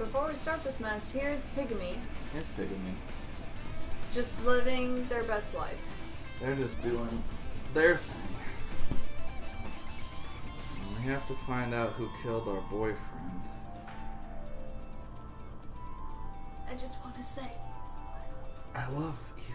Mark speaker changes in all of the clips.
Speaker 1: before we start this mess, here's Pygmy.
Speaker 2: It's Pygmy.
Speaker 1: Just living their best life.
Speaker 2: They're just doing their thing. We have to find out who killed our boyfriend.
Speaker 1: I just want to say,
Speaker 2: I love you.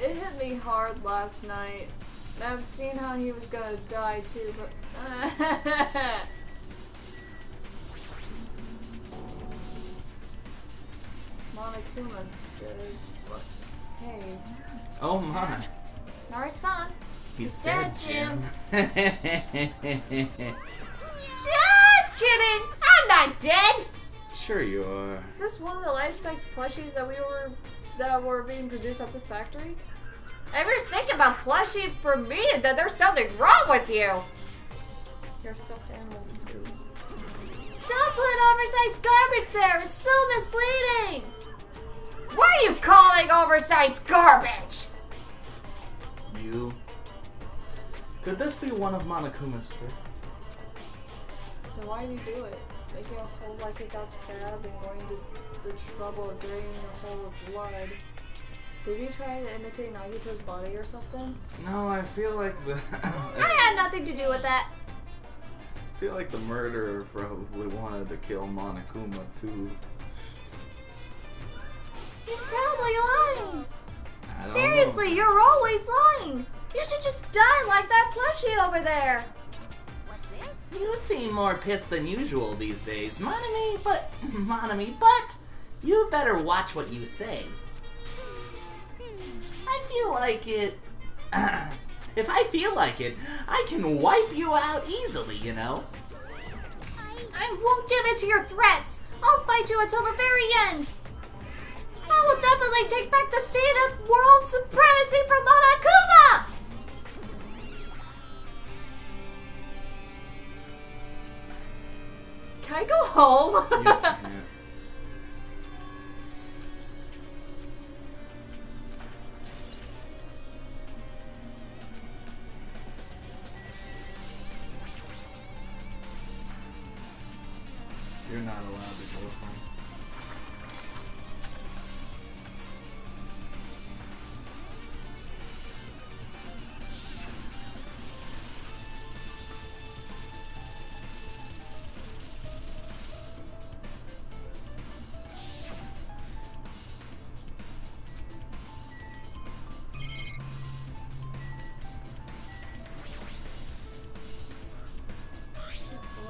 Speaker 1: it hit me hard last night. And I've seen how he was gonna die too, but Monokuma's dead, but hey.
Speaker 2: Oh my.
Speaker 1: No response.
Speaker 2: He's
Speaker 1: dead,
Speaker 2: dead,
Speaker 1: Jim.
Speaker 3: Just kidding! I'm not dead!
Speaker 2: Sure you are.
Speaker 1: Is this one of the life-size plushies that were being produced at this factory?
Speaker 3: If you're thinking about plushie for me, then there's something wrong with you!
Speaker 1: You're a stuffed animal too.
Speaker 3: Don't put oversized garbage there! It's so misleading! What are you calling oversized garbage?
Speaker 2: You. Could this be one of Monokuma's tricks?
Speaker 1: Then why did he do it? Making a hole like it got stabbed and going to the trouble of draining the hole with blood. Did he try to imitate Nagito's body or something?
Speaker 2: No, I feel like
Speaker 3: I had nothing to do with that.
Speaker 2: I feel like the murderer probably wanted to kill Monokuma too.
Speaker 3: He's probably lying.
Speaker 2: I don't
Speaker 3: Seriously,
Speaker 2: know.
Speaker 3: you're always lying. You should just die like that plushie over there.
Speaker 4: You seem more pissed than usual these days, Monami, but you better watch what you say. I feel like it. If I feel like it, I can wipe you out easily, you know?
Speaker 3: I won't give in to your threats. I'll fight you until the very end. I will definitely take back the state of world supremacy from Monokuma!
Speaker 1: Can I go home?
Speaker 2: You can't. You're not allowed to go home.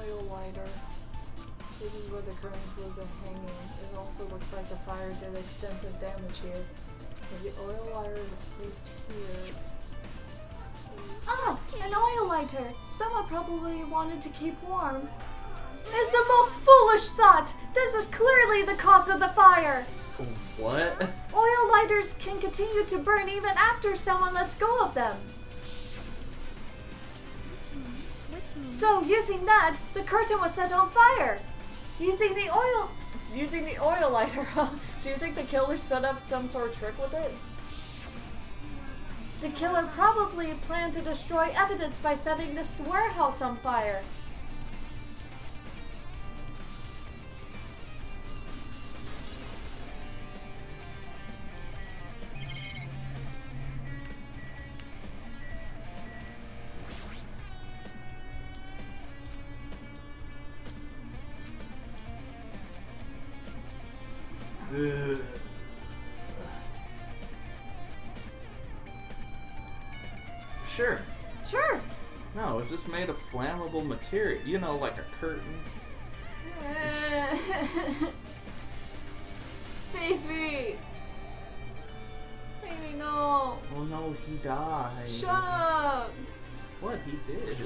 Speaker 1: Oil lighter. This is where the curtains would have been hanging. It also looks like the fire did extensive damage here. If the oil lighter was placed here. Ah! An oil lighter! Someone probably wanted to keep warm. It's the most foolish thought! This is clearly the cause of the fire!
Speaker 2: What?
Speaker 1: Oil lighters can continue to burn even after someone lets go of them. So, using that, the curtain was set on fire. Using the oil lighter, do you think the killer set up some sort of trick with it? The killer probably planned to destroy evidence by setting this warehouse on fire.
Speaker 2: Sure.
Speaker 1: Sure.
Speaker 2: No, it's just made of flammable material. You know, like a curtain.
Speaker 1: Baby. Baby, no.
Speaker 2: Oh no, he died.
Speaker 1: Shut up.
Speaker 2: What? He did.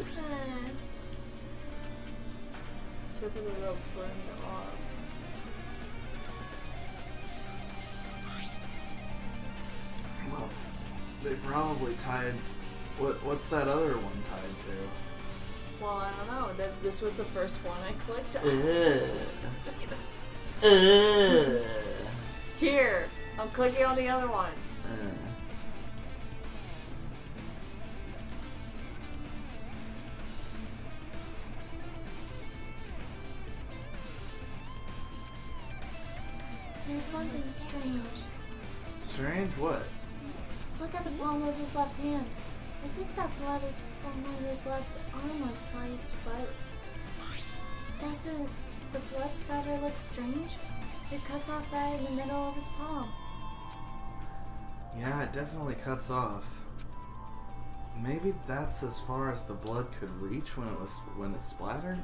Speaker 1: Tip of the rope burned off.
Speaker 2: Well, they probably tied. What's that other one tied to?
Speaker 1: Well, I don't know. This was the first one I clicked on. Here, I'm clicking on the other one. something strange.
Speaker 2: Strange what?
Speaker 1: Look at the palm of his left hand. I think that blood is from when his left arm was sliced, but doesn't the blood spatter look strange? It cuts off right in the middle of his palm.
Speaker 2: Yeah, it definitely cuts off. Maybe that's as far as the blood could reach when it splattered?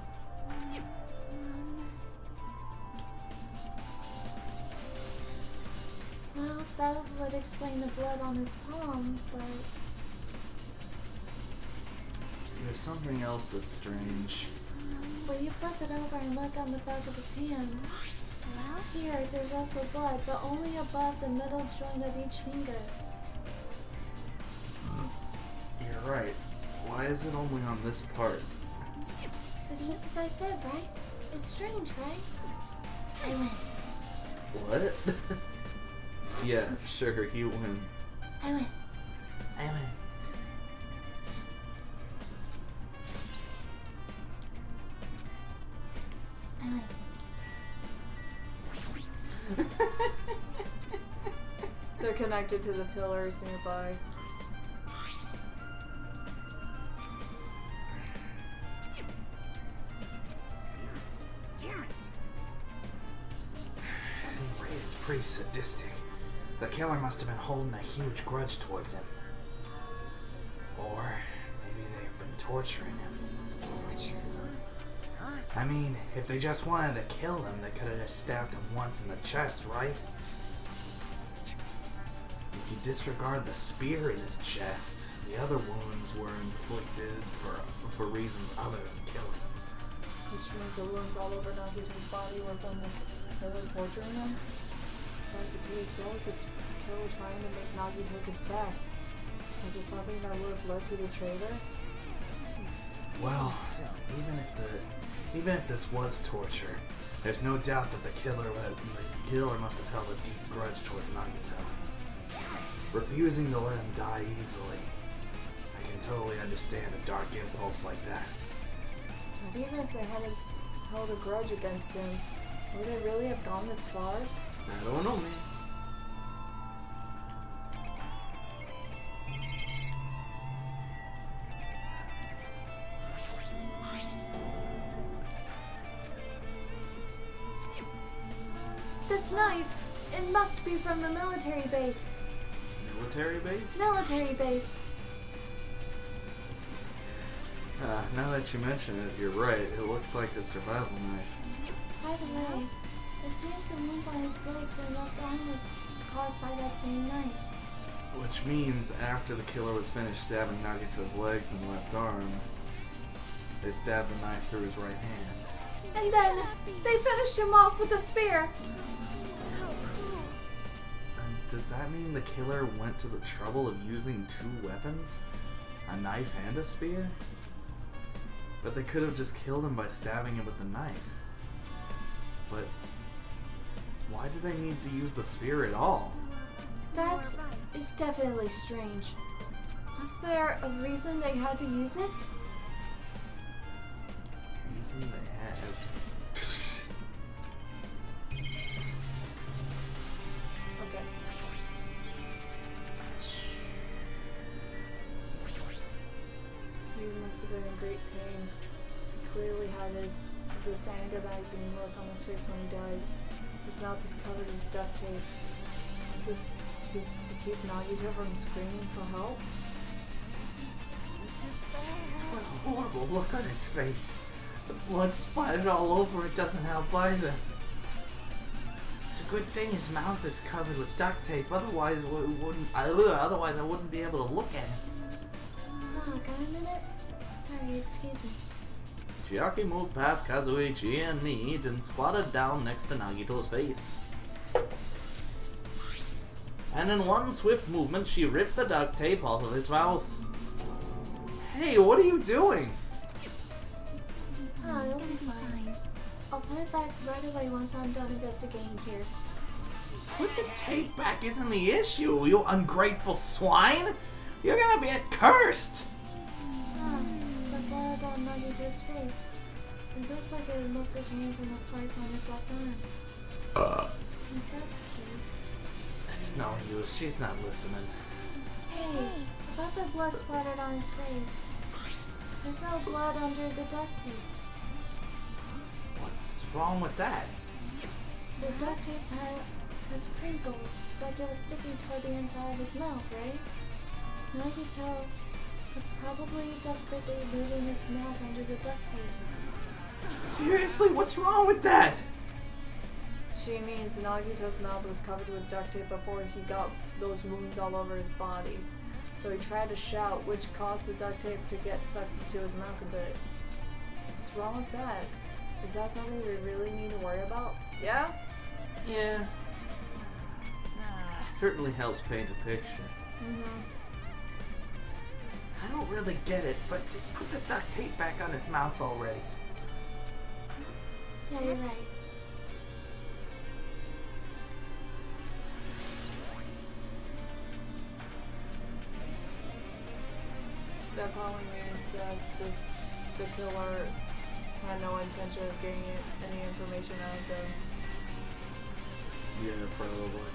Speaker 1: Well, that would explain the blood on his palm, but
Speaker 2: There's something else that's strange.
Speaker 1: when you flip it over and look on the back of his hand, here there's also blood, but only above the middle joint of each finger.
Speaker 2: You're right. Why is it only on this part?
Speaker 1: It's just as I said, right? It's strange, right? I win.
Speaker 2: What? Yeah, sure, you win.
Speaker 1: I win.
Speaker 2: I win.
Speaker 1: I win. They're connected to the pillars nearby.
Speaker 4: Damn it.
Speaker 5: At any rate, it's pretty sadistic. The killer must have been holding a huge grudge towards him. Or maybe they've been torturing him.
Speaker 1: Torture.
Speaker 5: I mean, if they just wanted to kill him, they could have just stabbed him once in the chest, right? If you disregard the spear in his chest, the other wounds were inflicted for reasons other than killing.
Speaker 1: Which means the wounds all over Nagito's body were from the killer torturing him? If that's the case, what was the killer trying to make Nagito confess? Was it something that would have led to the traitor?
Speaker 5: Well, even if this was torture, there's no doubt that the killer must have held a deep grudge towards Nagito. Refusing to let him die easily. I can totally understand a dark impulse like that.
Speaker 1: But even if they hadn't held a grudge against him, would they really have gone this far?
Speaker 2: I don't know, man.
Speaker 1: This knife! It must be from the military base.
Speaker 2: Military base?
Speaker 1: Military base!
Speaker 2: Now that you mention it, you're right. It looks like a survival knife.
Speaker 1: By the way, it seems the wounds on his legs and left arm were caused by that same knife.
Speaker 2: Which means after the killer was finished stabbing Nagito's legs and left arm, they stabbed the knife through his right hand.
Speaker 1: And then, they finished him off with a spear!
Speaker 2: And does that mean the killer went to the trouble of using two weapons? A knife and a spear? But they could have just killed him by stabbing him with the knife. But why did they need to use the spear at all?
Speaker 1: That is definitely strange. Was there a reason they had to use it?
Speaker 2: Reason they had.
Speaker 1: Okay. He must have been in great pain. He clearly had this agonizing look on his face when he died. His mouth is covered in duct tape. Is this to keep Nagito from screaming for help?
Speaker 5: Jeez, what a horrible look on his face. The blood splattered all over it doesn't help either. It's a good thing his mouth is covered with duct tape, otherwise I wouldn't be able to look at him.
Speaker 1: Ah, got a minute? Sorry, excuse me.
Speaker 2: Chiaki moved past Kazuichi and me and squatted down next to Nagito's face. And in one swift movement, she ripped the duct tape off of his mouth. Hey, what are you doing?
Speaker 1: Ah, it'll be fine. I'll put it back right away once I'm done investigating here.
Speaker 5: Put the tape back isn't the issue, you ungrateful swine! You're gonna be cursed!
Speaker 1: Ah, the blood on Nagito's face. It looks like it mostly came from a slice on his left arm. If that's the case...
Speaker 2: It's no use. She's not listening.
Speaker 1: Hey, about the blood splattered on his face. There's no blood under the duct tape.
Speaker 2: What's wrong with that?
Speaker 1: The duct tape has crinkles, like it was sticking toward the inside of his mouth, right? Nagito was probably desperately moving his mouth under the duct tape.
Speaker 2: Seriously, what's wrong with that?
Speaker 1: She means Nagito's mouth was covered with duct tape before he got those wounds all over his body. So he tried to shout, which caused the duct tape to get stuck to his mouth a bit. What's wrong with that? Is that something we really need to worry about? Yeah?
Speaker 2: Yeah. Certainly helps paint a picture. I don't really get it, but just put the duct tape back on his mouth already.
Speaker 1: Yeah, you're right. That probably means that the killer had no intention of getting any information out of him.
Speaker 2: Yeah, probably.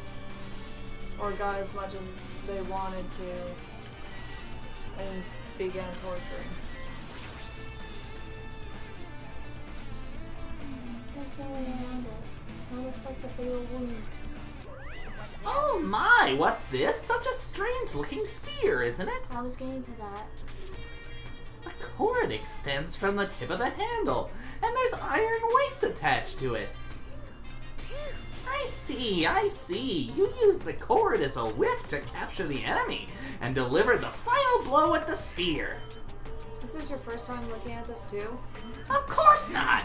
Speaker 1: Or got as much as they wanted to and began torturing. There's no way around it. That looks like the fatal wound.
Speaker 4: Oh my, what's this? Such a strange looking spear, isn't it?
Speaker 1: I was getting to that.
Speaker 4: The cord extends from the tip of the handle, and there's iron weights attached to it. I see. You use the cord as a whip to capture the enemy and deliver the final blow with the spear.
Speaker 1: Is this your first time looking at this too?
Speaker 4: Of course not!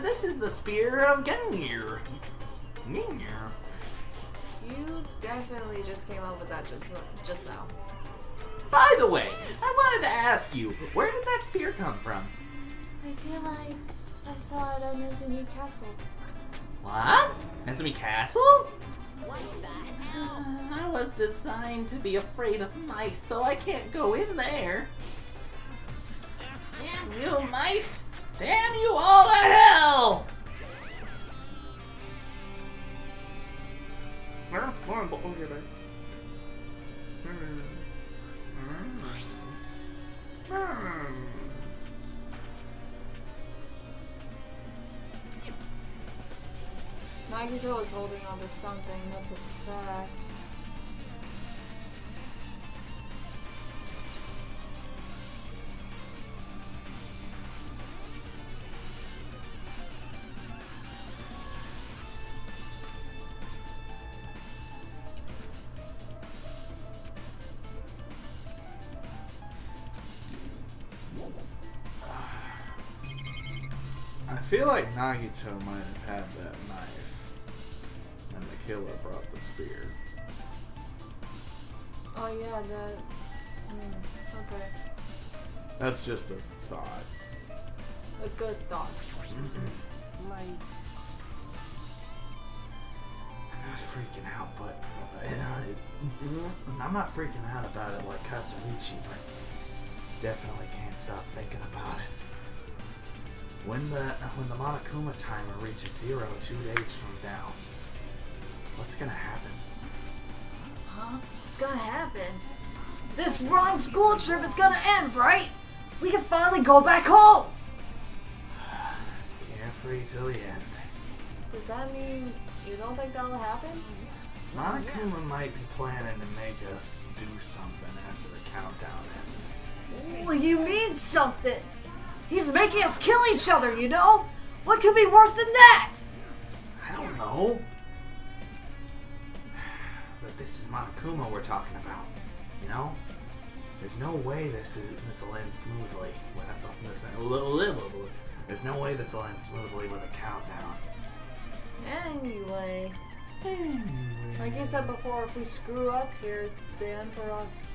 Speaker 4: This is the spear of Genir.
Speaker 1: You definitely just came up with that just now.
Speaker 4: By the way, I wanted to ask you, where did that spear come from?
Speaker 1: I feel like I saw it at Nezumi Castle.
Speaker 4: What? Nezumi Castle? I was designed to be afraid of mice, so I can't go in there. Damn you, mice! Damn you all to hell!
Speaker 1: Nagito is holding on to something, that's a fact.
Speaker 2: I feel like Nagito might have had that knife, and the killer brought the spear.
Speaker 1: Oh yeah, okay.
Speaker 2: That's just a thought.
Speaker 1: A good thought.
Speaker 2: I'm not freaking out, but I'm not freaking out about it like Katsuichi, but definitely can't stop thinking about it. When the Monokuma timer reaches 0 2 days from now, what's gonna happen?
Speaker 1: Huh? What's gonna happen? This Ron school trip is gonna end, right? We can finally go back home!
Speaker 2: Carefree till the end.
Speaker 1: Does that mean you don't think that'll happen?
Speaker 2: Monokuma might be planning to make us do something after the countdown ends.
Speaker 1: Well, you mean something! He's making us kill each other, you know? What could be worse than that?
Speaker 2: I don't know. But this is Monokuma we're talking about, you know? There's no way this'll end smoothly without There's no way this'll end smoothly with a countdown.
Speaker 1: Anyway, like you said before, if we screw up, here's the end for us.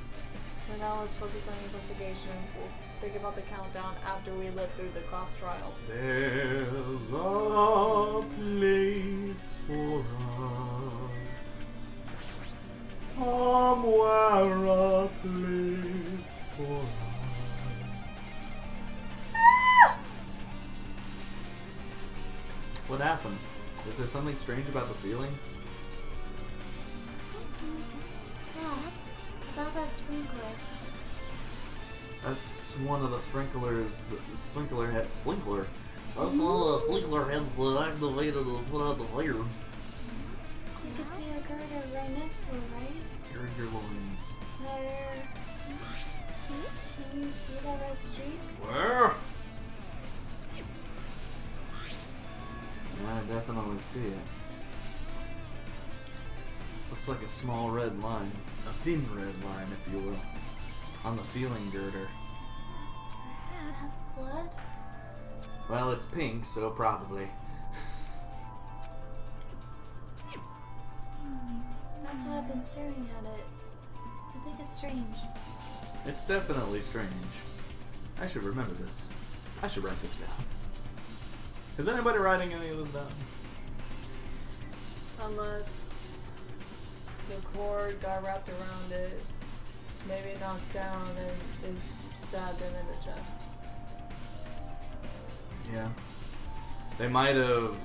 Speaker 1: For now, let's focus on the investigation. We'll think about the countdown after we live through the class trial.
Speaker 2: There's a place for us. Somewhere a place for us. What happened? Is there something strange about the ceiling?
Speaker 1: Yeah, about that sprinkler.
Speaker 2: That's one of the sprinklers. Sprinkler.
Speaker 4: That's one of the sprinkler heads that activated to put out the fire.
Speaker 1: You can see a girder right next to it, right?
Speaker 2: Gird your loins.
Speaker 1: There. Can you see that red streak?
Speaker 2: Where? Yeah, I definitely see it. Looks like a small red line. A thin red line, if you will. On the ceiling girder.
Speaker 1: Is that blood?
Speaker 2: Well, it's pink, so probably.
Speaker 1: That's why I've been staring at it. I think it's strange.
Speaker 2: It's definitely strange. I should remember this. I should write this down. Is anybody writing any of this down?
Speaker 1: Unless the cord got wrapped around it, maybe knocked down, and it stabbed him in the chest.
Speaker 2: Yeah. They might have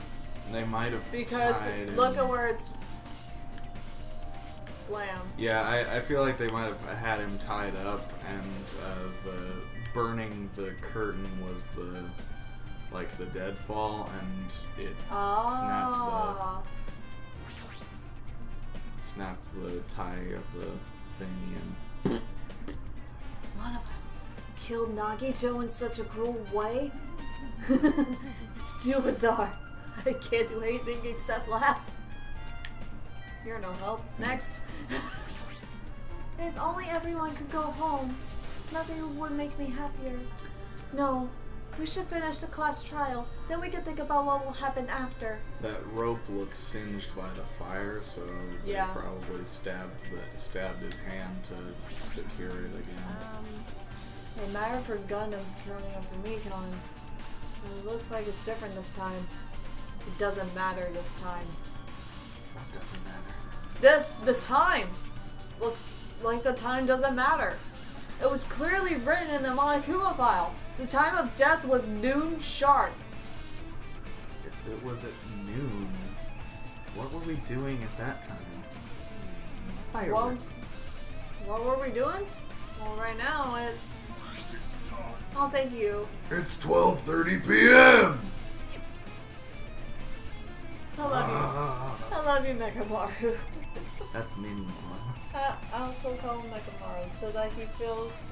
Speaker 1: Because
Speaker 2: tied
Speaker 1: look
Speaker 2: him.
Speaker 1: at where it's blam.
Speaker 2: Yeah, I feel like they might have had him tied up, and the burning the curtain was the deadfall, and it snapped the tie of the thingy. And
Speaker 1: One of us killed Nagito in such a cruel way? It's too bizarre. I can't do anything except laugh. You're no help. Next. If only everyone could go home. Nothing would make me happier. No, we should finish the class trial. Then we can think about what will happen after.
Speaker 2: that rope looks singed by the fire, so
Speaker 1: Yeah.
Speaker 2: they probably stabbed his hand to secure it again.
Speaker 1: It mattered for Gundam's killing and for Mikon's. It looks like it's different this time. It doesn't matter this time.
Speaker 2: What doesn't matter?
Speaker 1: That's the time! Looks like the time doesn't matter. It was clearly written in the Monokuma file. The time of death was noon sharp.
Speaker 2: If it was at noon, what were we doing at that time?
Speaker 1: Well,
Speaker 2: Fireworks.
Speaker 1: what were we doing? Well, right now it's... Oh, thank you.
Speaker 5: It's 12:30 p.m.
Speaker 1: I love you. I love you, Mekamaru.
Speaker 2: That's Minimon.
Speaker 1: I also call him Mekamaru so that he feels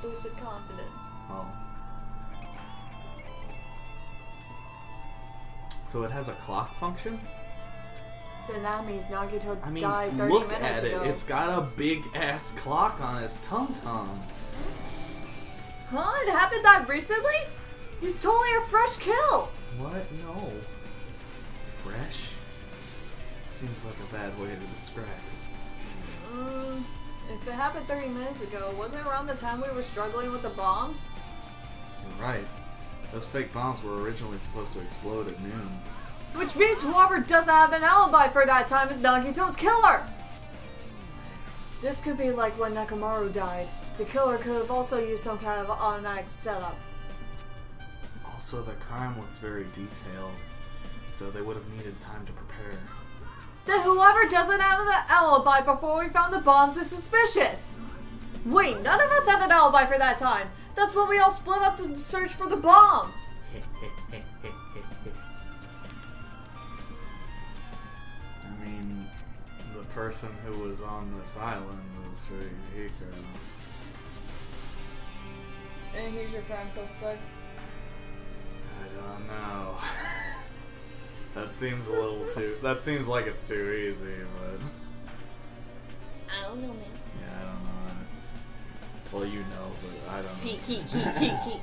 Speaker 1: boosted confidence.
Speaker 2: Oh. So it has a clock function?
Speaker 1: Then that means Nagito
Speaker 2: I mean,
Speaker 1: died 30
Speaker 2: look
Speaker 1: minutes
Speaker 2: at it.
Speaker 1: ago.
Speaker 2: It's got a big ass clock on his tum-tum.
Speaker 1: Huh? It happened that recently? He's totally a fresh kill!
Speaker 2: What? No. Fresh? Seems like a bad way to describe it.
Speaker 1: If it happened 30 minutes ago, was it around the time we were struggling with the bombs?
Speaker 2: You're right. Those fake bombs were originally supposed to explode at noon.
Speaker 1: Which means whoever doesn't have an alibi for that time is Nagito's killer! This could be like when Nekamaru died. The killer could have also used some kind of automatic setup.
Speaker 2: Also, the crime looks very detailed, so they would have needed time to prepare.
Speaker 1: Then whoever doesn't have an alibi before we found the bombs is suspicious! Wait, none of us have an alibi for that time! That's when we all split up to search for the bombs!
Speaker 2: I mean, the person who was on this island was Hiko.
Speaker 1: And he's your prime suspect?
Speaker 2: I don't know. That seems a little too... That seems like it's too easy, but...
Speaker 1: I don't know, man.
Speaker 2: Yeah, I don't know. Well, you know, but I don't know.
Speaker 1: He.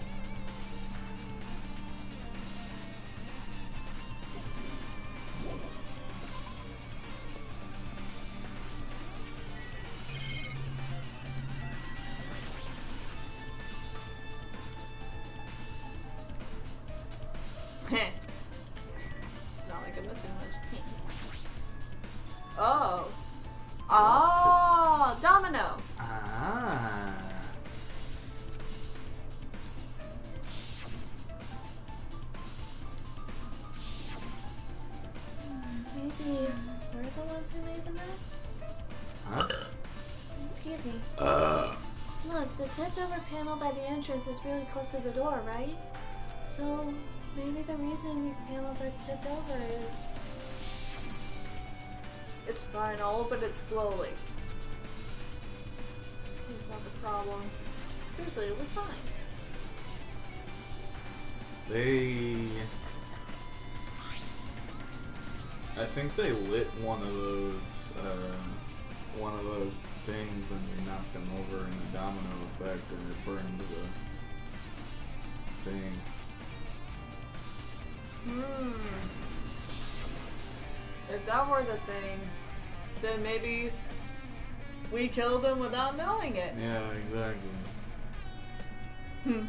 Speaker 1: It's not like I'm missing much. Oh. Oh, domino.
Speaker 2: Ah.
Speaker 3: Excuse me. Look, the tipped over panel by the entrance is really close to the door, right? So maybe the reason these panels are tipped over is...
Speaker 1: It's fine, I'll open it slowly. It's not the problem. Seriously, we're fine.
Speaker 2: I think they lit one of those things and they knocked them over in a domino effect and it burned the thing.
Speaker 1: If that were the thing, then maybe we killed them without knowing it.
Speaker 2: Yeah, exactly.
Speaker 3: Well,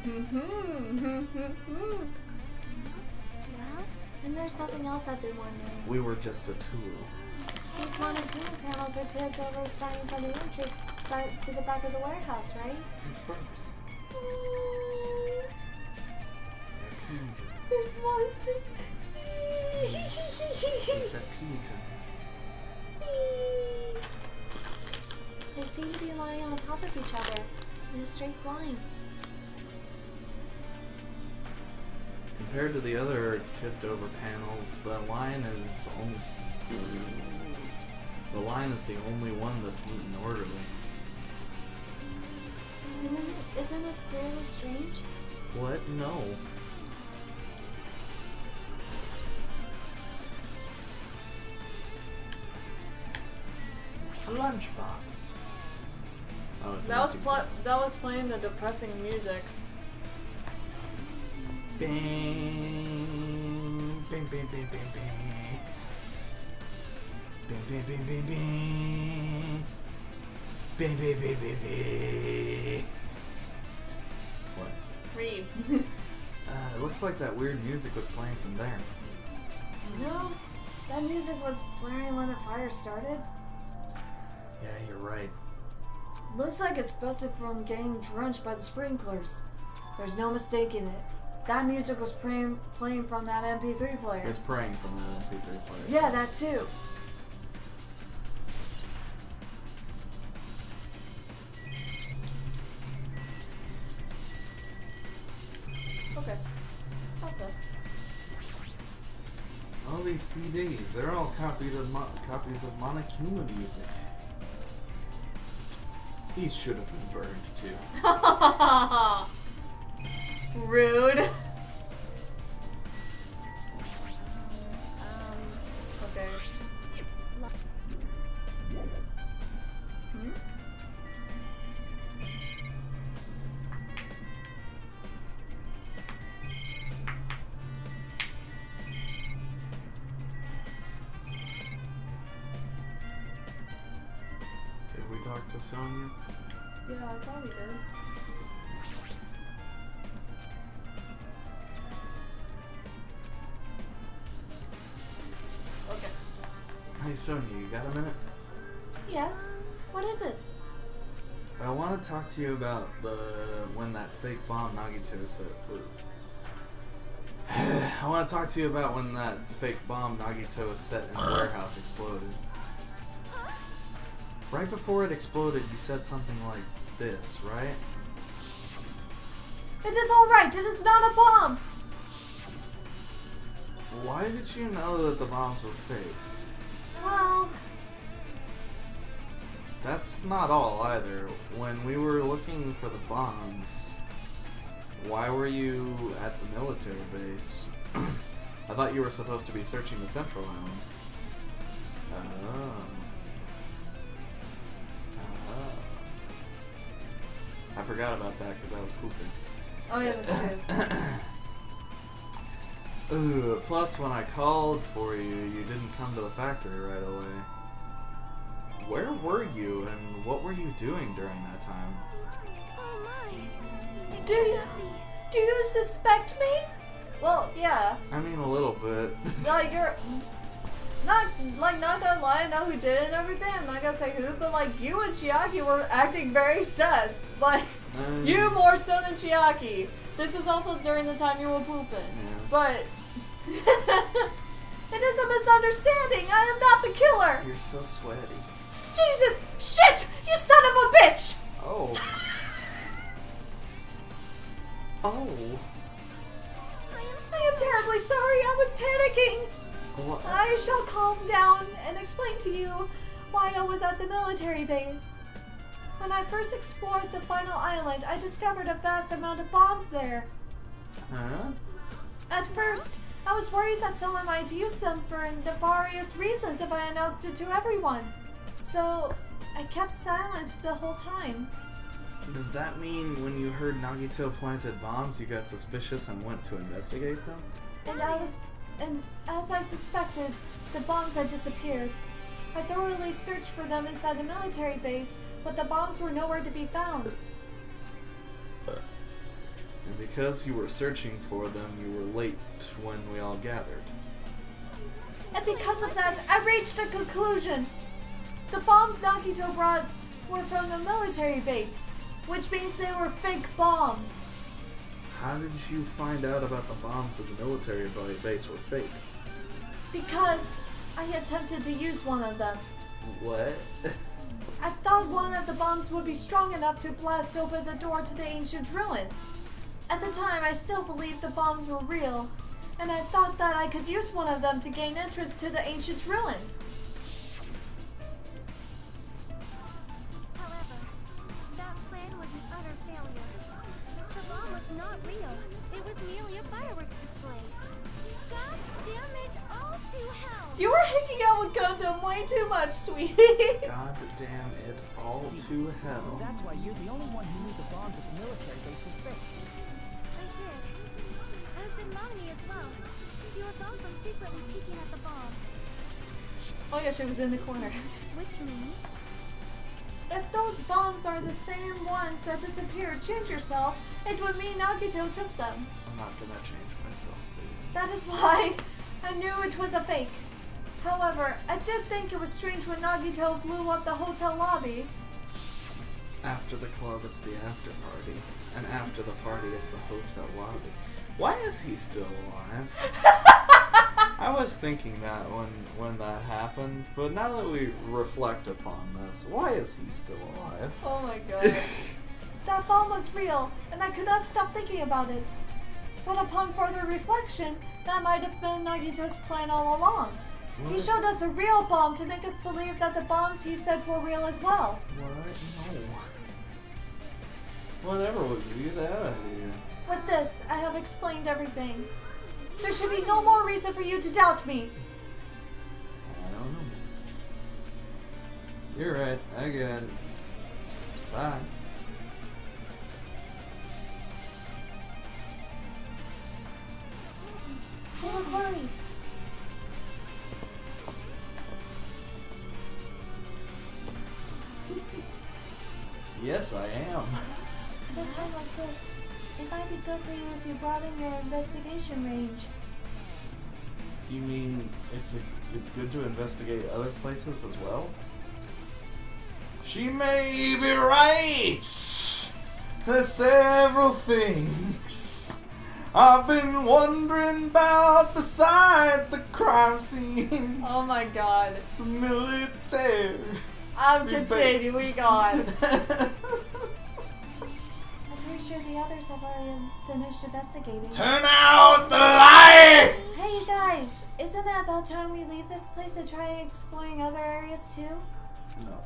Speaker 3: and there's something else I've been wondering.
Speaker 2: We were just a tool.
Speaker 3: These Monokuma panels are tipped over starting from the entrance right to the back of the warehouse, right?
Speaker 2: Of course.
Speaker 3: There's monsters.
Speaker 2: It's a pigeon.
Speaker 3: They seem to be lying on top of each other in a straight line.
Speaker 2: Compared to the other tipped over panels, the line is the only one that's neat and orderly.
Speaker 3: Isn't this clearly strange?
Speaker 2: What? No. A lunchbox. Oh, it's
Speaker 1: That was playing the depressing music.
Speaker 2: Bing, bing, bing, bing, bing, bing. Bing, bing, bing, bing, bing. Bing, bing, bing, bing, bing. What?
Speaker 1: Read.
Speaker 2: It looks like that weird music was playing from there.
Speaker 3: No, that music was blaring when the fire started.
Speaker 2: Yeah, you're right.
Speaker 1: Looks like it's busted from getting drenched by the sprinklers. There's no mistaking it. That music was playing from that MP3 player.
Speaker 2: It's praying from the MP3 player.
Speaker 1: Yeah, that too. Okay, that's it.
Speaker 2: All these CDs, they're all copies of Monokuma music. These should have been burned too.
Speaker 1: Rude. Okay.
Speaker 2: Did we talk to Sonya?
Speaker 1: Yeah, I thought we did. Okay.
Speaker 2: Hey Sonya, you got a minute?
Speaker 3: Yes. What is it?
Speaker 2: I want to talk to you about when that fake bomb Nagito set. I want to talk to you about when that fake bomb Nagito set in the warehouse exploded. Right before it exploded, you said something like this, right?
Speaker 3: It is all right. It is not a bomb.
Speaker 2: Why did you know that the bombs were fake?
Speaker 3: Well,
Speaker 2: That's not all either. When we were looking for the bombs, why were you at the military base? I thought you were supposed to be searching the Central Island. I forgot about that because I was pooping.
Speaker 1: Oh yeah, that's true.
Speaker 2: Plus, when I called for you, you didn't come to the factory right away. Where were you, and what were you doing during that time?
Speaker 3: oh my.
Speaker 1: Do you suspect me? Well, yeah.
Speaker 2: I mean, a little bit.
Speaker 1: Like you're not gonna lie, I know who did it and everything. I'm not gonna say who, but like you and Chiaki were acting very sus. Like you more so than Chiaki. This is also during the time you were pooping.
Speaker 2: Yeah.
Speaker 1: But it is a misunderstanding. I am not the killer.
Speaker 2: You're so sweaty.
Speaker 3: Jesus! Shit! You son of a
Speaker 1: bitch!
Speaker 2: Oh. Oh.
Speaker 1: I am terribly sorry, I was panicking.
Speaker 2: What?
Speaker 1: I shall calm down and explain to you why I was at the military base. When I first explored the final island, I discovered a vast amount of bombs there.
Speaker 2: Huh?
Speaker 1: At first, I was worried that someone might use them for nefarious reasons if I announced it to everyone. So, I kept silent the whole time.
Speaker 2: Does that mean when you heard Nagito planted bombs, you got suspicious and went to investigate them?
Speaker 1: And as I suspected, the bombs had disappeared. I thoroughly searched for them inside the military base, but the bombs were nowhere to be found.
Speaker 2: And because you were searching for them, you were late when we all gathered.
Speaker 1: And because of that, I reached a conclusion. The bombs Nagito brought were from the military base, which means they were fake bombs.
Speaker 2: How did you find out about the bombs at the military base were fake?
Speaker 1: Because I attempted to use one of them.
Speaker 2: What?
Speaker 1: I thought one of the bombs would be strong enough to blast open the door to the ancient ruin. At the time, I still believed the bombs were real, and I thought that I could use one of them to gain entrance to the ancient ruin.
Speaker 3: However, that plan was an utter failure. The bomb was not real. It was merely a fireworks display. God damn it, all to hell!
Speaker 1: You were hanging out with Gundam way too much, sweetie.
Speaker 2: God damn it, all to hell.
Speaker 6: So that's why you're the only one who knew the bombs at the military base were fake.
Speaker 3: I did. As did Mommy as well. She was also secretly peeking at the bomb.
Speaker 1: Oh yeah, she was in the corner.
Speaker 3: Which means...
Speaker 1: If those bombs are the same ones that disappeared, change yourself, it would mean Nagito took them.
Speaker 2: I'm not gonna change myself, dude.
Speaker 1: That is why I knew it was a fake. However, I did think it was strange when Nagito blew up the hotel lobby.
Speaker 2: After the club, it's the after party. And after the party of the hotel lobby. Why is he still alive? I was thinking that when that happened, but now that we reflect upon this, why is he still alive?
Speaker 1: Oh my god. That bomb was real, and I could not stop thinking about it. But upon further reflection, that might have been Nagito's plan all along.
Speaker 2: What?
Speaker 1: He showed us a real bomb to make us believe that the bombs he said were real as well.
Speaker 2: What? No. Whatever will give you that idea?
Speaker 1: With this, I have explained everything. There should be no more reason for you to doubt me.
Speaker 2: I don't know. You're right, I get it. Bye.
Speaker 1: You look worried.
Speaker 2: Yes, I am.
Speaker 1: At a time like this, it might be good for you if you broaden your investigation range.
Speaker 2: You mean it's good to investigate other places as well? She may be right. There's several things I've been wondering about besides the crime scene.
Speaker 1: Oh my god.
Speaker 2: The military.
Speaker 1: I'm
Speaker 2: base.
Speaker 1: continuing on. I'm pretty sure the others have already finished investigating.
Speaker 2: Turn out the light!
Speaker 1: Hey you guys, isn't it about time we leave this place and try exploring other areas too?
Speaker 2: No.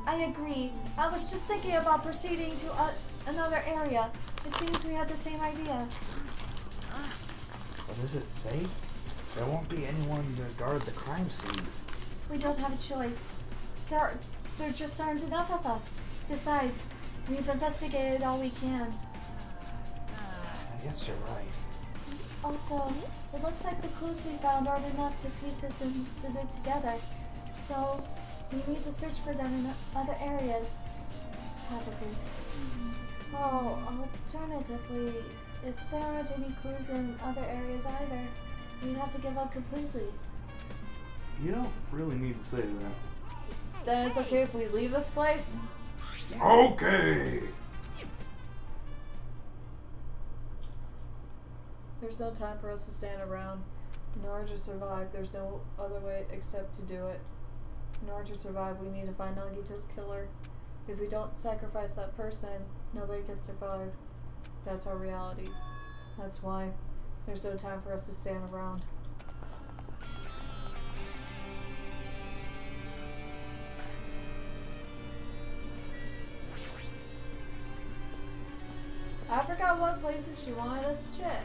Speaker 1: I agree. I was just thinking about proceeding to another area. It seems we had the same idea.
Speaker 2: But is it safe? There won't be anyone to guard the crime scene.
Speaker 1: We don't have a choice. There just aren't enough of us. Besides, we've investigated all we can.
Speaker 2: I guess you're right.
Speaker 1: Also, it looks like the clues we found aren't enough to piece this incident together. So, we need to search for them in other areas. Probably. Well, alternatively, if there aren't any clues in other areas either, we'd have to give up completely.
Speaker 2: You don't really need to say that.
Speaker 1: Then it's okay if we leave this place?
Speaker 2: Okay!
Speaker 1: There's no time for us to stand around. In order to survive, there's no other way except to do it. In order to survive, we need to find Nagito's killer. If we don't sacrifice that person, nobody can survive. That's our reality. That's why there's no time for us to stand around. I forgot what places she wanted us to check.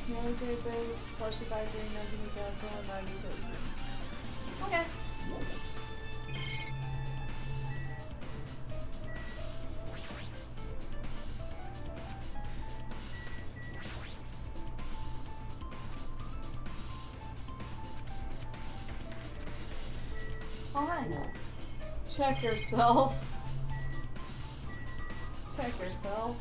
Speaker 1: Military base, plushie factory, Nezumi Castle, and Nagito's room. Okay. Fine. Check yourself. Check yourself.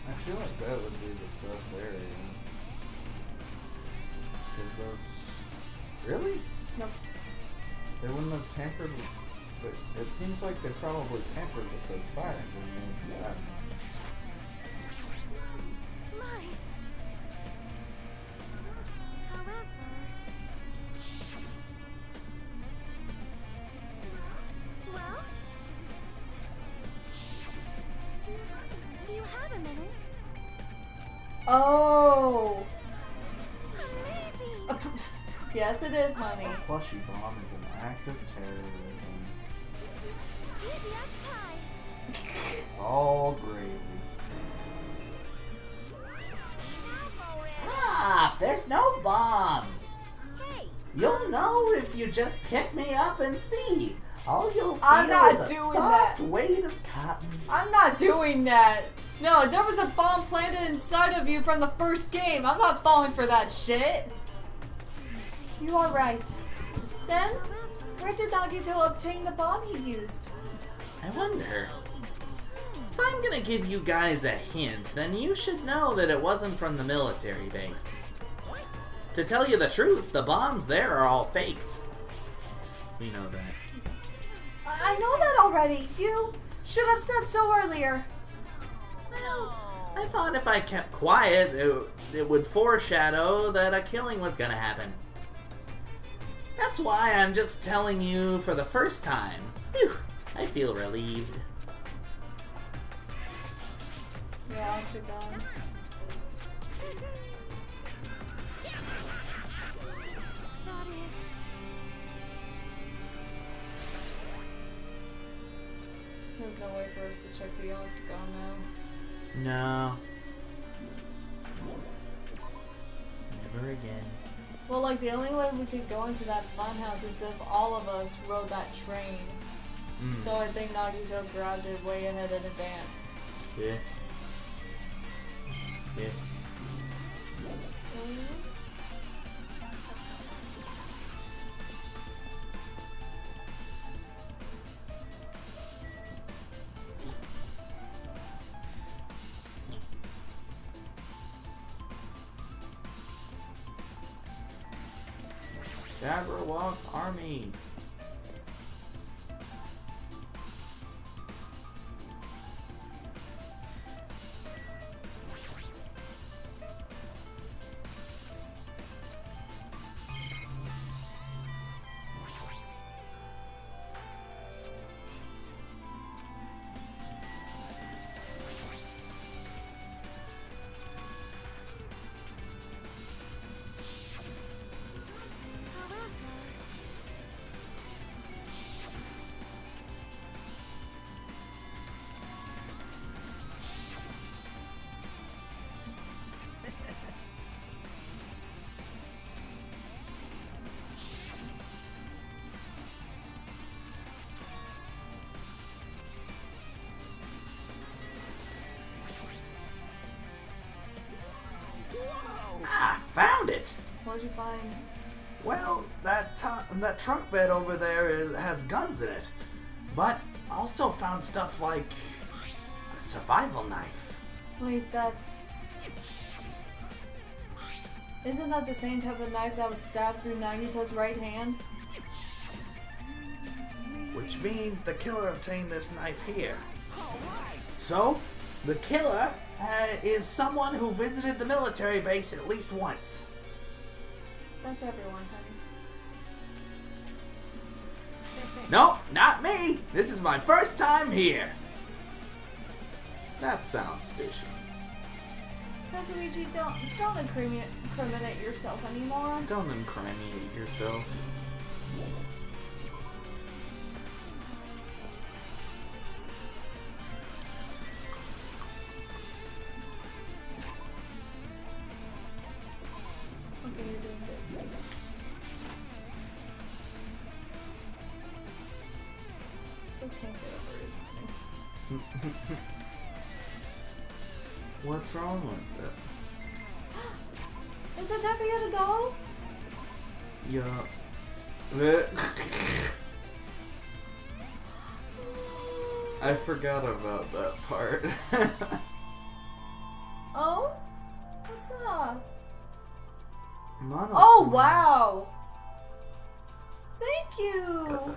Speaker 2: I feel like that would be the sus area. Because those... Really?
Speaker 1: Nope.
Speaker 2: They wouldn't have tampered with... It seems like they probably tampered with those fire grenades. I don't know.
Speaker 3: Well? Do you have a minute?
Speaker 1: Oh!
Speaker 3: Amazing!
Speaker 1: Yes, it is, honey.
Speaker 2: A plushie bomb is an act of terrorism.
Speaker 3: Easy as pie.
Speaker 2: It's all gravy.
Speaker 4: Stop! There's no bomb!
Speaker 3: Hey!
Speaker 4: You'll know if you just pick me up and see. All you'll feel
Speaker 1: I'm not
Speaker 4: is a
Speaker 1: doing
Speaker 4: soft
Speaker 1: that.
Speaker 4: weight of cotton.
Speaker 1: I'm not doing that. No, there was a bomb planted inside of you from the first game. I'm not falling for that shit. You are right. Then, where did Nagito obtain the bomb he used?
Speaker 4: I wonder. If I'm gonna give you guys a hint, then you should know that it wasn't from the military base. To tell you the truth, the bombs there are all fakes. We know that.
Speaker 1: I know that already. You should have said so earlier.
Speaker 4: Well, I thought if I kept quiet, it would foreshadow that a killing was gonna happen. That's why I'm just telling you for the first time. Phew, I feel relieved.
Speaker 1: Yeah, Octagon.
Speaker 3: That is...
Speaker 1: There's no way for us to check the Octagon now.
Speaker 4: No. Never again.
Speaker 1: Well, like, the only way we could go into that funhouse is if all of us rode that train. So I think Nagito grabbed it way ahead in advance.
Speaker 4: Yeah. Yeah. Jabberwock Army.
Speaker 1: you find?
Speaker 5: Well, that truck bed over there has guns in it. But also found stuff like a survival knife.
Speaker 1: Wait, that's... Isn't that the same type of knife that was stabbed through Nagito's right hand?
Speaker 5: Which means the killer obtained this knife here. So, the killer is someone who visited the military base at least once.
Speaker 1: That's everyone, honey.
Speaker 5: No, not me! This is my first time here!
Speaker 2: That sounds fishy.
Speaker 1: Kazuichi, don't incriminate yourself anymore.
Speaker 2: Don't incriminate yourself.
Speaker 1: Okay, you're doing good. Still can't get over it.
Speaker 2: What's wrong with it?
Speaker 1: Is it time for you to go?
Speaker 2: Yeah. I forgot about that part.
Speaker 1: Oh? What's up?
Speaker 2: Mono.
Speaker 1: Oh, wow! Thank you!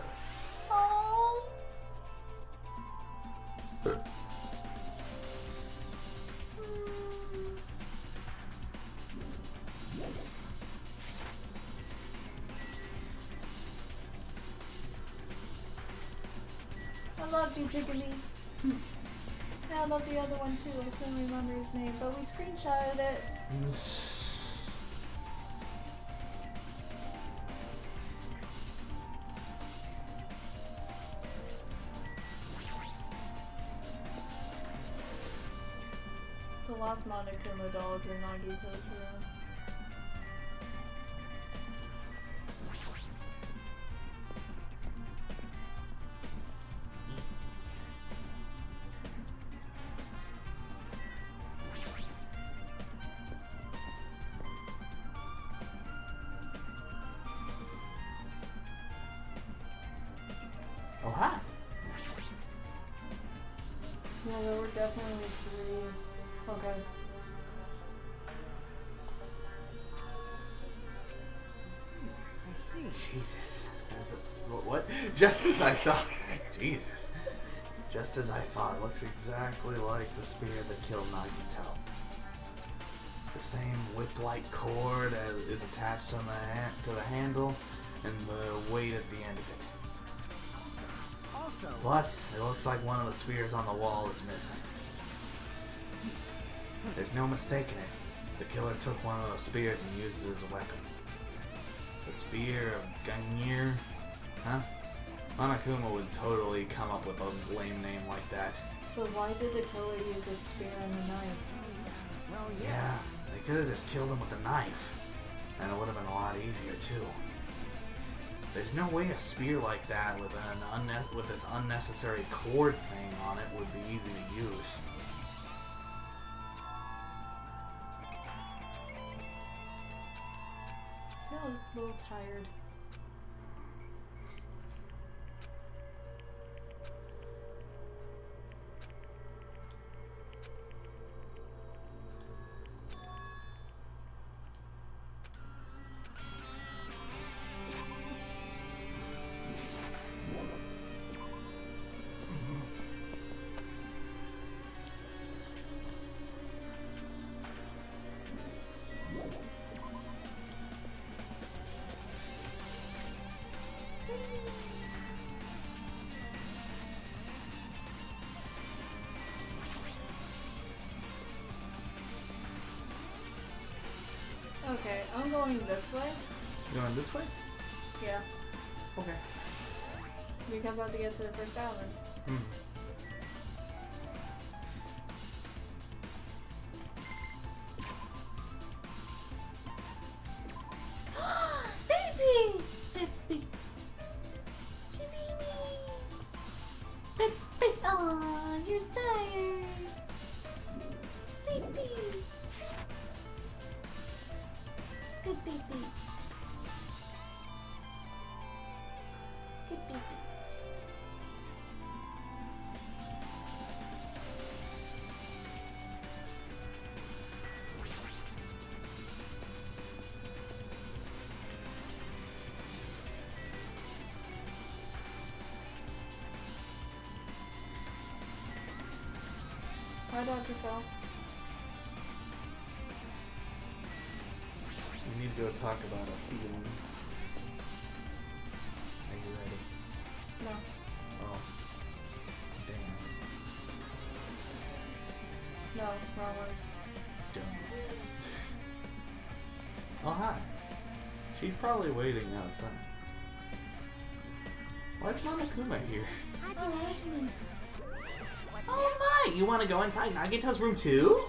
Speaker 1: Oh. I loved you, Piggy. Yeah, I love the other one too. I couldn't remember his name, but we screenshotted it. The last Monokuma doll is in Nagito's room.
Speaker 5: Oh, hi.
Speaker 1: Yeah, there were definitely 3. Okay.
Speaker 6: I see.
Speaker 5: Jesus. What? Just as I thought. Jesus. Just as I thought. Looks exactly like the spear that killed Nagito. The same whip-like cord is attached on to the handle and the weight at the end of it.
Speaker 6: Also,
Speaker 5: Plus, it looks like one of the spears on the wall is missing. There's no mistaking it. The killer took one of those spears and used it as a weapon. The spear of Gangnir? Huh? Monokuma would totally come up with a lame name like that.
Speaker 1: But why did the killer use a spear and a knife?
Speaker 6: well,
Speaker 5: Yeah, they could have just killed him with a knife. And it would have been a lot easier too. There's no way a spear like that with this unnecessary cord thing on it would be easy to use.
Speaker 1: I feel a little tired. Okay, I'm going this way.
Speaker 2: You going this way?
Speaker 1: Yeah,
Speaker 2: Okay.
Speaker 1: because I have to get to the first island.
Speaker 2: Hmm.
Speaker 3: Baby! Baby. Chibi-me. Baby. Aw, you're tired. Baby. Good baby. Could be.
Speaker 1: Hi, Dr. Phil.
Speaker 2: We need to go talk about our feelings. Are you ready?
Speaker 1: No.
Speaker 2: Oh. Damn.
Speaker 1: No, wrong one.
Speaker 2: Dummy. Oh, hi. She's probably waiting outside. Why is Monokuma here?
Speaker 3: Oh, Hajime.
Speaker 4: Oh my! You want to go inside Nagito's room too?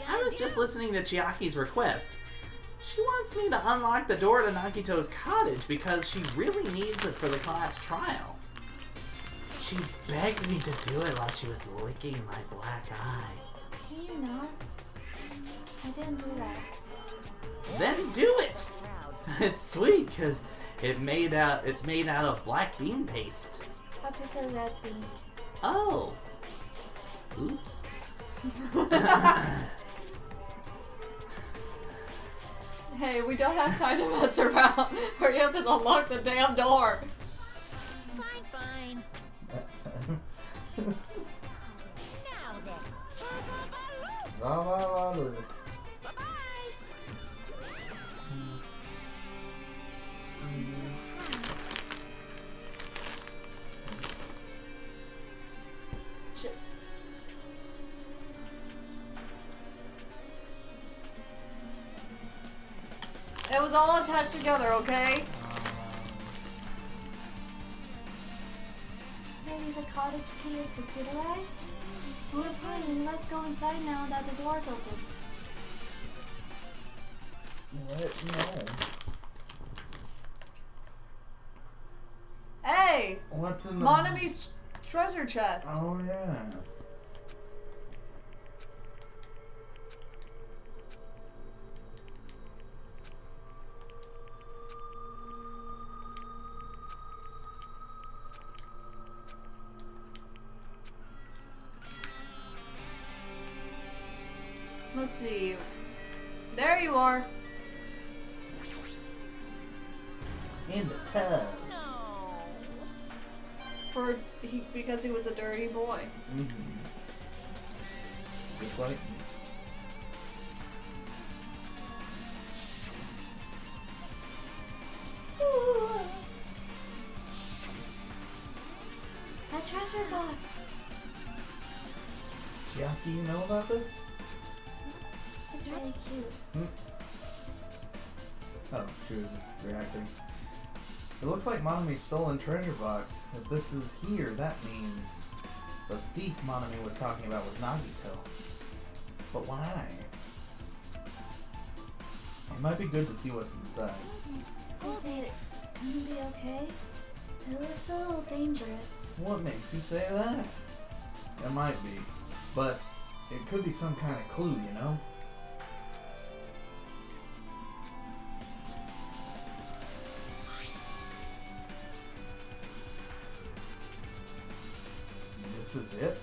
Speaker 4: I was just listening to Chiaki's request. She wants me to unlock the door to Nagito's cottage because she really needs it for the class trial. She begged me to do it while she was licking my black eye.
Speaker 3: Can you not? I didn't do that.
Speaker 4: Then do it! It's sweet because it's made out of black bean paste.
Speaker 3: I prefer red bean.
Speaker 4: Oh. Oops.
Speaker 1: Hey, we don't have time to mess around. Hurry up and unlock the damn door.
Speaker 7: Fine. Now then.
Speaker 2: Ravavalus.
Speaker 7: Bye-bye.
Speaker 1: Shit. It was all attached together, okay?
Speaker 3: Maybe the cottage key is computerized? We're playing. Let's go inside now that the door's open.
Speaker 1: Hey!
Speaker 2: What's in the...
Speaker 1: Monami's treasure chest.
Speaker 2: Oh, yeah.
Speaker 1: Let's see. There you are.
Speaker 4: In the tub.
Speaker 1: Because he was a dirty boy.
Speaker 2: Just like me.
Speaker 3: That treasure box.
Speaker 2: Chiaki, you know about this?
Speaker 3: It's really cute.
Speaker 2: Oh, she was just reacting. It looks like Monami's stolen treasure box. If this is here, that means the thief Monami was talking about was Nagito. But why? It might be good to see what's inside.
Speaker 3: Is it gonna be okay? It looks a little dangerous.
Speaker 2: What makes you say that? It might be. But it could be some kind of clue, you know? This is it?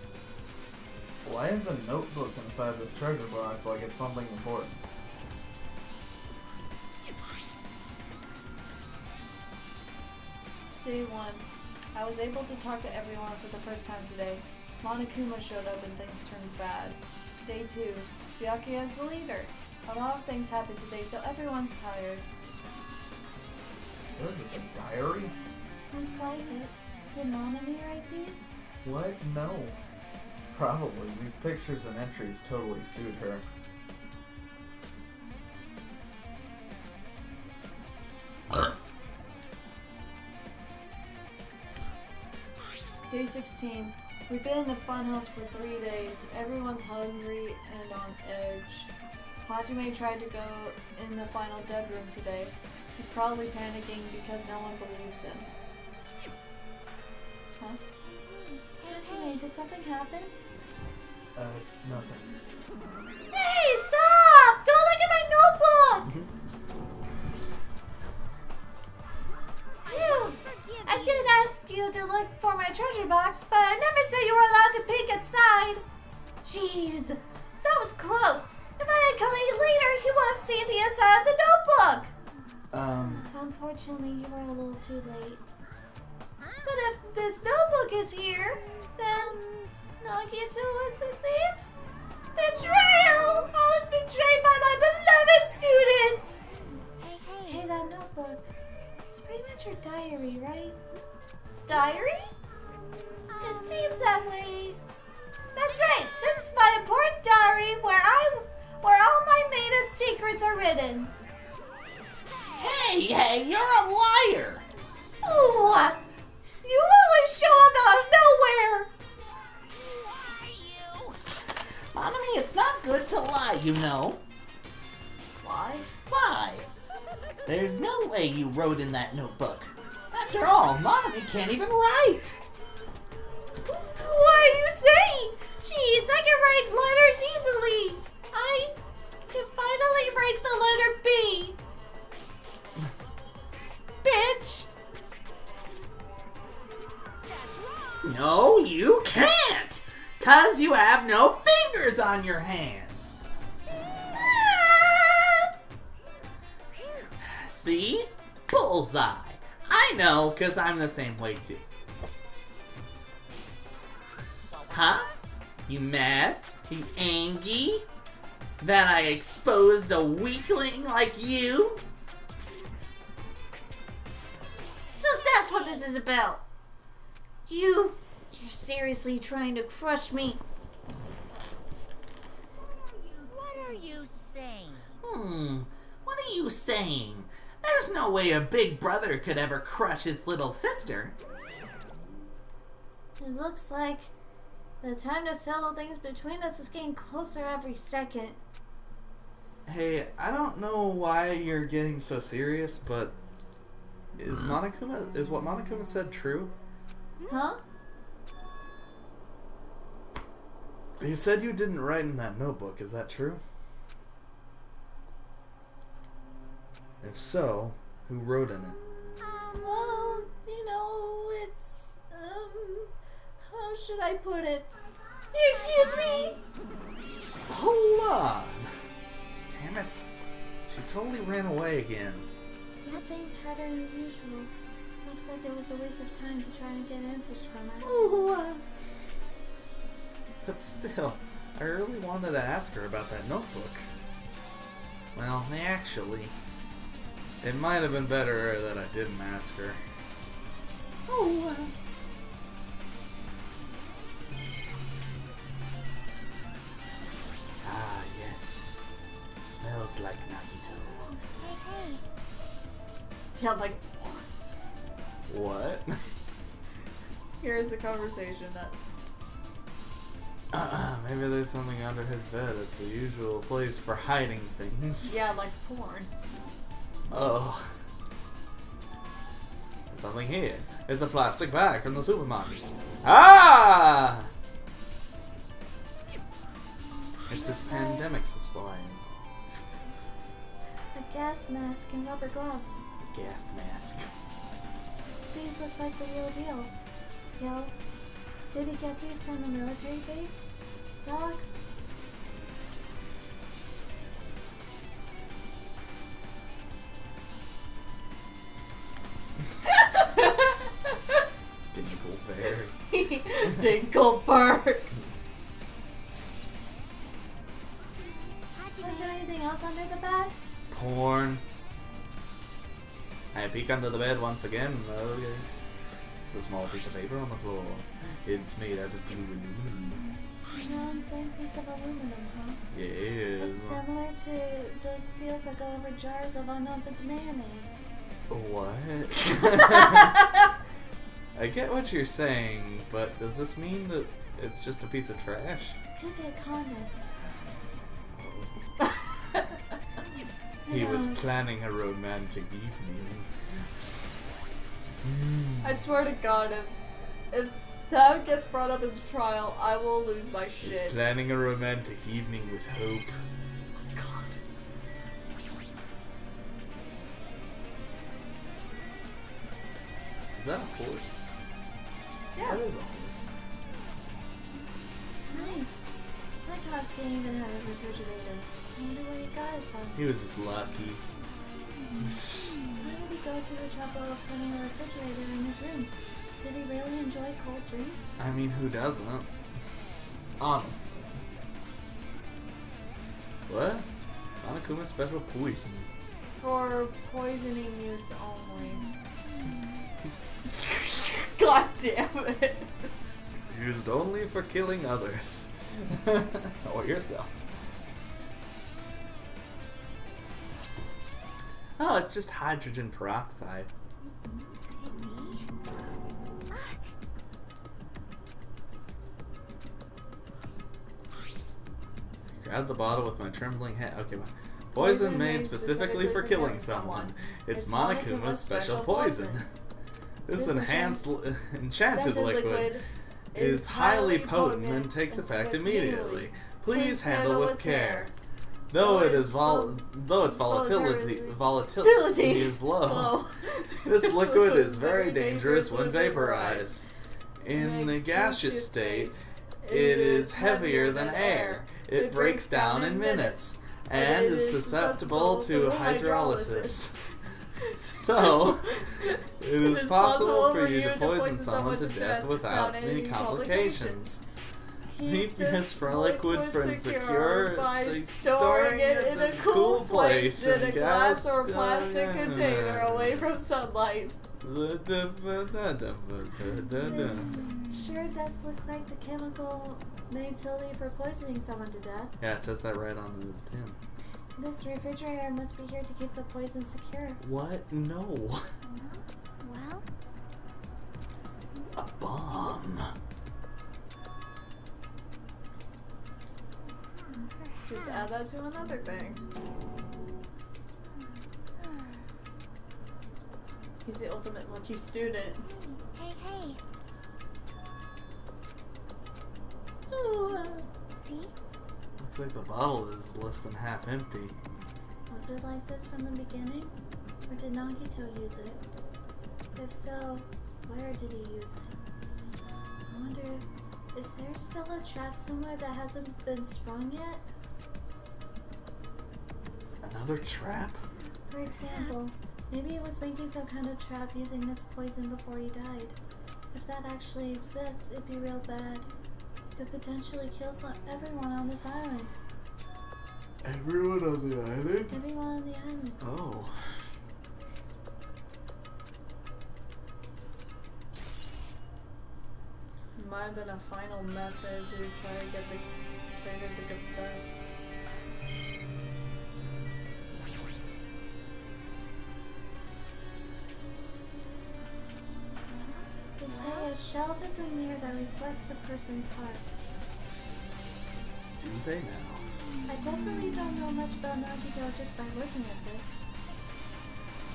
Speaker 2: Why is a notebook inside this treasure box like it's something important?
Speaker 1: Day 1. I was able to talk to everyone for the first time today. Monokuma showed up and things turned bad. Day 2. Byakuya is the leader. A lot of things happened today, so everyone's tired.
Speaker 2: What is this, a diary?
Speaker 3: Looks like it. Did Monami write these?
Speaker 2: What? No. Probably. These pictures and entries totally suit her.
Speaker 1: Day 16. We've been in the funhouse for 3 days. Everyone's hungry and on edge. Hajime tried to go in the final dead room today. He's probably panicking because no one believes him. Huh?
Speaker 3: Hajime, did something happen?
Speaker 2: It's nothing.
Speaker 3: Hey, stop! Don't look at my notebook! Phew! I did ask you to look for my treasure box, but I never said you were allowed to peek inside. Jeez, that was close. If I had come in later, you would have seen the inside of the notebook. Unfortunately, you were a little too late. But if this notebook is here, then Nagito was the thief? Betrayal! I was betrayed by my beloved students! Hey, that notebook. It's pretty much your diary, right? Diary? It seems that way. That's right. This is my important diary where all my maiden secrets are written.
Speaker 4: Hey, you're a liar!
Speaker 3: Ooh, you always show up out of nowhere.
Speaker 4: Monami, it's not good to lie, you know.
Speaker 3: Why?
Speaker 4: Why? There's no way you wrote in that notebook. After all, Monami can't even write.
Speaker 3: What are you saying? Jeez, I can write letters easily. I can finally write the letter B. Bitch.
Speaker 4: No, you can't! 'Cause you have no fingers on your hands. See? Bullseye. I know, 'cause I'm the same way too. Huh? You mad? You angry? That I exposed a weakling like you?
Speaker 3: So that's what this is about. You're seriously trying to crush me.
Speaker 7: What are you saying?
Speaker 4: What are you saying? There's no way a big brother could ever crush his little sister.
Speaker 3: It looks like the time to settle things between us is getting closer every second.
Speaker 2: Hey, I don't know why you're getting so serious, but is what Monokuma said true?
Speaker 3: Huh?
Speaker 2: You said you didn't write in that notebook, is that true? If so, who wrote in it?
Speaker 3: Well, it's, how should I put it? Excuse me?
Speaker 2: Hold on! Damn it. She totally ran away again.
Speaker 3: The same pattern as usual. Looks like it was a waste of time to try and get answers from her.
Speaker 2: Ooh, but still, I really wanted to ask her about that notebook. Well, actually, it might have been better that I didn't ask her. Ah, yes. Smells like Nagito.
Speaker 1: Yeah, like,
Speaker 2: What?
Speaker 1: here's a conversation that.
Speaker 2: Maybe there's something under his bed. It's the usual place for hiding things.
Speaker 1: Yeah, like porn.
Speaker 2: Oh. There's something here. It's a plastic bag from the supermarket. Ah! It's this pandemic supplies.
Speaker 3: A gas mask and rubber gloves.
Speaker 2: Gas mask.
Speaker 3: These look like the real deal. Yo, did he get these from the military base? Dog?
Speaker 2: Dingleberry.
Speaker 1: Dingleberg.
Speaker 3: Was there anything else under the bed?
Speaker 2: Porn. I peek under the bed once again. Okay. It's a small piece of paper on the floor. It's made out of blue aluminum.
Speaker 3: One thin piece of aluminum, huh? It's
Speaker 2: Yes.
Speaker 3: similar to those seals that go over jars of unopened mayonnaise.
Speaker 2: What? I get what you're saying, but does this mean that it's just a piece of trash?
Speaker 3: Could be a condom.
Speaker 2: He was
Speaker 3: knows?
Speaker 2: planning a romantic evening.
Speaker 1: I swear to God, if that gets brought up in trial, I will lose my
Speaker 2: He's
Speaker 1: shit.
Speaker 2: planning a romantic evening with hope.
Speaker 1: God.
Speaker 2: that a horse?
Speaker 1: Yeah.
Speaker 2: That is a horse.
Speaker 3: Nice. My gosh, didn't even have a refrigerator. I wonder where he got it from.
Speaker 2: He was just lucky.
Speaker 3: Why did he go to the trouble of putting a refrigerator in his room? Did he really enjoy cold drinks?
Speaker 2: I mean, who doesn't? Honestly. What? Monokuma's special poison.
Speaker 1: For poisoning use only. God damn it.
Speaker 2: Used only for killing others. Or yourself. Oh, it's just hydrogen peroxide. Grab the bottle with my trembling hand. Okay, poison made specifically for killing someone. It's Monokuma's special poison. This enchanted liquid is highly potent and takes effect immediately. Please handle with care. Though its volatility is low, this liquid is very dangerous when vaporized. In the gaseous state, it is heavier than air. It breaks down in minutes and is susceptible to hydrolysis. So, it is possible for you to poison someone to death without any complications. Keep this liquid for secure by storing it in a cool place in a glass or plastic container away from sunlight.
Speaker 3: This sure does look like the chemical made solely for poisoning someone to death.
Speaker 2: Yeah, it says that right on the tin.
Speaker 3: This refrigerator must be here to keep the poison secure.
Speaker 2: What? No.
Speaker 7: Well,
Speaker 2: A bomb.
Speaker 1: Just add that to another thing. He's the ultimate lucky student.
Speaker 7: hey. See?
Speaker 2: Looks like the bottle is less than half empty.
Speaker 3: Was it like this from the beginning? Or did Nagito use it? If so, where did he use it? I wonder is there still a trap somewhere that hasn't been sprung yet?
Speaker 2: Another trap?
Speaker 3: For example, maybe he was making some kind of trap using this poison before he died. If that actually exists, it'd be real bad. It could potentially kill everyone on this island.
Speaker 2: Everyone on the island?
Speaker 3: Everyone on the island.
Speaker 2: Oh.
Speaker 1: Might have been a final method to try to get the traitor to confess.
Speaker 3: They say a shelf is a mirror that reflects a person's heart.
Speaker 2: Do they now?
Speaker 3: I definitely don't know much about Nagito just by looking at this.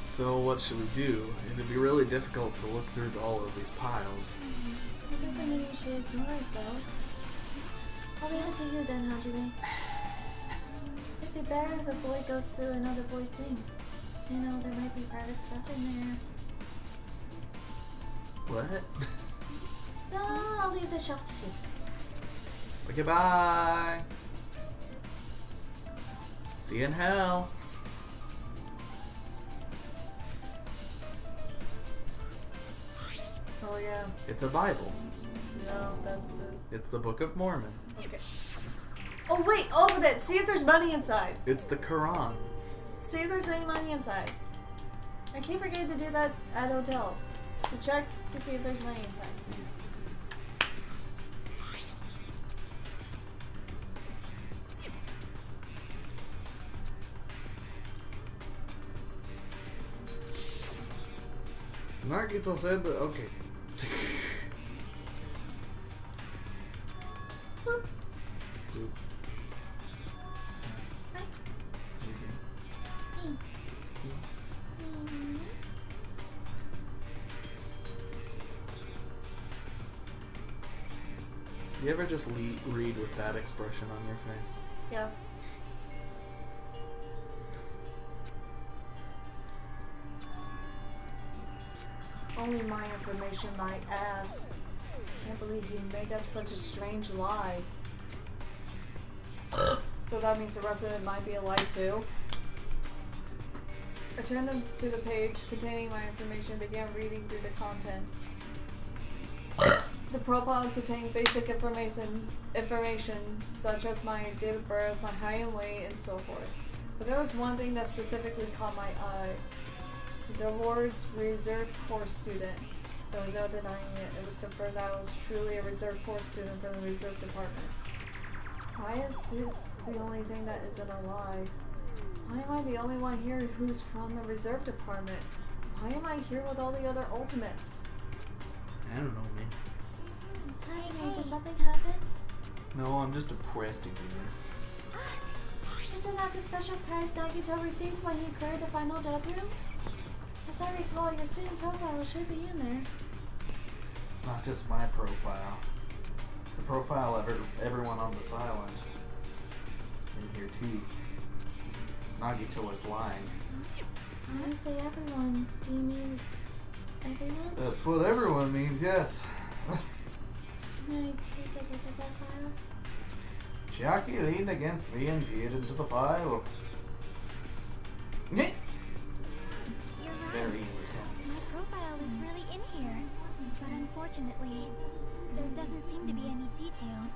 Speaker 2: So what should we do? It'd be really difficult to look through all of these piles.
Speaker 3: It doesn't mean you should ignore it though. I'll leave it to you then, Hajime. It'd be better if a boy goes through another boy's things. You know, there might be private stuff in there.
Speaker 2: What?
Speaker 3: So, I'll leave the shelf to you.
Speaker 2: Okay, bye. See you in hell.
Speaker 1: Oh yeah.
Speaker 2: It's a Bible.
Speaker 1: No, that's the...
Speaker 2: It's the Book of Mormon.
Speaker 1: Okay. Oh wait, open it! See if there's money inside!
Speaker 2: It's the Quran.
Speaker 1: See if there's any money inside. I keep forgetting to do that at hotels. To check to see if there's money inside.
Speaker 2: Nagito said that. Okay.
Speaker 1: Boop.
Speaker 2: Boop.
Speaker 3: Hi.
Speaker 2: Do you ever just read with that expression on your face?
Speaker 1: Yeah. Only my information, my ass. Can't believe he made up such a strange lie. So that means the rest of it might be a lie too. I turned them to the page containing my information and began reading through the content. The profile contained basic information such as my date of birth, my height and weight, and so forth. But there was one thing that specifically caught my eye. The words reserve course student. There was no denying it. It was confirmed that I was truly a reserve course student for the reserve department. Why is this the only thing that isn't a lie? Why am I the only one here who's from the reserve department? Why am I here with all the other ultimates?
Speaker 5: I don't know, man.
Speaker 3: Davey, did something happen?
Speaker 5: No, I'm just depressed again.
Speaker 3: Isn't that the special prize Nagito received when he cleared the final dub room? As I recall, your student profile should be in there.
Speaker 5: It's not just my profile. It's the profile of everyone on this island. In here, too. Nagito was lying.
Speaker 3: When you say everyone, do you mean everyone?
Speaker 5: That's what everyone means, yes.
Speaker 3: Can I take a look at that file?
Speaker 5: Chiaki leaned against me and peered into the file. Nyeh.
Speaker 7: You're right.
Speaker 5: Very
Speaker 7: My
Speaker 5: intense.
Speaker 7: profile is really in here. But unfortunately, there doesn't seem to be any details.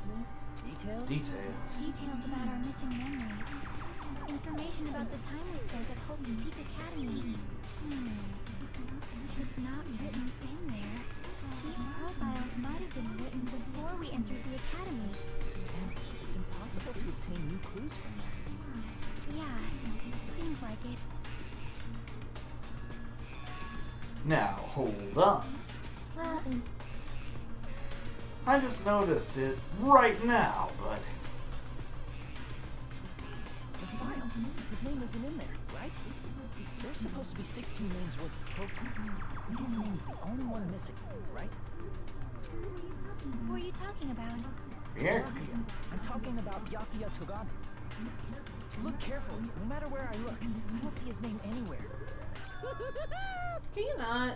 Speaker 6: Details?
Speaker 5: Details.
Speaker 7: Details about our missing memories. Information about the time we spent at Hope's Peak Academy. If it's not written in there, these profiles might have been written before we entered the academy.
Speaker 6: And it's impossible to obtain new clues from that.
Speaker 7: Yeah, seems like it.
Speaker 5: Now, hold on.
Speaker 3: What happened?
Speaker 5: I just noticed it right now, but
Speaker 6: The file. His name isn't in there, right? There's supposed to be 16 names worth of profiles. His name is the only one missing, right?
Speaker 7: Who are you talking about?
Speaker 5: here.
Speaker 6: Byakuya. I'm talking about Byakuya Togame. Look carefully. No matter where I look, I don't see his name anywhere.
Speaker 1: Can you not?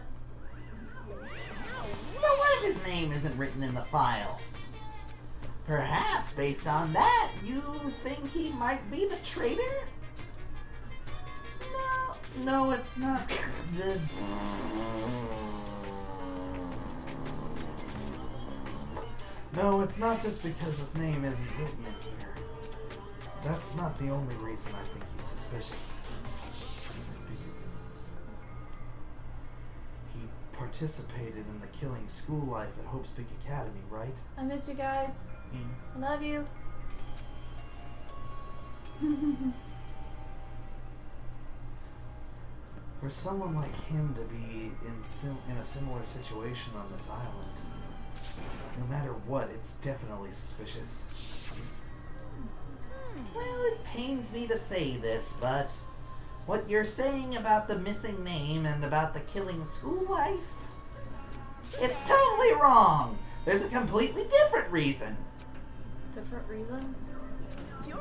Speaker 4: So what if his name isn't written in the file? Perhaps based on that, you think he might be the traitor? No, it's not.
Speaker 5: No, it's not just because his name isn't written in here. That's not the only reason I think he's suspicious. He participated in the killing school life at Hope's Peak Academy, right?
Speaker 1: I miss you guys. I love you.
Speaker 5: For someone like him to be in a similar situation on this island, no matter what, it's definitely suspicious.
Speaker 4: Well, it pains me to say this, but what you're saying about the missing name and about the killing school life, it's totally wrong. There's a completely different reason.
Speaker 1: Different reason?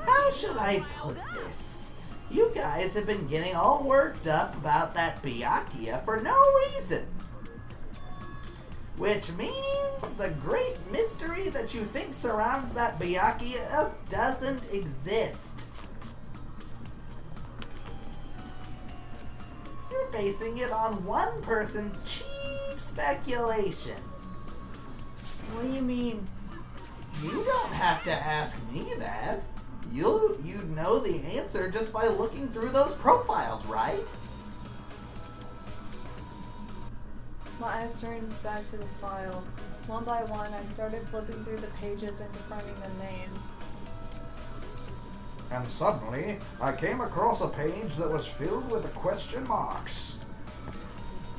Speaker 4: How should I put this? You guys have been getting all worked up about that Byakuya for no reason. Which means the great mystery that you think surrounds that Byakuya doesn't exist. You're basing it on one person's cheap speculation.
Speaker 1: What do you mean?
Speaker 4: You don't have to ask me that. You'd know the answer just by looking through those profiles, right?
Speaker 1: My eyes turned back to the file. One by one, I started flipping through the pages and confirming the names.
Speaker 5: And suddenly, I came across a page that was filled with question marks.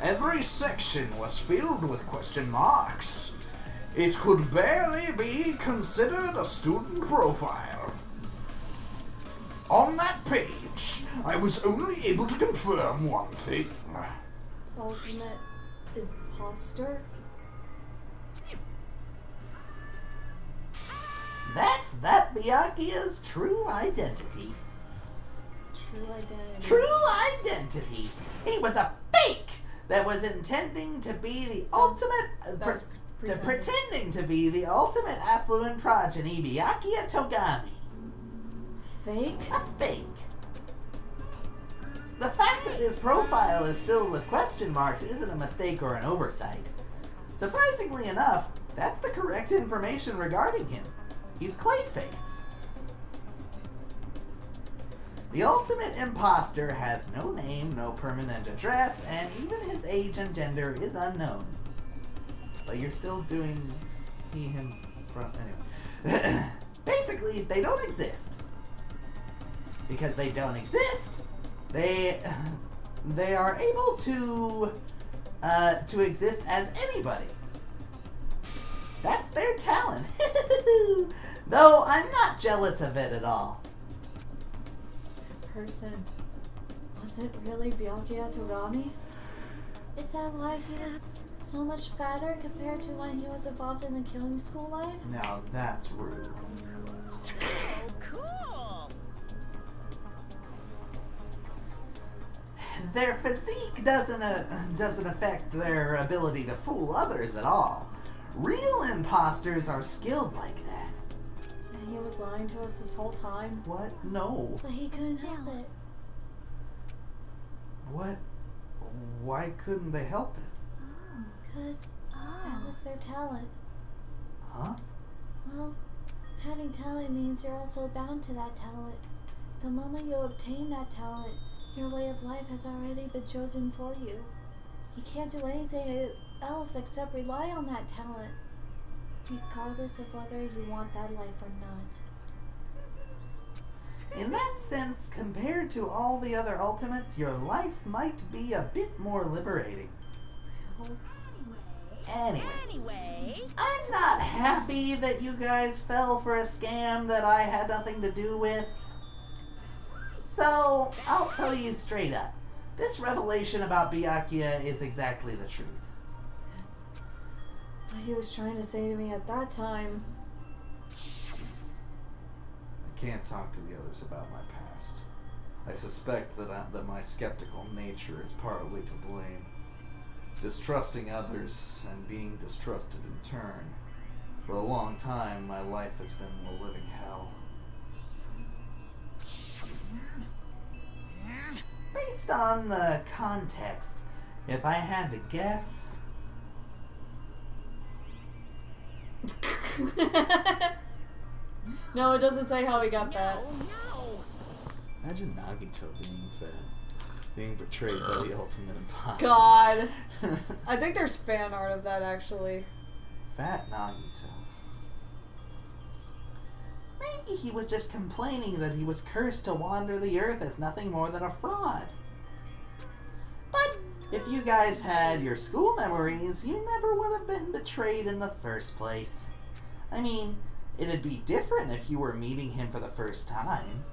Speaker 5: Every section was filled with question marks. It could barely be considered a student profile. On that page, I was only able to confirm one thing.
Speaker 1: Ultimate imposter?
Speaker 4: That's that Byakuya's true identity.
Speaker 1: True identity.
Speaker 4: True identity. He was a fake! that was intending to be the ultimate... pretending to be the ultimate affluent progeny, Byakuya Togami.
Speaker 1: Fake?
Speaker 4: A fake. The fact that his profile is filled with question marks isn't a mistake or an oversight. Surprisingly enough, that's the correct information regarding him. He's Clayface. The ultimate imposter has no name, no permanent address, and even his age and gender is unknown. But you're still doing he, him, from, anyway. Basically, they don't exist. Because they don't exist, they are able to exist as anybody. That's their talent. Though I'm not jealous of it at all.
Speaker 1: That person wasn't really Byakuya Togami?
Speaker 3: Is that why he was so much fatter compared to when he was involved in the killing school life?
Speaker 4: Now that's rude.
Speaker 6: Oh, cool.
Speaker 4: Their physique doesn't affect their ability to fool others at all. Real imposters are skilled like that.
Speaker 1: And he was lying to us this whole time?
Speaker 4: What? No.
Speaker 3: But he couldn't help it.
Speaker 4: What? Why couldn't they help it?
Speaker 3: 'Cause that was their talent.
Speaker 4: Huh?
Speaker 3: Well, having talent means you're also bound to that talent. The moment you obtain that talent, your way of life has already been chosen for you. You can't do anything else except rely on that talent, regardless of whether you want that life or not.
Speaker 4: In that sense, compared to all the other ultimates, your life might be a bit more liberating. Anyway, I'm not happy that you guys fell for a scam that I had nothing to do with. So, I'll tell you straight up. This revelation about Byakuya is exactly the truth.
Speaker 1: What he was trying to say to me at that time.
Speaker 2: I can't talk to the others about my past. I suspect that my skeptical nature is partly to blame. Distrusting others and being distrusted in turn. For a long time, my life has been a living hell.
Speaker 4: Based on the context, if I had to guess...
Speaker 1: No, it doesn't say how he got that.
Speaker 2: Imagine Nagito being fed. Being betrayed by the ultimate imposter.
Speaker 1: God. I think there's fan art of that, actually.
Speaker 2: Fat Nagito.
Speaker 4: Maybe he was just complaining that he was cursed to wander the earth as nothing more than a fraud. But if you guys had your school memories, you never would have been betrayed in the first place. I mean, it'd be different if you were meeting him for the first time.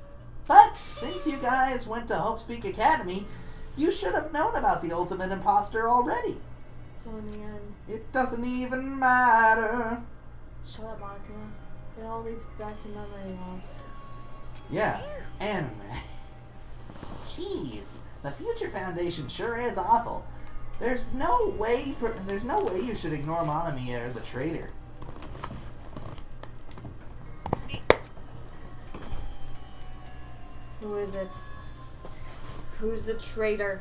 Speaker 4: But since you guys went to Hope's Peak Academy, you should have known about the ultimate imposter already.
Speaker 1: So in the end...
Speaker 4: It doesn't even matter.
Speaker 1: Shut up, Makima. It all leads back to memory loss.
Speaker 4: Yeah, anime. Jeez, the Future Foundation sure is awful. There's no way you should ignore Monami or the traitor.
Speaker 1: Who is it? Who's the traitor?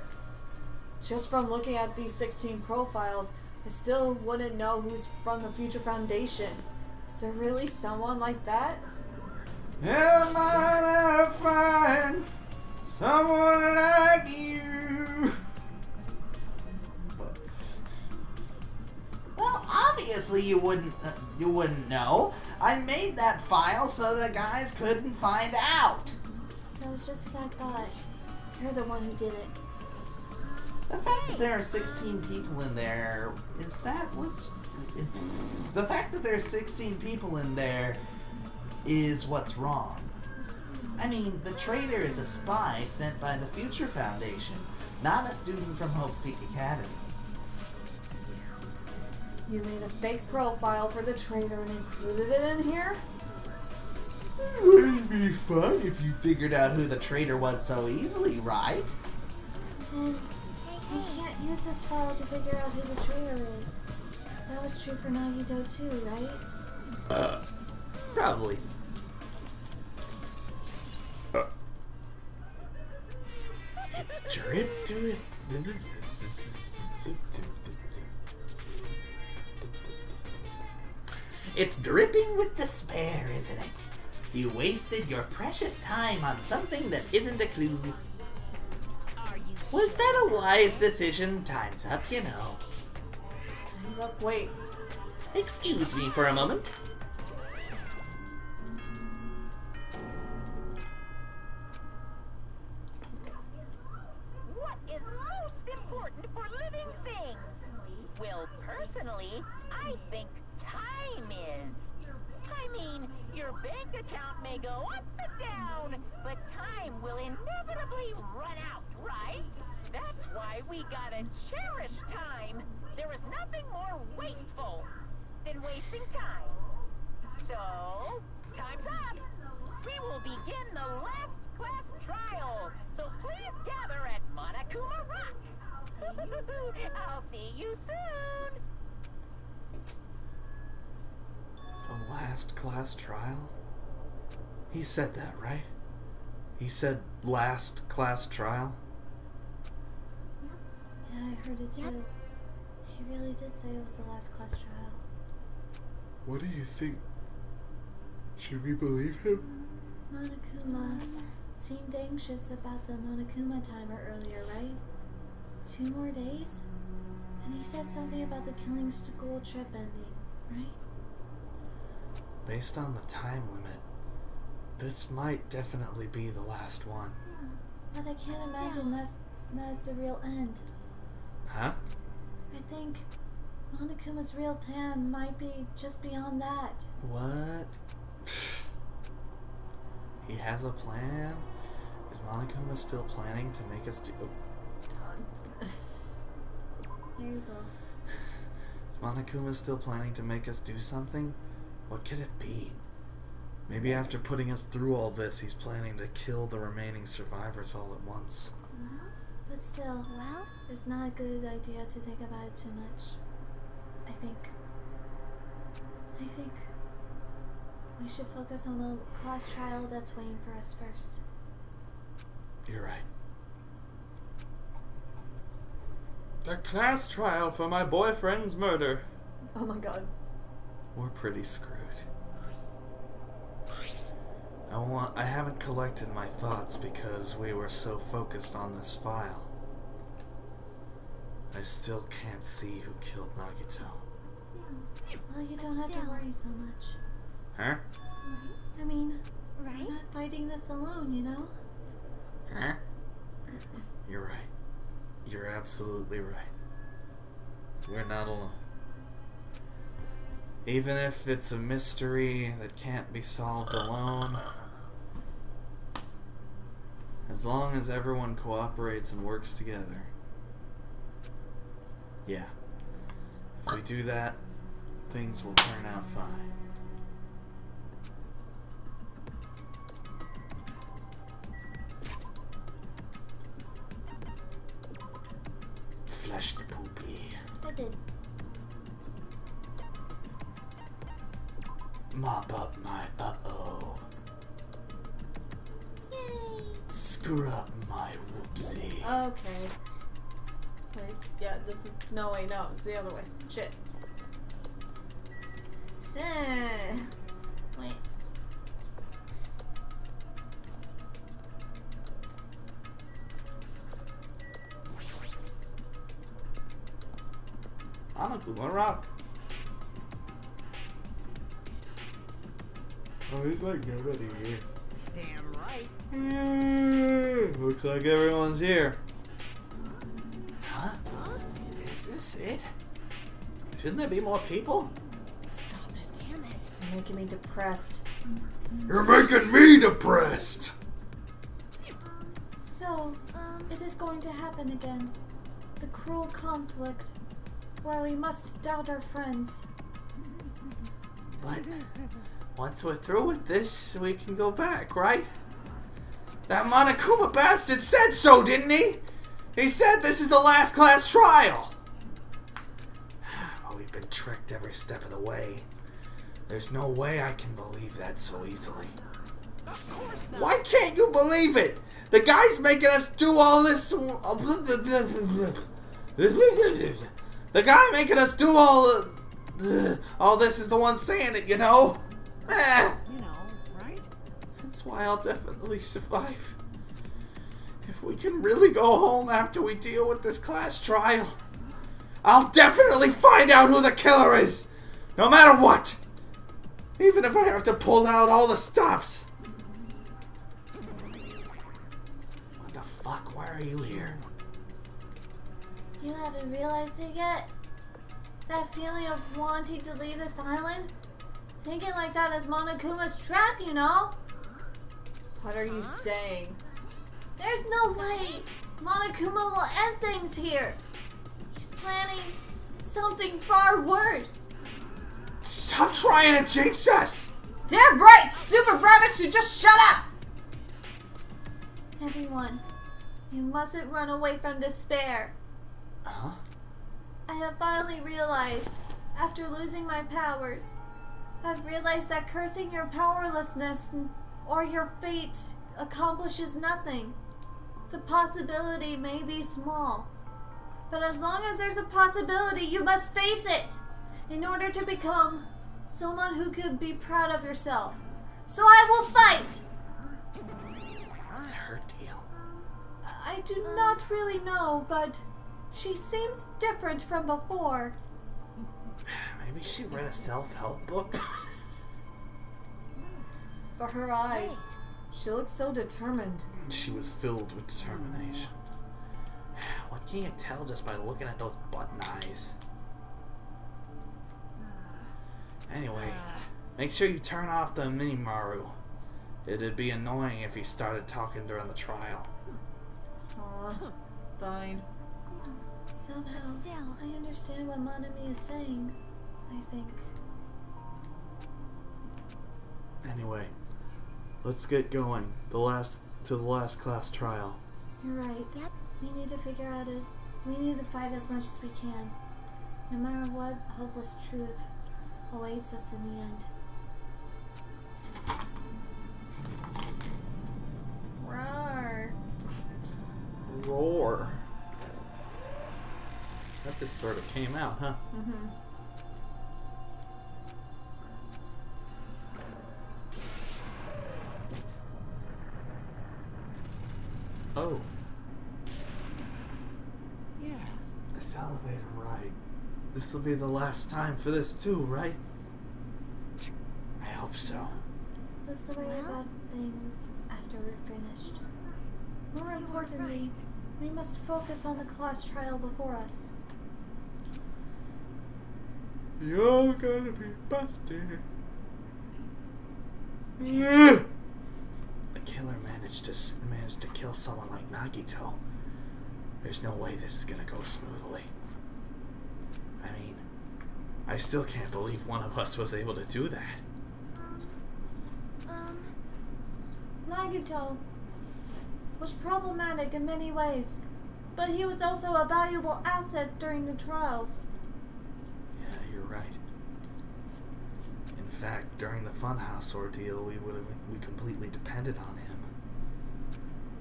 Speaker 1: Just from looking at these 16 profiles, I still wouldn't know who's from the Future Foundation. Is there really someone like that?
Speaker 2: Am I ever find someone like you?
Speaker 4: Well, obviously you wouldn't know. I made that file so the guys couldn't find out.
Speaker 3: So it's just as I thought. You're the one who did it.
Speaker 4: The fact that there are 16 people in there, is that what's... The fact that there are 16 people in there is what's wrong. I mean, the traitor is a spy sent by the Future Foundation, not a student from Hope's Peak Academy.
Speaker 1: You made a fake profile for the traitor and included it in here?
Speaker 4: Wouldn't it be fun if you figured out who the traitor was so easily, right?
Speaker 3: Then we can't Use this file to figure out who the traitor is. That was true for Nagito too, right?
Speaker 4: Probably. It's dripped with... It's dripping with despair, isn't it? You wasted your precious time on something that isn't a clue. Was that a wise decision? Time's up, you know.
Speaker 1: Time's up. Wait.
Speaker 4: Excuse me for a moment.
Speaker 8: What is most important for living things? Well, personally, I think time is. I mean, your bank account may go up and down, but time will inevitably run out, right? That's why we gotta cherish time. There is nothing more wasteful than wasting time. So, time's up. We will begin the last class trial. So please gather at Monokuma Rock. I'll see you soon.
Speaker 2: The last class trial? He said that, right? He said last class trial?
Speaker 3: Yeah, I heard it too. He really did say it was the last class trial.
Speaker 2: What do you think? Should we believe him?
Speaker 3: Monokuma seemed anxious about the Monokuma timer earlier, right? 2 more days? And he said something about the killing school trip ending, right?
Speaker 2: Based on the time limit, this might definitely be the last one.
Speaker 3: But I can't imagine that's the real end.
Speaker 2: Huh?
Speaker 3: I think Monokuma's real plan might be just beyond that.
Speaker 2: What? He has a plan? Is Monokuma still planning to make us do...
Speaker 3: There you go.
Speaker 2: Is Monokuma still planning to make us do something? What could it be? Maybe after putting us through all this, he's planning to kill the remaining survivors all at once.
Speaker 3: But still, well, it's not a good idea to think about it too much. I think we should focus on the class trial that's waiting for us first.
Speaker 2: You're right.
Speaker 9: The class trial for my boyfriend's murder.
Speaker 1: Oh my god.
Speaker 2: We're pretty screwed. I haven't collected my thoughts because we were so focused on this file. I still can't see who killed Nagito.
Speaker 3: Well, you don't have to worry so much.
Speaker 2: Huh?
Speaker 3: I mean,
Speaker 7: Right?
Speaker 3: we're not fighting this alone, you know?
Speaker 2: Huh? You're right. You're absolutely right. We're not alone. Even if it's a mystery that can't be solved alone, as long as everyone cooperates and works together. Yeah. If we do that, things will turn out fine. Flush the poopy.
Speaker 3: I did.
Speaker 2: Mop up my uh-oh.
Speaker 3: Yay!
Speaker 2: Screw up my whoopsie.
Speaker 1: Okay. Wait, yeah, this is... No, wait, no, it's the other way. Shit.
Speaker 3: Wait.
Speaker 4: Monokuma Rock.
Speaker 2: Oh, he's like nobody here.
Speaker 8: Damn right.
Speaker 2: Looks like everyone's here.
Speaker 4: Huh? Is this it? Shouldn't there be more people?
Speaker 1: Stop it. Damn it. You're making me depressed.
Speaker 2: You're making me depressed!
Speaker 3: So, it is going to happen again. The cruel conflict, where we must doubt our friends.
Speaker 4: But once we're through with this, we can go back, right? That Monokuma bastard said so, didn't he?
Speaker 5: He said this is the last class trial! Well, we've been tricked every step of the way. There's no way I can believe that so easily. Why can't you believe it? The guy's making us do all this... The guy making us do all this is the one saying it, you know?
Speaker 6: You know, right?
Speaker 5: That's why I'll definitely survive. If we can really go home after we deal with this class trial, I'll definitely find out who the killer is! No matter what! Even if I have to pull out all the stops. What the fuck? Why are you here?
Speaker 3: You haven't realized it yet? That feeling of wanting to leave this island? Thinking like that is Monokuma's trap, you know?
Speaker 1: What are you saying?
Speaker 3: There's no way Monokuma will end things here. He's planning something far worse.
Speaker 5: Stop trying to jinx us!
Speaker 1: Damn right! Stupid rabbit should just shut up!
Speaker 3: Everyone, you mustn't run away from despair.
Speaker 5: Huh?
Speaker 3: I have finally realized, after losing my powers, I've realized that cursing your powerlessness or your fate accomplishes nothing. The possibility may be small, but as long as there's a possibility, you must face it in order to become someone who could be proud of yourself. So I will fight!
Speaker 5: What's her deal?
Speaker 3: I do not really know, but she seems different from before.
Speaker 5: Maybe she read a self-help book?
Speaker 1: But her eyes, she looks so determined.
Speaker 5: She was filled with determination. What can you tell just by looking at those button eyes? Anyway, make sure you turn off the Minimaru. It'd be annoying if he started talking during the trial.
Speaker 1: Fine.
Speaker 3: Somehow, I understand what Monami is saying, I think.
Speaker 5: Anyway, let's get going. To the last class trial.
Speaker 3: You're right. Yep. We need to figure out it. We need to fight as much as we can. No matter what, hopeless truth awaits us in the end.
Speaker 1: Roar.
Speaker 2: Roar. That just sort of came out, huh?
Speaker 1: Mm-hmm.
Speaker 2: Oh.
Speaker 6: Yeah.
Speaker 5: This elevator ride. This will be the last time for this too, right? I hope so.
Speaker 3: Let's worry about things after we're finished. More importantly, we must focus on the class trial before us.
Speaker 2: You're gonna be busted.
Speaker 5: The killer managed to kill someone like Nagito. There's no way this is gonna go smoothly. I mean, I still can't believe one of us was able to do that.
Speaker 3: Nagito was problematic in many ways, but he was also a valuable asset during the trials.
Speaker 5: Yeah, you're right. In fact, during the Funhouse ordeal, we completely depended on him.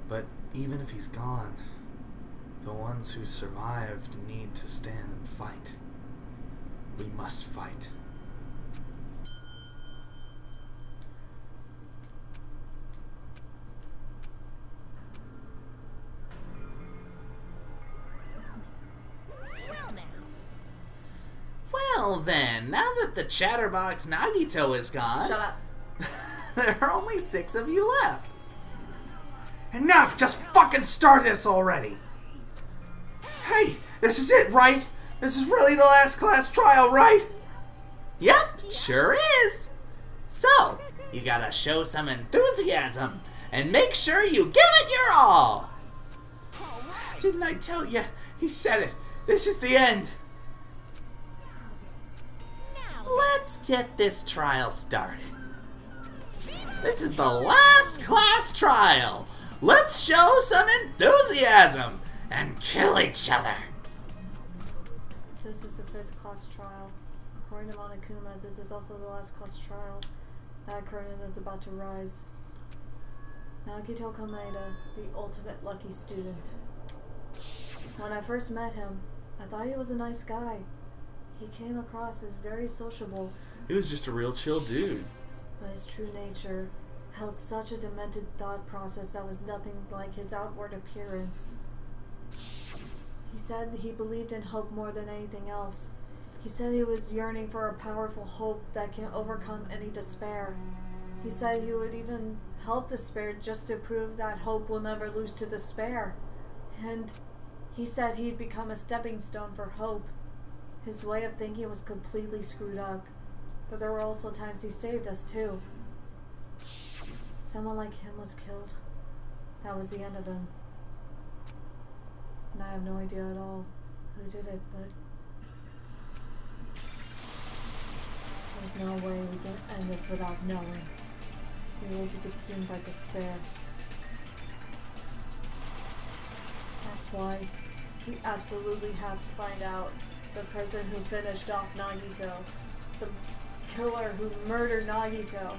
Speaker 5: But even if he's gone, the ones who survived need to stand and fight. We must fight. Well then, now that the chatterbox Nagito is gone,
Speaker 1: Shut up.
Speaker 5: there are only 6 of you left. Enough! Just fucking start this already! Hey, this is it, right? This is really the last class trial, right? Yep, sure is. So, you gotta show some enthusiasm and make sure you give it your all. Didn't I tell you? He said it. This is the end. Let's get this trial started. This is the last class trial. Let's show some enthusiasm
Speaker 4: and kill each other.
Speaker 1: This is the 5th class trial. According to Monokuma, this is also the last class trial. That curtain is about to rise. Nagito Komeda, the ultimate lucky student. When I first met him, I thought he was a nice guy. He came across as very sociable,
Speaker 2: He was just a real chill dude.
Speaker 1: but his true nature held such a demented thought process that was nothing like his outward appearance. He said he believed in hope more than anything else. He said he was yearning for a powerful hope that can overcome any despair. He said he would even help despair just to prove that hope will never lose to despair. And he said he'd become a stepping stone for hope. His way of thinking was completely screwed up. But there were also times he saved us too. Someone like him was killed. That was the end of him. And I have no idea at all who did it, but there's no way we can end this without knowing. We will be consumed by despair. That's why we absolutely have to find out the person who finished off Nagito, the killer who murdered Nagito.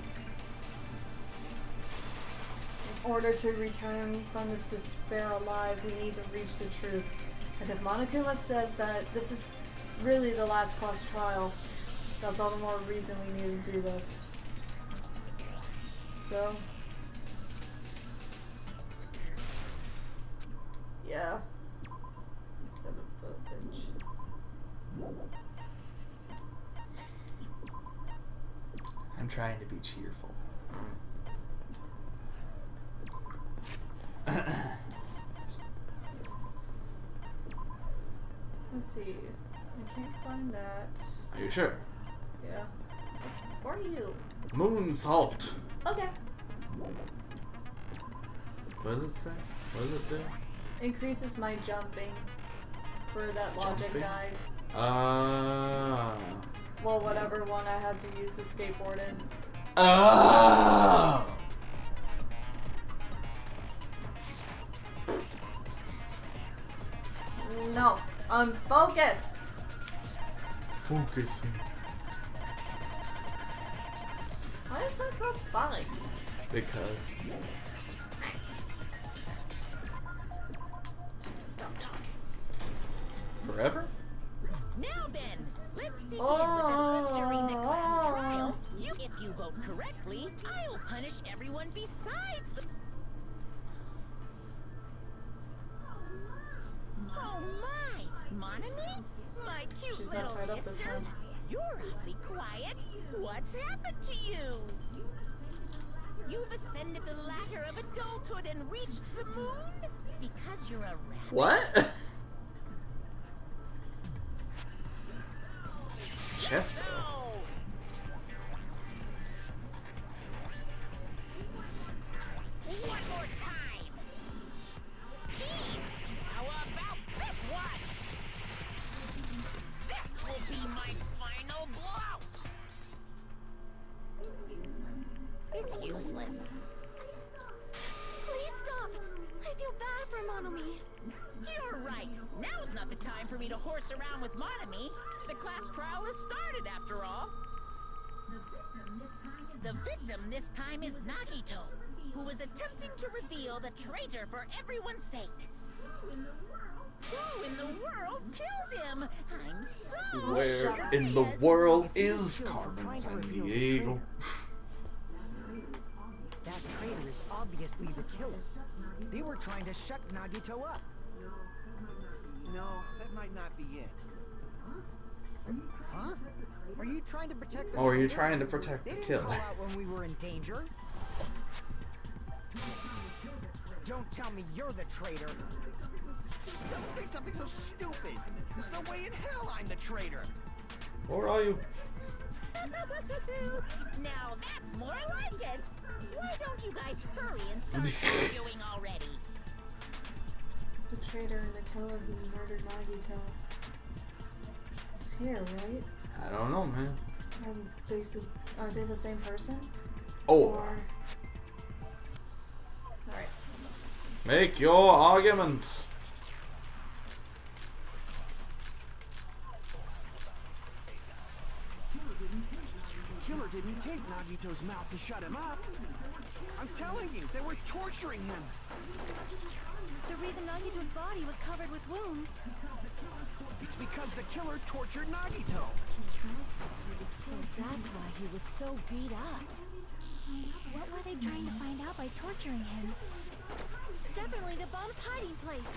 Speaker 1: In order to return from this despair alive, we need to reach the truth. And if Monokuma says that this is really the last class trial, that's all the more reason we need to do this. So, yeah. Son of a bitch.
Speaker 2: I'm trying to be cheerful.
Speaker 1: Let's see. I can't find that.
Speaker 2: Are you sure?
Speaker 1: Yeah. Where are you?
Speaker 2: Moon salt.
Speaker 1: Okay.
Speaker 2: What does it say? What does it do?
Speaker 1: Increases my jumping for that logic
Speaker 2: Jumping?
Speaker 1: died.
Speaker 2: Oh.
Speaker 1: Well, whatever one I had to use the skateboard in.
Speaker 2: Oh.
Speaker 1: No, I'm focused.
Speaker 2: Focusing.
Speaker 1: Why does that cost 5?
Speaker 2: Because.
Speaker 1: Stop talking.
Speaker 2: Forever?
Speaker 8: Now then, let's begin
Speaker 1: Oh.
Speaker 8: with the sub during the class trial. If you vote correctly, I'll punish everyone besides the... Oh my! Monami? My cute
Speaker 1: She's
Speaker 8: little
Speaker 1: not tied up this
Speaker 8: sister?
Speaker 1: time.
Speaker 8: You're awfully quiet. What's happened to you? You've ascended the ladder of adulthood and reached the moon? Because you're a rabbit?
Speaker 2: What? Chest.
Speaker 8: One more time. Jeez, how about this one? This will be my final blow. It's useless.
Speaker 7: Please stop. I feel bad for Monomi.
Speaker 8: You're right. Now's not the time for me to horse around with Monami. The class trial has started, after all. The victim this time is Nagito, who is attempting to reveal the traitor for everyone's sake. Who in the world killed him? I'm so
Speaker 2: Where in the world is Carmen San Diego?
Speaker 6: That traitor is obviously the killer. They were trying to shut Nagito up.
Speaker 10: No, that might not be it.
Speaker 6: Huh? Are you trying to protect the
Speaker 2: Or are you
Speaker 6: traitor?
Speaker 2: trying to protect
Speaker 6: They
Speaker 2: the
Speaker 6: didn't
Speaker 2: killer?
Speaker 6: call out when we were in danger. Don't tell me you're the traitor.
Speaker 10: Don't say something so stupid. There's no way in hell I'm the traitor.
Speaker 2: Or are you?
Speaker 8: Now that's more like it. Why don't you guys hurry and start arguing already?
Speaker 1: The traitor and the killer who murdered Nagito is here, right?
Speaker 2: I don't know, man.
Speaker 1: Are they the same person?
Speaker 2: Or
Speaker 1: Alright.
Speaker 2: make your argument.
Speaker 10: killer didn't take Nagito's mouth to shut him up. I'm telling you, they were torturing him.
Speaker 7: The reason Nagito's body was covered with wounds.
Speaker 10: It's because the killer tortured Nagito.
Speaker 7: So that's why he was so beat up. What were they trying to find out by torturing him? Definitely the bomb's hiding place.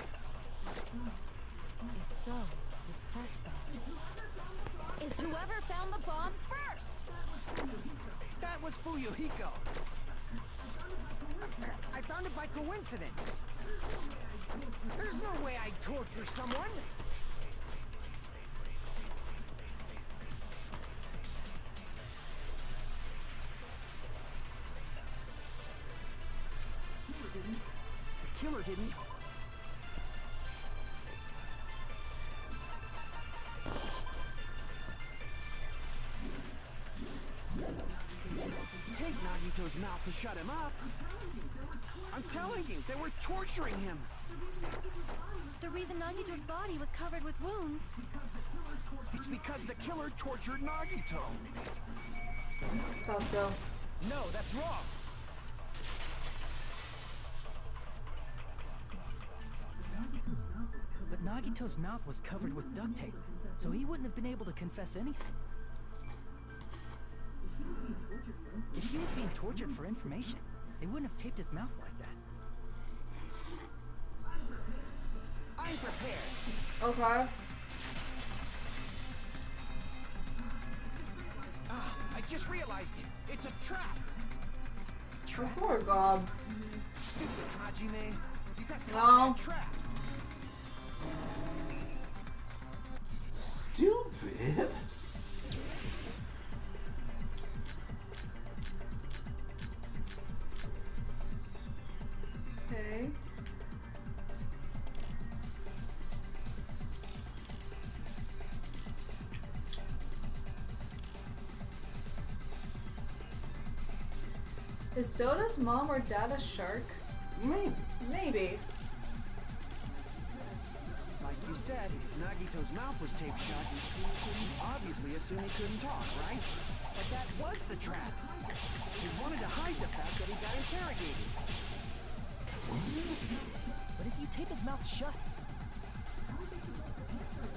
Speaker 7: If so, the suspect is whoever found the bomb first.
Speaker 10: That was Fuyuhiko. I found it by coincidence. There's no way I'd torture someone. The killer didn't. Take Nagito's mouth to shut him up. I'm telling you, they were torturing him.
Speaker 7: The reason Nagito's body was covered with wounds.
Speaker 10: It's because the killer tortured Nagito.
Speaker 1: Thought so.
Speaker 10: No, that's wrong.
Speaker 6: But Nagito's mouth was covered with duct tape, so he wouldn't have been able to confess anything. If he was being tortured for information, they wouldn't have taped his mouth like that.
Speaker 10: I'm prepared.
Speaker 1: Okay.
Speaker 10: Ah, I just realized it. It's a trap.
Speaker 1: Oh, poor God.
Speaker 10: Stupid Hajime. You got
Speaker 1: No.
Speaker 10: caught in that trap.
Speaker 2: Stupid?
Speaker 1: Okay. Is Soda's mom or dad a shark?
Speaker 2: Maybe.
Speaker 1: Maybe.
Speaker 10: Like you said, Nagito's mouth was taped shut. You obviously assume he couldn't talk, right? But that was the trap. He wanted to hide the fact that he got interrogated.
Speaker 6: But if you tape his mouth shut,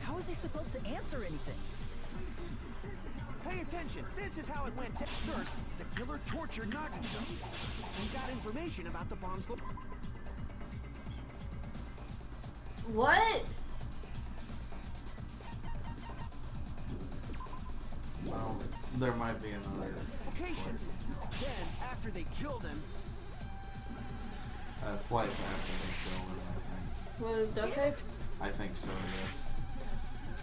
Speaker 6: how is he supposed to answer anything?
Speaker 10: Pay attention. This is how it went down. First, the killer tortured Nagito. He got information about the bomb's location.
Speaker 1: What?
Speaker 2: Well, there might be another
Speaker 10: Locations. Then, after they killed him,
Speaker 2: slice after they killed him, I think.
Speaker 1: With duct tape?
Speaker 2: I think so, yes.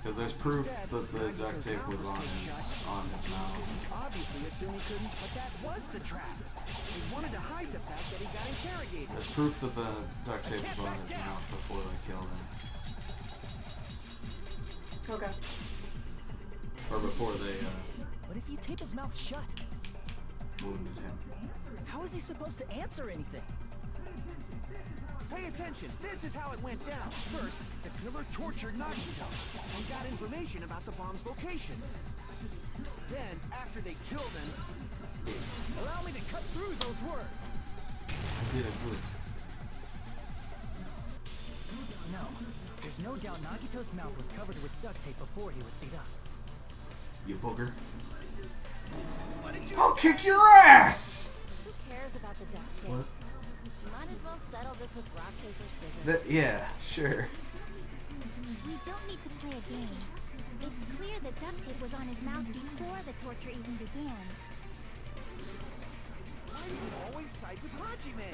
Speaker 2: Because there's proof that the duct tape was on his mouth.
Speaker 10: obviously assumed he couldn't, but that was the trap. He wanted to hide the fact that he got interrogated.
Speaker 2: There's proof that the duct tape was on his mouth before they killed him.
Speaker 1: Okay.
Speaker 2: Or before they
Speaker 6: What if you tape his mouth shut?
Speaker 2: wounded him.
Speaker 6: How is he supposed to answer anything?
Speaker 10: Pay attention. This is how it went down. First, the killer tortured Nagito and got information about the bomb's location. Then, after they killed him, allow me to cut through those words.
Speaker 2: I did it good.
Speaker 6: No. There's no doubt Nagito's mouth was covered with duct tape before he was beat up.
Speaker 2: You booger.
Speaker 10: What did you
Speaker 2: I'll
Speaker 10: say?
Speaker 2: kick your ass!
Speaker 7: Who cares about the duct tape?
Speaker 2: What?
Speaker 7: Might as well settle this with rock, paper, scissors.
Speaker 2: Yeah, sure.
Speaker 7: We don't need to play a game. It's clear the duct tape was on his mouth before the torture even began.
Speaker 10: Why do you always side with Hajime?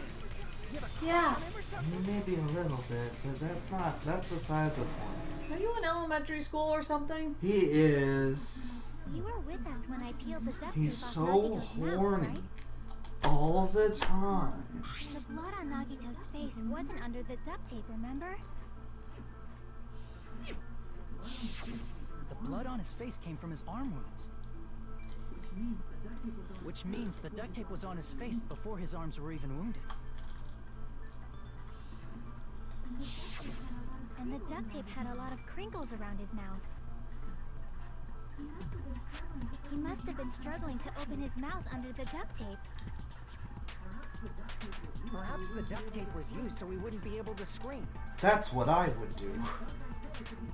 Speaker 10: You have a crush
Speaker 1: Yeah.
Speaker 10: on him or something?
Speaker 2: Maybe a little bit, but that's beside the point.
Speaker 1: Are you in elementary school or something?
Speaker 2: He is.
Speaker 7: You were with us when I peeled the duct
Speaker 2: He's
Speaker 7: tape
Speaker 2: so
Speaker 7: off Nagito's mouth,
Speaker 2: horny.
Speaker 7: right?
Speaker 2: All the time.
Speaker 7: The blood on Nagito's face wasn't under the duct tape, remember?
Speaker 6: The blood on his face came from his arm wounds. Which means the duct tape was on his face before his arms were even wounded.
Speaker 7: And the duct tape had a lot of crinkles around his mouth. He must have been struggling to open his mouth under the duct tape.
Speaker 11: Perhaps the duct tape was used so he wouldn't be able to scream.
Speaker 5: That's what I would do.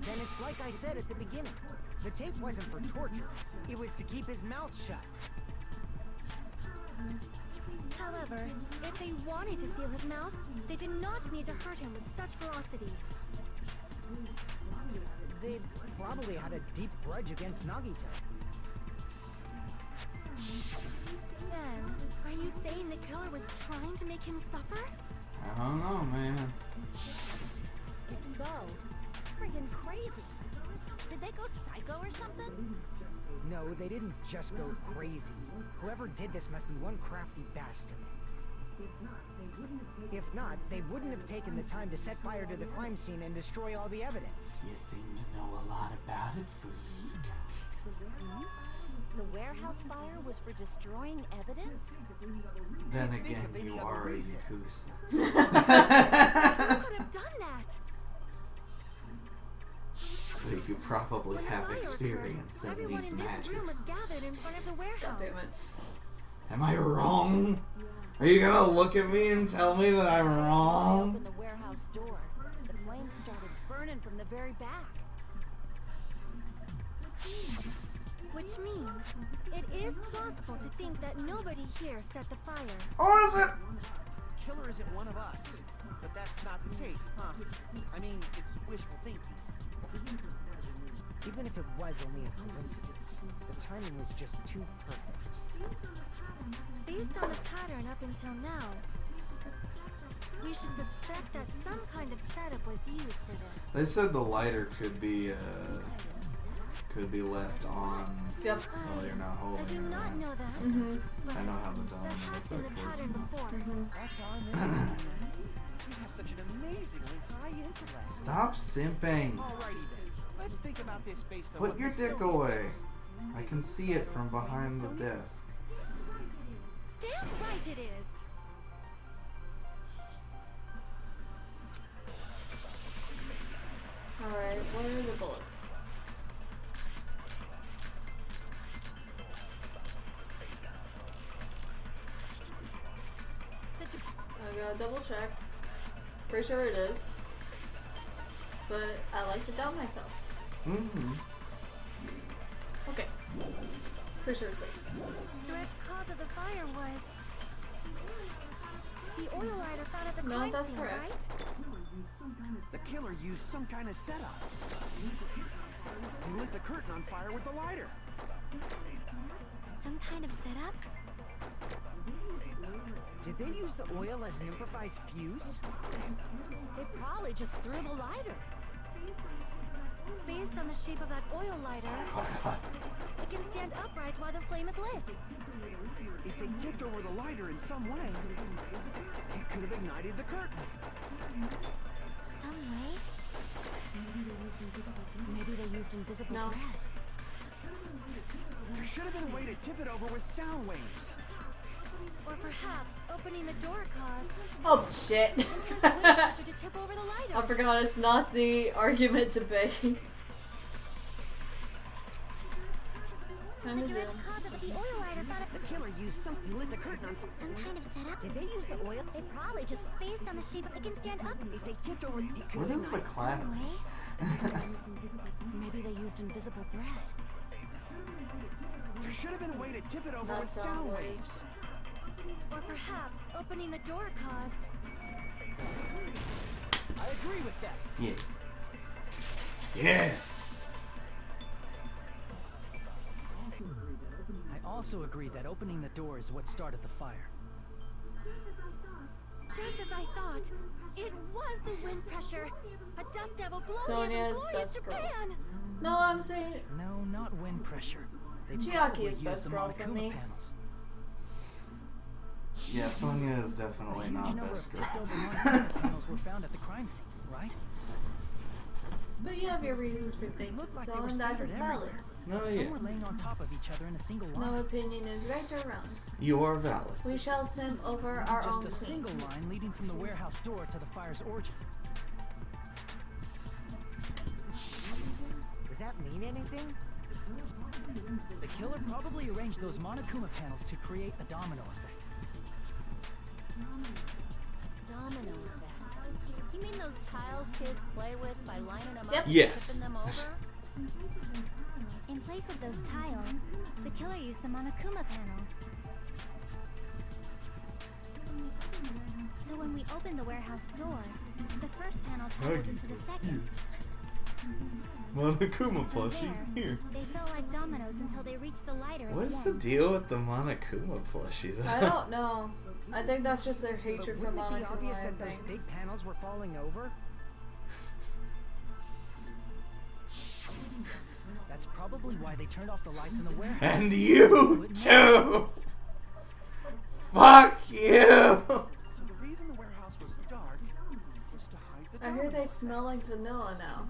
Speaker 11: Then it's like I said at the beginning. The tape wasn't for torture. It was to keep his mouth shut.
Speaker 7: However, if they wanted to seal his mouth, they did not need to hurt him with such ferocity.
Speaker 11: They probably had a deep grudge against Nagito.
Speaker 7: Then, are you saying the killer was trying to make him suffer?
Speaker 5: I don't know, man.
Speaker 3: If so, it's friggin' crazy. Did they go psycho or something?
Speaker 11: No, they didn't just go crazy. Whoever did this must be one crafty bastard. If not, they wouldn't have taken the time to set fire to the crime scene and destroy all the evidence.
Speaker 5: You seem to know a lot about it, Fuik.
Speaker 3: The warehouse fire was for destroying evidence?
Speaker 5: Then again, you are a Yakuza.
Speaker 7: Who could have done that?
Speaker 5: So you probably
Speaker 7: When the
Speaker 5: have
Speaker 7: fire
Speaker 5: experience
Speaker 7: occurred,
Speaker 5: in
Speaker 7: everyone
Speaker 5: these
Speaker 7: in this room was
Speaker 5: matters.
Speaker 7: gathered in front of the warehouse.
Speaker 1: God damn it.
Speaker 5: Am I wrong? Are you gonna look at me and tell me that I'm wrong?
Speaker 3: Opened the warehouse door. The flames started burning from the very back.
Speaker 7: Which means, it is plausible to think that nobody here set the fire.
Speaker 5: Or is it?
Speaker 10: Killer isn't one of us. But that's not the case, huh? I mean, it's wishful thinking.
Speaker 11: Even if it was only a coincidence, the timing was just too perfect.
Speaker 7: Based on the pattern up until now, we should suspect that some kind of setup was used for this.
Speaker 5: They said the lighter could be left on
Speaker 1: Yep.
Speaker 5: while you're not
Speaker 7: I
Speaker 5: holding
Speaker 7: do
Speaker 5: it
Speaker 7: not
Speaker 5: around.
Speaker 7: know that. But
Speaker 5: I know how the
Speaker 7: that
Speaker 5: domino
Speaker 7: has been the
Speaker 5: effect
Speaker 7: pattern
Speaker 5: works.
Speaker 7: before.
Speaker 10: That's our mission. You have such an amazingly high intellect.
Speaker 5: Stop simping.
Speaker 10: Alrighty then. Let's think about this based on
Speaker 5: Put
Speaker 10: what
Speaker 5: your
Speaker 10: the
Speaker 5: dick
Speaker 10: Soviets
Speaker 5: away.
Speaker 10: said.
Speaker 5: I can see it from behind the desk.
Speaker 7: Damn right it is.
Speaker 1: Alright, what are the bullets? I gotta double check. Pretty sure it is. But I like to doubt myself.
Speaker 5: Mm-hmm.
Speaker 1: Okay. Pretty sure it says.
Speaker 7: Direct cause of the fire was the oil lighter found at the
Speaker 1: No,
Speaker 7: crime
Speaker 1: that's
Speaker 7: scene,
Speaker 1: correct.
Speaker 7: right?
Speaker 10: The killer used some kind of setup. He lit the curtain on fire with the lighter.
Speaker 7: Some kind of setup?
Speaker 11: Did they use the oil as an improvised fuse?
Speaker 3: They probably just threw the lighter.
Speaker 7: Based on the shape of that oil lighter, it can stand upright while the flame is lit.
Speaker 10: If they tipped over the lighter in some way, it could have ignited the curtain.
Speaker 7: Some way?
Speaker 3: Maybe they used invisible
Speaker 1: No.
Speaker 3: thread.
Speaker 10: There should have been a way to tip it over with sound waves.
Speaker 7: Or perhaps opening the door caused
Speaker 1: Oh shit.
Speaker 7: intense wind pressure to tip over the lighter.
Speaker 1: I forgot it's not the argument debate. Time
Speaker 7: The
Speaker 1: to
Speaker 7: direct
Speaker 1: zoom.
Speaker 7: cause of the oil lighter found at
Speaker 10: The killer used some. He lit the curtain on fire.
Speaker 7: some kind of setup.
Speaker 11: Did they use the oil?
Speaker 7: It probably just based on the shape of it can stand up.
Speaker 10: If they tipped over, it could
Speaker 5: What
Speaker 10: have
Speaker 5: is the
Speaker 10: ignited.
Speaker 5: clatter?
Speaker 7: Some way?
Speaker 3: Maybe they used invisible thread.
Speaker 10: There should have been a way to tip it over
Speaker 1: Not
Speaker 10: with
Speaker 1: sound
Speaker 10: sound
Speaker 1: waves.
Speaker 10: waves.
Speaker 7: Or perhaps opening the door caused
Speaker 10: I agree with that.
Speaker 5: Yeah. Yeah.
Speaker 6: I also agree that opening the door is what started the fire.
Speaker 7: just as I thought. It was the wind pressure. A dust devil blowing
Speaker 1: Sonia's
Speaker 7: from
Speaker 1: best
Speaker 7: glorious
Speaker 1: girl.
Speaker 7: Japan.
Speaker 1: No, I'm saying
Speaker 6: No, not wind pressure. They
Speaker 1: Chiaki
Speaker 6: probably
Speaker 1: is
Speaker 6: used
Speaker 1: best
Speaker 6: the
Speaker 1: girl for
Speaker 6: Monokuma
Speaker 1: me.
Speaker 6: panels.
Speaker 5: Yeah, Sonia is
Speaker 6: A
Speaker 5: definitely
Speaker 6: huge
Speaker 5: not
Speaker 6: number
Speaker 5: best
Speaker 6: of
Speaker 5: girl.
Speaker 6: tipped-over Monokuma panels were found at the crime scene, right?
Speaker 1: but you have your reasons for thinking
Speaker 6: Looked like
Speaker 1: so,
Speaker 6: they were
Speaker 1: and that
Speaker 6: scattered
Speaker 1: is valid.
Speaker 6: everywhere.
Speaker 5: No,
Speaker 6: Some
Speaker 5: yeah.
Speaker 6: were laying on top of each other in a single line.
Speaker 1: No opinion is right or wrong.
Speaker 5: You are valid.
Speaker 1: We shall sim over our
Speaker 6: Just
Speaker 1: own
Speaker 6: a single
Speaker 1: queens.
Speaker 6: line leading from the warehouse door to the fire's origin.
Speaker 11: Does that mean anything?
Speaker 6: The killer probably arranged those Monokuma panels to create a domino effect.
Speaker 3: Domino effect. You mean those tiles kids play with by lining them
Speaker 1: Yep.
Speaker 3: up and
Speaker 2: Yes.
Speaker 3: flipping them over?
Speaker 7: In place of those tiles, the killer used the Monokuma panels. So when we opened the warehouse door, the first panel toggled into the second.
Speaker 2: Monokuma
Speaker 7: From
Speaker 2: plushie.
Speaker 7: there,
Speaker 2: Here.
Speaker 7: they fell like dominoes until they reached the lighter.
Speaker 2: What
Speaker 7: at
Speaker 2: is the
Speaker 7: once.
Speaker 2: deal with the Monokuma plushie though?
Speaker 1: I don't know. I think that's just their
Speaker 11: But
Speaker 1: hatred for
Speaker 11: wouldn't it be
Speaker 1: Monokuma,
Speaker 11: obvious
Speaker 1: I
Speaker 11: that those
Speaker 1: think.
Speaker 11: big panels were falling over?
Speaker 6: That's probably why they turned off the lights in the warehouse.
Speaker 2: And you too! Fuck you!
Speaker 10: So the reason the warehouse was dark was to hide the
Speaker 1: I hear they
Speaker 10: dominoes.
Speaker 1: smell like vanilla now.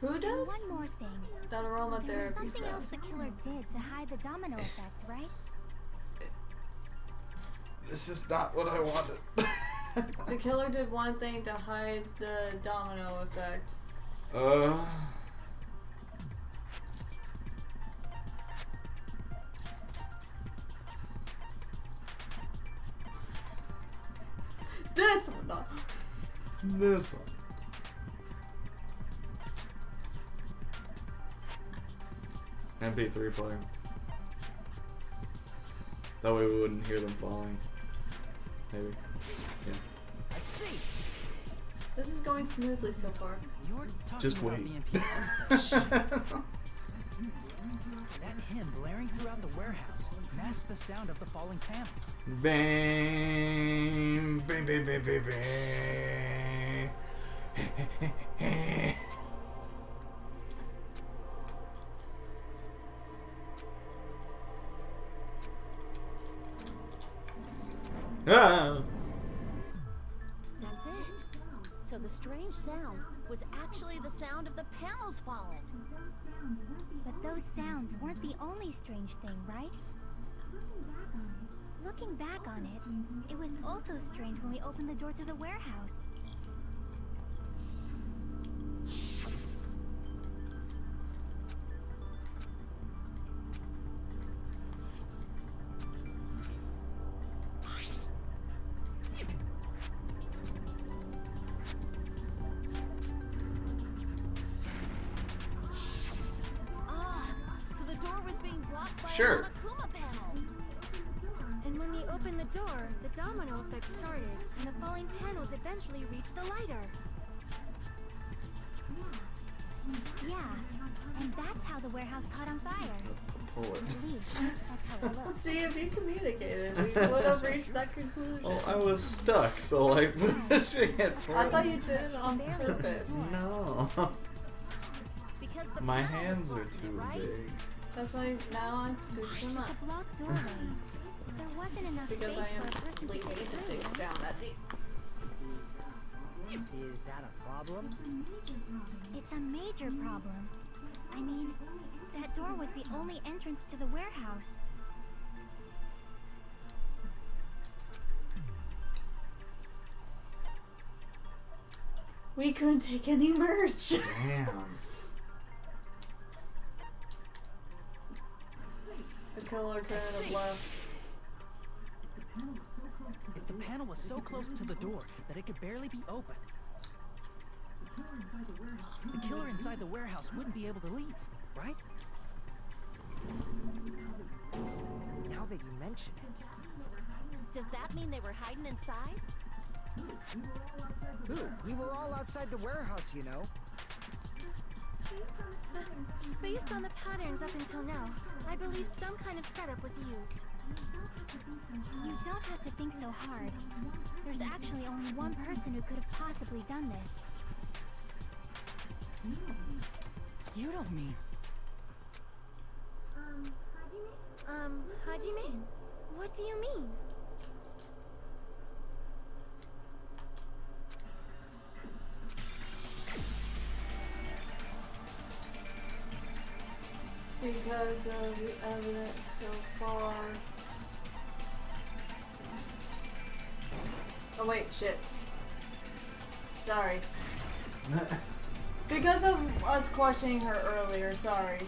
Speaker 1: Who
Speaker 7: And
Speaker 1: does?
Speaker 7: one more thing.
Speaker 1: That
Speaker 7: There was
Speaker 1: aromatherapy
Speaker 7: something else
Speaker 1: stuff.
Speaker 7: the killer did to hide the domino effect, right?
Speaker 2: This is not what I wanted.
Speaker 1: The killer did one thing to hide the domino effect. This one, not.
Speaker 2: This one. MP3 player. That way we wouldn't hear them falling. Maybe. Yeah.
Speaker 6: I see.
Speaker 1: This is going smoothly so far.
Speaker 6: You're talking
Speaker 2: Just
Speaker 6: about
Speaker 2: wait.
Speaker 6: the MP4 That hymn blaring throughout the warehouse masked the sound of the falling panels.
Speaker 2: Bang, bang, bang, bang, bang, bang. Ah.
Speaker 3: That's it. So the strange sound was actually the sound of the panels falling.
Speaker 7: But those sounds weren't the only strange thing, right? Looking back on it, it was also strange when we opened the door to the warehouse.
Speaker 3: So the door was being blocked by
Speaker 2: Sure.
Speaker 3: a Monokuma panel.
Speaker 7: And when we opened the door, the domino effect started, and the falling panels eventually reached the lighter. Yeah, and that's how the warehouse caught on fire.
Speaker 2: Pull it.
Speaker 7: At least, that's how it looks.
Speaker 1: See, if you communicated, we would have reached that conclusion.
Speaker 2: Oh, I was stuck, so like pushing it
Speaker 1: I
Speaker 2: forward.
Speaker 1: thought you did it on purpose.
Speaker 2: No.
Speaker 3: Because the
Speaker 2: My
Speaker 3: panel was
Speaker 2: hands are
Speaker 3: blocking it,
Speaker 2: too
Speaker 3: right?
Speaker 2: big.
Speaker 1: That's why now I scooch them up.
Speaker 7: It's a blocked doorway. There wasn't enough
Speaker 1: Because
Speaker 7: space
Speaker 1: I am
Speaker 7: for a person
Speaker 1: lazy
Speaker 7: to get
Speaker 1: to
Speaker 7: through.
Speaker 1: dig down that deep.
Speaker 11: Is that a problem?
Speaker 7: It's a major problem. I mean, that door was the only entrance to the warehouse.
Speaker 1: We couldn't take any merch.
Speaker 2: Damn.
Speaker 1: The killer couldn't have left.
Speaker 6: If the panel was so close to the door that it could barely be opened, the killer inside the warehouse wouldn't be able to leave, right?
Speaker 11: Now that you mention it.
Speaker 3: Does that mean they were hiding inside?
Speaker 11: Ooh, we were all outside the warehouse, you know.
Speaker 7: Based on the patterns up until now, I believe some kind of setup was used. You don't have to think so hard. There's actually only one person who could have possibly done this.
Speaker 6: You don't mean...
Speaker 7: Hajime? What do you mean?
Speaker 1: Because of the evidence so far. Oh wait, shit. Sorry. Because of us questioning her earlier, sorry.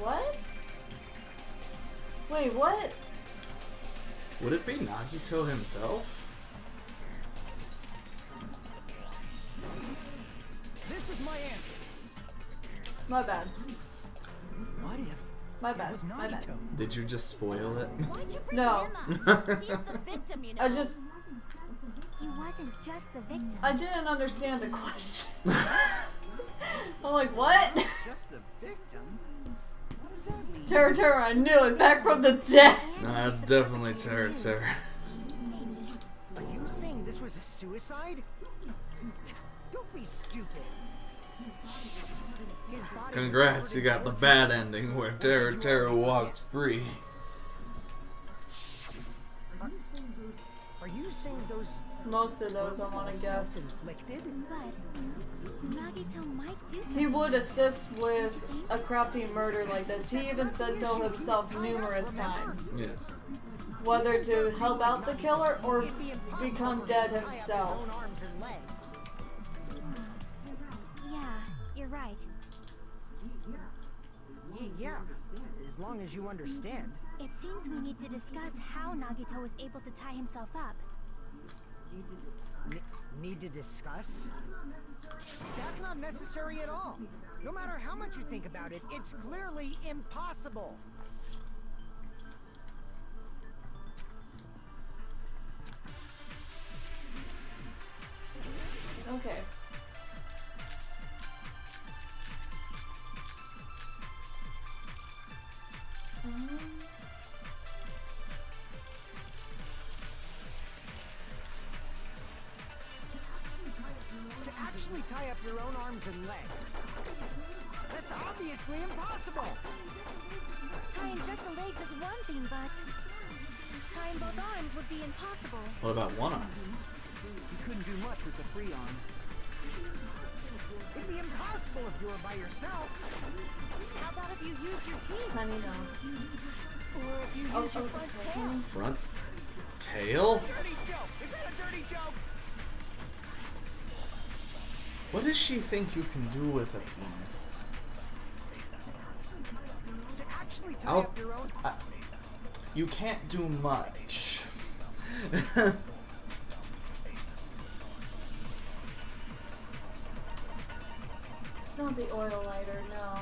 Speaker 1: What? Wait, what?
Speaker 2: Would it be Nagito himself?
Speaker 10: This is my answer.
Speaker 1: My bad.
Speaker 6: What if
Speaker 1: My
Speaker 6: it
Speaker 1: bad.
Speaker 6: was
Speaker 1: My bad.
Speaker 6: Nagito?
Speaker 2: Did you just spoil it?
Speaker 7: Why'd you bring
Speaker 1: No.
Speaker 7: him up? He's the victim, you know.
Speaker 1: I just...
Speaker 7: He wasn't just the victim.
Speaker 1: I didn't understand the question. I'm like, what?
Speaker 10: Just a victim? What does that mean?
Speaker 1: Terror, terror, I knew it. Back from the dead.
Speaker 2: Nah, it's definitely Terror.
Speaker 11: Are you saying this was a suicide? Don't be stupid. His body was
Speaker 2: Congrats, you got the bad ending where Terror walks free.
Speaker 11: Are you saying those
Speaker 1: Most of those, I want to guess.
Speaker 11: self-inflicted?
Speaker 7: But Nagito might do something.
Speaker 1: He would assist with a crafty murder like this. He even said so himself numerous times.
Speaker 2: Yes.
Speaker 1: Whether to help out the killer or
Speaker 11: It'd be impossible
Speaker 1: become
Speaker 11: for
Speaker 1: dead
Speaker 11: him to tie up
Speaker 1: himself.
Speaker 11: his own arms and legs.
Speaker 7: Yeah, you're right.
Speaker 11: Yeah, as long as you understand.
Speaker 7: It seems we need to discuss how Nagito was able to tie himself up.
Speaker 11: Need to discuss? That's not necessary at all. No matter how much you think about it, it's clearly impossible.
Speaker 1: Okay.
Speaker 11: To actually tie up your own arms and legs. That's obviously impossible.
Speaker 7: Tying just the legs is one thing, but tying both arms would be impossible.
Speaker 2: What about one arm?
Speaker 10: You couldn't do much with the free arm.
Speaker 11: It'd be impossible if you were by yourself.
Speaker 7: How about if you use your teeth?
Speaker 1: Honey, no.
Speaker 7: Or if you use your front tail?
Speaker 2: Front tail?
Speaker 10: Dirty joke! Is that a dirty joke?
Speaker 2: What does she think you can do with a penis?
Speaker 11: To actually tie
Speaker 2: I'll-
Speaker 11: up your own.
Speaker 2: You can't do much.
Speaker 1: It's not the oil lighter, no.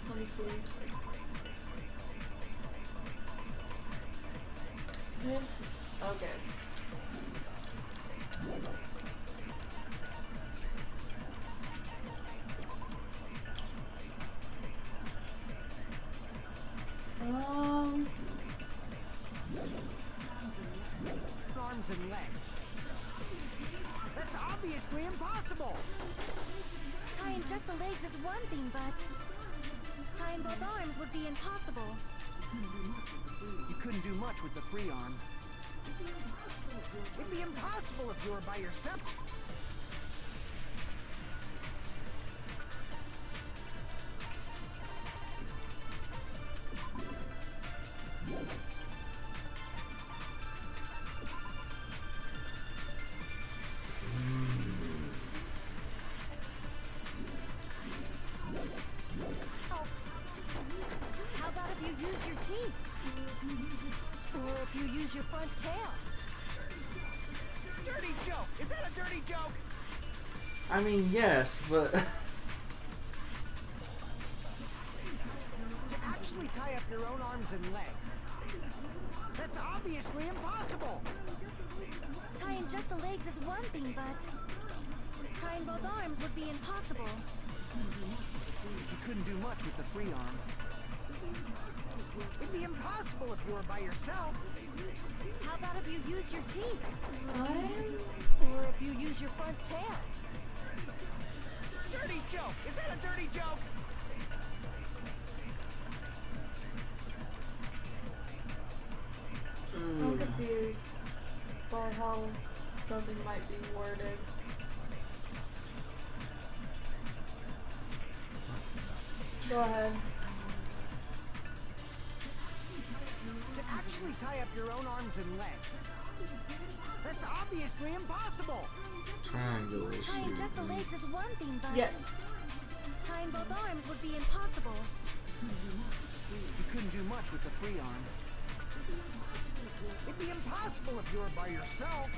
Speaker 1: Let me see. Sniff. Okay.
Speaker 11: Arms and legs. That's obviously impossible.
Speaker 7: Tying just the legs is one thing, but tying both arms would be impossible.
Speaker 10: You couldn't do much with the free arm.
Speaker 11: It'd be impossible if you were by yourself.
Speaker 7: How about if you use your teeth? Or if you use your front tail?
Speaker 10: Dirty joke! Is that a dirty joke?
Speaker 2: I mean, yes, but
Speaker 11: To actually tie up your own arms and legs. That's obviously impossible.
Speaker 7: Tying just the legs is one thing, but tying both arms would be impossible.
Speaker 10: You couldn't do much with the free arm.
Speaker 11: It'd be impossible if you were by yourself.
Speaker 7: How about if you use your teeth?
Speaker 1: What?
Speaker 7: Or if you use your front tail?
Speaker 10: Dirty joke! Is that a dirty joke?
Speaker 1: I'm confused by how something might be worded. Go ahead.
Speaker 11: To actually tie up your own arms and legs. That's obviously impossible.
Speaker 2: triangle
Speaker 7: Tying
Speaker 2: issue.
Speaker 7: just the legs is one thing, but
Speaker 1: Yes.
Speaker 7: Tying both arms would be impossible.
Speaker 10: You couldn't do much with the free arm. It'd be impossible if you were by yourself.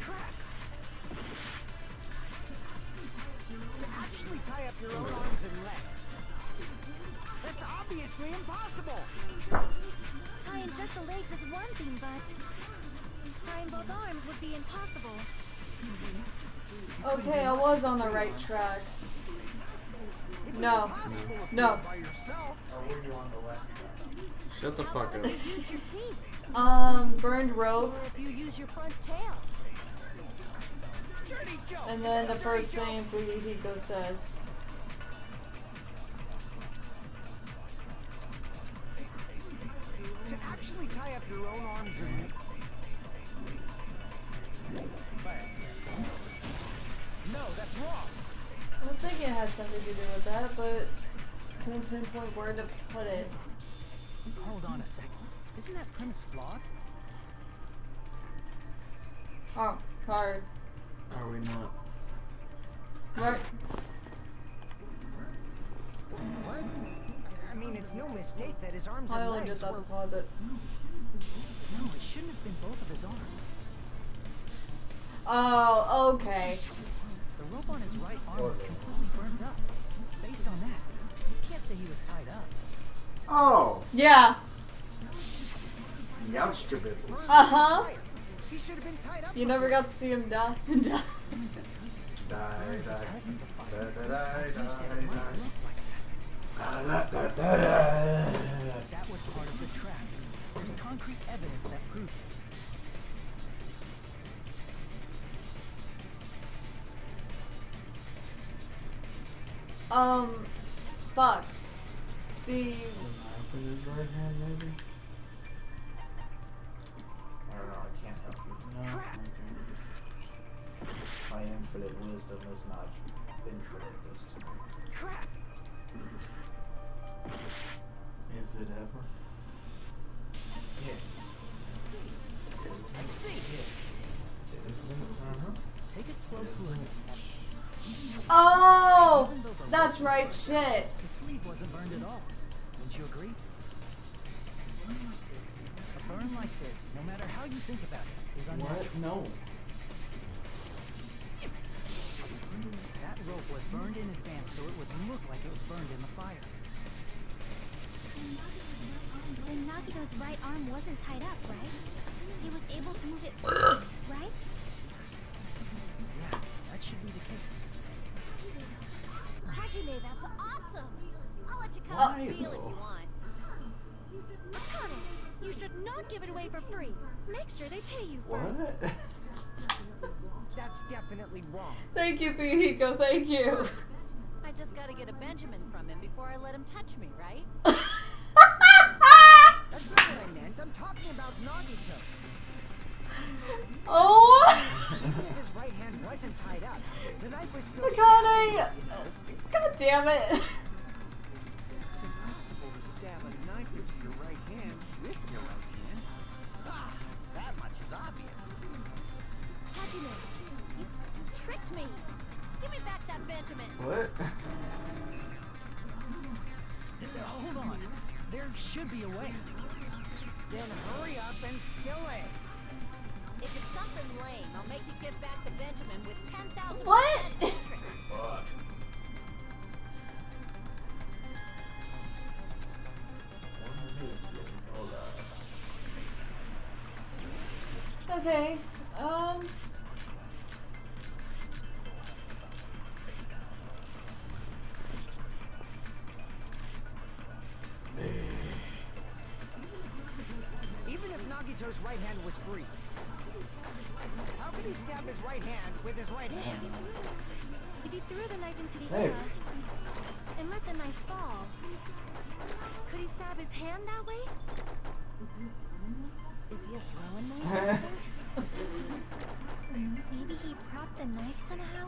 Speaker 11: Crap. To actually tie up your own arms and legs. That's obviously impossible.
Speaker 7: Tying just the legs is one thing, but tying both arms would be impossible.
Speaker 1: Okay, I was on the right track. No. No.
Speaker 2: Shut the fuck up.
Speaker 3: Use your teeth.
Speaker 1: Burned rope.
Speaker 3: Or if you use your front tail.
Speaker 1: And then the first thing Fuyuhiko says.
Speaker 11: To actually tie up your own arms and legs. No, that's wrong.
Speaker 1: I was thinking it had something to do with that, but couldn't pinpoint where to put it.
Speaker 6: Hold on a second. Isn't that premise flawed?
Speaker 1: Oh, sorry.
Speaker 2: Are we not?
Speaker 1: Right.
Speaker 11: What? I mean, it's no mistake that his arms
Speaker 1: I
Speaker 11: and
Speaker 1: only
Speaker 11: legs
Speaker 1: did that
Speaker 11: were...
Speaker 1: deposit.
Speaker 6: No, it shouldn't have been both of his arms.
Speaker 1: Oh, okay.
Speaker 6: The rope on his right arm was completely burnt up. Based on that, you can't say he was tied up.
Speaker 12: Oh!
Speaker 1: Yeah.
Speaker 12: Youch, stupid.
Speaker 1: Uh-huh.
Speaker 11: He should have been tied up.
Speaker 1: You never got to see him die.
Speaker 12: Die, die, die, die,
Speaker 6: That was part of the trap. There's concrete evidence that proves it.
Speaker 1: Fuck. The...
Speaker 2: The knife in his right hand, maybe?
Speaker 12: I don't know, I can't help you.
Speaker 2: No? Okay.
Speaker 12: My infinite wisdom is not infinite this time.
Speaker 11: Crap.
Speaker 2: Is it ever?
Speaker 12: Yeah.
Speaker 2: Is
Speaker 11: I
Speaker 2: it?
Speaker 11: see.
Speaker 2: Is it? Uh-huh.
Speaker 6: Take a close
Speaker 2: Is
Speaker 6: look.
Speaker 2: it?
Speaker 1: Oh! That's right, shit.
Speaker 6: His sleeve wasn't burned at all. Wouldn't you agree? A burn like this, no matter how you think about it, is unnatural.
Speaker 2: What? No.
Speaker 6: That rope was burned in advance so it would look like it was burned in the fire.
Speaker 7: Then Nagito's right arm wasn't tied up, right? He was able to move it, right?
Speaker 6: Yeah, that should be the case.
Speaker 3: Hajime, that's awesome. I'll let you come
Speaker 2: Why,
Speaker 3: and feel if
Speaker 2: though?
Speaker 3: you want.
Speaker 7: Akane, you should not give it away for free. Make sure they pay you first.
Speaker 2: What?
Speaker 11: That's definitely wrong.
Speaker 1: Thank you, Fuyuhiko, thank you.
Speaker 3: I just gotta get a Benjamin from him before I let him touch me, right?
Speaker 11: That's not what I meant. I'm talking about Nagito.
Speaker 1: Oh!
Speaker 11: Even if his right hand wasn't tied up, the knife was still...
Speaker 1: Akane! God damn it.
Speaker 10: It's impossible to stab a knife with your right hand with your right hand. Ah, that much is obvious.
Speaker 3: Hajime, you tricked me. Give me back that Benjamin.
Speaker 2: What?
Speaker 6: Hold on. There should be a way.
Speaker 11: Then hurry up and spill it.
Speaker 3: If it's something lame, I'll make you give back the Benjamin with 10,000.
Speaker 1: What?
Speaker 12: Fuck.
Speaker 1: Okay,
Speaker 11: Even if Nagito's right hand was free, how could he stab his right hand with his right hand?
Speaker 7: If he threw the knife into the
Speaker 2: Hey.
Speaker 7: air and let the knife fall, could he stab his hand that way? Is he a throwing knife? Maybe he propped the knife somehow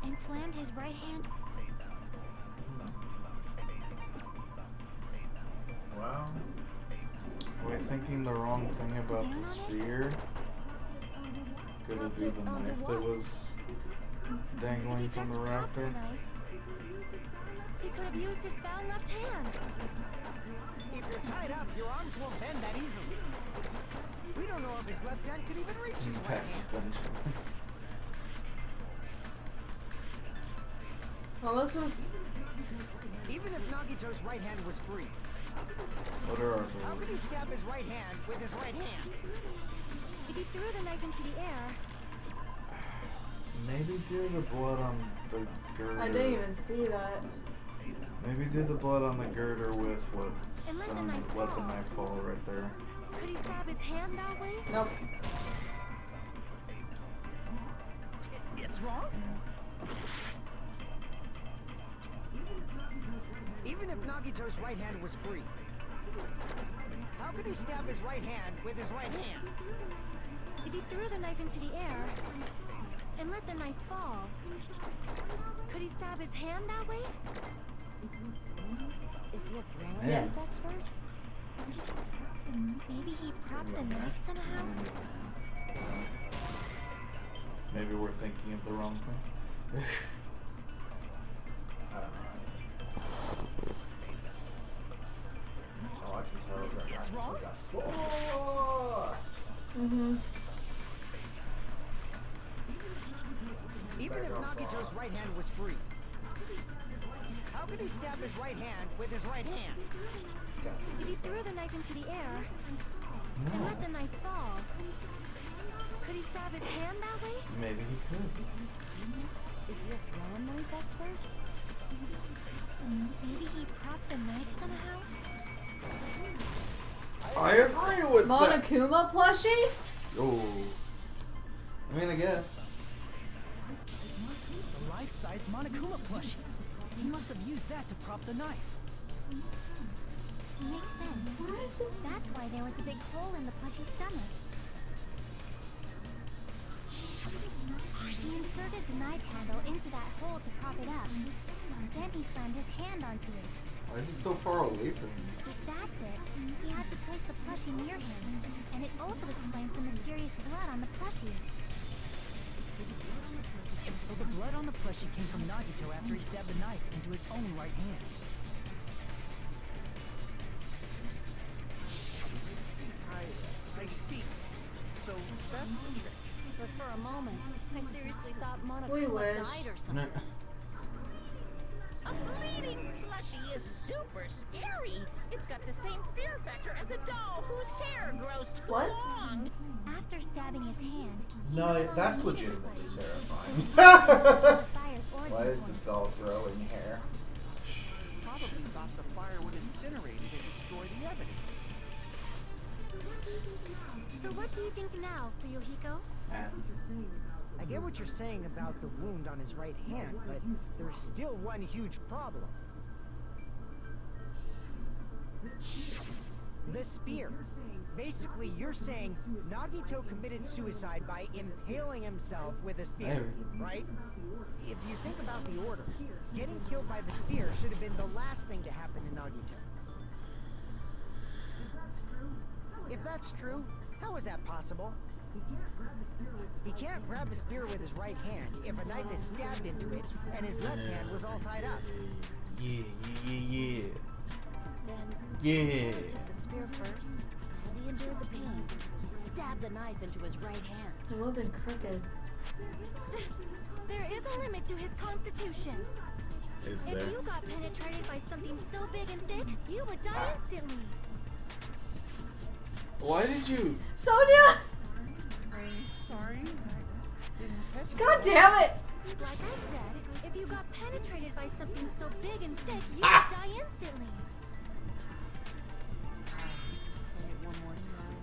Speaker 7: and slammed his right hand.
Speaker 2: Well, what do you think
Speaker 5: thinking the wrong thing about the spear? Could it be the knife that was dangling from the rafter?
Speaker 3: He could have used his bound left hand.
Speaker 11: If you're tied up, your arms won't bend that easily. We don't know if his left hand could even reach his right hand.
Speaker 1: Well, this was...
Speaker 11: Even if Nagito's right hand was free,
Speaker 5: What are our
Speaker 11: how could he
Speaker 5: goals?
Speaker 11: stab his right hand with his right hand?
Speaker 3: If he threw the knife into the air,
Speaker 5: Maybe do the blood on the girder.
Speaker 1: I didn't even see that.
Speaker 5: Maybe do the blood on the girder with what
Speaker 3: the knife
Speaker 5: let the
Speaker 3: fall.
Speaker 5: knife fall right there.
Speaker 3: could he stab his hand that way?
Speaker 1: Nope.
Speaker 11: It's wrong? Even if Nagito's right hand was free, how could he stab his right hand with his right hand?
Speaker 3: If he threw the knife into the air and let the knife fall, could he stab his hand that way? Is he a throwing
Speaker 1: Yes.
Speaker 3: expert? Maybe he propped the knife somehow?
Speaker 5: Maybe we're thinking of the wrong thing.
Speaker 12: I don't know. All I can tell is that
Speaker 11: It's wrong?
Speaker 12: we got 4.
Speaker 1: Mm-hmm.
Speaker 11: Even if
Speaker 12: Better go
Speaker 11: Nagito's
Speaker 12: far.
Speaker 11: right hand was free, how could he stab his right hand with his right hand?
Speaker 3: If he threw the knife into the air and let the knife fall, could he stab his hand that way?
Speaker 5: Maybe he could.
Speaker 3: Is he a throwing knife expert? Maybe he propped the knife somehow?
Speaker 5: I agree with that.
Speaker 1: Monokuma plushie?
Speaker 5: Oh. I mean, I guess.
Speaker 6: The life-size Monokuma plushie. He must have used that to prop the knife.
Speaker 3: Makes sense. That's why there was a big hole in the plushie's stomach. He inserted the knife handle into that hole to prop it up. Then he slammed his hand onto it.
Speaker 5: Why is it so far away from me?
Speaker 3: If that's it, he had to place the plushie near him. And it also explains the mysterious blood on the plushie.
Speaker 6: So the blood on the plushie came from Nagito after he stabbed the knife into his own right hand.
Speaker 10: I see. So that's the trick.
Speaker 3: But for a moment, I seriously thought
Speaker 1: We
Speaker 3: Monokuma
Speaker 1: wish.
Speaker 3: died or something.
Speaker 8: A bleeding plushie is super scary. It's got the same fear factor as a doll whose hair grows too
Speaker 1: What?
Speaker 8: long.
Speaker 3: After stabbing his hand,
Speaker 12: No, that's legitimately terrifying.
Speaker 3: fire's origin
Speaker 12: Why is
Speaker 3: point.
Speaker 12: this doll growing hair?
Speaker 10: Probably thought the fire would incinerate it and destroy the evidence.
Speaker 3: So what do you think now, Ryuhiko?
Speaker 5: And
Speaker 11: I get what you're saying about the wound on his right hand, but there's still one huge problem. The spear. Basically, you're saying Nagito committed suicide by impaling himself with a spear, right? If you think about the order, getting killed by the spear should have been the last thing to happen to Nagito. If that's true, how is that possible? He can't grab a spear with his right hand if a knife is stabbed into it and his left hand was all tied up.
Speaker 5: yeah.
Speaker 3: Then
Speaker 5: Yeah.
Speaker 3: took the spear first. As he endured the pain, he stabbed the knife into his right hand.
Speaker 1: It would have been crooked.
Speaker 3: There is a limit to his constitution.
Speaker 5: Is
Speaker 3: If
Speaker 5: there?
Speaker 3: you got penetrated by something so big and thick, you would die instantly.
Speaker 5: Why did you?
Speaker 1: Sonia!
Speaker 10: I'm sorry. I didn't catch
Speaker 1: God damn it!
Speaker 3: Like I said, if you got penetrated by something so big and thick, you would die instantly.
Speaker 10: Say it one more time.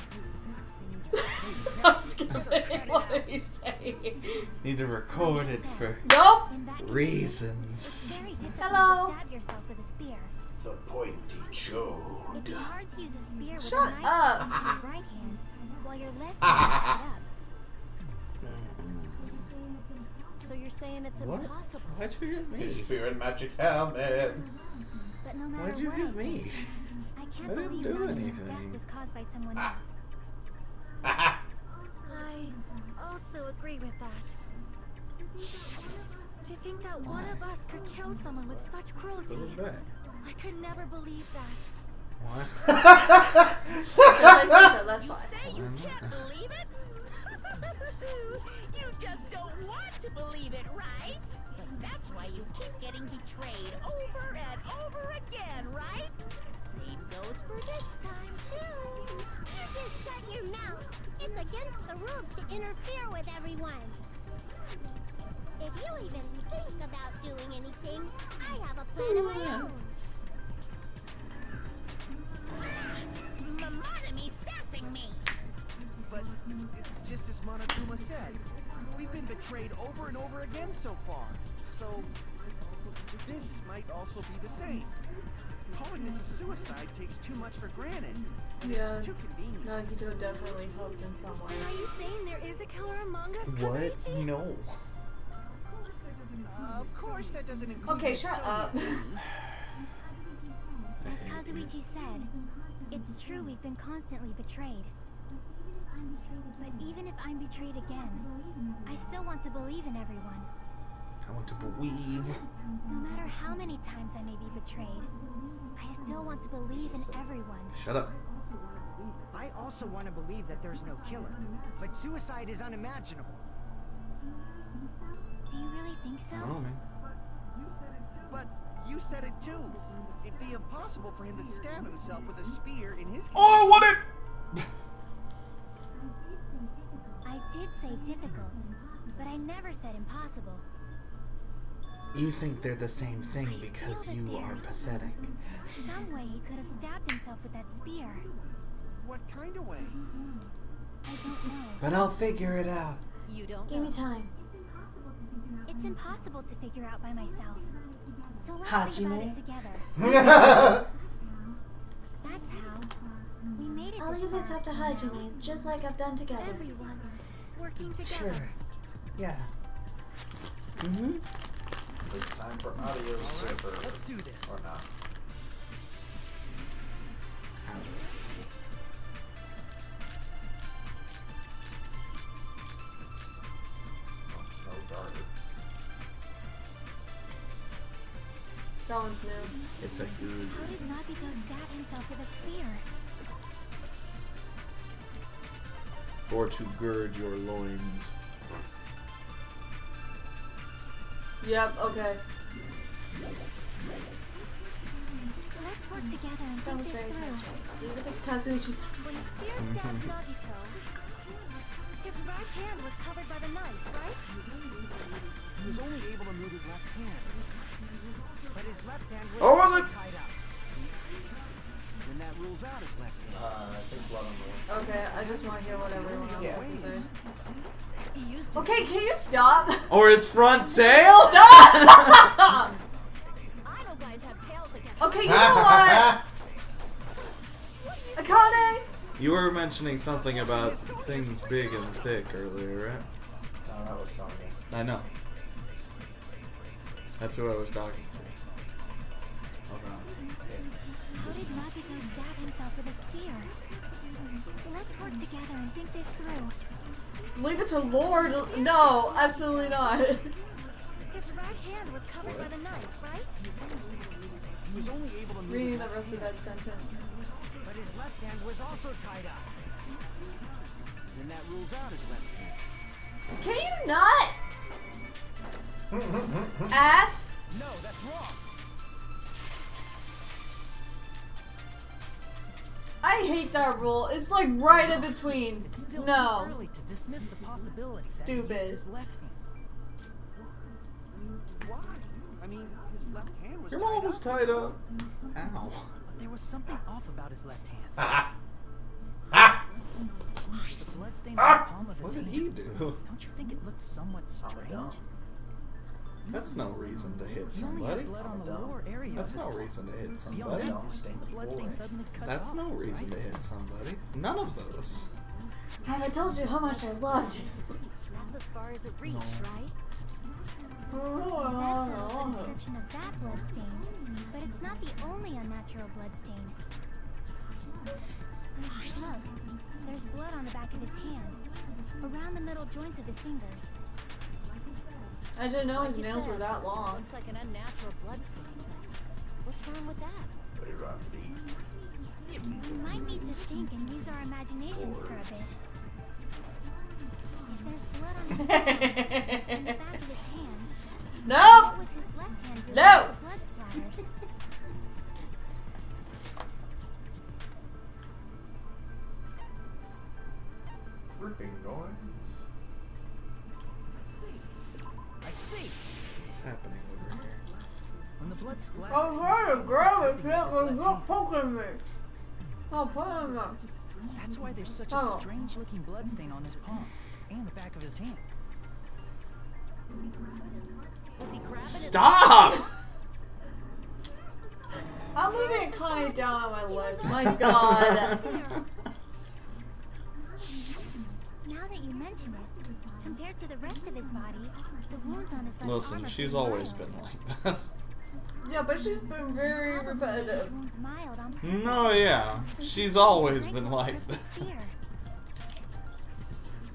Speaker 1: I'm skipping what he's saying.
Speaker 5: Need to record it for
Speaker 1: Nope!
Speaker 3: In that case,
Speaker 5: reasons.
Speaker 3: very difficult
Speaker 1: Hello?
Speaker 3: to stab yourself with a spear.
Speaker 12: The pointy chode.
Speaker 3: It'd be hard to use a spear with
Speaker 1: Shut
Speaker 3: a knife
Speaker 1: up.
Speaker 3: into your right hand while your left hand is up. So you're saying it's
Speaker 5: What?
Speaker 3: impossible.
Speaker 5: Why'd you hit me?
Speaker 12: His spear and magic helmet.
Speaker 3: But no matter
Speaker 5: Why'd you
Speaker 3: what
Speaker 5: hit
Speaker 3: I
Speaker 5: me?
Speaker 3: do, I
Speaker 7: can't
Speaker 5: I didn't
Speaker 7: believe
Speaker 5: do
Speaker 7: Nagito's death
Speaker 5: anything.
Speaker 7: was caused by someone else. I also agree with that. To think that one of us could kill someone with such cruelty.
Speaker 5: Put it back.
Speaker 7: I could never believe that.
Speaker 5: What?
Speaker 1: If I say so, that's fine.
Speaker 8: Say you can't believe it? You just don't want to believe it, right? That's why you keep getting betrayed over and over again, right? Same goes for this time, too.
Speaker 7: You just shut your mouth. It's against the rules to interfere with everyone. If you even think about doing anything, I have a plan of my own.
Speaker 8: Monome's sassing me.
Speaker 10: But it's just as Monokuma said. We've been betrayed over and over again so far. So this might also be the same. Calling this a suicide takes too much for granted.
Speaker 1: Yeah,
Speaker 10: It's too convenient.
Speaker 1: Nagito definitely helped in some way.
Speaker 7: Are you saying there is a killer among us?
Speaker 5: What?
Speaker 7: Kazuichi?
Speaker 5: No.
Speaker 10: Of course, that doesn't include.
Speaker 1: Okay, shut up.
Speaker 7: As Kazuichi said, it's true we've been constantly betrayed. But even if I'm betrayed again, I still want to believe in everyone.
Speaker 5: I want to believe.
Speaker 7: No matter how many times I may be betrayed, I still want to believe in everyone.
Speaker 5: Shut up.
Speaker 11: I also want to believe that there's no killer, but suicide is unimaginable.
Speaker 7: Do you really think so?
Speaker 5: I don't know, man.
Speaker 10: But you said it too. It'd be impossible for him to stab himself with a spear in his.
Speaker 9: Oh, I want it!
Speaker 7: I did say difficult, but I never said impossible.
Speaker 5: You think they're the same thing because you are pathetic.
Speaker 7: Some way he could have stabbed himself with that spear.
Speaker 10: What kind of way?
Speaker 7: I don't know.
Speaker 5: But I'll figure it out.
Speaker 8: You don't
Speaker 1: Give me time.
Speaker 7: It's impossible to figure out by myself. So let's think about it
Speaker 5: Hajime?
Speaker 7: together. That's how we made it.
Speaker 1: I'll leave this up to Hajime, just like I've done together.
Speaker 7: Everyone working together.
Speaker 5: Sure. Yeah. Mm-hmm.
Speaker 12: It's time for audio server.
Speaker 11: Let's do this.
Speaker 12: Or not. Oh, no darter.
Speaker 1: That one's new.
Speaker 2: It's a good.
Speaker 7: How did Nagito stab himself with a spear?
Speaker 2: For to gird your loins.
Speaker 1: Yep, okay.
Speaker 7: Let's work together and
Speaker 1: That
Speaker 7: think
Speaker 1: was
Speaker 7: this
Speaker 1: very
Speaker 7: through.
Speaker 1: touching. I'll leave it to Kazuichi's.
Speaker 7: When the spear stabbed Nagito, his right hand was covered by the knife, right?
Speaker 10: He was only able to move his left hand.
Speaker 11: But his left hand was
Speaker 9: Oh, was
Speaker 11: also
Speaker 9: it?
Speaker 11: tied up.
Speaker 10: Then that rules out his left hand.
Speaker 12: I think blood on the way.
Speaker 1: Okay, I just want to hear what everyone else has to say.
Speaker 8: He used his
Speaker 1: Okay, can you stop?
Speaker 2: Or his front tail?
Speaker 1: Stop!
Speaker 8: I know guys have tails that get
Speaker 1: Okay, you know what? Akane?
Speaker 2: You were mentioning something about things big and thick earlier, right?
Speaker 12: No, that was Sony.
Speaker 2: I know. That's who I was talking to. Hold on.
Speaker 7: How did Nagito stab himself with a spear? Let's work together and think this through.
Speaker 1: Leave it to Lord. No, absolutely not.
Speaker 7: His right hand was covered by the knife, right?
Speaker 10: He was only able to move
Speaker 1: Reading
Speaker 10: his
Speaker 1: the
Speaker 10: left
Speaker 1: rest of that sentence.
Speaker 11: But his left hand was also tied up.
Speaker 10: Then that rules out his left hand.
Speaker 1: Can you not? Ass?
Speaker 11: No, that's wrong.
Speaker 1: I hate that rule. It's like right in between.
Speaker 6: It's still
Speaker 1: No.
Speaker 6: too early to dismiss the possibility that he
Speaker 1: Stupid.
Speaker 6: used his left hand.
Speaker 10: Why? I mean, his left hand was
Speaker 2: Your
Speaker 10: tied
Speaker 2: mom was
Speaker 10: up.
Speaker 2: tied up. Ow.
Speaker 6: But there was something off about his left hand. The bloodstain on the palm of his
Speaker 2: What did
Speaker 6: hand.
Speaker 2: he do?
Speaker 6: Don't you think it looked somewhat strange?
Speaker 2: That's no reason to hit
Speaker 6: He only
Speaker 2: somebody.
Speaker 6: had blood on the lower area.
Speaker 2: That's
Speaker 6: of his
Speaker 2: no
Speaker 6: palm.
Speaker 2: reason to hit
Speaker 6: Beyond
Speaker 2: somebody.
Speaker 6: that,
Speaker 12: Dumb, stinky
Speaker 6: the bloodstain
Speaker 12: boy.
Speaker 6: suddenly cuts
Speaker 2: That's
Speaker 6: off,
Speaker 2: no reason
Speaker 6: right?
Speaker 2: to hit somebody. None of those.
Speaker 1: Have I told you how much I loved you?
Speaker 7: That's as far as it reached, right? That's
Speaker 1: Oh,
Speaker 7: a description of that bloodstain. But it's not the only unnatural bloodstain. back of his hand, around the middle joints of his fingers.
Speaker 1: I didn't know
Speaker 3: Like
Speaker 1: his
Speaker 3: you
Speaker 1: nails
Speaker 3: said,
Speaker 1: were that long.
Speaker 3: Looks like an unnatural blood stain. What's wrong with that?
Speaker 7: We might need to think and use our imaginations for a bit. If there's blood on his hand and the back of his hand,
Speaker 1: Nope!
Speaker 7: what was his left hand doing
Speaker 1: No!
Speaker 7: with the blood splattered?
Speaker 12: Ripping noise.
Speaker 10: I see.
Speaker 2: What's happening over here?
Speaker 6: When the blood splattered,
Speaker 1: I'm trying to grab it, it's not poking me. Oh, put him up.
Speaker 6: that's why there's such a
Speaker 1: Oh.
Speaker 6: strange-looking bloodstain on his palm and the back of his hand.
Speaker 3: Was he grabbing
Speaker 2: Stop!
Speaker 1: I'm moving Connie down on my list. My god.
Speaker 7: Now that you mention it, compared to the rest of his body, the wounds on his left arm
Speaker 2: Listen,
Speaker 7: are
Speaker 2: she's
Speaker 7: pretty
Speaker 2: always
Speaker 7: mild.
Speaker 2: been like this.
Speaker 1: Yeah, but she's been very repetitive.
Speaker 7: Wounds mild on purpose.
Speaker 2: No, yeah. She's always been like this.
Speaker 7: Spear.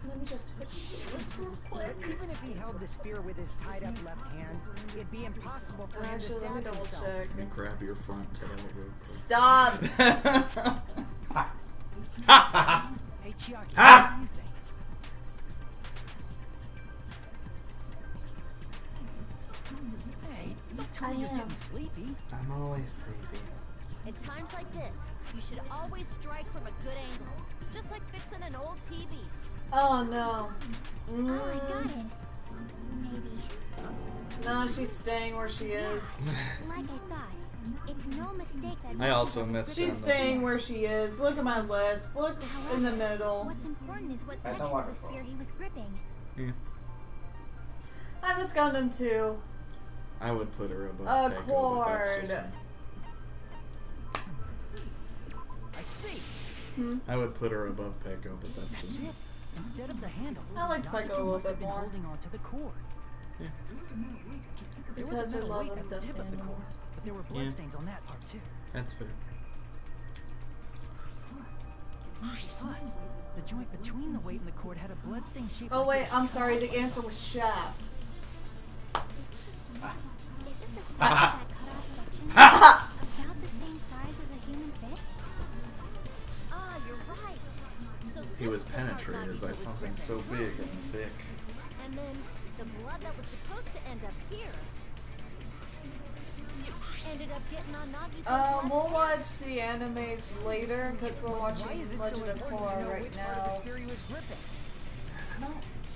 Speaker 1: Let me just fix this real quick.
Speaker 11: Even if he held the spear with his tied up left hand, it'd be impossible for him to
Speaker 1: Actually, let me
Speaker 11: stab
Speaker 1: double
Speaker 11: himself.
Speaker 1: check.
Speaker 2: Grab your front tail real quick.
Speaker 1: Stop!
Speaker 6: Hey, Chiaki,
Speaker 2: Ah!
Speaker 6: what do you think? Hey, don't tell me you're getting sleepy.
Speaker 2: I'm always sleepy.
Speaker 3: At times like this, you should always strike from a good angle. Just like fixing an old TV.
Speaker 1: Oh no.
Speaker 7: Oh, I got it. Maybe.
Speaker 1: No, she's staying where she is.
Speaker 7: Like I thought, it's no mistake that
Speaker 2: I also missed
Speaker 1: She's
Speaker 2: him.
Speaker 1: staying where she is. Look at my list. Look in the middle.
Speaker 7: What's important is what
Speaker 12: At the
Speaker 7: section of the
Speaker 12: waterfall.
Speaker 7: spear he was gripping.
Speaker 2: Yeah.
Speaker 1: I miss Gundam too.
Speaker 2: I would put her above
Speaker 1: A
Speaker 2: Peko, but that's just
Speaker 1: cord.
Speaker 2: me.
Speaker 10: I see.
Speaker 2: I would put her above Peko, but that's
Speaker 6: That's
Speaker 2: just me.
Speaker 6: it. Instead of the handle,
Speaker 1: I liked
Speaker 6: Nagato
Speaker 1: Peko a little
Speaker 6: must have
Speaker 1: bit
Speaker 6: been
Speaker 1: more.
Speaker 6: holding onto the cord.
Speaker 2: Yeah.
Speaker 6: There was
Speaker 1: Because
Speaker 6: a
Speaker 1: we
Speaker 6: metal
Speaker 1: love
Speaker 6: weight
Speaker 1: us
Speaker 6: at the
Speaker 1: stuffed
Speaker 6: tip of the cord,
Speaker 1: animals.
Speaker 6: but there were
Speaker 2: Yeah.
Speaker 6: bloodstains on that part too.
Speaker 2: That's fair.
Speaker 6: Plus, the joint between the weight and the cord had a bloodstain shape.
Speaker 1: Oh
Speaker 6: like
Speaker 1: wait,
Speaker 6: this.
Speaker 1: I'm sorry. The answer was Shaft.
Speaker 7: Isn't the size of that cut-off section about the same size as a human fist?
Speaker 3: Ah, you're right. So
Speaker 2: He
Speaker 3: this
Speaker 2: was
Speaker 3: is the part
Speaker 2: penetrated
Speaker 3: Nagito
Speaker 2: by
Speaker 3: was
Speaker 2: something
Speaker 3: gripping.
Speaker 2: so big and thick.
Speaker 3: And then the blood that was supposed to end up here ended up getting on Nagito's
Speaker 1: We'll
Speaker 3: left hand.
Speaker 1: watch the animes later because we're
Speaker 11: Why
Speaker 1: watching
Speaker 11: is it so
Speaker 1: Legend of
Speaker 11: important to
Speaker 1: Korra
Speaker 11: know
Speaker 1: right
Speaker 11: which part of the
Speaker 1: now.
Speaker 11: spear he was gripping?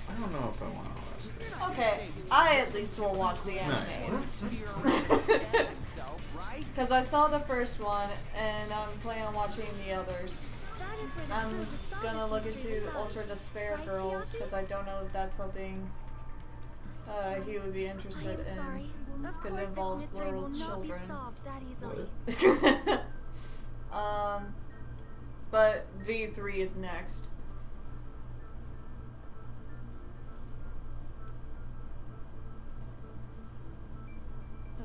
Speaker 2: I don't know if I want to watch that.
Speaker 1: Okay, I at least will watch the animes.
Speaker 10: Spear around itself, right?
Speaker 1: Because I saw the first one and I'm planning on watching the others.
Speaker 7: That is where the
Speaker 1: I'm
Speaker 7: clue to solve
Speaker 1: gonna
Speaker 7: this
Speaker 1: look
Speaker 7: mystery
Speaker 1: into
Speaker 7: resides.
Speaker 1: Ultra Despair
Speaker 7: Right,
Speaker 1: Girls
Speaker 7: Chiaki?
Speaker 1: because I don't know if that's something he would be interested
Speaker 7: I'm sorry.
Speaker 1: in.
Speaker 7: Of
Speaker 1: 'cause it
Speaker 7: course
Speaker 1: involves
Speaker 7: this mystery
Speaker 1: little
Speaker 7: will
Speaker 1: children.
Speaker 7: not be solved that easily.
Speaker 1: But V3 is next.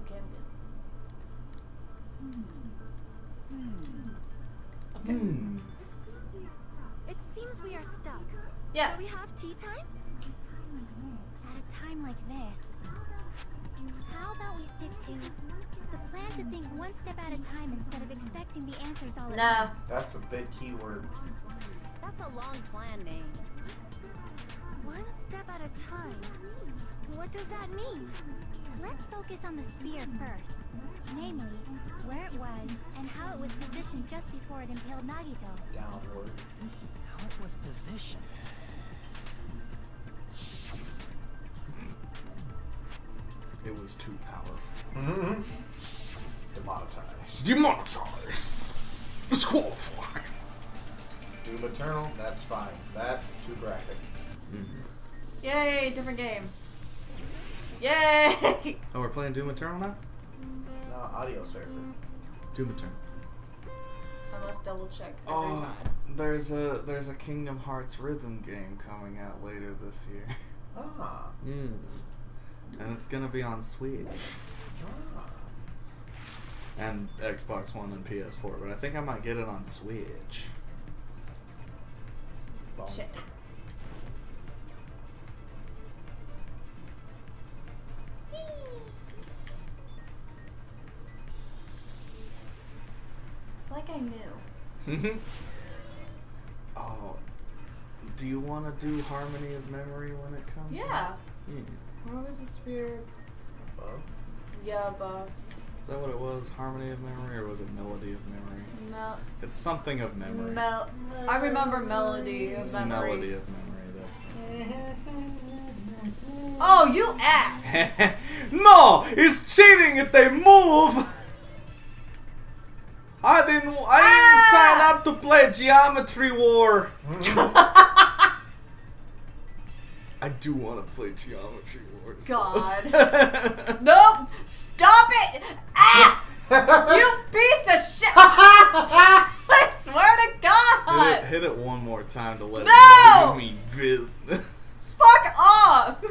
Speaker 1: Okay, I'm good. Okay.
Speaker 7: It seems we are stuck.
Speaker 1: Yes.
Speaker 7: Shall we have tea time? At a time like this, how about we stick to the plan to think one step at a time instead of expecting the answers all at
Speaker 1: Nah.
Speaker 7: once?
Speaker 12: That's a big keyword.
Speaker 3: That's a long plan name.
Speaker 7: One step at a time. What does that mean? Let's focus on the spear first. Namely, where it was and how it was positioned just before it impaled Nagito.
Speaker 12: Downward.
Speaker 6: How it was positioned.
Speaker 2: It was too powerful.
Speaker 12: Demonetized.
Speaker 2: Demonetized. Disqualified.
Speaker 12: Doom Eternal, that's fine. That, too graphic.
Speaker 1: Yay, different game. Yay!
Speaker 2: Oh, we're playing Doom Eternal now?
Speaker 12: No, audio server.
Speaker 2: Doom Eternal.
Speaker 1: I must double check every
Speaker 2: Oh,
Speaker 1: time.
Speaker 2: there's a Kingdom Hearts rhythm game coming out later this year.
Speaker 12: Ah.
Speaker 2: And it's gonna be on Switch. And Xbox One and PS4, but I think I might get it on Switch.
Speaker 12: bump.
Speaker 1: Shit. It's like I knew.
Speaker 2: Oh, do you want to do Harmony of Memory when it comes?
Speaker 1: Yeah.
Speaker 2: Yeah.
Speaker 1: Where was the spear?
Speaker 12: Above?
Speaker 1: Yeah, above.
Speaker 2: Is that what it was? Harmony of Memory, or was it Melody of Memory? It's something of memory.
Speaker 1: I remember Melody of
Speaker 2: It's
Speaker 1: Memory.
Speaker 2: Melody of Memory. That's
Speaker 1: Oh, you ass!
Speaker 2: No, it's cheating if they move. I didn't sign up to play Geometry War. I do want to play Geometry Wars.
Speaker 1: God. Nope! Stop it! Ah! You piece of shit! I swear to God!
Speaker 2: Hit it one more time to let it
Speaker 1: No!
Speaker 2: know you mean business.
Speaker 1: Fuck off!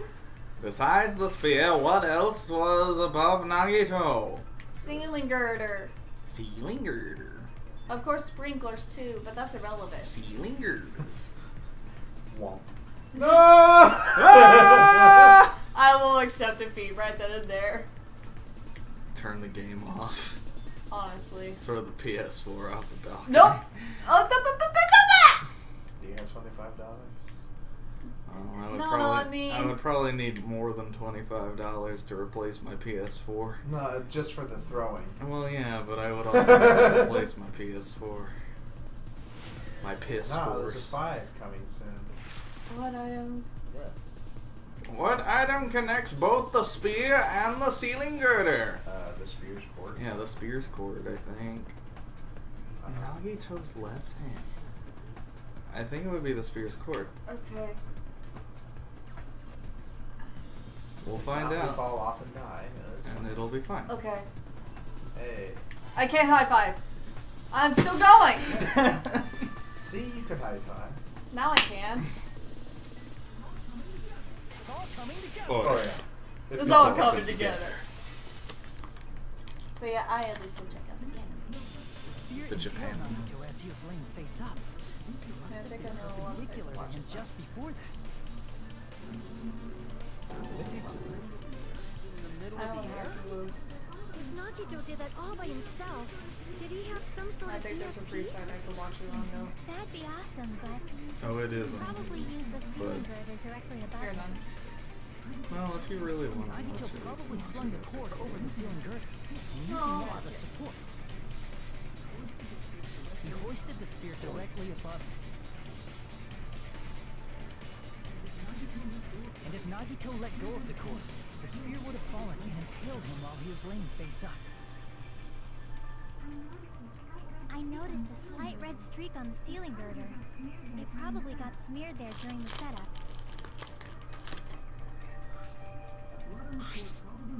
Speaker 2: Besides the spear, what else was above Nagito?
Speaker 1: Ceiling girder.
Speaker 2: Ceiling girder.
Speaker 1: Of course, sprinklers too, but that's irrelevant.
Speaker 2: Ceiling girder.
Speaker 12: Womp.
Speaker 2: No!
Speaker 1: I will accept defeat right then and there.
Speaker 2: Turn the game off.
Speaker 1: Honestly.
Speaker 2: Throw the PS4 out the balcony.
Speaker 1: Nope! Oh,
Speaker 12: Do you have $25?
Speaker 2: I would probably need more than $25 to replace my PS4.
Speaker 12: No, just for the throwing.
Speaker 2: Well, yeah, but I would also need to replace my PS4. My PS4.
Speaker 12: No, there's a 5 coming soon.
Speaker 1: What item?
Speaker 2: What item connects both the spear and the ceiling girder?
Speaker 12: The spear's cord.
Speaker 2: Yeah, the spear's cord, I think. Nagito's left hand. I think it would be the spear's cord.
Speaker 1: Okay.
Speaker 2: We'll find
Speaker 12: We'll
Speaker 2: out.
Speaker 12: fall off and die.
Speaker 2: And it'll be fine.
Speaker 1: Okay.
Speaker 12: Hey.
Speaker 1: I can't high five. I'm still going.
Speaker 12: See, you could high five.
Speaker 1: Now I can.
Speaker 6: It's all coming together.
Speaker 12: Oh, yeah.
Speaker 1: It's all coming together. But yeah, I at least will check out the enemies.
Speaker 6: The
Speaker 2: Japan
Speaker 6: Nagito as he was laying face up.
Speaker 1: I think I know what I'm saying.
Speaker 6: Particular than just before that.
Speaker 1: I don't have to move.
Speaker 7: If Nagito did that all by himself, did he have some sort
Speaker 1: I
Speaker 7: of
Speaker 1: think there's a free
Speaker 7: ESP?
Speaker 1: side I can watch it on though.
Speaker 7: That'd be awesome, but
Speaker 2: Oh, it is on
Speaker 7: probably use the ceiling girder directly above
Speaker 1: You're
Speaker 7: him.
Speaker 1: not interested.
Speaker 2: Well, if you really want to watch
Speaker 6: Nagito
Speaker 2: it.
Speaker 6: probably slung the cord over the ceiling girder and using that as a support. He hoisted the spear directly above him. And if Nagito let go of the cord, the spear would have fallen and impaled him while he was laying face up.
Speaker 7: I noticed a slight red streak on the ceiling girder. It probably got smeared there during the setup.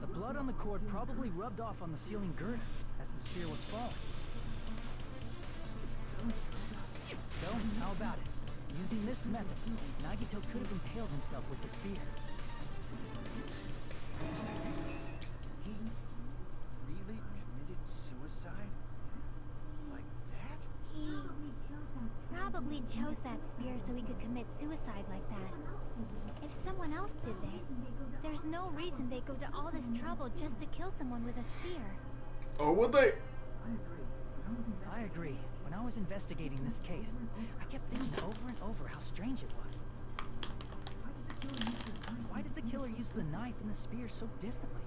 Speaker 6: The blood on the cord probably rubbed off on the ceiling girder as the spear was falling. So, how about it? Using this method, Nagito could have impaled himself with the spear.
Speaker 10: He really committed suicide? Like that?
Speaker 7: He probably chose that spear so he could commit suicide like that. If someone else did this, there's no reason they'd go to all this trouble just to kill someone with a spear.
Speaker 2: Or would they?
Speaker 6: I agree. When I was investigating this case, I kept thinking over and over how strange it was. Why did the killer use the knife and the spear so differently?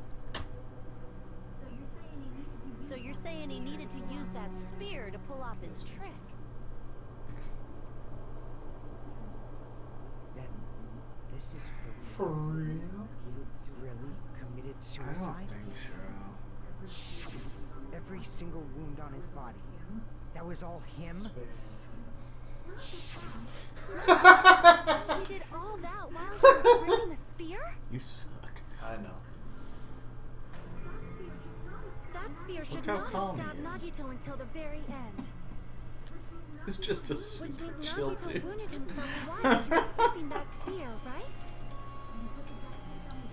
Speaker 3: So you're saying he needed to use that spear to pull off his trick?
Speaker 11: Then this is
Speaker 12: For real?
Speaker 11: he really committed
Speaker 2: I
Speaker 11: suicide?
Speaker 2: don't think so.
Speaker 11: Every single wound on his body. That was all him?
Speaker 7: He did all that while he was bringing a spear?
Speaker 2: You suck.
Speaker 12: I know.
Speaker 7: That spear should
Speaker 2: how
Speaker 7: not have
Speaker 2: calm
Speaker 7: stabbed
Speaker 2: he is.
Speaker 7: Nagito until the very end.
Speaker 2: It's just a
Speaker 7: Which
Speaker 2: super
Speaker 7: means
Speaker 2: chill
Speaker 7: Nagito
Speaker 2: dude.
Speaker 7: wounded himself while he was whipping that spear, right?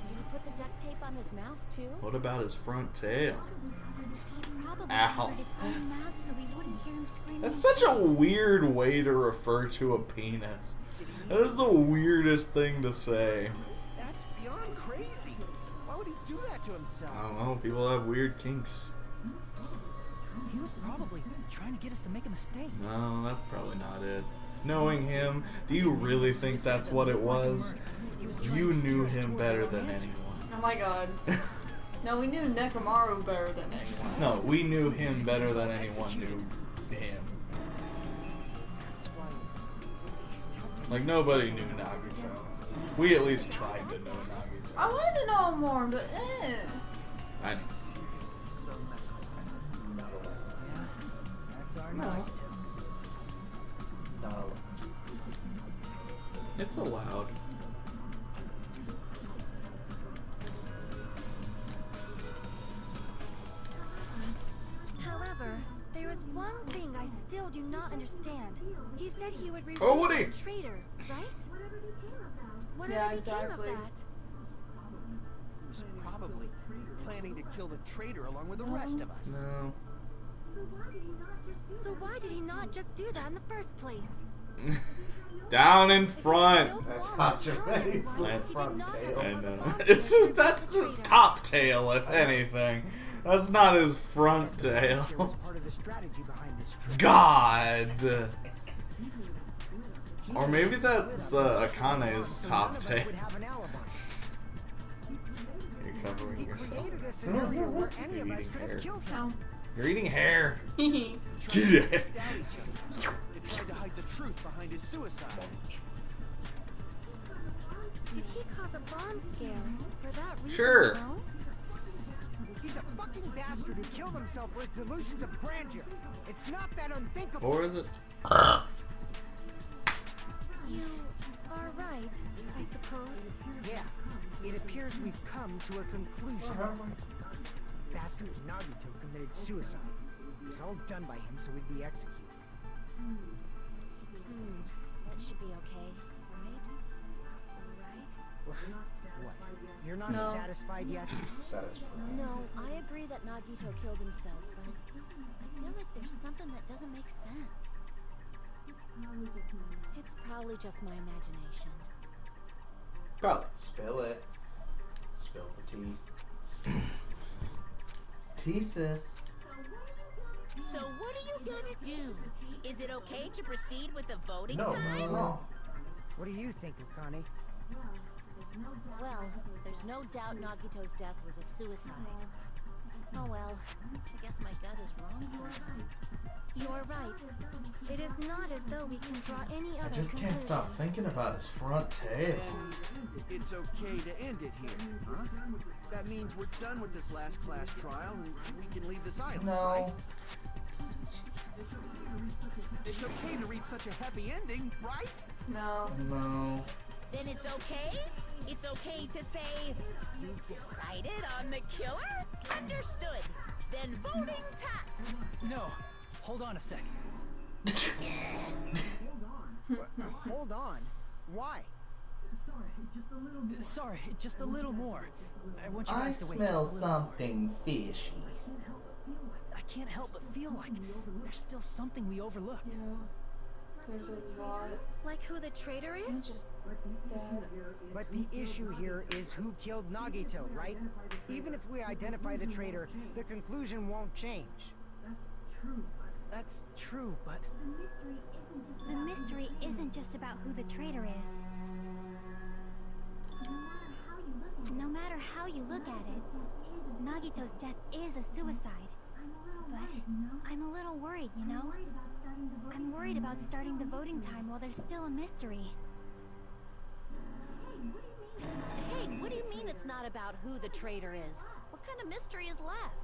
Speaker 3: Did he put the duct tape on his mouth too?
Speaker 2: What about his front tail?
Speaker 7: He probably
Speaker 2: Ow.
Speaker 7: covered his own mouth so we wouldn't hear him screaming.
Speaker 2: That's such a weird way to refer to a penis.
Speaker 11: Did
Speaker 2: That is the weirdest thing to say.
Speaker 10: That's beyond crazy. Why would he do that to himself?
Speaker 2: I don't know. People have weird kinks.
Speaker 6: He was probably trying to get us to make a mistake.
Speaker 2: No, that's probably not it. Knowing him, do you really think that's what it was? You knew him better than anyone.
Speaker 1: Oh my god. No, we knew Nekomaru better than anyone.
Speaker 2: No, we knew him better than anyone knew him. Like, nobody knew Nagito. We at least tried to know Nagito.
Speaker 1: I wanted to know more, but
Speaker 2: I know.
Speaker 11: That's our
Speaker 2: No.
Speaker 11: Nagito.
Speaker 12: No.
Speaker 2: It's allowed.
Speaker 7: However, there is one thing I still do not understand. He said he would
Speaker 2: Oh,
Speaker 7: reward
Speaker 2: Woody!
Speaker 7: the traitor, right? Whatever
Speaker 1: Yeah,
Speaker 7: became
Speaker 1: exactly.
Speaker 7: of that?
Speaker 10: He was probably planning to kill the traitor along with the rest of us.
Speaker 2: No.
Speaker 7: So why did he not just do that in the first place?
Speaker 2: Down in front.
Speaker 12: That's not Japanese
Speaker 2: I-
Speaker 12: front tail.
Speaker 2: I know. It's just, that's his top tail, if anything. That's not his front tail.
Speaker 11: Part of the strategy behind this trip.
Speaker 2: God. Or maybe that's Akane's top tail.
Speaker 11: Would have an alibi.
Speaker 2: You're covering yourself.
Speaker 11: Created a scenario where any
Speaker 2: You're
Speaker 11: of us
Speaker 2: eating
Speaker 11: could
Speaker 2: hair.
Speaker 11: have killed him.
Speaker 2: You're eating hair.
Speaker 10: Tried
Speaker 2: Get
Speaker 10: to
Speaker 2: it.
Speaker 10: stab each other. They tried to hide the truth behind his suicide.
Speaker 7: Did he cause a bomb scare for that reason?
Speaker 2: Sure.
Speaker 7: alone?
Speaker 11: He's a fucking bastard who killed himself with delusions of grandeur. It's not that unthinkable.
Speaker 2: Or is it?
Speaker 7: You are right, I suppose.
Speaker 11: Yeah, it appears we've come to a conclusion. Bastard Nagito committed suicide. It was all done by him so we'd be executed.
Speaker 3: That should be okay, right?
Speaker 11: What? You're not
Speaker 1: No.
Speaker 11: satisfied yet?
Speaker 12: Satisfied.
Speaker 3: No, I agree that Nagito killed himself, but I feel like there's something that doesn't make sense. It's probably just my imagination.
Speaker 2: Probably.
Speaker 12: Spill it. Spill the tea. Tea, sis.
Speaker 8: So what are you gonna do? Is it okay to proceed with the voting
Speaker 12: No,
Speaker 8: time?
Speaker 12: that's wrong.
Speaker 11: What do you think, Akane?
Speaker 3: Well, there's no doubt Nagito's death was a suicide. Oh well, I guess my gut is wrong sometimes.
Speaker 7: You're right. It is not as though we can draw any other
Speaker 5: I just can't stop
Speaker 7: conclusion.
Speaker 5: thinking about his front tail.
Speaker 10: It's okay to end it here, huh? That means we're done with this last class trial and we can leave this island, right?
Speaker 5: No.
Speaker 10: It's okay to reach such a happy ending, right?
Speaker 1: No.
Speaker 5: No.
Speaker 8: Then it's okay? It's okay to say, you've decided on the killer? Understood. Then voting time.
Speaker 6: No, hold on a second.
Speaker 11: Hold on. Why?
Speaker 6: Sorry, just a little more. I want you
Speaker 5: I
Speaker 6: guys to wait
Speaker 5: smell
Speaker 6: just a little more.
Speaker 5: something fishy.
Speaker 6: I can't help but feel like there's still something we overlooked.
Speaker 1: Yeah. There's a lot.
Speaker 7: Like who the traitor is?
Speaker 1: It's just that.
Speaker 11: But the issue here is who killed Nagito, right? Even if we identify the traitor, the conclusion won't change.
Speaker 6: That's true, but
Speaker 7: The mystery isn't just about who the traitor is. No matter how you look at it, Nagito's death is a suicide. But I'm a little worried, you know? I'm worried about starting the voting time while there's still a mystery.
Speaker 3: Hey, what do you mean it's not about who the traitor is? What kind of mystery is left?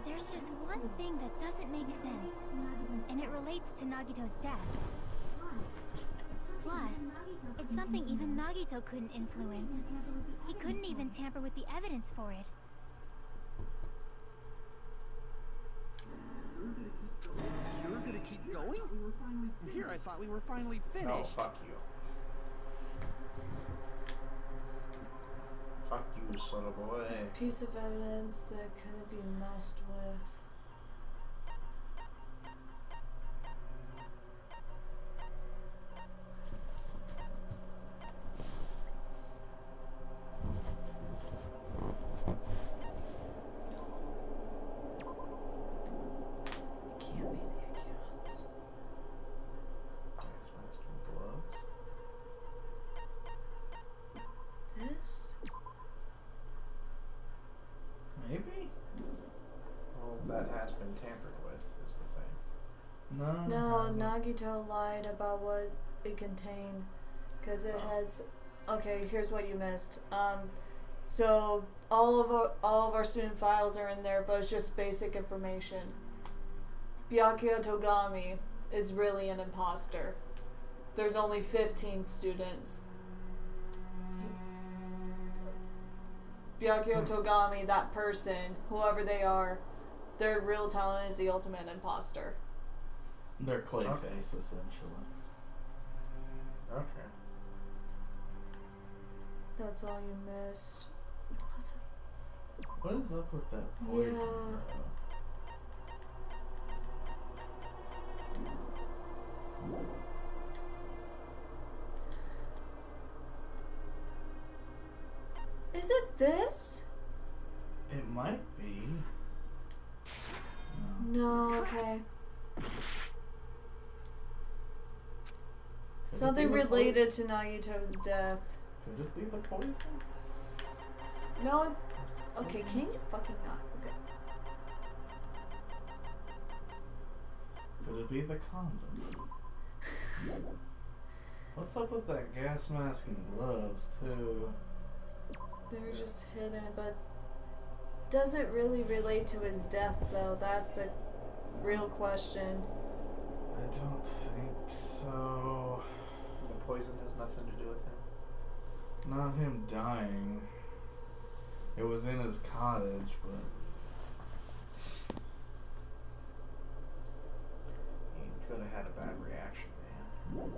Speaker 7: There's just one thing that doesn't make sense, and it relates to Nagito's death. Plus, it's something even Nagito couldn't influence. He couldn't even tamper with the evidence for it.
Speaker 10: You're gonna keep going? Here, I thought we were finally finished.
Speaker 12: No, fuck you. Fuck you, son of a boy.
Speaker 1: Piece of evidence that couldn't be messed with. No, Nagito lied about what it contained. Because it has... Okay, here's what you missed. So, all of our student files are in there, but it's just basic information. Byakuya Togami is really an imposter. There's only 15 students. Byakuya Togami, that person, whoever they are, their real talent is the ultimate imposter.
Speaker 2: They're Clayface, essentially.
Speaker 12: Okay.
Speaker 1: That's all you missed.
Speaker 2: What is up with that poison, though?
Speaker 1: Is it this?
Speaker 2: It might be.
Speaker 1: No, okay. Something related to Nagito's death.
Speaker 2: Could it be the poison?
Speaker 1: No. Okay, can you fucking not? Okay.
Speaker 2: Could it be the condom? What's up with that gas mask and gloves, too?
Speaker 1: They were just hidden, but does it really relate to his death, though? That's the real question.
Speaker 2: I don't think so.
Speaker 12: The poison has nothing to do with him?
Speaker 2: Not him dying. It was in his cottage, but...
Speaker 12: He could have had a bad reaction, man.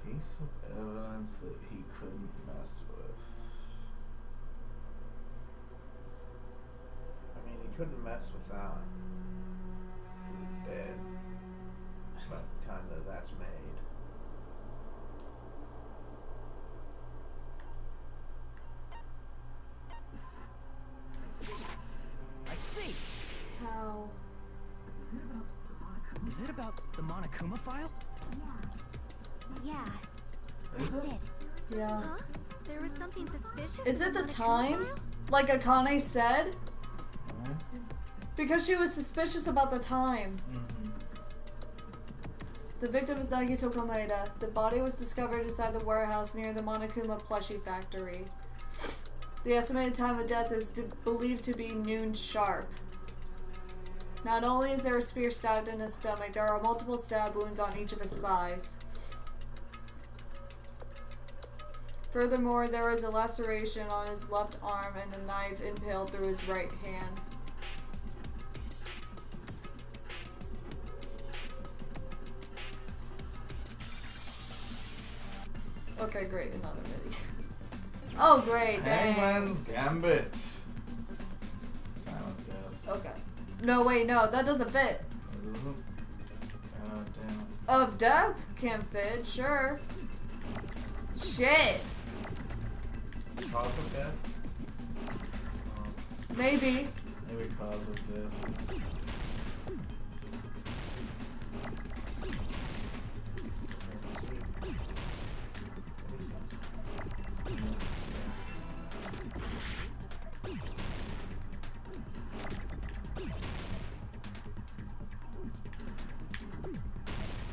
Speaker 2: Piece of evidence that he couldn't mess with.
Speaker 12: I mean, he couldn't mess with that. He's dead. By the time that that's made.
Speaker 6: I see.
Speaker 1: How?
Speaker 6: Is it about the Monokuma file?
Speaker 7: Yeah.
Speaker 2: Is
Speaker 7: That's
Speaker 2: it?
Speaker 7: it.
Speaker 1: Yeah.
Speaker 7: Huh? There was something suspicious.
Speaker 1: Is it
Speaker 7: about
Speaker 1: the
Speaker 7: Monokuma
Speaker 1: time?
Speaker 7: file?
Speaker 1: Like Akane said?
Speaker 2: Huh?
Speaker 1: Because she was suspicious about the time.
Speaker 2: Mm-hmm.
Speaker 1: The victim is Nagito Komeda. The body was discovered inside the warehouse near the Monokuma plushie factory. The estimated time of death is believed to be noon sharp. Not only is there a spear stabbed in his stomach, there are multiple stab wounds on each of his thighs. Furthermore, there is a laceration on his left arm and a knife impaled through his right hand. Okay, great, another video. Oh, great,
Speaker 2: Hangman's
Speaker 1: thanks.
Speaker 2: Gambit. Time of death.
Speaker 1: Okay. No, wait, no, that doesn't fit.
Speaker 2: It doesn't? Oh, damn.
Speaker 1: Of death can fit, sure. Shit.
Speaker 12: Cause of death?
Speaker 1: Maybe.
Speaker 2: Maybe cause of death.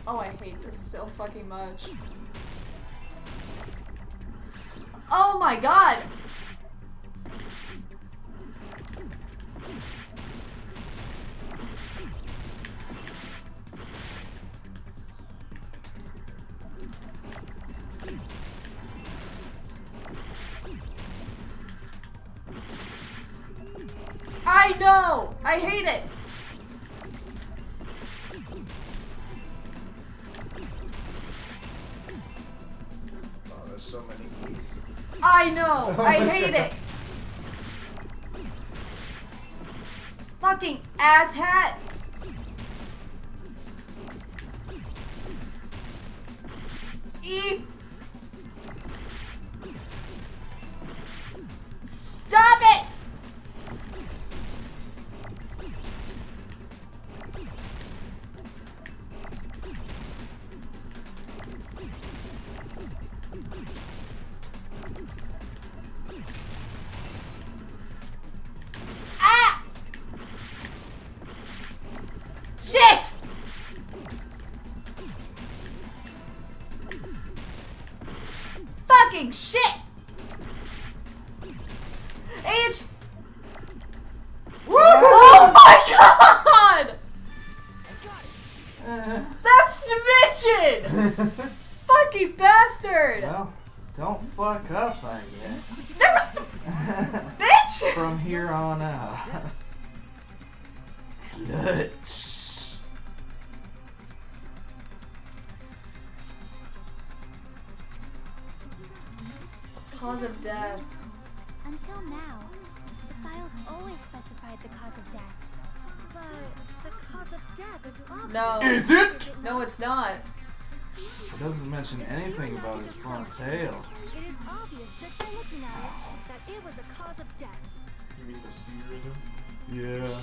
Speaker 1: Oh, I hate this so fucking much. Oh my god! I know! I hate it!
Speaker 12: Oh, there's so many keys.
Speaker 1: I know! I hate it! Fucking asshat! E! Stop it! Shit! Fucking shit! Age! Oh my god! That's Mitchin! Fucking bastard!
Speaker 12: Well, don't fuck up, I guess.
Speaker 1: There was the bitch!
Speaker 12: From here on out. Clutch.
Speaker 1: Cause of death.
Speaker 7: Until now, the files always specified the cause of death. But the cause of death is obvious.
Speaker 1: No.
Speaker 12: Is it?
Speaker 1: No, it's not.
Speaker 12: It doesn't mention anything about his front tail.
Speaker 7: It is obvious just by looking at it that it was a cause of death.
Speaker 9: You mean the spear in him?
Speaker 12: Yeah.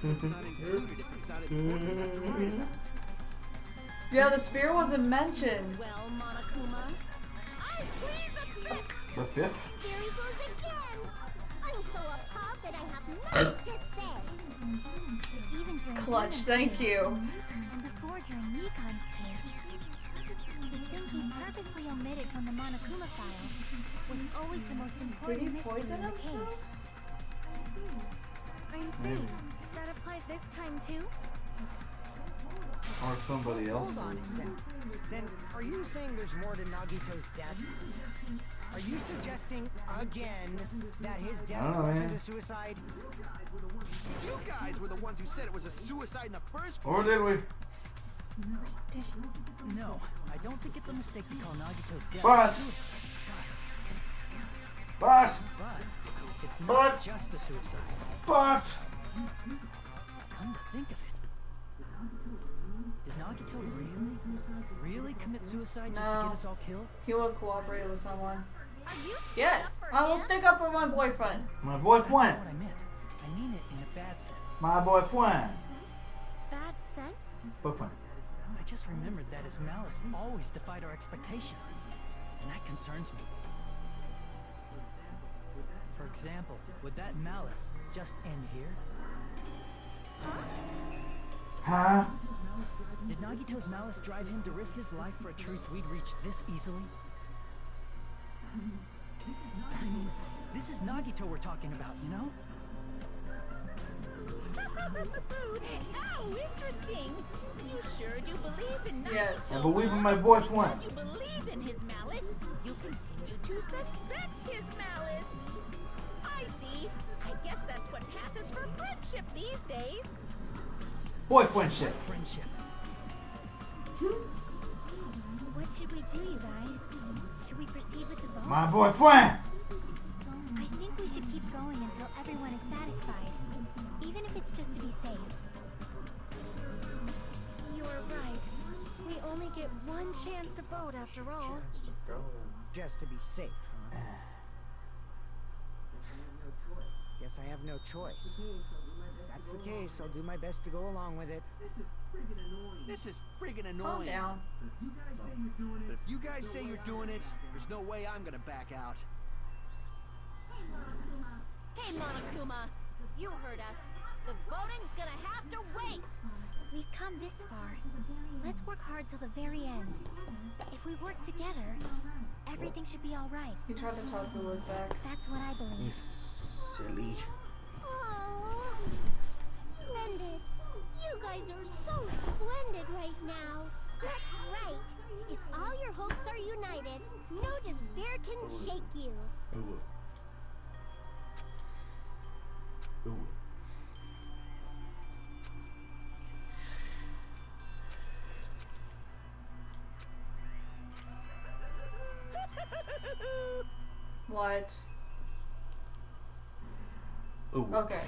Speaker 10: It's not included if it's not important enough to worry about.
Speaker 1: Yeah, the spear wasn't mentioned.
Speaker 3: Well, Monokuma, I please a bit.
Speaker 12: The fifth?
Speaker 7: There he goes again. I'm so appalled that I have nothing to say. Even during
Speaker 1: Clutch,
Speaker 7: Demon's
Speaker 1: thank
Speaker 7: case,
Speaker 1: you.
Speaker 7: And before during Nikon's case, the thing he purposely omitted from the Monokuma file was always the most important
Speaker 1: Did he
Speaker 7: mystery
Speaker 1: poison
Speaker 7: in the
Speaker 1: himself?
Speaker 7: case. Are you saying that applies this time too?
Speaker 12: Or somebody else.
Speaker 11: Hold on a sec. Then, are you saying there's more to Nagito's death? Are you suggesting again that his
Speaker 12: I
Speaker 11: death
Speaker 12: don't know,
Speaker 11: wasn't
Speaker 12: man.
Speaker 11: a suicide?
Speaker 10: You guys were the ones who said it was a suicide in the first place.
Speaker 12: Or did we?
Speaker 6: No, I don't think it's a mistake to call Nagito's death
Speaker 12: But-
Speaker 6: suicide.
Speaker 12: But,
Speaker 6: But it's not
Speaker 12: But-
Speaker 6: just a suicide.
Speaker 12: but,
Speaker 6: Come to think of it, did Nagito really commit suicide just to
Speaker 1: No.
Speaker 6: get us all killed?
Speaker 1: He will have cooperated with someone.
Speaker 3: Are you sticking
Speaker 1: Yes,
Speaker 3: up for
Speaker 1: I will
Speaker 3: him?
Speaker 1: stick up for my boyfriend.
Speaker 12: my
Speaker 6: That's
Speaker 12: boyfriend.
Speaker 6: what I meant. I mean it in a bad sense.
Speaker 12: My boyfriend.
Speaker 7: Bad sense?
Speaker 12: Boyfriend.
Speaker 6: I just remembered that his malice always defied our expectations, and that concerns me. For example, would that malice just end here?
Speaker 12: Huh?
Speaker 6: Did Nagito's malice drive him to risk his life for a truth we'd reach this easily? I mean, this is Nagito we're talking about, you know?
Speaker 3: How interesting! You sure do believe in Nagito?
Speaker 1: Yes.
Speaker 12: I believe in my boyfriend.
Speaker 3: Because you believe in his malice, you continue to suspect his malice. I see. I guess that's what passes for friendship these days.
Speaker 12: Boyfriendship.
Speaker 6: Friendship.
Speaker 7: What should we do, you guys? Should we proceed with the vote?
Speaker 12: My boyfriend.
Speaker 7: I think we should keep going until everyone is satisfied, even if it's just to be safe. You're right. We only get one chance to vote after all.
Speaker 11: Just to be safe, huh? Guess I have no choice. If that's the case, I'll do my best to go along with it.
Speaker 10: This is friggin'
Speaker 1: Calm
Speaker 10: annoying.
Speaker 1: down.
Speaker 10: But if you guys say you're doing it, there's no way I'm gonna back out.
Speaker 3: Hey, Monokuma, you heard us. The voting's gonna have to wait.
Speaker 7: We've come this far. Let's work hard till the very end. If we work together, everything should be all right.
Speaker 1: He tried to toss the lid back.
Speaker 7: That's what I
Speaker 12: You
Speaker 7: believe.
Speaker 12: silly.
Speaker 7: Oh, splendid. You guys are so splendid right now. That's right. If all your hopes are united, no despair can shake you.
Speaker 12: Ooh. Ooh.
Speaker 1: What?
Speaker 12: Ooh.
Speaker 1: Okay.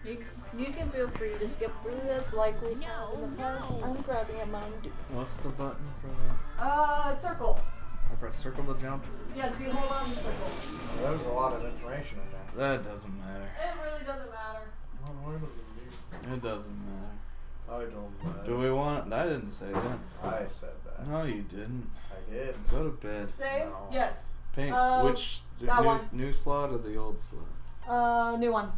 Speaker 1: You can feel free to skip through this like we have in the past. I'm grabbing a Mountain Dew.
Speaker 2: What's the button for that?
Speaker 1: Circle.
Speaker 2: I press circle to jump?
Speaker 1: Yes, you hold on to circle.
Speaker 12: There was a lot of information in there.
Speaker 2: That doesn't matter.
Speaker 1: It really doesn't matter.
Speaker 2: It doesn't matter.
Speaker 12: I don't know.
Speaker 2: Do we want... I didn't say that.
Speaker 12: I said that.
Speaker 2: No, you didn't.
Speaker 12: I did.
Speaker 2: Go to bed.
Speaker 1: Save?
Speaker 12: No.
Speaker 1: Yes.
Speaker 2: Pink. Which
Speaker 1: that
Speaker 2: new,
Speaker 1: one.
Speaker 2: new slot or the old slot?
Speaker 1: New one.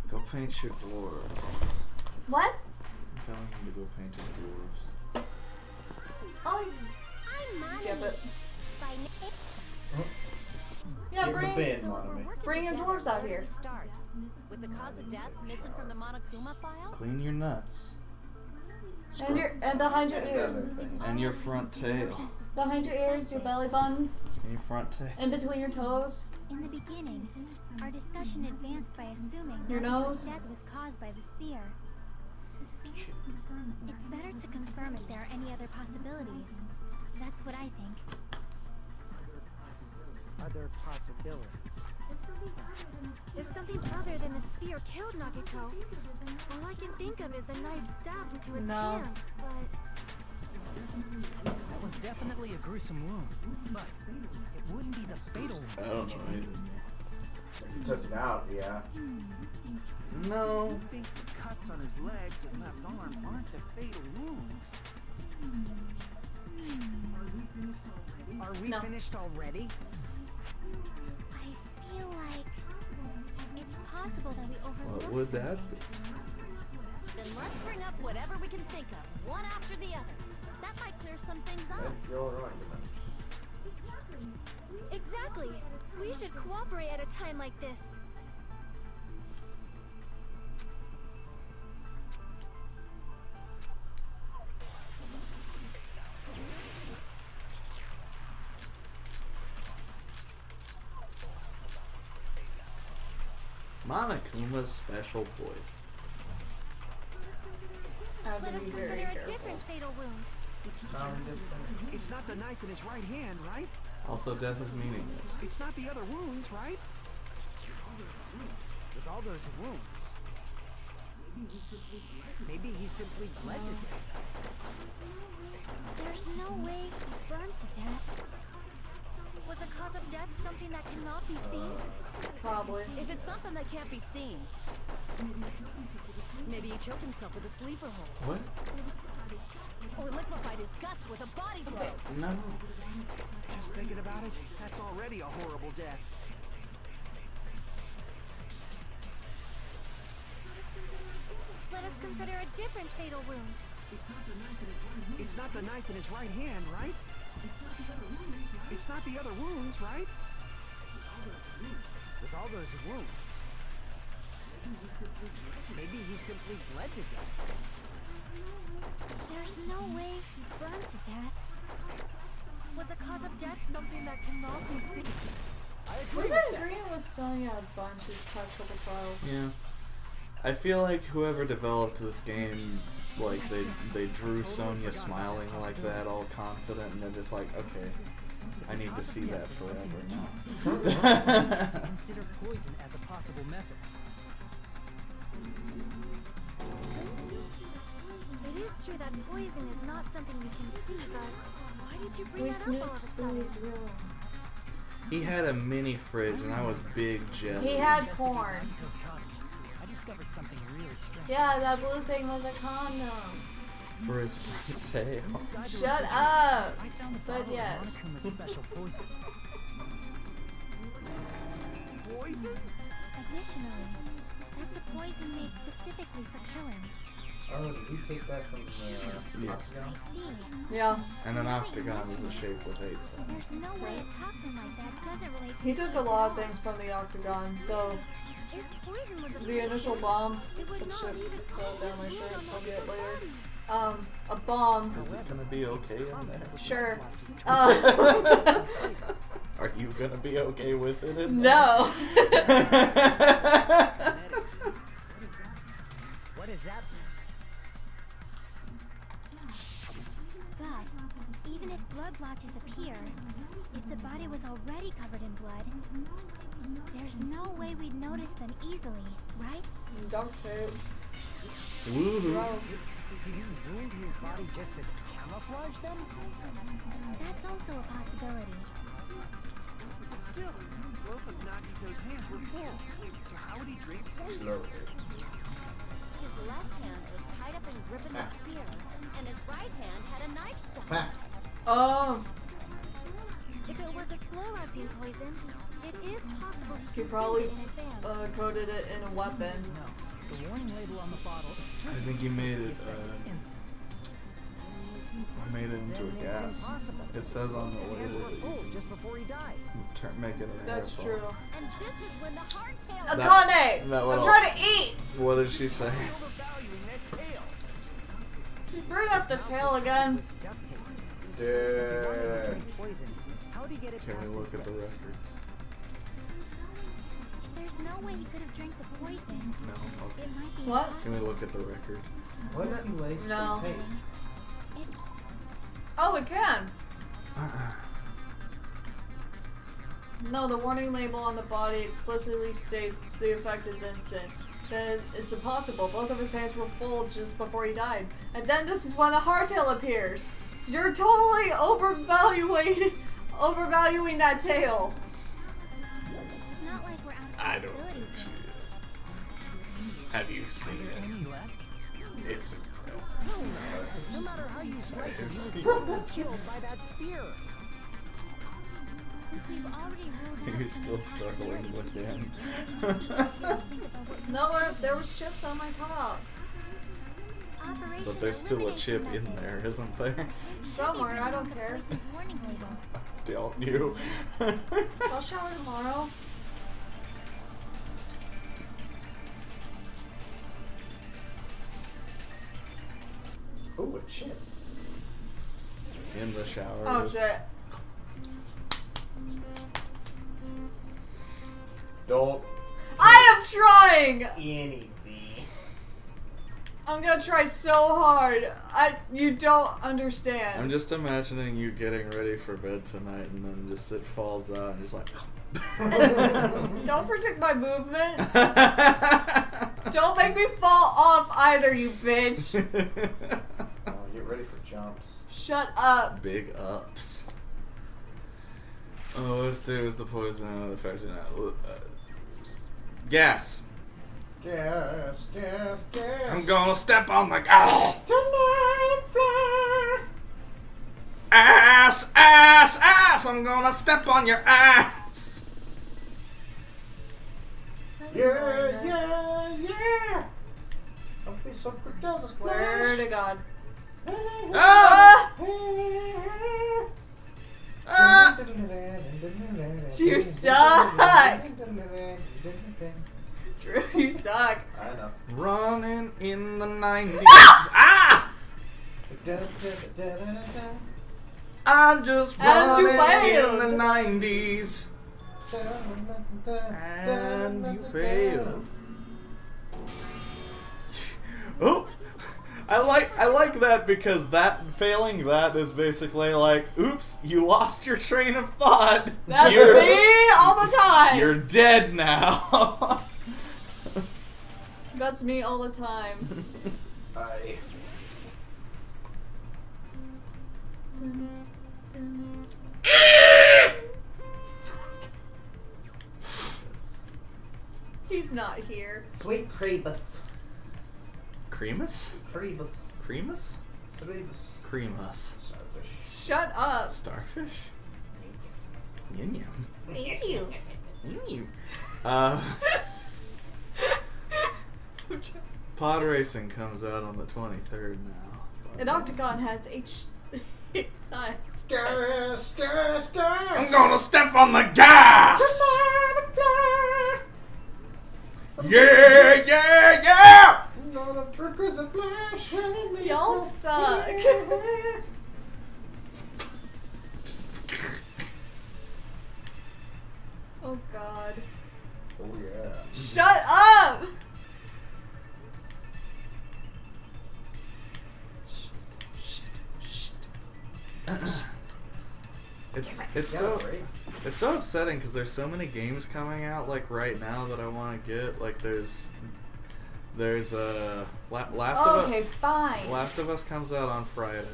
Speaker 2: Go paint your dwarves.
Speaker 3: What?
Speaker 2: I'm telling him to go paint his dwarves.
Speaker 3: Oh,
Speaker 7: I'm
Speaker 3: skip
Speaker 7: Money.
Speaker 3: it.
Speaker 7: By name.
Speaker 3: Yeah,
Speaker 12: Get in the bin,
Speaker 7: So we're
Speaker 12: Monomi.
Speaker 7: working
Speaker 3: bring your
Speaker 7: together.
Speaker 3: dwarves out
Speaker 13: Where
Speaker 3: here.
Speaker 13: do we start? With the cause of death missing from the Monokuma file?
Speaker 2: Clean your nuts.
Speaker 3: And behind your
Speaker 12: And
Speaker 3: ears.
Speaker 12: other things.
Speaker 2: And your front tail.
Speaker 3: Behind your ears, your belly button,
Speaker 2: And your front tail.
Speaker 3: in between your toes.
Speaker 7: In the beginning, our discussion advanced by assuming
Speaker 3: Your
Speaker 7: Nagito's
Speaker 3: nose.
Speaker 7: death was caused by the spear. It's better to confirm if there are any other possibilities. That's what I think.
Speaker 11: Other possibilities.
Speaker 14: If something other than the spear killed Nagito, all I can think of is the knife stabbed into his
Speaker 3: No.
Speaker 14: hand. But
Speaker 6: That was definitely a gruesome wound, but it wouldn't be the fatal one.
Speaker 2: I don't know either.
Speaker 12: You took it out, yeah.
Speaker 2: No.
Speaker 10: I think the cuts on his legs and left arm aren't the fatal wounds.
Speaker 11: Are we
Speaker 3: No.
Speaker 11: finished already?
Speaker 7: I feel like it's possible that we overlooked
Speaker 2: What would that be?
Speaker 13: Then let's bring up whatever we can think of, one after the other. That might clear some things up.
Speaker 12: That's your argument.
Speaker 14: exactly, we should cooperate at a time like this.
Speaker 2: Monokuma's special poison.
Speaker 3: I have
Speaker 14: Let
Speaker 3: to
Speaker 14: us
Speaker 3: be very
Speaker 14: consider a
Speaker 3: careful.
Speaker 14: different fatal wound.
Speaker 10: It's not the knife in his right hand, right?
Speaker 2: Also, death is meaningless.
Speaker 10: It's not the other wounds, right?
Speaker 11: With all those wounds. Maybe he simply bled to death.
Speaker 7: There's no way he burned to death.
Speaker 14: Was the cause of death something that cannot be seen?
Speaker 3: Probably.
Speaker 13: If it's something that can't be seen, maybe he choked himself with a sleeper hole.
Speaker 2: What?
Speaker 13: Or liquefied his guts with a body blow.
Speaker 2: No.
Speaker 10: Just thinking about it, that's already a horrible death.
Speaker 14: Let us consider a different fatal wound.
Speaker 10: It's not the knife in his right hand, right? It's not the other wounds, right?
Speaker 11: With all those wounds. Maybe he simply bled to death.
Speaker 7: There's no way he burned to death.
Speaker 14: Was the cause of death something that cannot be seen?
Speaker 3: We've been agreeing with Sonya a bunch these past couple trials.
Speaker 2: Yeah. I feel like whoever developed this game, like they drew Sonya smiling like that, all confident, and they're just like, okay, I need to see that forever now.
Speaker 6: Consider poison as a possible method.
Speaker 14: It is true that poison is not something we can see, but why did you bring
Speaker 3: We
Speaker 14: that up all
Speaker 3: snooped
Speaker 14: of a
Speaker 3: through
Speaker 14: sudden?
Speaker 3: his room.
Speaker 2: He had a mini fridge, and I was big jealous.
Speaker 3: He had porn.
Speaker 6: I discovered something really strange.
Speaker 3: Yeah, that blue thing was a condom.
Speaker 2: For his front tail.
Speaker 3: Shut up!
Speaker 6: I found the
Speaker 3: But
Speaker 6: bottle
Speaker 3: yes.
Speaker 6: of Monokuma's special poison.
Speaker 10: Poison?
Speaker 7: Additionally, that's a poison made specifically for killing.
Speaker 12: Oh, did you take that from the
Speaker 2: Yes.
Speaker 7: I
Speaker 12: Octagon?
Speaker 7: see.
Speaker 3: Yeah.
Speaker 2: And an octagon is a shape with 8 sides.
Speaker 7: There's no way a toxin like that doesn't relate to
Speaker 3: He took a
Speaker 7: poison
Speaker 3: lot
Speaker 7: at
Speaker 3: of
Speaker 7: all.
Speaker 3: things from the octagon, so
Speaker 14: If poison was a
Speaker 3: the initial bomb,
Speaker 14: it would not
Speaker 3: shit
Speaker 14: need to
Speaker 3: fell
Speaker 14: cause
Speaker 3: down my
Speaker 14: this
Speaker 3: shirt,
Speaker 14: wound on
Speaker 3: I'll get it
Speaker 14: Nagito's
Speaker 3: later.
Speaker 14: body.
Speaker 3: A bomb.
Speaker 2: Is it gonna be okay in there?
Speaker 3: Sure.
Speaker 2: Are you gonna be okay with it? In
Speaker 3: No.
Speaker 11: What does that mean?
Speaker 7: But even if blood blotches appear, if the body was already covered in blood, there's no way we'd notice them easily, right?
Speaker 3: Duct tape.
Speaker 2: Woohoo.
Speaker 3: Bro.
Speaker 11: Did he wound his body just to camouflage them?
Speaker 7: That's also a possibility.
Speaker 10: But still, both of Nagito's hands were full. So how would he drink poison?
Speaker 12: Slurp.
Speaker 13: His left hand was tied up and gripping the spear, and his right hand had a knife stuck.
Speaker 12: Ha!
Speaker 3: Oh.
Speaker 14: If it was a slow-acting poison, it is possible
Speaker 1: He probably coded it in a weapon.
Speaker 6: No, the warning label on the bottle
Speaker 2: I
Speaker 6: explicitly
Speaker 2: think he made it.
Speaker 6: states that it's instant.
Speaker 2: I made it into a
Speaker 6: Then it's
Speaker 2: gas.
Speaker 6: impossible.
Speaker 2: It says on the
Speaker 6: His hands
Speaker 2: label
Speaker 6: were
Speaker 2: that
Speaker 6: full
Speaker 2: you
Speaker 6: just before he died.
Speaker 2: can make it an
Speaker 1: That's
Speaker 2: aerosol.
Speaker 1: true.
Speaker 13: And this is when the hardtail
Speaker 1: Akane!
Speaker 2: that
Speaker 1: I'm
Speaker 2: what
Speaker 1: trying to eat!
Speaker 2: What did she say?
Speaker 10: Overvaluing that tail.
Speaker 1: Bring up the tail again.
Speaker 6: With duct tape.
Speaker 12: Dude.
Speaker 6: Drink poison. How'd he get it
Speaker 2: Can we
Speaker 6: past
Speaker 2: look
Speaker 6: his
Speaker 2: at the
Speaker 6: lips?
Speaker 2: records?
Speaker 7: There's no way he could have drank the poison.
Speaker 2: No. Okay.
Speaker 7: It might be
Speaker 1: What?
Speaker 2: Can we look at the record?
Speaker 12: What if he laced
Speaker 1: No.
Speaker 12: the tape?
Speaker 1: Oh, it can! No, the warning label on the body explicitly states the effect is instant. Then it's impossible. Both of his hands were full just before he died. And then this is when the hardtail appears. You're totally overvaluing that tail.
Speaker 7: It's not like we're out of
Speaker 2: I don't
Speaker 7: possibilities
Speaker 2: think she
Speaker 7: yet.
Speaker 2: is. Have you seen it?
Speaker 6: Any left?
Speaker 2: It's impressive.
Speaker 11: No matter how you slice it, he was totally killed by that spear.
Speaker 7: Since we've already ruled out
Speaker 2: You're still
Speaker 7: some
Speaker 2: struggling with
Speaker 7: possibilities,
Speaker 2: him.
Speaker 7: it might be easier to think about what
Speaker 1: No, there was chips on my top.
Speaker 7: Operation
Speaker 2: But there's still a
Speaker 7: Elimination
Speaker 2: chip in
Speaker 7: Method.
Speaker 2: there, isn't there?
Speaker 1: Somewhere, I don't care.
Speaker 7: Poison's warning label.
Speaker 2: Don't you?
Speaker 1: I'll shower tomorrow.
Speaker 12: Ooh, a chip.
Speaker 2: In the shower.
Speaker 1: Oh shit.
Speaker 12: Don't
Speaker 1: I am trying!
Speaker 12: anything.
Speaker 1: I'm gonna try so hard. You don't understand.
Speaker 2: I'm just imagining you getting ready for bed tonight and then just it falls out and just like
Speaker 1: Don't predict my movements. Don't make me fall off either, you bitch.
Speaker 12: Oh, get ready for jumps.
Speaker 1: Shut up.
Speaker 2: Big ups. Oh, this dude was the poison out of the factory now. Gas.
Speaker 12: Gas, gas, gas.
Speaker 2: I'm gonna step on the gas.
Speaker 12: Tonight fly.
Speaker 2: Ass, ass, ass. I'm gonna step on your ass.
Speaker 12: Yeah, yeah, yeah. Don't be so quick to the
Speaker 1: Swear to God.
Speaker 2: Ah! Ah!
Speaker 1: You suck! Drew, you suck.
Speaker 12: I know.
Speaker 2: Running in the 90s. Ah! I'm just
Speaker 1: And you
Speaker 2: running in
Speaker 1: failed.
Speaker 2: the 90s. And you failed. Oops. I like that because failing that is basically like, oops, you lost your train of thought.
Speaker 1: That's me all the time.
Speaker 2: You're dead now.
Speaker 1: That's me all the time.
Speaker 12: I.
Speaker 1: He's not here.
Speaker 12: Sweet Creebus.
Speaker 2: Creamus?
Speaker 12: Creebus.
Speaker 2: Creamus?
Speaker 12: Creebus.
Speaker 2: Creamus.
Speaker 12: Starfish.
Speaker 1: Shut up.
Speaker 2: Starfish? Yum yum.
Speaker 1: Thank you.
Speaker 2: Yum. Pod Racing comes out on the 23rd now.
Speaker 1: An octagon has H sides.
Speaker 12: Gas, gas, gas.
Speaker 2: I'm gonna step on the gas! Yeah, yeah, yeah!
Speaker 12: Gonna trick as a flash.
Speaker 1: Y'all suck. Oh God.
Speaker 12: Oh yeah.
Speaker 1: Shut up!
Speaker 2: It's so upsetting because there's so many games coming out like right now that I want to get. Like there's Last of
Speaker 1: Okay, fine.
Speaker 2: Last of Us comes out on Friday,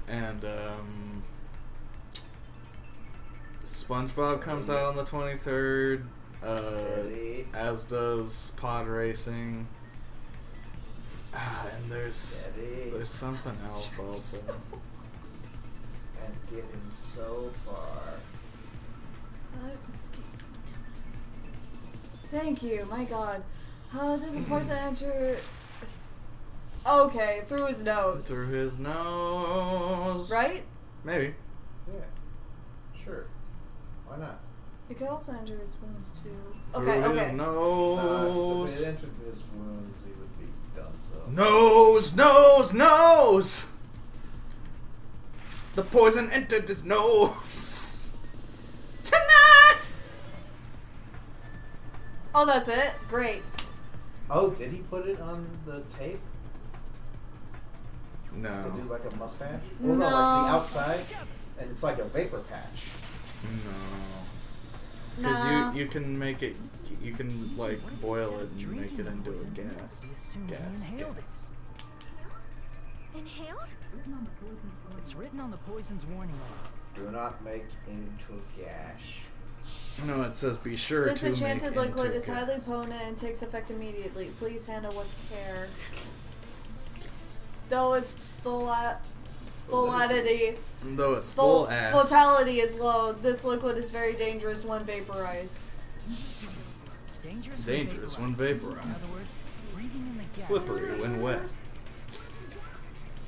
Speaker 2: and SpongeBob comes out on the 23rd. As does Pod Racing. And there's something else also.
Speaker 12: And getting so far.
Speaker 1: Thank you, my god. How did the poison enter? Okay, through his nose.
Speaker 2: Through his nose.
Speaker 1: Right?
Speaker 2: Maybe.
Speaker 12: Yeah. Sure. Why not?
Speaker 1: It could also enter his wounds too.
Speaker 2: Through
Speaker 1: Okay,
Speaker 2: his
Speaker 1: okay.
Speaker 2: nose.
Speaker 12: If it entered his wounds, he would be done so.
Speaker 2: Nose, nose, nose! The poison entered his nose. Tonight!
Speaker 1: Oh, that's it? Great.
Speaker 12: Oh, did he put it on the tape?
Speaker 2: No.
Speaker 12: To do like a mustache? Well, no, like the outside, and it's like a vapor patch.
Speaker 2: No. Because
Speaker 1: Nah.
Speaker 2: you can make it, you can like boil it and make it into a gas. Gas.
Speaker 6: Inhaled? It's written on the poison's warning label.
Speaker 12: Do not make into gash.
Speaker 2: No, it says be sure
Speaker 1: This
Speaker 2: to make
Speaker 1: enchanted liquid
Speaker 2: into
Speaker 1: is
Speaker 2: gas.
Speaker 1: highly potent and takes effect immediately. Please handle with care. Though its volatility,
Speaker 2: Though it's full ass.
Speaker 1: Volatility is low. This liquid is very dangerous when vaporized.
Speaker 2: Dangerous when vaporized.
Speaker 6: In other words, breathing in the gas.
Speaker 2: Slippery when wet.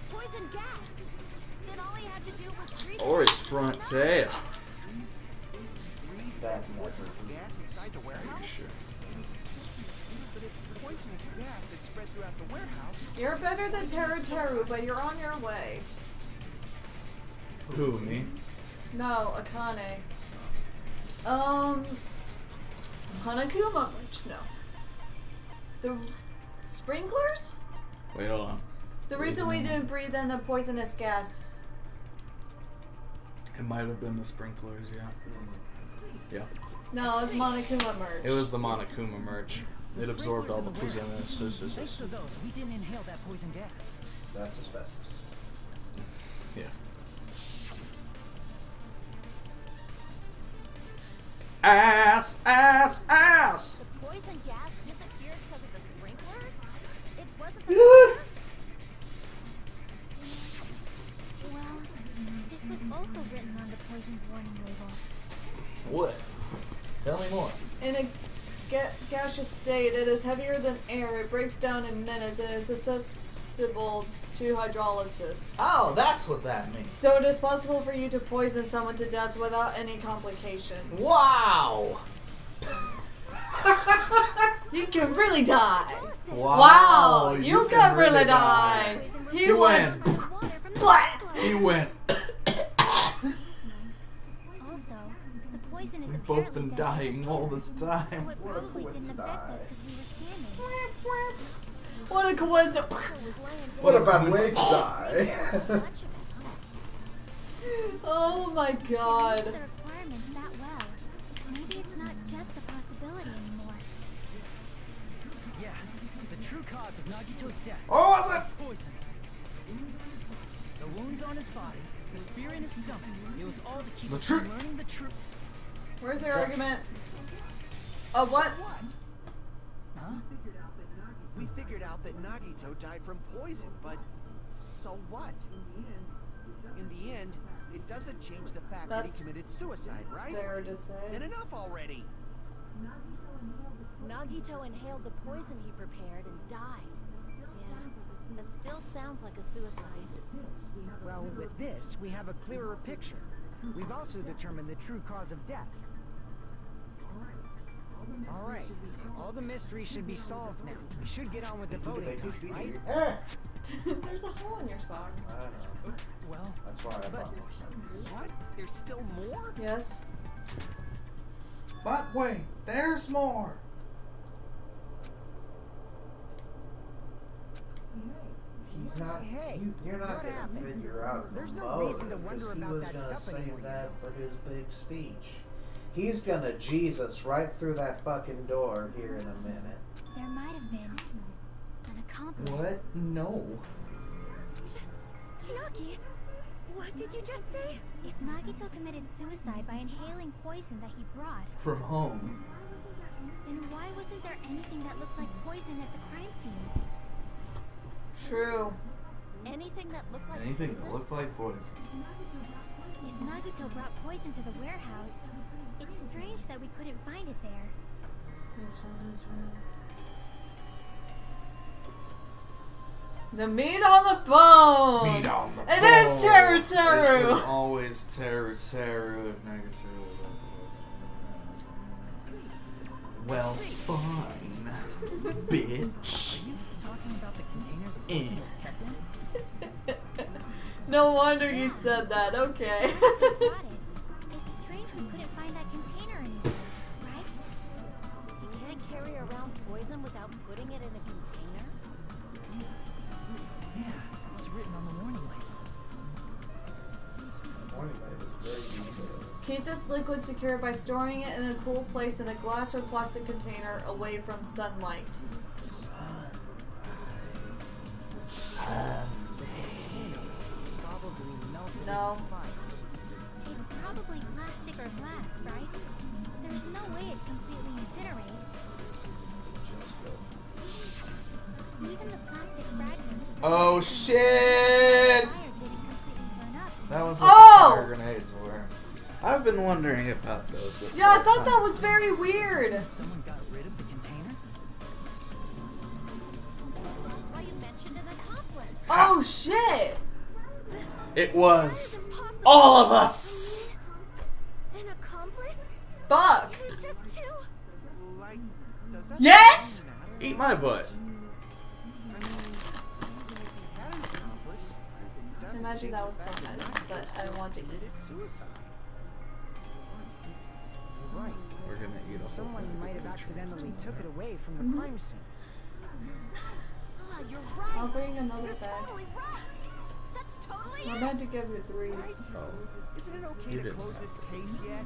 Speaker 13: Poison gas. Then all he had to do was breathe.
Speaker 2: Or its front tail.
Speaker 12: That
Speaker 10: Poisonous gas inside the warehouse?
Speaker 2: Sure.
Speaker 10: But if poisonous gas had spread throughout the warehouse...
Speaker 1: You're better than Teru, but you're on your way.
Speaker 2: Who, me?
Speaker 1: No, Akane. Hanakuma. No. The sprinklers?
Speaker 2: Wait, hold on.
Speaker 1: The reason we didn't breathe in the poisonous gas.
Speaker 2: It might have been the sprinklers, yeah. Yeah.
Speaker 1: No, it's Monokuma merch.
Speaker 2: It was the Monokuma merch. It absorbed all the poison.
Speaker 6: Thanks to those, we didn't inhale that poison gas.
Speaker 12: That's asbestos.
Speaker 2: Yes. Ass, ass, ass!
Speaker 13: The poison gas disappeared because of the sprinklers? It wasn't the
Speaker 7: Well, this was also written on the poison's warning label.
Speaker 2: What? Tell me more.
Speaker 1: In a gaseous state, it is heavier than air. It breaks down in minutes and is susceptible to hydrolysis.
Speaker 2: Oh, that's what that means.
Speaker 1: So it is possible for you to poison someone to death without any complications.
Speaker 2: Wow!
Speaker 1: You can really die.
Speaker 2: Wow,
Speaker 1: you can really die. He went. Blah.
Speaker 2: He went.
Speaker 7: Also, the poison is
Speaker 2: We've both been dying all this
Speaker 7: so
Speaker 2: time.
Speaker 7: it probably didn't affect us because we were standing.
Speaker 1: What a coincidence.
Speaker 12: What about Wake die?
Speaker 1: Oh my god.
Speaker 7: The requirements that well. Maybe it's not just a possibility anymore.
Speaker 6: Yeah, the true cause of Nagito's death.
Speaker 2: What was it?
Speaker 6: Poison. The wounds on his body, the spear in his stomach. It was all to keep
Speaker 2: The
Speaker 6: us
Speaker 2: truth.
Speaker 6: from learning the truth.
Speaker 1: Where's their argument? Oh, what?
Speaker 6: Huh?
Speaker 10: We figured out that Nagito died from poison, but so what? In the end, it doesn't change the fact that
Speaker 1: That's
Speaker 10: he committed suicide, right?
Speaker 1: fair to say.
Speaker 10: Then enough already.
Speaker 13: Nagito inhaled the poison he prepared and died. Yeah, that still sounds like a suicide.
Speaker 11: Well, with this, we have a clearer picture. We've also determined the true cause of death. All right, all the mysteries should be solved now. We should get on with the voting time, right?
Speaker 1: There's a hole in your sock.
Speaker 12: I don't know.
Speaker 6: Well,
Speaker 12: That's why I bought more stuff.
Speaker 10: What? There's still more?
Speaker 1: Yes.
Speaker 2: But wait, there's more.
Speaker 12: He's not.
Speaker 11: Hey,
Speaker 12: You're not
Speaker 11: what
Speaker 12: gonna
Speaker 11: happened?
Speaker 12: figure out the
Speaker 11: There's no
Speaker 12: motive,
Speaker 11: reason to wonder
Speaker 12: 'cause he
Speaker 11: about
Speaker 12: was
Speaker 11: that
Speaker 12: gonna
Speaker 11: stuff
Speaker 12: save
Speaker 11: anymore.
Speaker 12: that for his big speech. He's gonna Jesus right through that fucking door here in a minute.
Speaker 7: There might have been an accomplice.
Speaker 2: What? No.
Speaker 7: Chiaki, what did you just say? If Nagito committed suicide by inhaling poison that he brought,
Speaker 2: From home.
Speaker 7: then why wasn't there anything that looked like poison at the crime scene?
Speaker 1: True.
Speaker 13: Anything that looked like
Speaker 2: Anything
Speaker 13: poison?
Speaker 2: that looks like poison.
Speaker 7: If Nagito brought poison to the warehouse, it's strange that we couldn't find it there.
Speaker 1: He's found his room. The meat on the bone!
Speaker 2: Meat on the
Speaker 1: It
Speaker 2: bone!
Speaker 1: is Teru
Speaker 2: It
Speaker 1: Teru!
Speaker 2: was always Teru Teru if Nagatoru was well, fine, bitch.
Speaker 1: No wonder you said that, okay.
Speaker 7: Got it. It's strange we couldn't find that container anymore, right?
Speaker 13: You can't carry around poison without putting it in a container?
Speaker 6: Yeah, it was written on the warning label.
Speaker 12: Warning label is very detailed.
Speaker 1: Keep this liquid secure by storing it in a cool place in a glass or plastic container away from sunlight.
Speaker 11: Probably melted
Speaker 1: No.
Speaker 11: in the fire.
Speaker 7: It's probably plastic or glass, right? There's no way it completely incinerate. Even the plastic fragments of the
Speaker 2: Oh shit!
Speaker 7: fire didn't completely burn up.
Speaker 2: That was what
Speaker 1: Oh!
Speaker 2: the fire grenades were. I've been wondering about those this
Speaker 1: Yeah, I
Speaker 2: whole
Speaker 1: thought
Speaker 2: time.
Speaker 1: that was very weird.
Speaker 6: Someone got rid of the container?
Speaker 13: That's why you mentioned an accomplice.
Speaker 1: Oh shit!
Speaker 2: It was all of us!
Speaker 14: An accomplice?
Speaker 1: Fuck!
Speaker 14: You're just two?
Speaker 10: Like, does that
Speaker 1: Yes!
Speaker 10: matter?
Speaker 2: Eat my butt.
Speaker 10: I mean, even if you had an accomplice, it doesn't
Speaker 1: Imagine
Speaker 10: change
Speaker 1: that
Speaker 10: the
Speaker 1: was
Speaker 10: fact
Speaker 1: fun,
Speaker 10: that
Speaker 1: but I
Speaker 10: Nagito
Speaker 1: want to eat.
Speaker 10: committed suicide. You're right.
Speaker 2: We're gonna eat a whole
Speaker 11: Someone
Speaker 2: bag of
Speaker 11: might have
Speaker 2: nutrients
Speaker 11: accidentally
Speaker 2: tonight.
Speaker 11: took it away from the crime scene.
Speaker 13: Ah, you're right.
Speaker 1: I'll bring another
Speaker 13: You're
Speaker 1: bag.
Speaker 13: totally right. That's totally
Speaker 1: I
Speaker 13: it.
Speaker 1: meant to give you 3.
Speaker 10: Right?
Speaker 2: Oh.
Speaker 10: Isn't it
Speaker 2: You
Speaker 10: okay to
Speaker 2: didn't
Speaker 10: close
Speaker 2: have
Speaker 10: this
Speaker 2: to.
Speaker 10: case yet?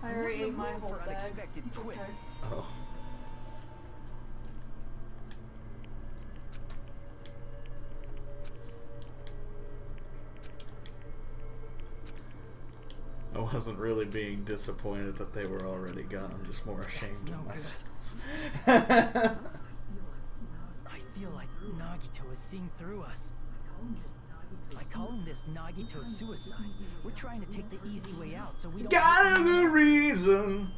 Speaker 1: I already ate my
Speaker 10: Room
Speaker 1: whole
Speaker 10: for
Speaker 1: bag.
Speaker 10: unexpected
Speaker 1: It's okay.
Speaker 10: twists.
Speaker 2: Oh. I wasn't really being disappointed that they were already gone. I'm just more ashamed
Speaker 6: no
Speaker 2: of
Speaker 6: good.
Speaker 2: myself.
Speaker 6: I feel like Nagito is seeing through us. By calling this Nagito suicide, we're trying to take the easy way out so we don't...
Speaker 2: Got a good reason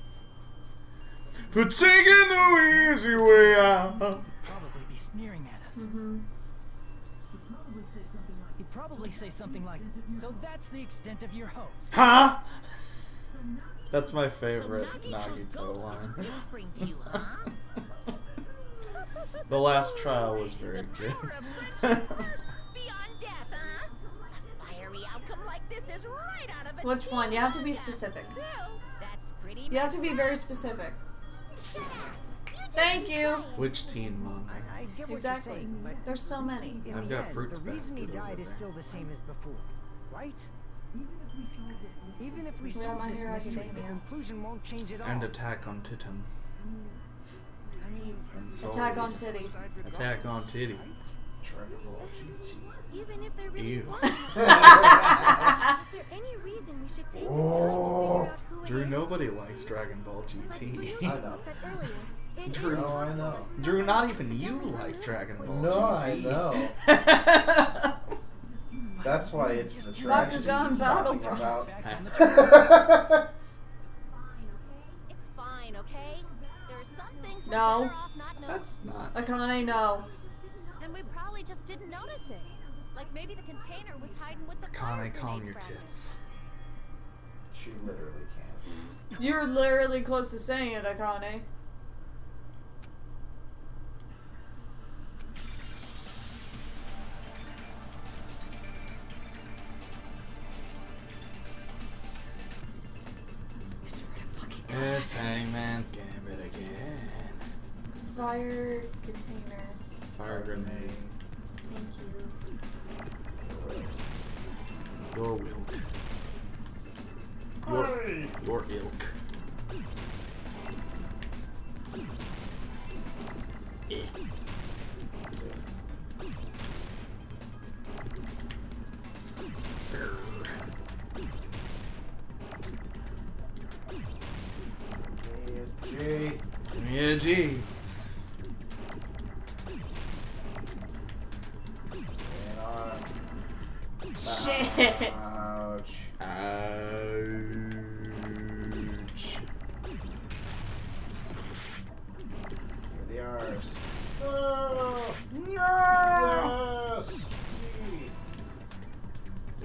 Speaker 2: for taking the easy way out.
Speaker 6: Probably be sneering at us.
Speaker 1: Mm-hmm.
Speaker 6: He'd probably say something like, "So that's the extent of your hopes."
Speaker 2: Huh? That's my favorite
Speaker 8: So Nagito's
Speaker 2: Nagito
Speaker 8: ghost is
Speaker 2: line.
Speaker 8: whispering to you, huh?
Speaker 2: The last trial was very good.
Speaker 8: Power of friendship bursts beyond death, huh? A fiery outcome like this is right out of a
Speaker 1: Which one? You have to be
Speaker 8: teen manga.
Speaker 1: specific.
Speaker 8: Still, that's pretty
Speaker 1: You have to be
Speaker 8: messed
Speaker 1: very
Speaker 8: up.
Speaker 1: specific.
Speaker 8: Shut up. You just
Speaker 1: Thank
Speaker 8: be
Speaker 1: you.
Speaker 8: quiet.
Speaker 2: Which teen manga?
Speaker 11: I get what
Speaker 1: Exactly.
Speaker 11: you're saying, but
Speaker 1: There's so many.
Speaker 11: in
Speaker 2: I've
Speaker 11: the
Speaker 2: got
Speaker 11: end,
Speaker 2: Fruits
Speaker 11: the reason he
Speaker 2: Basket over
Speaker 11: died is
Speaker 2: there.
Speaker 11: still the same as before, right? Even if we
Speaker 1: Yeah,
Speaker 11: solve
Speaker 1: My
Speaker 11: this
Speaker 1: Hero
Speaker 11: mystery, the
Speaker 1: Academia.
Speaker 11: conclusion won't change at all.
Speaker 2: And Attack on Titan.
Speaker 11: I mean,
Speaker 2: And Soul
Speaker 1: Attack on
Speaker 2: Eater.
Speaker 1: Titty.
Speaker 2: Attack on Titty.
Speaker 12: Dragon Ball GT.
Speaker 14: Even if they're really
Speaker 2: Ew.
Speaker 14: was an accomplice, is there any reason we should take the time to figure out who
Speaker 2: Drew,
Speaker 14: it is?
Speaker 2: nobody likes Dragon Ball
Speaker 14: Like
Speaker 2: GT.
Speaker 14: Blue
Speaker 12: I know.
Speaker 14: said earlier, it
Speaker 2: Drew.
Speaker 14: is
Speaker 12: No, I know.
Speaker 2: Drew, not even you like Dragon Ball
Speaker 12: No, I
Speaker 2: GT.
Speaker 12: know. That's why it's the tragedy
Speaker 1: Bakugan
Speaker 12: he's talking
Speaker 1: Battle
Speaker 12: about.
Speaker 13: It's fine, okay? There are some things we're
Speaker 1: No.
Speaker 13: better off not knowing.
Speaker 2: That's not.
Speaker 1: Akane, no.
Speaker 13: And we probably just didn't notice it. Like maybe the container was hiding with the fire
Speaker 2: Akane, calm
Speaker 13: grenade
Speaker 2: your
Speaker 13: fragments.
Speaker 2: tits.
Speaker 12: She literally can't.
Speaker 1: You're literally close to saying it, Akane. I swear to fucking God.
Speaker 2: It's Hangman's Gambit again.
Speaker 1: Fire container.
Speaker 2: Fire grenade.
Speaker 1: Thank you.
Speaker 2: Your wilk. Your ilk. Eh.
Speaker 12: G.
Speaker 2: Give me a G.
Speaker 12: And on.
Speaker 1: Shit.
Speaker 12: Ouch.
Speaker 2: Ouch.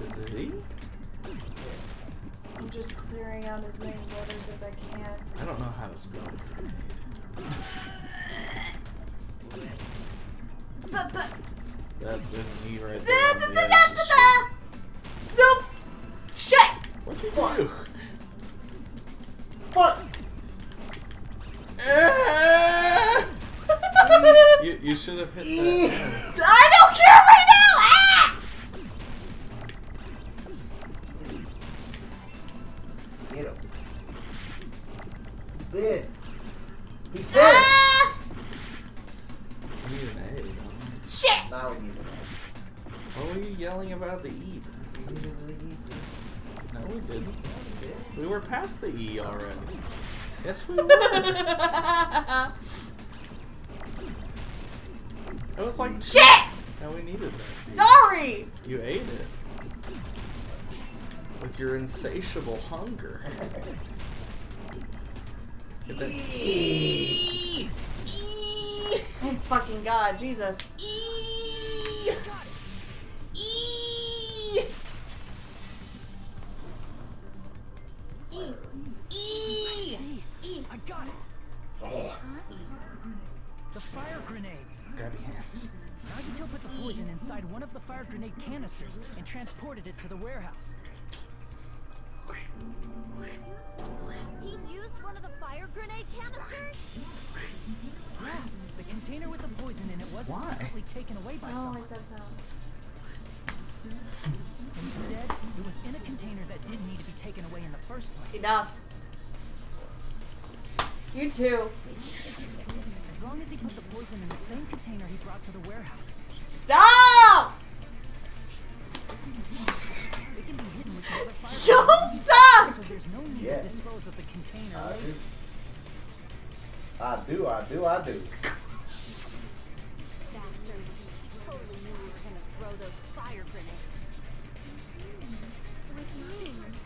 Speaker 2: Is it E?
Speaker 1: I'm just clearing out as many letters as I can.
Speaker 2: I don't know how to spell grenade. There's an E right there. On the edge of the street.
Speaker 3: Nope. Shit.
Speaker 2: What'd you do?
Speaker 12: Fuck!
Speaker 2: You should have hit that.
Speaker 3: I don't care right now. Ah!
Speaker 12: Get him. He's big. He's big.
Speaker 3: Ah!
Speaker 2: We need an A. don't we?
Speaker 3: Shit.
Speaker 12: Now we need him.
Speaker 2: What were you yelling about the E? No, we didn't. We were past the E already. Yes, we were. It was like
Speaker 3: Shit!
Speaker 2: No, we needed that.
Speaker 3: Sorry!
Speaker 2: You ate it. With your insatiable hunger. Get that.
Speaker 3: Thank fucking God, Jesus.
Speaker 6: I got it. The fire grenades.
Speaker 2: Grab your hands.
Speaker 6: Nagito put the poison inside one of the fire grenade canisters and transported it to the warehouse.
Speaker 13: He used one of the fire grenade canisters?
Speaker 6: Yeah, the container with the poison in it wasn't
Speaker 2: Why?
Speaker 6: secretly taken away by
Speaker 1: I don't
Speaker 6: someone.
Speaker 1: like that sound.
Speaker 6: Instead, it was in a container that didn't need to be taken away in the first place.
Speaker 3: Enough. You too.
Speaker 6: As long as he put the poison in the same container he brought to the warehouse.
Speaker 3: Stop!
Speaker 6: It can be hidden with the other fire
Speaker 3: You
Speaker 6: grenades,
Speaker 3: suck!
Speaker 6: so there's no need
Speaker 12: Yeah.
Speaker 6: to dispose of the container
Speaker 12: I
Speaker 6: later.
Speaker 12: do. I do.
Speaker 13: Bastard. He totally knew we were gonna throw those fire grenades.
Speaker 14: Which means,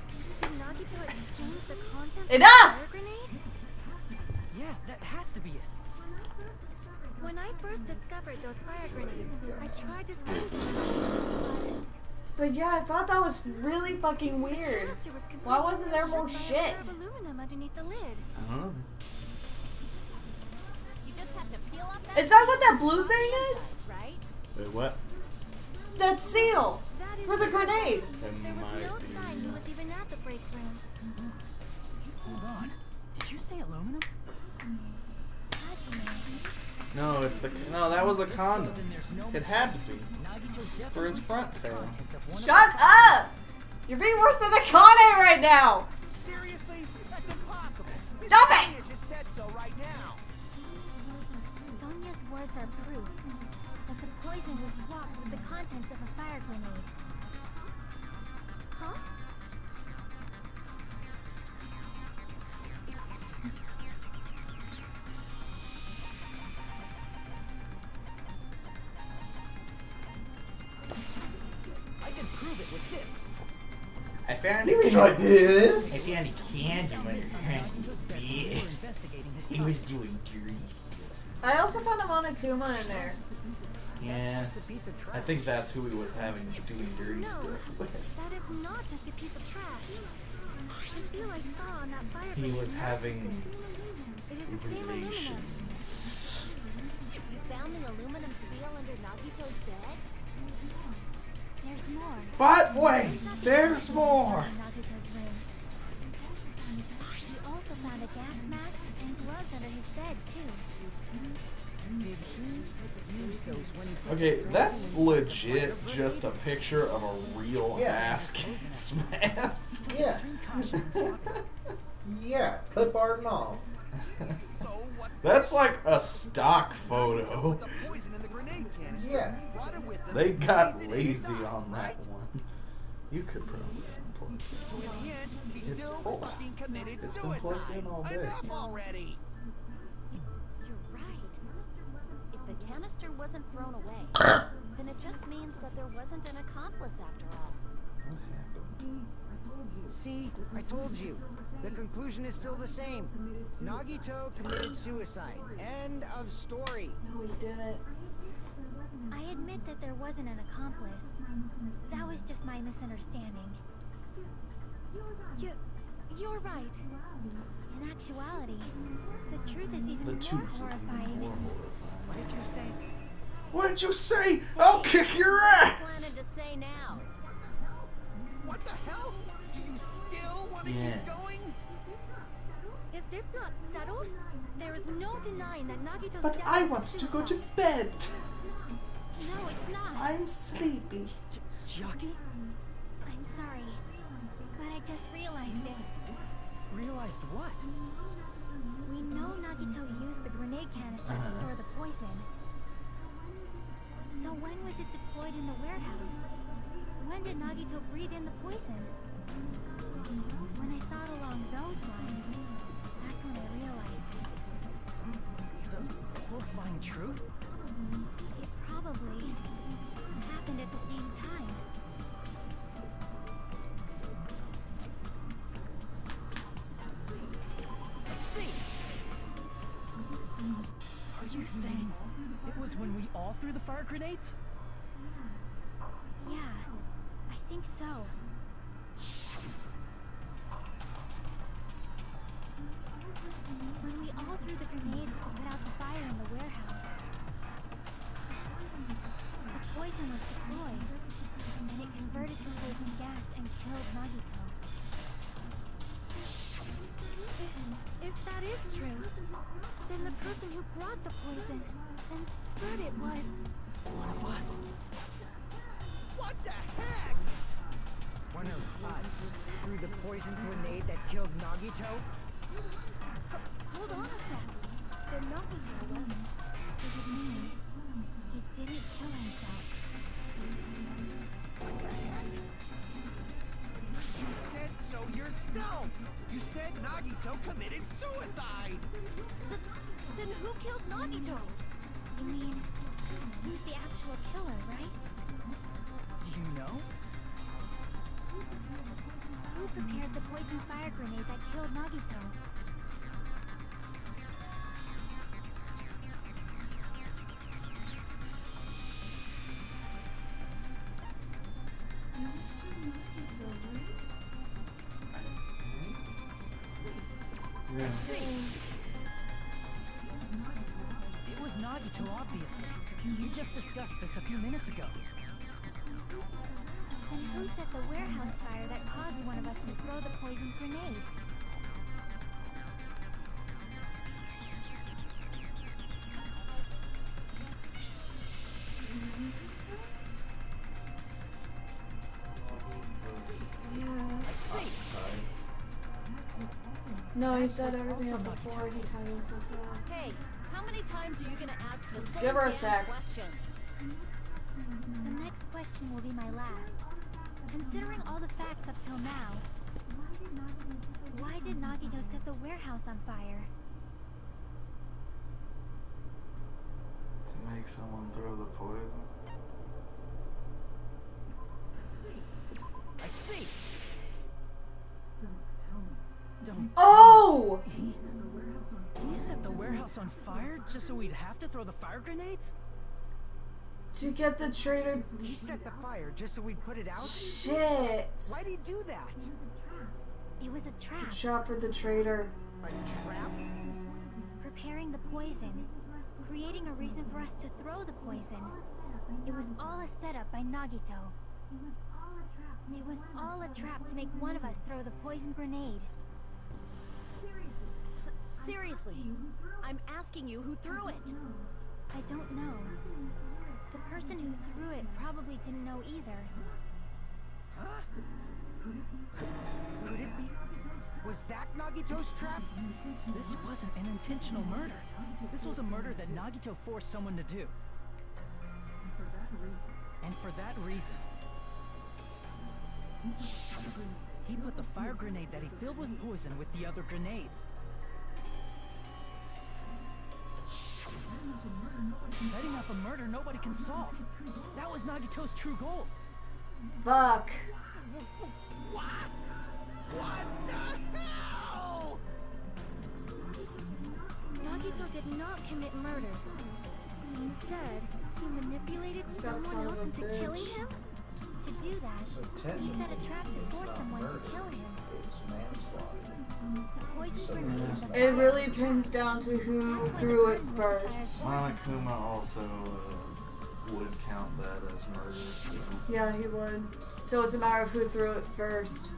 Speaker 14: did Nagito exchange the contents
Speaker 3: Enough!
Speaker 14: of the fire grenade?
Speaker 6: Yeah, that has to be it.
Speaker 14: When I first discovered those fire grenades, I tried to save them,
Speaker 1: But yeah, I thought that was really fucking
Speaker 14: but the
Speaker 1: weird.
Speaker 14: canister was completely
Speaker 1: Why wasn't there more
Speaker 14: sealed by a layer
Speaker 1: shit?
Speaker 14: of aluminum underneath the lid.
Speaker 2: I don't know.
Speaker 13: You just have to peel off that
Speaker 1: Is that what that blue thing is?
Speaker 13: right?
Speaker 2: Wait, what?
Speaker 1: That seal
Speaker 14: That is
Speaker 1: for the grenade.
Speaker 2: It
Speaker 14: There was
Speaker 2: might
Speaker 14: no
Speaker 2: be.
Speaker 14: sign he was even at the break room.
Speaker 6: Hold on. Did you say aluminum?
Speaker 2: No, it's the. No, that was a condom.
Speaker 6: Then there's no
Speaker 2: It had to be.
Speaker 6: Nagito
Speaker 2: For its
Speaker 6: definitely
Speaker 2: front
Speaker 6: saw the
Speaker 2: tail.
Speaker 6: contents of one of
Speaker 3: Shut
Speaker 6: the-
Speaker 3: up! You're being worse than the Kane right now!
Speaker 10: Seriously? That's impossible.
Speaker 3: Stop it!
Speaker 10: Sonia just said so right now.
Speaker 14: Sonia's words are proof that the poison was swapped with the contents of a fire grenade. Huh?
Speaker 6: I can prove it with this.
Speaker 4: I found
Speaker 12: You
Speaker 4: a
Speaker 12: mean like this?
Speaker 4: I found a candy when
Speaker 6: This on Nagito's bed when we were investigating his
Speaker 4: He was
Speaker 6: body.
Speaker 4: doing dirty stuff.
Speaker 1: I also found a Monokuma in there.
Speaker 2: Yeah.
Speaker 6: Just a piece of trash.
Speaker 2: I think that's who he was having doing dirty
Speaker 14: No,
Speaker 2: stuff with.
Speaker 14: that is not just a piece of trash. The seal I saw on that fire
Speaker 2: He
Speaker 14: grenade
Speaker 2: was
Speaker 14: matches
Speaker 2: having
Speaker 14: this. It is the same aluminum.
Speaker 2: relations.
Speaker 13: You found an aluminum seal under Nagito's bed?
Speaker 14: There's more.
Speaker 2: But wait, there's more.
Speaker 14: In Nagito's room. He also found a gas mask and gloves under his bed too.
Speaker 6: Did he use those when he put
Speaker 2: Okay,
Speaker 6: the
Speaker 2: that's
Speaker 6: frozen inside the
Speaker 2: legit
Speaker 6: fire
Speaker 2: just a picture of a real
Speaker 12: Yeah.
Speaker 2: ass gas mask.
Speaker 12: Yeah.
Speaker 6: Extreme caution in swapping.
Speaker 12: Yeah. Clip art and all.
Speaker 10: So what's
Speaker 2: That's like a stock photo.
Speaker 10: the poison in the grenade canister?
Speaker 12: Yeah.
Speaker 10: Brought it with them.
Speaker 2: They got
Speaker 10: He did
Speaker 2: lazy
Speaker 10: his job,
Speaker 2: on that
Speaker 10: right?
Speaker 2: one. You could probably unplug it.
Speaker 10: So in the end, he
Speaker 2: It's
Speaker 10: still
Speaker 2: full.
Speaker 10: fucking committed
Speaker 2: It's been plugged
Speaker 10: suicide.
Speaker 2: in all day.
Speaker 10: Enough already.
Speaker 13: You're right. If the canister wasn't thrown away, then it just means that there wasn't an accomplice after all.
Speaker 2: What happened?
Speaker 11: See, I told you. The conclusion is still the same. Nagito committed suicide. End of story.
Speaker 1: No, he didn't.
Speaker 14: I admit
Speaker 7: admit that there wasn't an accomplice. That was just my misunderstanding.
Speaker 14: You're right.
Speaker 7: In actuality, the truth is even more horrifying.
Speaker 10: What did you say?
Speaker 2: What did you say? I'll kick your ass!
Speaker 13: Planning to say now.
Speaker 10: What the hell? Do you still want to keep going?
Speaker 14: Is this not settled? There is no denying that Nagito's
Speaker 2: But
Speaker 14: death
Speaker 2: I
Speaker 14: was
Speaker 2: want to go to
Speaker 14: suicide.
Speaker 2: bed.
Speaker 14: No, it's not.
Speaker 2: I'm sleepy.
Speaker 6: Jackie?
Speaker 7: I'm sorry, but I just realized it.
Speaker 6: Realized what?
Speaker 7: We know Nagito used the grenade canister to store the poison. So when was it deployed in the warehouse? When did Nagito breathe in the poison? When I thought along those lines, that's when I realized it.
Speaker 6: The horrifying truth?
Speaker 7: It probably happened at the same time.
Speaker 6: See? Are you saying it was when we all threw the fire grenades?
Speaker 7: Yeah, I think so. When we all threw the grenades to put out the fire in the warehouse, the poison was deployed, and it converted to poison gas and killed Nagito.
Speaker 14: If that is true, then the person who brought the poison and spread it was...
Speaker 6: One of us.
Speaker 10: What the heck?
Speaker 11: One of us threw the poison grenade that killed Nagito?
Speaker 14: Hold on a sec. Then Nagito was...
Speaker 7: It would mean he didn't kill himself.
Speaker 10: You said so yourself! You said Nagito committed suicide!
Speaker 3: Then who killed Nagito?
Speaker 7: You mean, who's the actual killer, right?
Speaker 6: Do you know?
Speaker 7: Who prepared the poison fire grenade that killed Nagito?
Speaker 1: Mr. Nagito, right?
Speaker 2: Yeah.
Speaker 6: It was Nagito, obviously. You just discussed this a few minutes ago.
Speaker 7: Then who set the warehouse fire that caused one of us to throw the poison grenade?
Speaker 1: No, he said everything up before he tied himself up.
Speaker 13: Hey, how many times are you gonna ask the same
Speaker 1: Give her a
Speaker 13: damn
Speaker 1: sec.
Speaker 13: question?
Speaker 7: The next question will be my last. Considering all the facts up till now, why did Nagito set the warehouse on fire?
Speaker 2: To make someone throw the poison.
Speaker 6: I see. Don't.
Speaker 1: Oh!
Speaker 6: He set the warehouse on fire just so we'd have to throw the fire grenades?
Speaker 1: To get the traitor.
Speaker 11: He set the fire just so we'd put it out?
Speaker 1: Shit!
Speaker 11: Why'd he do that?
Speaker 7: It was a trap.
Speaker 1: Trap for the traitor.
Speaker 11: A trap?
Speaker 7: Preparing the poison. Creating a reason for us to throw the poison. It was all a setup by Nagito. It was all a trap to make one of us throw the poison grenade.
Speaker 13: Seriously, I'm asking you who threw it.
Speaker 7: I don't know. The person who threw it probably didn't know either.
Speaker 11: Huh? Could it be? Was that Nagito's trap?
Speaker 6: This wasn't an intentional murder. This was a murder that Nagito forced someone to do. And for that reason, he put the fire grenade that he filled with poison with the other grenades. Setting up a murder nobody can solve. That was Nagito's true goal.
Speaker 1: Fuck.
Speaker 10: What? What the hell?
Speaker 14: Nagito did not commit murder. Instead, He manipulated
Speaker 1: That son
Speaker 14: someone
Speaker 1: of
Speaker 14: else
Speaker 1: a
Speaker 14: into
Speaker 1: bitch.
Speaker 14: killing him? To do that,
Speaker 12: So
Speaker 14: he
Speaker 12: technically,
Speaker 14: set a trap to
Speaker 12: it's
Speaker 14: force
Speaker 12: not
Speaker 14: someone
Speaker 12: murder.
Speaker 14: to kill him.
Speaker 12: It's manslaughter.
Speaker 14: The poison
Speaker 12: So
Speaker 14: grenade
Speaker 12: it is
Speaker 14: and the
Speaker 1: It
Speaker 14: fire
Speaker 1: really
Speaker 14: grenade.
Speaker 1: pins down to who
Speaker 14: That's why
Speaker 1: threw
Speaker 14: the
Speaker 1: it
Speaker 14: curtain was
Speaker 1: first.
Speaker 2: Monokuma also would count that as murder still.
Speaker 1: Yeah, he would. So it's a matter of who threw it first.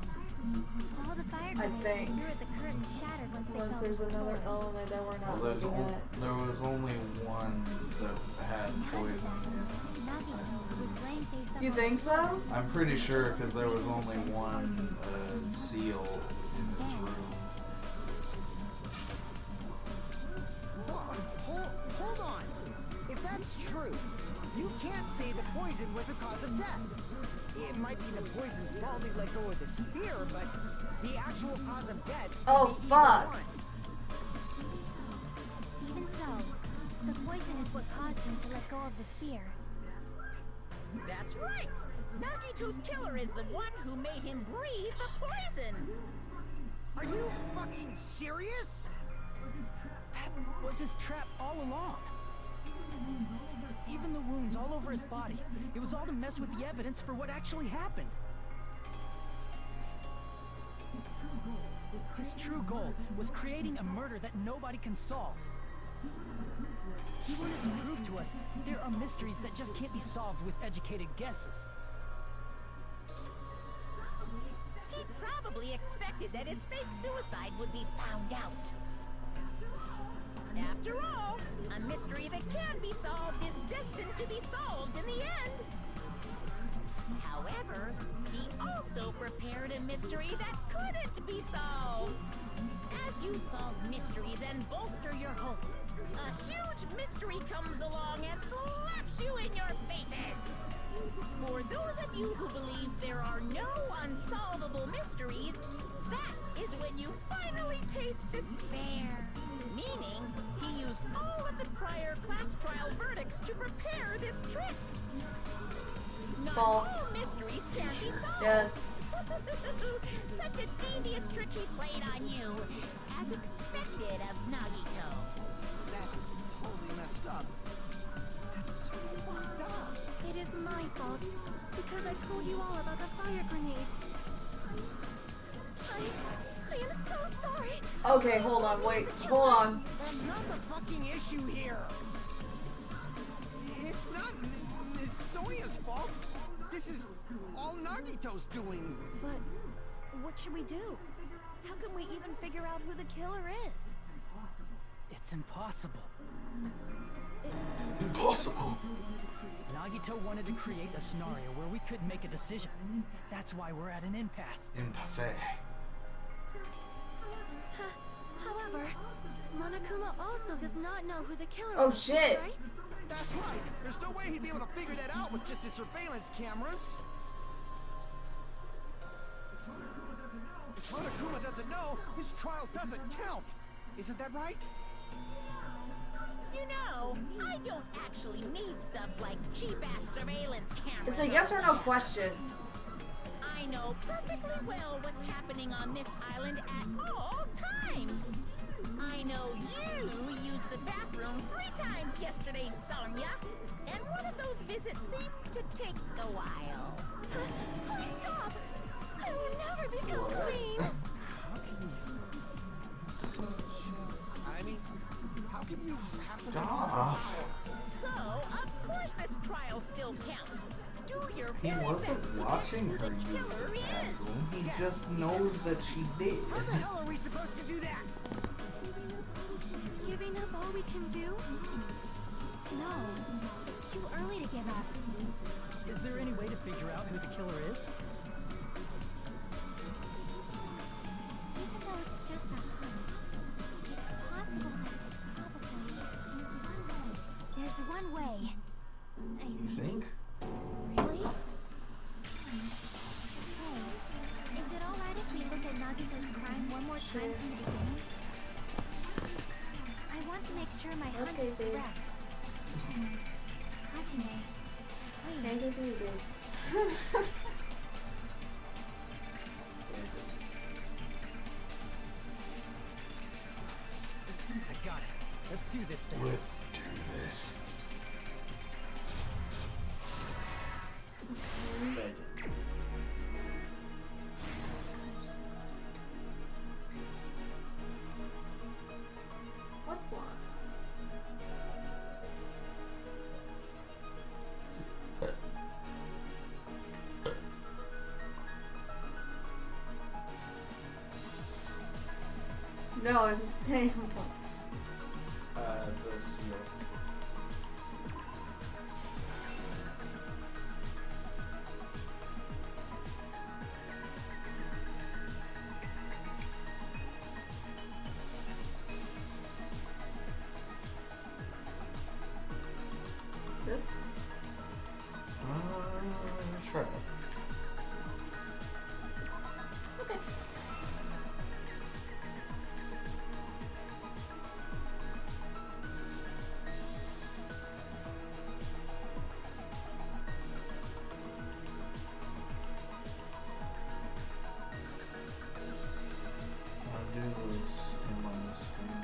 Speaker 14: All the fire
Speaker 1: I
Speaker 14: grenades
Speaker 1: think.
Speaker 14: they threw at the curtain shattered once they
Speaker 1: Unless
Speaker 14: fell
Speaker 1: there's
Speaker 14: to the
Speaker 1: another
Speaker 14: floor.
Speaker 1: element that we're
Speaker 2: Well,
Speaker 1: not looking at.
Speaker 2: there was only one that had poison in it.
Speaker 14: Nagito was laying face up
Speaker 1: You
Speaker 14: on
Speaker 1: think
Speaker 14: the floor.
Speaker 1: so?
Speaker 2: I'm pretty sure because there was only one seal in his room.
Speaker 11: Hold on. If that's true, you can't say the poison was the cause of death. It might be the poison's fault they let go of the spear, but the actual cause of death.
Speaker 1: Oh,
Speaker 11: could be
Speaker 1: fuck.
Speaker 11: either one.
Speaker 14: Even so, the poison is what caused him to let go of the spear.
Speaker 8: That's right. Nagito's killer is the one who made him breathe the poison.
Speaker 11: Are you fucking serious?
Speaker 6: That was his trap all along. Even the wounds all over his body. It was all to mess with the evidence for what actually happened. His true goal was creating a murder that nobody can solve. He wanted to prove to us there are mysteries that just can't be solved with educated guesses.
Speaker 8: He probably expected that his fake suicide would be found out. After all, a mystery that can be solved is destined to be solved in the end. However, he also prepared a mystery that couldn't be solved. As you solve mysteries and bolster your hope, a huge mystery comes along and slaps you in your faces. For those of you who believe there are no unsolvable mysteries, that is when you finally taste despair. Meaning, he used all of the prior class trial verdicts to prepare this trick. Not
Speaker 1: False.
Speaker 8: all mysteries can be solved.
Speaker 1: Yes.
Speaker 8: Such a devious trick he played on you, as expected of Nagito.
Speaker 10: That's totally messed up. That's so fucked up.
Speaker 14: It is my fault, because I told you all about the fire grenades. I am so sorry.
Speaker 1: Okay, hold on, wait, hold on.
Speaker 11: That's not the fucking issue here.
Speaker 10: It's not Miss Sonia's fault. This is all Nagito's doing.
Speaker 13: But what should we do? How can we even figure out who the killer is?
Speaker 6: It's impossible.
Speaker 2: Impossible!
Speaker 6: Nagito wanted to create a scenario where we could make a decision. That's why we're at an impasse.
Speaker 2: Impasse.
Speaker 14: However, Monokuma also does not know who the killer
Speaker 1: Oh,
Speaker 14: is,
Speaker 1: shit.
Speaker 14: right?
Speaker 10: That's right. There's no way he'd be able to figure that out with just his surveillance cameras. If Monokuma doesn't know, his trial doesn't count. Isn't that right?
Speaker 8: You know, I don't actually need stuff like cheap-ass surveillance cameras.
Speaker 1: It's a yes or no question.
Speaker 8: I know perfectly well what's happening on this island at all times. I know you used the bathroom 3 times yesterday, Sonia. And one of those visits seemed to take a while.
Speaker 14: Please stop! I will never become clean!
Speaker 10: I mean, how can you have such a
Speaker 2: Stop.
Speaker 8: So, of course this trial still counts. Do your
Speaker 2: He
Speaker 8: very best
Speaker 2: wasn't
Speaker 8: to
Speaker 2: watching
Speaker 8: guess
Speaker 2: her
Speaker 8: who the
Speaker 2: use the
Speaker 8: killer is.
Speaker 2: bathroom. He just knows that she did.
Speaker 11: How the hell are we supposed to do that?
Speaker 14: Is giving up all we can do? No, it's too early to give up.
Speaker 6: Is there any way to figure out who the killer is?
Speaker 14: Even though it's just a hunch, it's possible that it's probably... There's one way.
Speaker 2: You think?
Speaker 14: Really? Hey, is it alright if we look at Nagito's crime one more time from the beginning? I want to make sure my hunch
Speaker 1: Okay,
Speaker 14: is
Speaker 1: babe.
Speaker 14: correct. Hajime,
Speaker 1: Can't
Speaker 14: please.
Speaker 1: give you, babe.
Speaker 6: I got it. Let's do this thing.
Speaker 2: Let's do this.
Speaker 1: No, it's the same one.
Speaker 12: The seal.
Speaker 1: This?
Speaker 12: Try it.
Speaker 1: Okay.
Speaker 12: I'll do this in on the screen.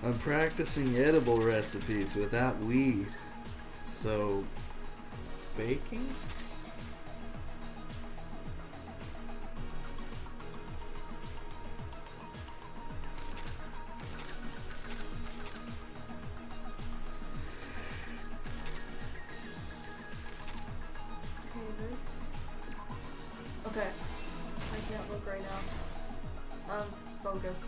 Speaker 2: I'm practicing edible recipes without weed. So, baking?
Speaker 1: Okay, this. Okay. I can't look right now. Focus.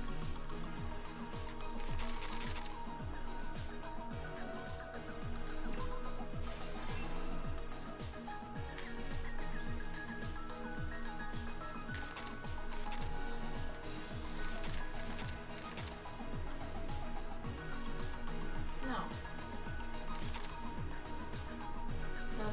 Speaker 1: No. No.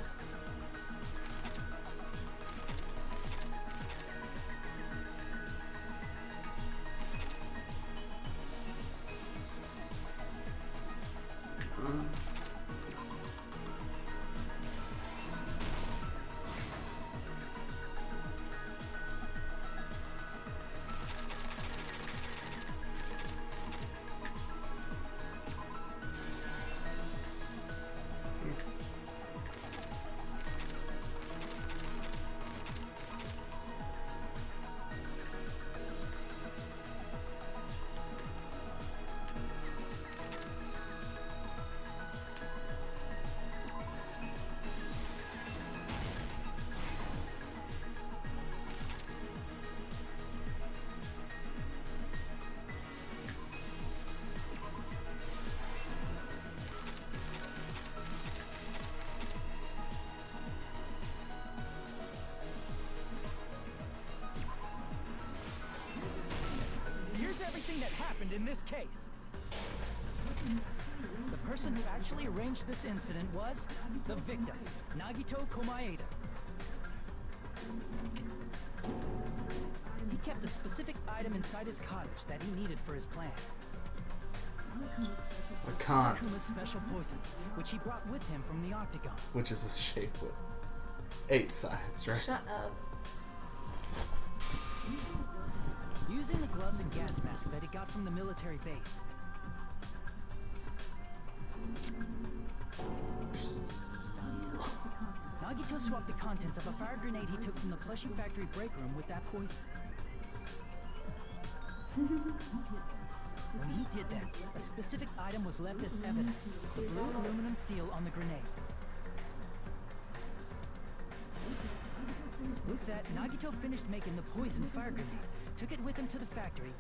Speaker 6: Here's everything that happened in this case. The person who actually arranged this incident was the victim, Nagito Komaeda. He kept a specific item inside his cottage that he needed for his plan.
Speaker 2: A con.
Speaker 6: Kuma's special poison, which he brought with him from the Octagon.
Speaker 2: Which is a shape with 8 sides, right?
Speaker 1: Shut up.
Speaker 6: Using the gloves and gas mask that he got from the military base. Nagito swapped the contents of a fire grenade he took from the plushie factory break room with that poison. When he did that, a specific item was left as evidence, the blue aluminum seal on the grenade. With that, Nagito finished making the poison fire grenade, took it with him to the factory,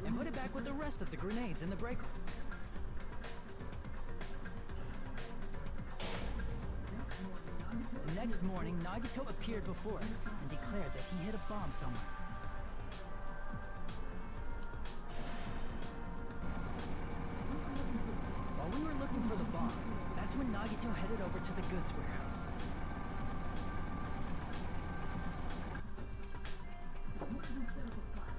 Speaker 6: and put it back with the rest of the grenades in the break room. The next morning, Nagito appeared before us and declared that he hid a bomb somewhere. Nagito headed over to the goods warehouse.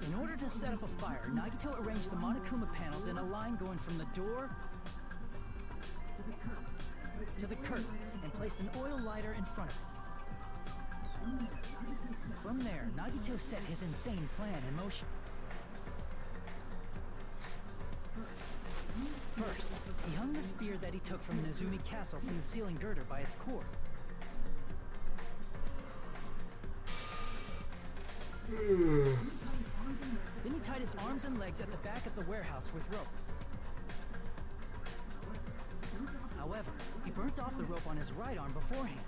Speaker 6: In order to set up a fire, Nagito arranged the Monokuma panels in a line going from the door to the curtain and placed an oil lighter in front of it. From there, Nagito set his insane plan in motion. First, he hung the spear that he took from Nezumi Castle from the ceiling girder by its cord. Then he tied his arms and legs at the back of the warehouse with rope. However, he burnt off the rope on his right arm beforehand.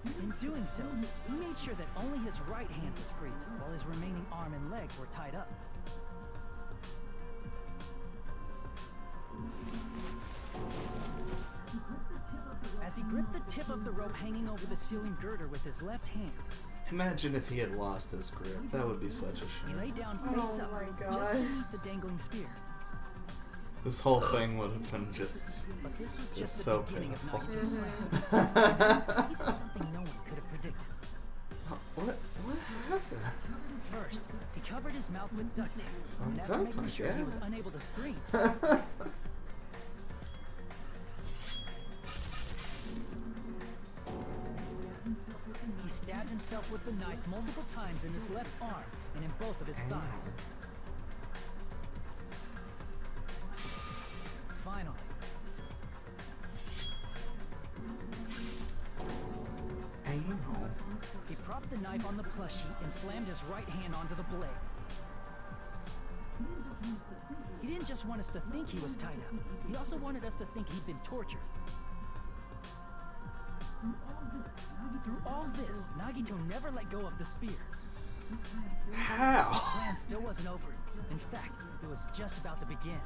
Speaker 6: In doing so, he made sure that only his right hand was free, while his remaining arm and legs were tied up. As he gripped the tip of the rope hanging over the ceiling girder with his left hand,
Speaker 2: Imagine if he had lost his grip. That would be such a
Speaker 6: he
Speaker 2: shame.
Speaker 6: lay down face up, just beneath the dangling spear.
Speaker 2: This whole thing would have been just so pitiful.
Speaker 6: Something no one could have predicted.
Speaker 2: What happened?
Speaker 6: First, he covered his mouth with duct tape, and
Speaker 2: Fucked
Speaker 6: after
Speaker 2: up,
Speaker 6: making
Speaker 2: I
Speaker 6: sure he was
Speaker 2: guess.
Speaker 6: unable to scream, he stabbed himself with the knife multiple times in his left arm and in both of his thighs. Finally, he propped the knife on the plushie and slammed his right hand onto the blade. He didn't just want us to think he was tied up. He also wanted us to think he'd been tortured. Through all this, Nagito never let go of the spear.
Speaker 2: How?
Speaker 6: The plan still wasn't over. In fact, it was just about to begin.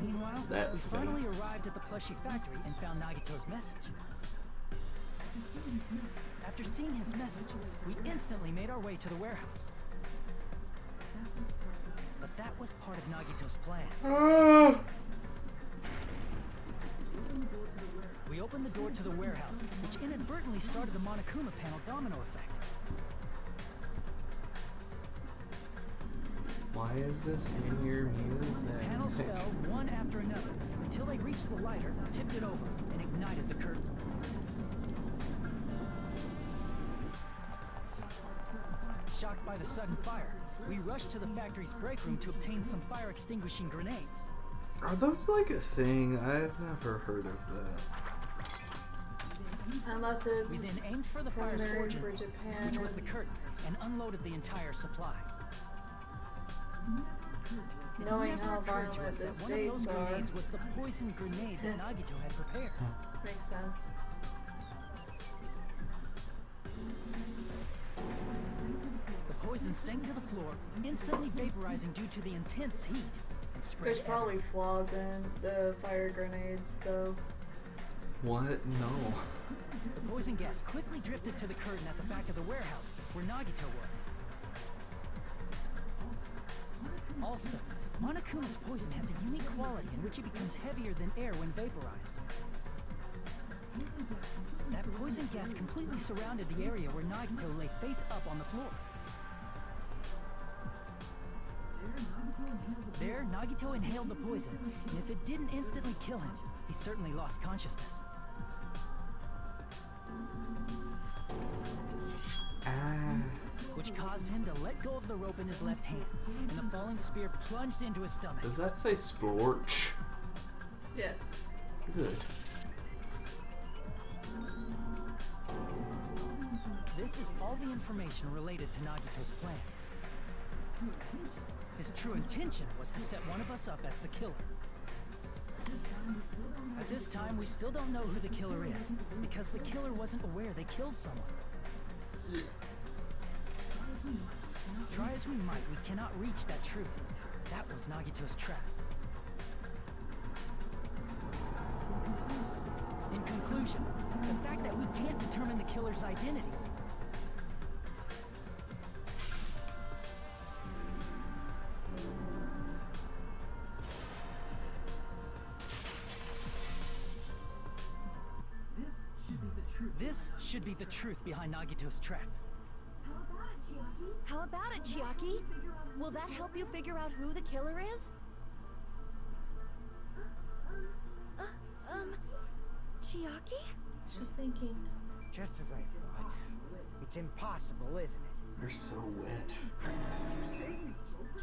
Speaker 6: Meanwhile,
Speaker 2: That
Speaker 6: we finally
Speaker 2: face.
Speaker 6: arrived at the plushie factory and found Nagito's message. After seeing his message, we instantly made our way to the warehouse. But that was part of Nagito's plan. We opened the door to the warehouse, which inadvertently started the Monokuma panel domino effect.
Speaker 2: Why is this in your music?
Speaker 6: Panels fell one after another until they reached the lighter, tipped it over, and ignited the curtain. Shocked by the sudden fire, we rushed to the factory's break room to obtain some fire extinguishing grenades.
Speaker 2: Are those like a thing? I've never heard of that.
Speaker 1: Unless
Speaker 6: We
Speaker 1: it's
Speaker 6: then aimed for the fire's
Speaker 1: primary
Speaker 6: origin,
Speaker 1: for Japan,
Speaker 6: which was the
Speaker 1: and
Speaker 6: curtain, and unloaded the entire supply. It
Speaker 1: knowing
Speaker 6: never
Speaker 1: how
Speaker 6: occurred to
Speaker 1: violent
Speaker 6: us
Speaker 1: the
Speaker 6: that one of those
Speaker 1: states are.
Speaker 6: grenades was the poison grenade that Nagito had prepared.
Speaker 1: Makes sense.
Speaker 6: The poison sank to the floor, instantly vaporizing due to the intense heat, and spread
Speaker 1: There's probably flaws in the fire grenades, though.
Speaker 2: What? No.
Speaker 6: The poison gas quickly drifted to the curtain at the back of the warehouse, where Nagito was. Also, Monokuma's poison has a unique quality in which it becomes heavier than air when vaporized. That poison gas completely surrounded the area where Nagito lay face up on the floor. There, Nagito inhaled the poison, and if it didn't instantly kill him, he certainly lost consciousness. Which caused him to let go of the rope in his left hand, and the falling spear plunged into his stomach.
Speaker 2: Does that say splorch?
Speaker 1: Yes.
Speaker 2: Good.
Speaker 6: This is all the information related to Nagito's plan. His true intention was to set one of us up as the killer. At this time, we still don't know who the killer is, because the killer wasn't aware they killed someone. Try as we might, we cannot reach that truth. That was Nagito's trap. In conclusion, the fact that we can't determine the killer's identity This should be the truth behind Nagito's trap.
Speaker 13: How about it, Chiaki? Will that help you figure out who the killer is?
Speaker 7: Chiaki?
Speaker 1: She's thinking.
Speaker 11: Just as I thought. It's impossible, isn't it?
Speaker 2: You're so wet.
Speaker 10: You say you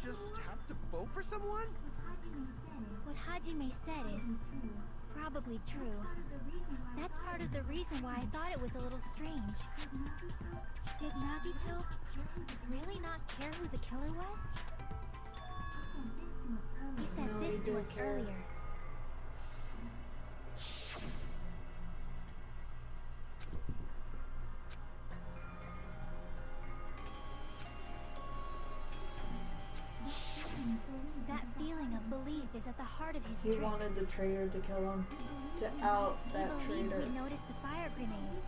Speaker 10: just have to vote for someone?
Speaker 7: What Hajime said is probably true. That's part of the reason why I thought it was a little strange. Did Nagito really not care who the killer was? He said
Speaker 1: No,
Speaker 7: this
Speaker 1: he
Speaker 7: to
Speaker 1: did
Speaker 7: us
Speaker 1: care.
Speaker 7: earlier. That feeling of belief is at the heart of his
Speaker 1: He
Speaker 7: trick.
Speaker 1: wanted the traitor to kill him. To out that
Speaker 7: He believed
Speaker 1: traitor.
Speaker 7: we'd notice the fire grenades.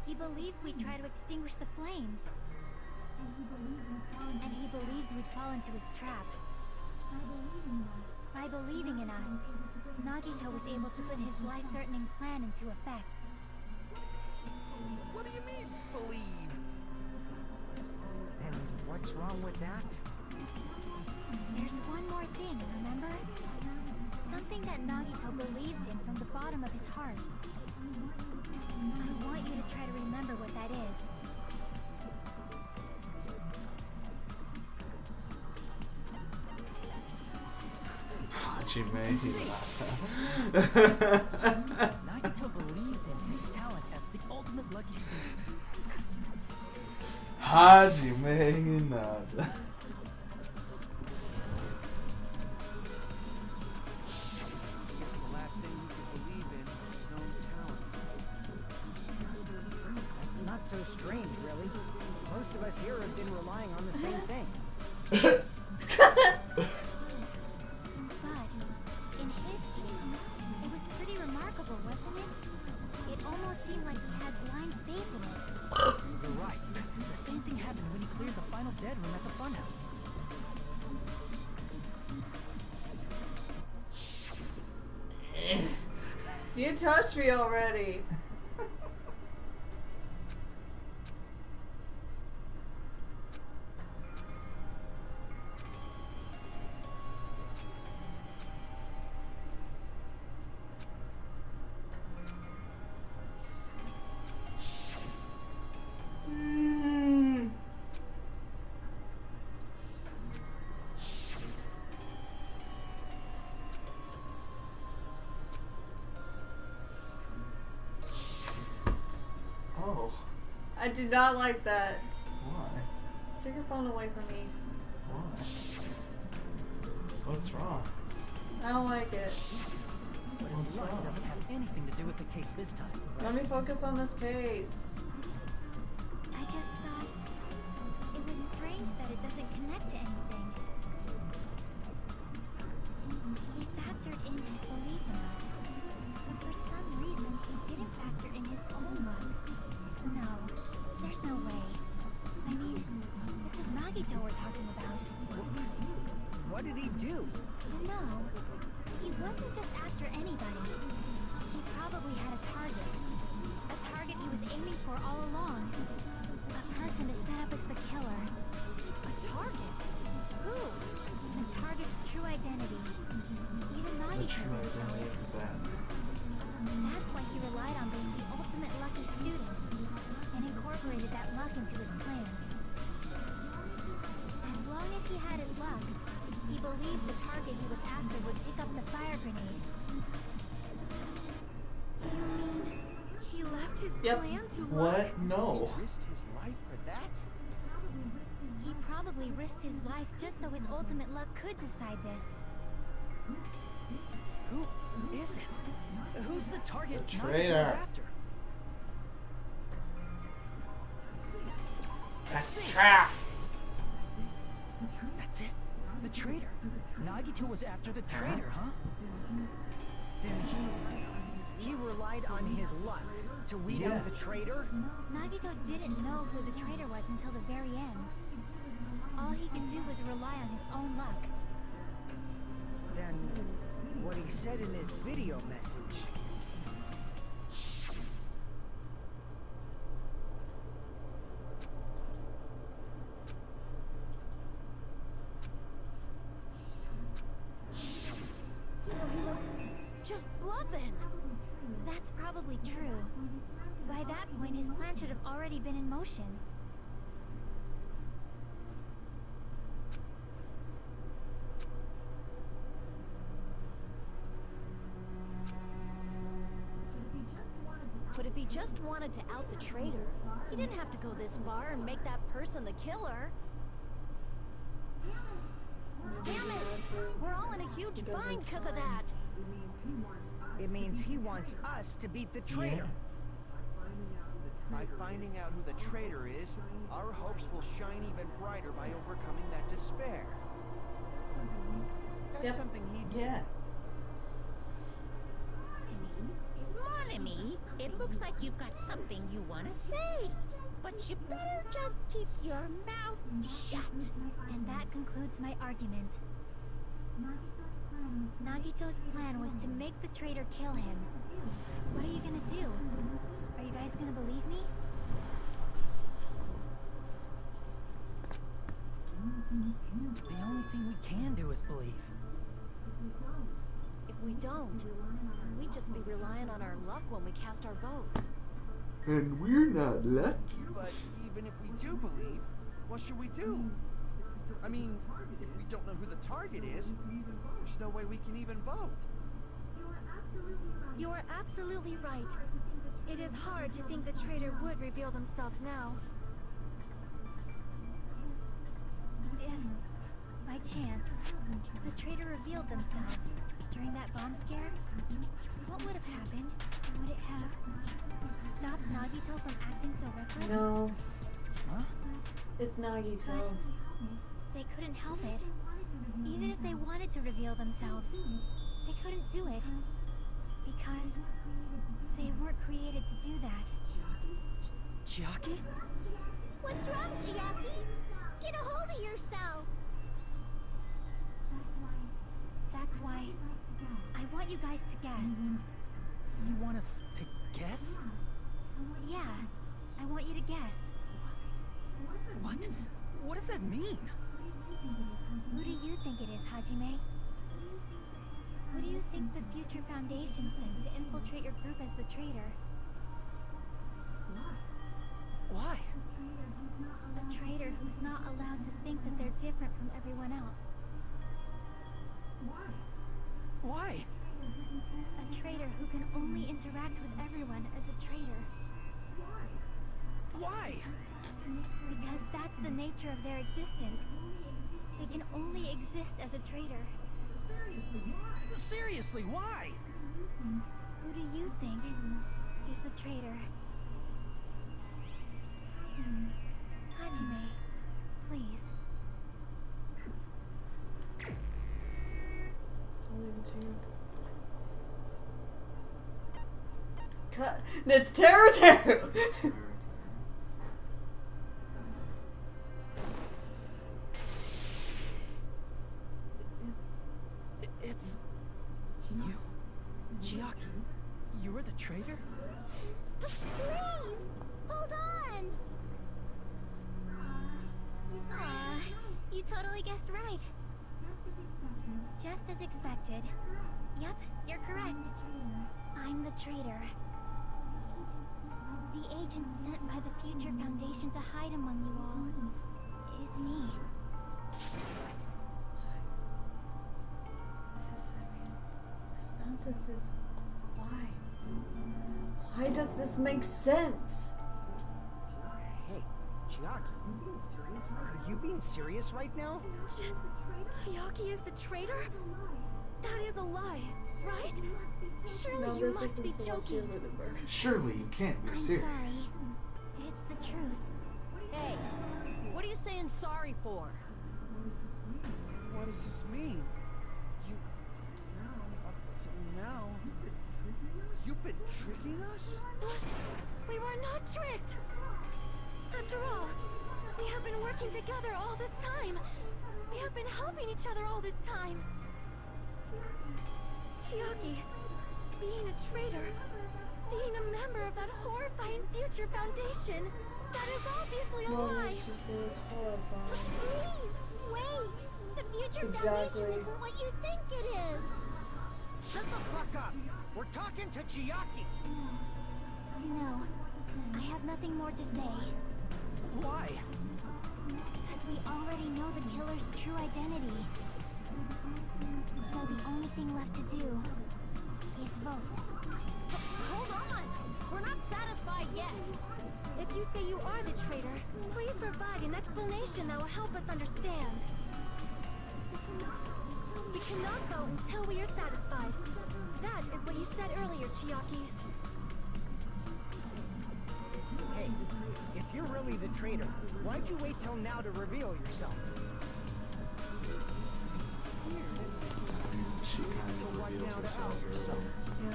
Speaker 7: He believed we'd try to extinguish the flames. And he believed we'd fall into his trap. By believing in us, Nagito was able to put his life-threatening plan into effect.
Speaker 10: What do you mean, believe?
Speaker 11: And what's wrong with that?
Speaker 7: There's one more thing, remember? Something that Nagito believed in from the bottom of his heart. I want you to try to remember what that is.
Speaker 2: Hajime, he laughed.
Speaker 6: Nagito believed in his talent as the ultimate lucky student.
Speaker 2: Hajime, nada.
Speaker 10: Guess the last thing he could believe in was his own talent.
Speaker 11: That's not so strange, really. Most of us here have been relying on the same thing.
Speaker 7: But, in his case, it was pretty remarkable, wasn't it? It almost seemed like he had blind faith in it.
Speaker 6: You're right. The same thing happened when he cleared the final dead room at the funhouse.
Speaker 1: You touched me already.
Speaker 2: Oh,
Speaker 1: I do not like that.
Speaker 2: why?
Speaker 1: Take your phone away from me.
Speaker 2: Why? What's wrong?
Speaker 1: I don't like it.
Speaker 6: But
Speaker 2: What's
Speaker 6: his luck
Speaker 2: wrong?
Speaker 6: doesn't have anything to do with the case this time.
Speaker 1: Let me focus on this case.
Speaker 7: I just thought it was strange that it doesn't connect to anything. He factored in his belief in us, but for some reason he didn't factor in his own luck. No, there's no way. I mean, this is Nagito we're talking about.
Speaker 11: What did he do?
Speaker 7: No, he wasn't just after anybody. He probably had a target. A target he was aiming for all along. A person to set up as the killer. A target? Who? The target's true identity. Even
Speaker 2: The
Speaker 7: Nagito
Speaker 2: true
Speaker 7: didn't know
Speaker 2: identity
Speaker 7: it.
Speaker 2: of the Batman.
Speaker 7: That's why he relied on being the ultimate lucky student and incorporated that luck into his plan. As long as he had his luck, he believed the target he was after would pick up the fire grenade.
Speaker 3: You mean he left his
Speaker 1: Yep.
Speaker 3: plan to
Speaker 2: What? No.
Speaker 10: He risked his life for that?
Speaker 7: He probably risked his life just so his ultimate luck could decide this.
Speaker 6: Who is it? Who's the target
Speaker 2: The
Speaker 6: Nagito was
Speaker 2: traitor.
Speaker 6: after?
Speaker 2: Trap!
Speaker 6: That's it. The traitor. Nagito was after the traitor, huh?
Speaker 11: Then he relied on his luck to weed
Speaker 2: Yeah.
Speaker 11: out the traitor?
Speaker 7: Nagito didn't know who the traitor was until the very end. All he could do was rely on his own luck.
Speaker 11: Then what he said in his video message.
Speaker 13: bluffing.
Speaker 7: That's probably true. By that point, his plan should have already been in motion.
Speaker 13: But if he just wanted to out the traitor, he didn't have to go this far and make that person the killer. Damn it! We're all in a huge bind because of that.
Speaker 11: It means he wants us to beat the traitor.
Speaker 10: By finding out who the traitor is, our hopes will shine even brighter by overcoming that despair. That's something he'd...
Speaker 4: Yeah.
Speaker 8: Mon ami, it looks like you've got something you want to say. But you better just keep your mouth shut.
Speaker 7: And that concludes my argument. Nagito's plan was to make the traitor kill him. What are you gonna do? Are you guys gonna believe me?
Speaker 6: The only thing we can do is believe.
Speaker 13: If we don't, we'd just be relying on our luck when we cast our votes.
Speaker 5: And we're not lucky.
Speaker 10: But even if we do believe, what should we do? I mean, if we don't know who the target is, there's no way we can even vote.
Speaker 14: You are absolutely right. It is hard to think the traitor would reveal themselves now.
Speaker 7: If, by chance, the traitor revealed themselves during that bomb scare, what would have happened? Would it have stopped Nagito from acting so reckless?
Speaker 1: No.
Speaker 6: Huh?
Speaker 1: It's Nagito.
Speaker 7: They couldn't help it. Even if they wanted to reveal themselves, they couldn't do it. Because they weren't created to do that.
Speaker 6: Chiaki?
Speaker 14: What's wrong, Chiaki? Get a hold of yourself.
Speaker 7: That's why I want you guys to guess.
Speaker 6: You want us to guess?
Speaker 7: Yeah, I want you to guess.
Speaker 6: What? What does that mean?
Speaker 7: Who do you think it is, Hajime? Who do you think the Future Foundation sent to infiltrate your group as the traitor?
Speaker 6: Why?
Speaker 7: A traitor who's not allowed to think that they're different from everyone else.
Speaker 6: Why?
Speaker 7: A traitor who can only interact with everyone as a traitor.
Speaker 6: Why?
Speaker 7: Because that's the nature of their existence. They can only exist as a traitor.
Speaker 6: Seriously, why?
Speaker 7: Who do you think is the traitor? Hajime, please.
Speaker 1: I'll leave it to you. Cut. It's Teru.
Speaker 6: It's you, Chiaki. You were the traitor?
Speaker 14: Please, hold on.
Speaker 7: You totally guessed right. Just as expected. Yep, you're correct. I'm the traitor. The agent sent by the Future Foundation to hide among you all is me.
Speaker 1: This nonsense is... Why? Why does this make sense?
Speaker 11: Hey, Chiaki, are you being serious right now?
Speaker 14: Chiaki is the traitor? That is a lie, right? Surely
Speaker 1: No,
Speaker 14: you
Speaker 1: this
Speaker 14: must
Speaker 1: isn't
Speaker 14: be
Speaker 1: Celestia
Speaker 14: joking.
Speaker 1: Lindenberg.
Speaker 5: Surely you can't be
Speaker 7: I'm
Speaker 5: serious.
Speaker 7: sorry. It's the truth.
Speaker 13: Hey, what are you saying sorry for?
Speaker 10: What does this mean? You... Up to now... You've been tricking us?
Speaker 14: We were not tricked. After all, we have been working together all this time. We have been helping each other all this time. Chiaki, being a traitor, being a member of that horrifying Future Foundation, that is obviously a
Speaker 1: Well,
Speaker 14: lie.
Speaker 1: let's just say it's horrifying.
Speaker 14: Please, wait. The Future
Speaker 1: Exactly.
Speaker 14: Foundation isn't what you think it is.
Speaker 11: Shut the fuck up! We're talking to Chiaki.
Speaker 7: No, I have nothing more to say.
Speaker 6: Why?
Speaker 7: Because we already know the killer's true identity. So the only thing left to do is vote.
Speaker 14: Hold on! We're not satisfied yet! If you say you are the traitor, please provide an explanation that will help us understand. We cannot vote until we are satisfied. That is what you said earlier, Chiaki.
Speaker 11: Hey, if you're really the traitor, why'd you wait till now to reveal yourself? It's weird, isn't it?
Speaker 2: She kind of revealed herself earlier.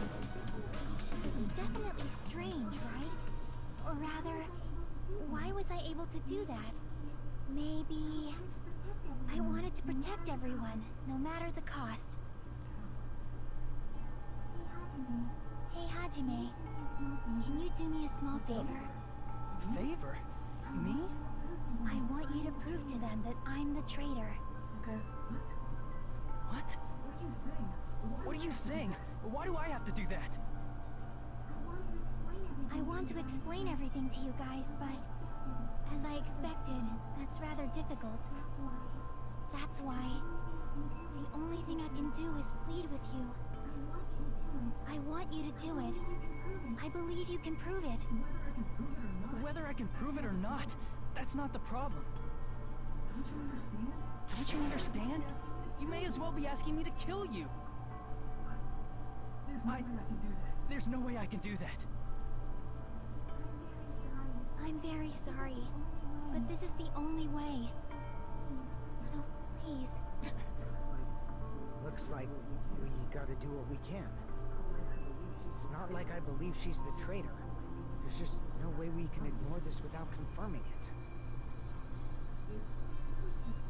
Speaker 7: It's definitely strange, right? Or rather, why was I able to do that? Maybe I wanted to protect everyone, no matter the cost. Hey, Hajime, can you do me a small favor?
Speaker 6: Favor? Me?
Speaker 7: I want you to prove to them that I'm the traitor.
Speaker 1: Okay.
Speaker 6: What? What are you saying? Why do I have to do that?
Speaker 7: I want to explain everything to you guys, but as I expected, that's rather difficult. That's why the only thing I can do is plead with you. I want you to do it. I believe you can prove it.
Speaker 6: Whether I can prove it or not, that's not the problem. Don't you understand? You may as well be asking me to kill you. There's no way I can do that.
Speaker 7: I'm very sorry, but this is the only way. So please.
Speaker 11: Looks like we gotta do what we can. It's not like I believe she's the traitor. There's just no way we can ignore this without confirming it.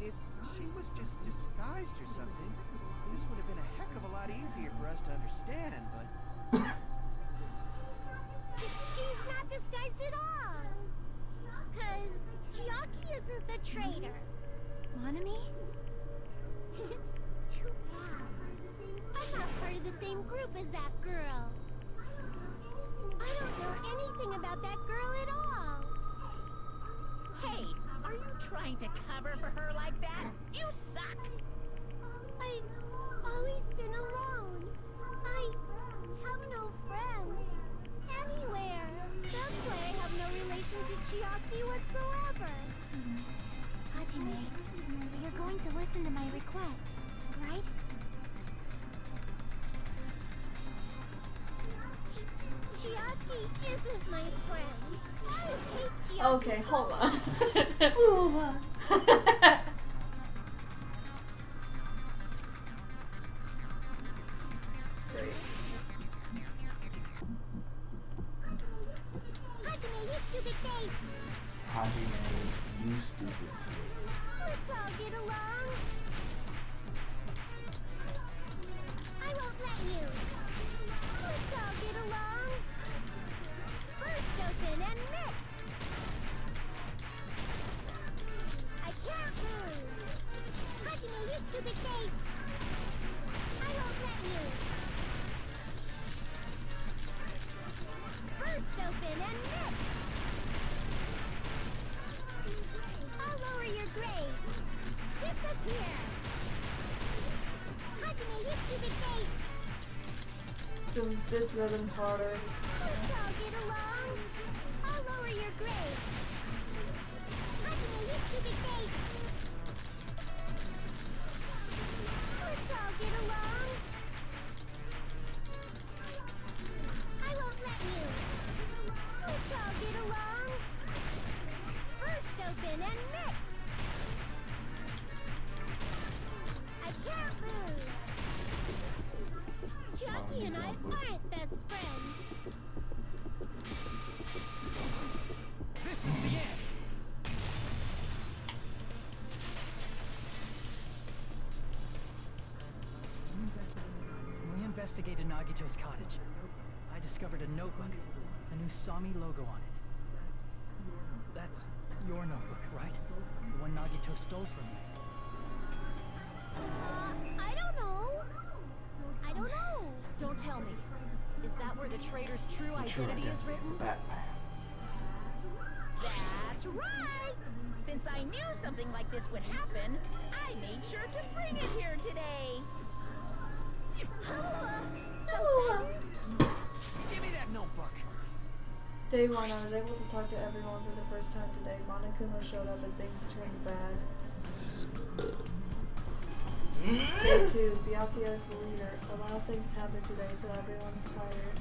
Speaker 10: If she was just disguised or something, this would have been a heck of a lot easier for us to understand, but...
Speaker 3: She's not disguised at all. Because Chiaki isn't the traitor.
Speaker 7: Monami?
Speaker 3: Too bad. I'm not part of the same group as that girl. I don't know anything about that girl at all.
Speaker 8: Hey, are you trying to cover for her like that? You suck!
Speaker 3: I've always been alone. I have no friends anywhere. That's why I have no relation to Chiaki whatsoever.
Speaker 7: Hajime, you're going to listen to my request, right?
Speaker 3: Chiaki isn't my friend. I hate Chiaki.
Speaker 1: Okay, hold on. Great.
Speaker 3: Hajime, you stupid face.
Speaker 2: Hajime, you stupid face.
Speaker 3: Let's all get along. I won't let you. Let's all get along. First open and mix. I can't lose. Hajime, you stupid face. I won't let you. First open and mix. I'll lower your grade. Disappear. Hajime, you stupid face.
Speaker 1: This rhythm's harder.
Speaker 3: Let's all get along. I'll lower your grade. Hajime, you stupid face. Let's all get along. I won't let you. Let's all get along. First open and mix. I can't lose. Chiaki and I aren't best friends.
Speaker 6: This is the end. When we investigated Nagito's cottage, I discovered a notebook with the new Sami logo on it. That's your notebook, right? The one Nagito stole from you.
Speaker 3: I don't know. I don't know.
Speaker 14: Don't tell me.
Speaker 13: the traitor's true
Speaker 2: The true
Speaker 13: identity is
Speaker 2: identity of
Speaker 13: written?
Speaker 2: the Batman.
Speaker 8: That's right! Since I knew something like this would happen, I made sure to bring it here today.
Speaker 10: Give me that notebook.
Speaker 1: Day 1, I was able to talk to everyone for the first time today. Monokuma showed up and things turned bad. Day 2, Byakuya is the leader. A lot of things happened today, so everyone's tired.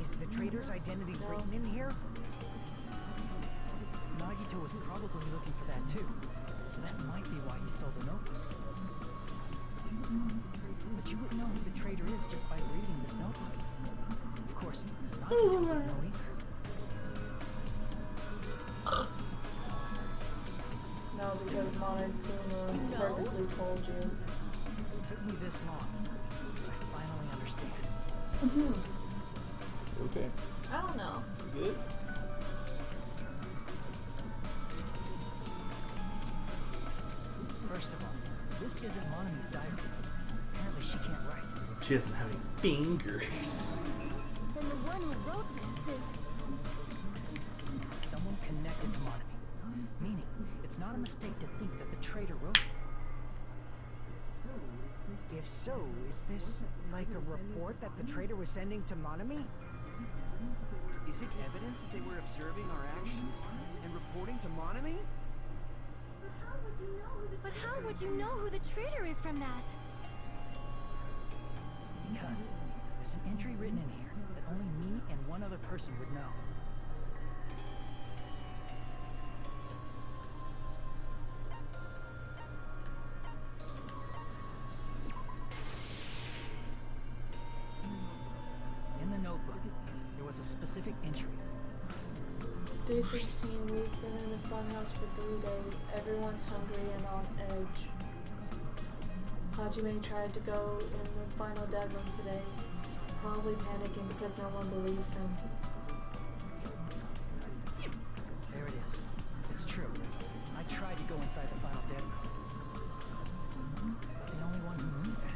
Speaker 11: Is the traitor's identity written in here?
Speaker 6: Nagito was probably looking for that too. So that might be why he stole the notebook. But you wouldn't know who the traitor is just by reading this notebook. Of course, Nagito wouldn't know either.
Speaker 1: No, because Monokuma purposely told you.
Speaker 6: It took me this long. I finally understand.
Speaker 12: Okay.
Speaker 1: I don't know.
Speaker 12: Good.
Speaker 6: First of all, this isn't Monomi's diary. Apparently she can't write.
Speaker 2: She doesn't have any fingers.
Speaker 13: Then the one who wrote this is...
Speaker 6: Someone connected to Monomi. Meaning, it's not a mistake to think that the traitor wrote it.
Speaker 11: If so, is this like a report that the traitor was sending to Monomi?
Speaker 10: Is it evidence that they were observing our actions and reporting to Monomi?
Speaker 14: But how would you know who the traitor is from that?
Speaker 6: Because there's an entry written in here that only me and one other person would know. In the notebook, there was a specific entry.
Speaker 1: Day 16, we've been in the funhouse for 3 days. Everyone's hungry and on edge. Hajime tried to go in the final dead room today. He's probably panicking because no one believes him.
Speaker 6: There it is. It's true. I tried to go inside the final dead room. But the only one who knew that.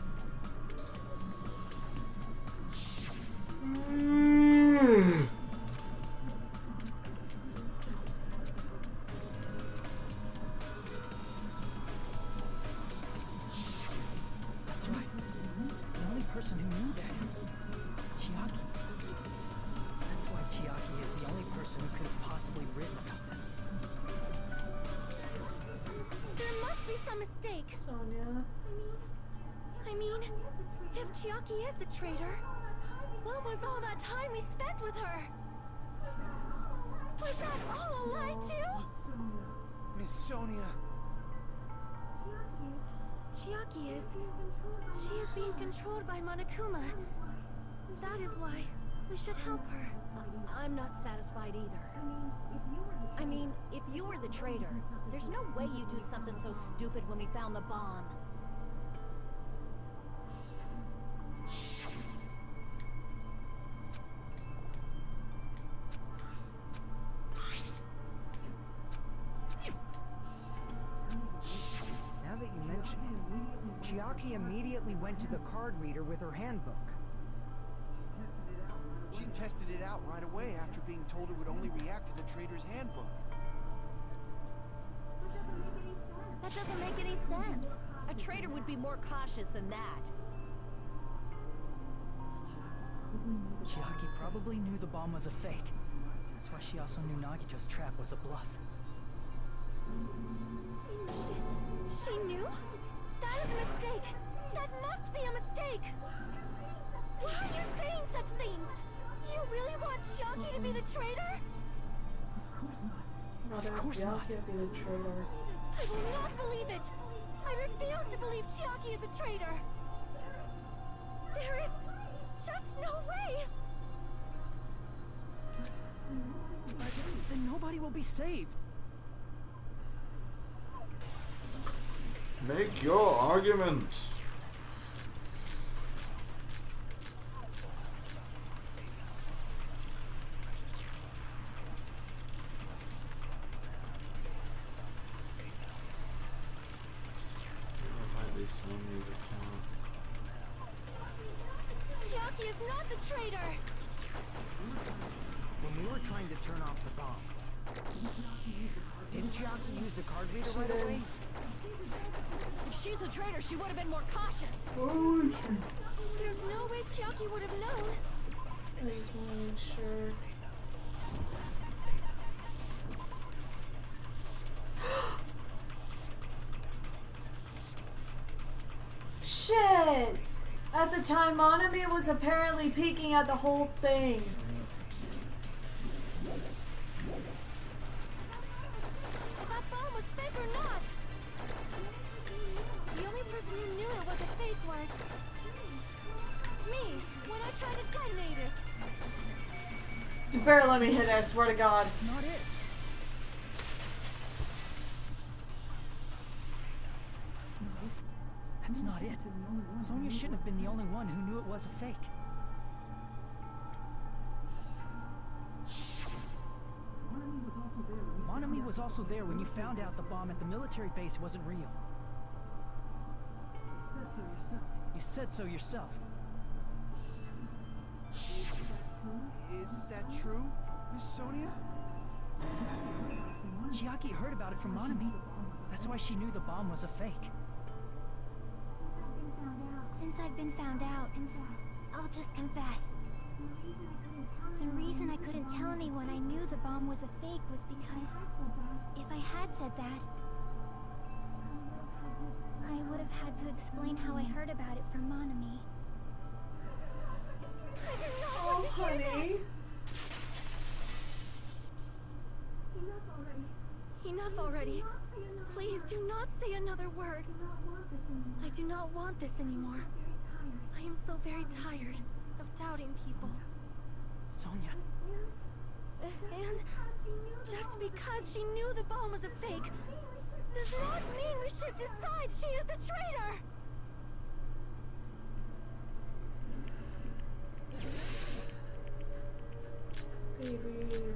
Speaker 6: That's right. The only person who knew that is Chiaki. That's why Chiaki is the only person who could have possibly written about this.
Speaker 14: There must be some mistake.
Speaker 1: Sonia.
Speaker 14: I mean, if Chiaki is the traitor, what was all that time we spent with her? Was that all a lie too?
Speaker 10: Miss Sonia.
Speaker 14: Chiaki is... She is being controlled by Monokuma. That is why we should help her.
Speaker 13: I'm not satisfied either. I mean, if you were the traitor, there's no way you'd do something so stupid when we found the bomb.
Speaker 11: Now that you mention it, Chiaki immediately went to the card reader with her handbook.
Speaker 10: She tested it out right away after being told it would only react to the traitor's handbook.
Speaker 13: That doesn't make any sense. A traitor would be more cautious than that.
Speaker 6: Chiaki probably knew the bomb was a fake. That's why she also knew Nagito's trap was a bluff.
Speaker 14: She knew? That is a mistake. That must be a mistake. Why are you saying such things? Do you really want Chiaki to be the traitor?
Speaker 1: Rather Byakuya be the traitor.
Speaker 14: I will not believe it. I refuse to believe Chiaki is the traitor. There is just no way.
Speaker 6: Then nobody will be saved.
Speaker 2: Make your argument. Sony's account.
Speaker 14: Chiaki is not the traitor!
Speaker 11: When we were trying to turn off the bomb, didn't Chiaki use the card reader right away?
Speaker 14: If she's a traitor, she would have been more cautious. There's no way Chiaki would have known.
Speaker 1: I just want to make sure. Shit! At the time, Monami was apparently peeking at the whole thing.
Speaker 14: If that bomb was fake or not. The only person who knew it was a fake was me, when I tried to detonate it.
Speaker 1: You better let me hit it, I swear to God.
Speaker 6: That's not it. That's not it. Sonya shouldn't have been the only one who knew it was a fake. Monami was also there when you found out the bomb at the military base wasn't real. You said so yourself.
Speaker 10: Is that true, Miss Sonia?
Speaker 6: Chiaki heard about it from Monami. That's why she knew the bomb was a fake.
Speaker 7: Since I've been found out, I'll just confess. The reason I couldn't tell anyone I knew the bomb was a fake was because if I had said that, I would have had to explain how I heard about it from Monami.
Speaker 1: Oh, honey.
Speaker 14: Enough already. Please do not say another word. I do not want this anymore. I am so very tired of doubting people.
Speaker 6: Sonya.
Speaker 14: And just because she knew the bomb was a fake does not mean we should decide she is the traitor!
Speaker 1: Baby.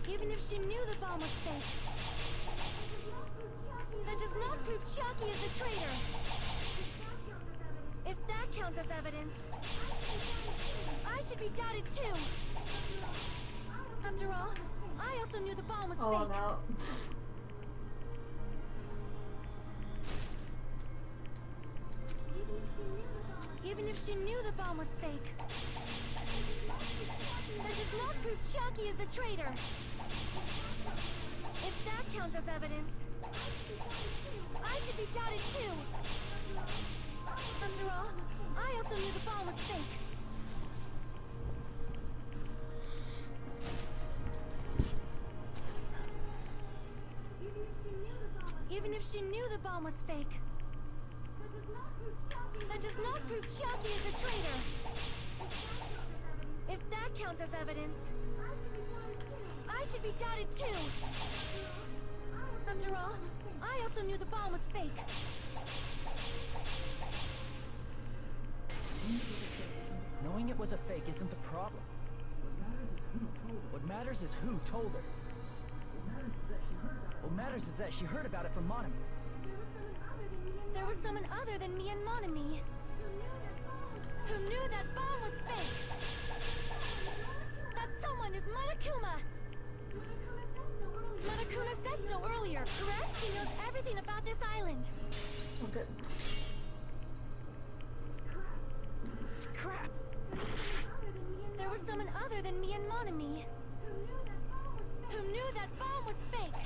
Speaker 14: Even if she knew the bomb was fake, that does not prove Chiaki is the traitor. If that counts as evidence, I should be doubted too. After all, I also knew the bomb was fake.
Speaker 1: I'm out.
Speaker 14: Even if she knew the bomb was fake, that does not prove Chiaki is the traitor. If that counts as evidence, I should be doubted too. After all, I also knew the bomb was fake. Even if she knew the bomb was fake, that does not prove Chiaki is the traitor. If that counts as evidence, I should be doubted too. After all, I also knew the bomb was fake.
Speaker 6: Knowing it was a fake isn't the problem. What matters is who told her. What matters is that she heard about it from Monami.
Speaker 14: There was someone other than me and Monami who knew that bomb was fake. That someone is Monokuma. Monokuma said so earlier, correct? He knows everything about this island.
Speaker 1: Okay.
Speaker 6: Crap!
Speaker 14: There was someone other than me and Monami who knew that bomb was fake.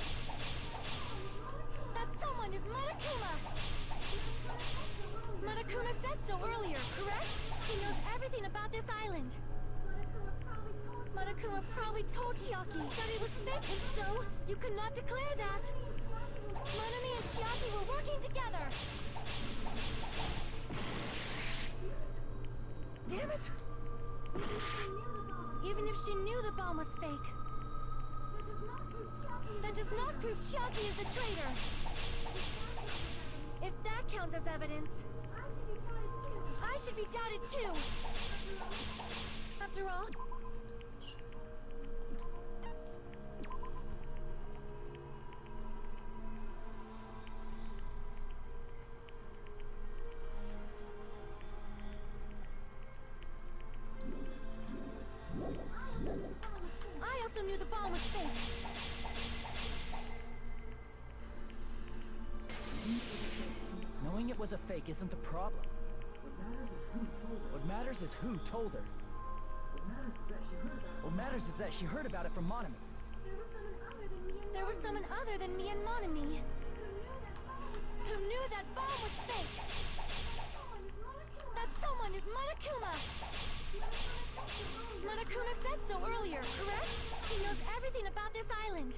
Speaker 14: That someone is Monokuma. Monokuma said so earlier, correct? He knows everything about this island. Monokuma probably told Chiaki that it was fake. If so, you could not declare that. Monami and Chiaki were working together.
Speaker 6: Damn it!
Speaker 14: Even if she knew the bomb was fake, that does not prove Chiaki is the traitor. If that counts as evidence, I I should be doubted too. After all, I also knew the bomb was fake.
Speaker 6: Knowing it was a fake isn't the problem. What matters is who told her. What matters is that she heard about it from Monami.
Speaker 14: There was someone other than me and Monami who knew that bomb was fake. That someone is Monokuma. Monokuma said so earlier, correct? He knows everything about this island.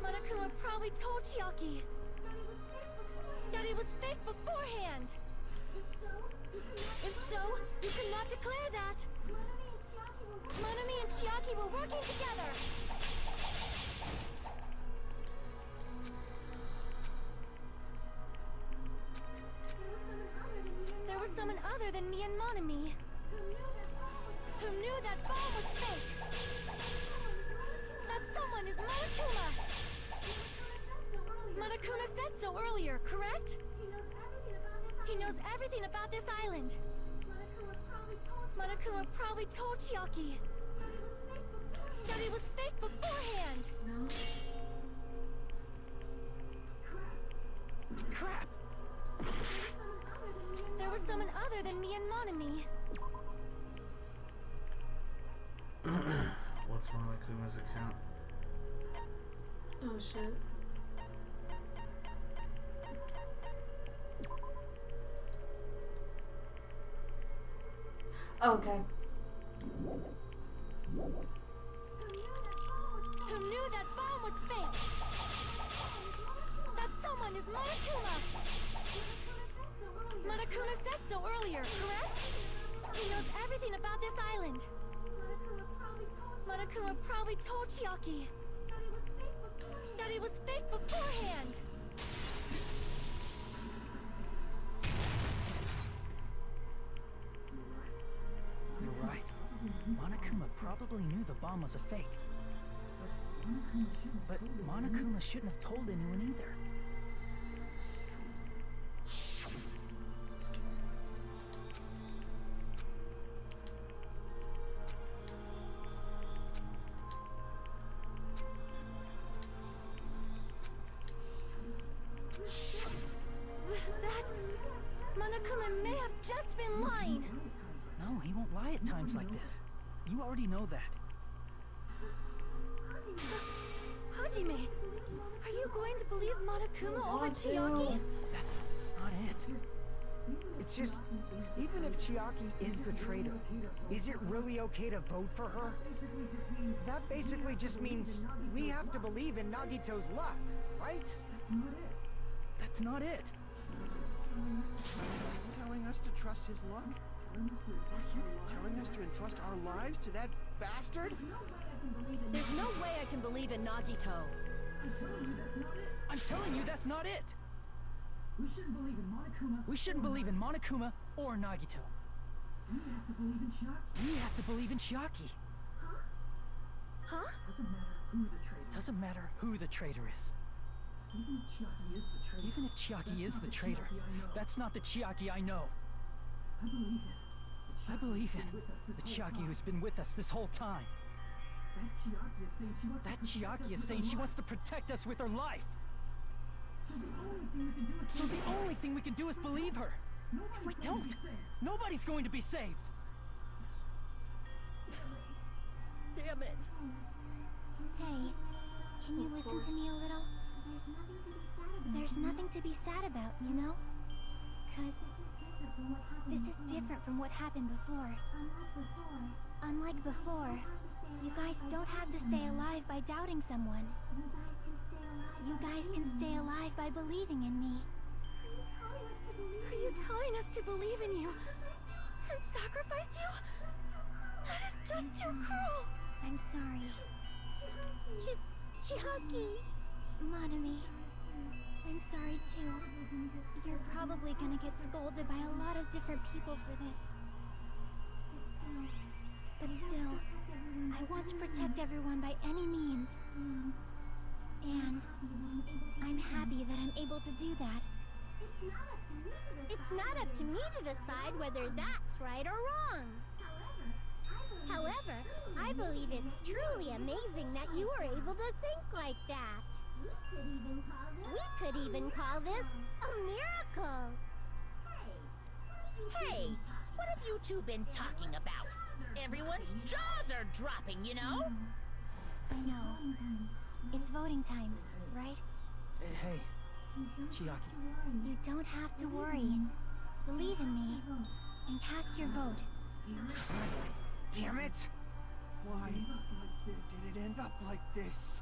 Speaker 14: Monokuma probably told Chiaki that it was fake beforehand. If so, you cannot declare that. Monami and Chiaki were working together. There was someone other than me and Monami who knew that bomb was fake. That someone is Monokuma. Monokuma said so earlier, correct? He knows everything about this island. Monokuma probably told Chiaki that it was fake beforehand.
Speaker 1: No.
Speaker 6: Crap!
Speaker 14: There was someone other than me and Monami.
Speaker 2: What's Monokuma's account?
Speaker 1: Oh shit. Okay.
Speaker 14: Who knew that bomb was fake? That someone is Monokuma. Monokuma said so earlier, correct? He knows everything about this island. Monokuma probably told Chiaki that it was fake beforehand.
Speaker 6: You're right. Monokuma probably knew the bomb was a fake. But Monokuma shouldn't have told anyone either.
Speaker 14: That Monokuma may have just been lying.
Speaker 6: No, he won't lie at times like this. You already know that.
Speaker 14: Hajime, are you going to believe Monokuma over Chiaki?
Speaker 6: That's not it.
Speaker 11: It's just, even if Chiaki is the traitor, is it really okay to vote for her? That basically just means we have to believe in Nagito's luck, right?
Speaker 6: That's not it.
Speaker 10: Telling us to trust his luck? Are you telling us to entrust our lives to that bastard?
Speaker 13: There's no way I can believe in Nagito.
Speaker 6: I'm telling you that's not it. We shouldn't believe in Monokuma or Nagito. We have to believe in Chiaki.
Speaker 14: Huh?
Speaker 6: Doesn't matter who the traitor is. Even if Chiaki is the traitor, that's not the Chiaki I know. I believe in the Chiaki who's been with us this whole time. That Chiaki is saying she wants to protect us with her life. So the only thing we can do is believe her. If we don't, nobody's going to be saved.
Speaker 13: Damn it.
Speaker 7: Hey, can you listen to me a little? There's nothing to be sad about, you know? 'Cause this is different from what happened before. Unlike before, you guys don't have to stay alive by doubting someone. You guys can stay alive by believing in me.
Speaker 14: Are you telling us to believe in you and sacrifice you? That is just too cruel.
Speaker 7: I'm sorry.
Speaker 14: Chiaki.
Speaker 7: Monami, I'm sorry too. You're probably gonna get scolded by a lot of different people for this. But still, I want to protect everyone by any means. And I'm happy that I'm able to do that.
Speaker 14: It's not up to me to decide whether that's right or wrong. However, I believe it's truly amazing that you were able to think like that. We could even call this a miracle.
Speaker 8: Hey, what have you two been talking about? Everyone's jaws are dropping, you know?
Speaker 7: I know. It's voting time, right?
Speaker 6: Hey, Chiaki.
Speaker 7: You don't have to worry. Believe in me and cast your vote.
Speaker 10: Damn it! Why did it end up like this?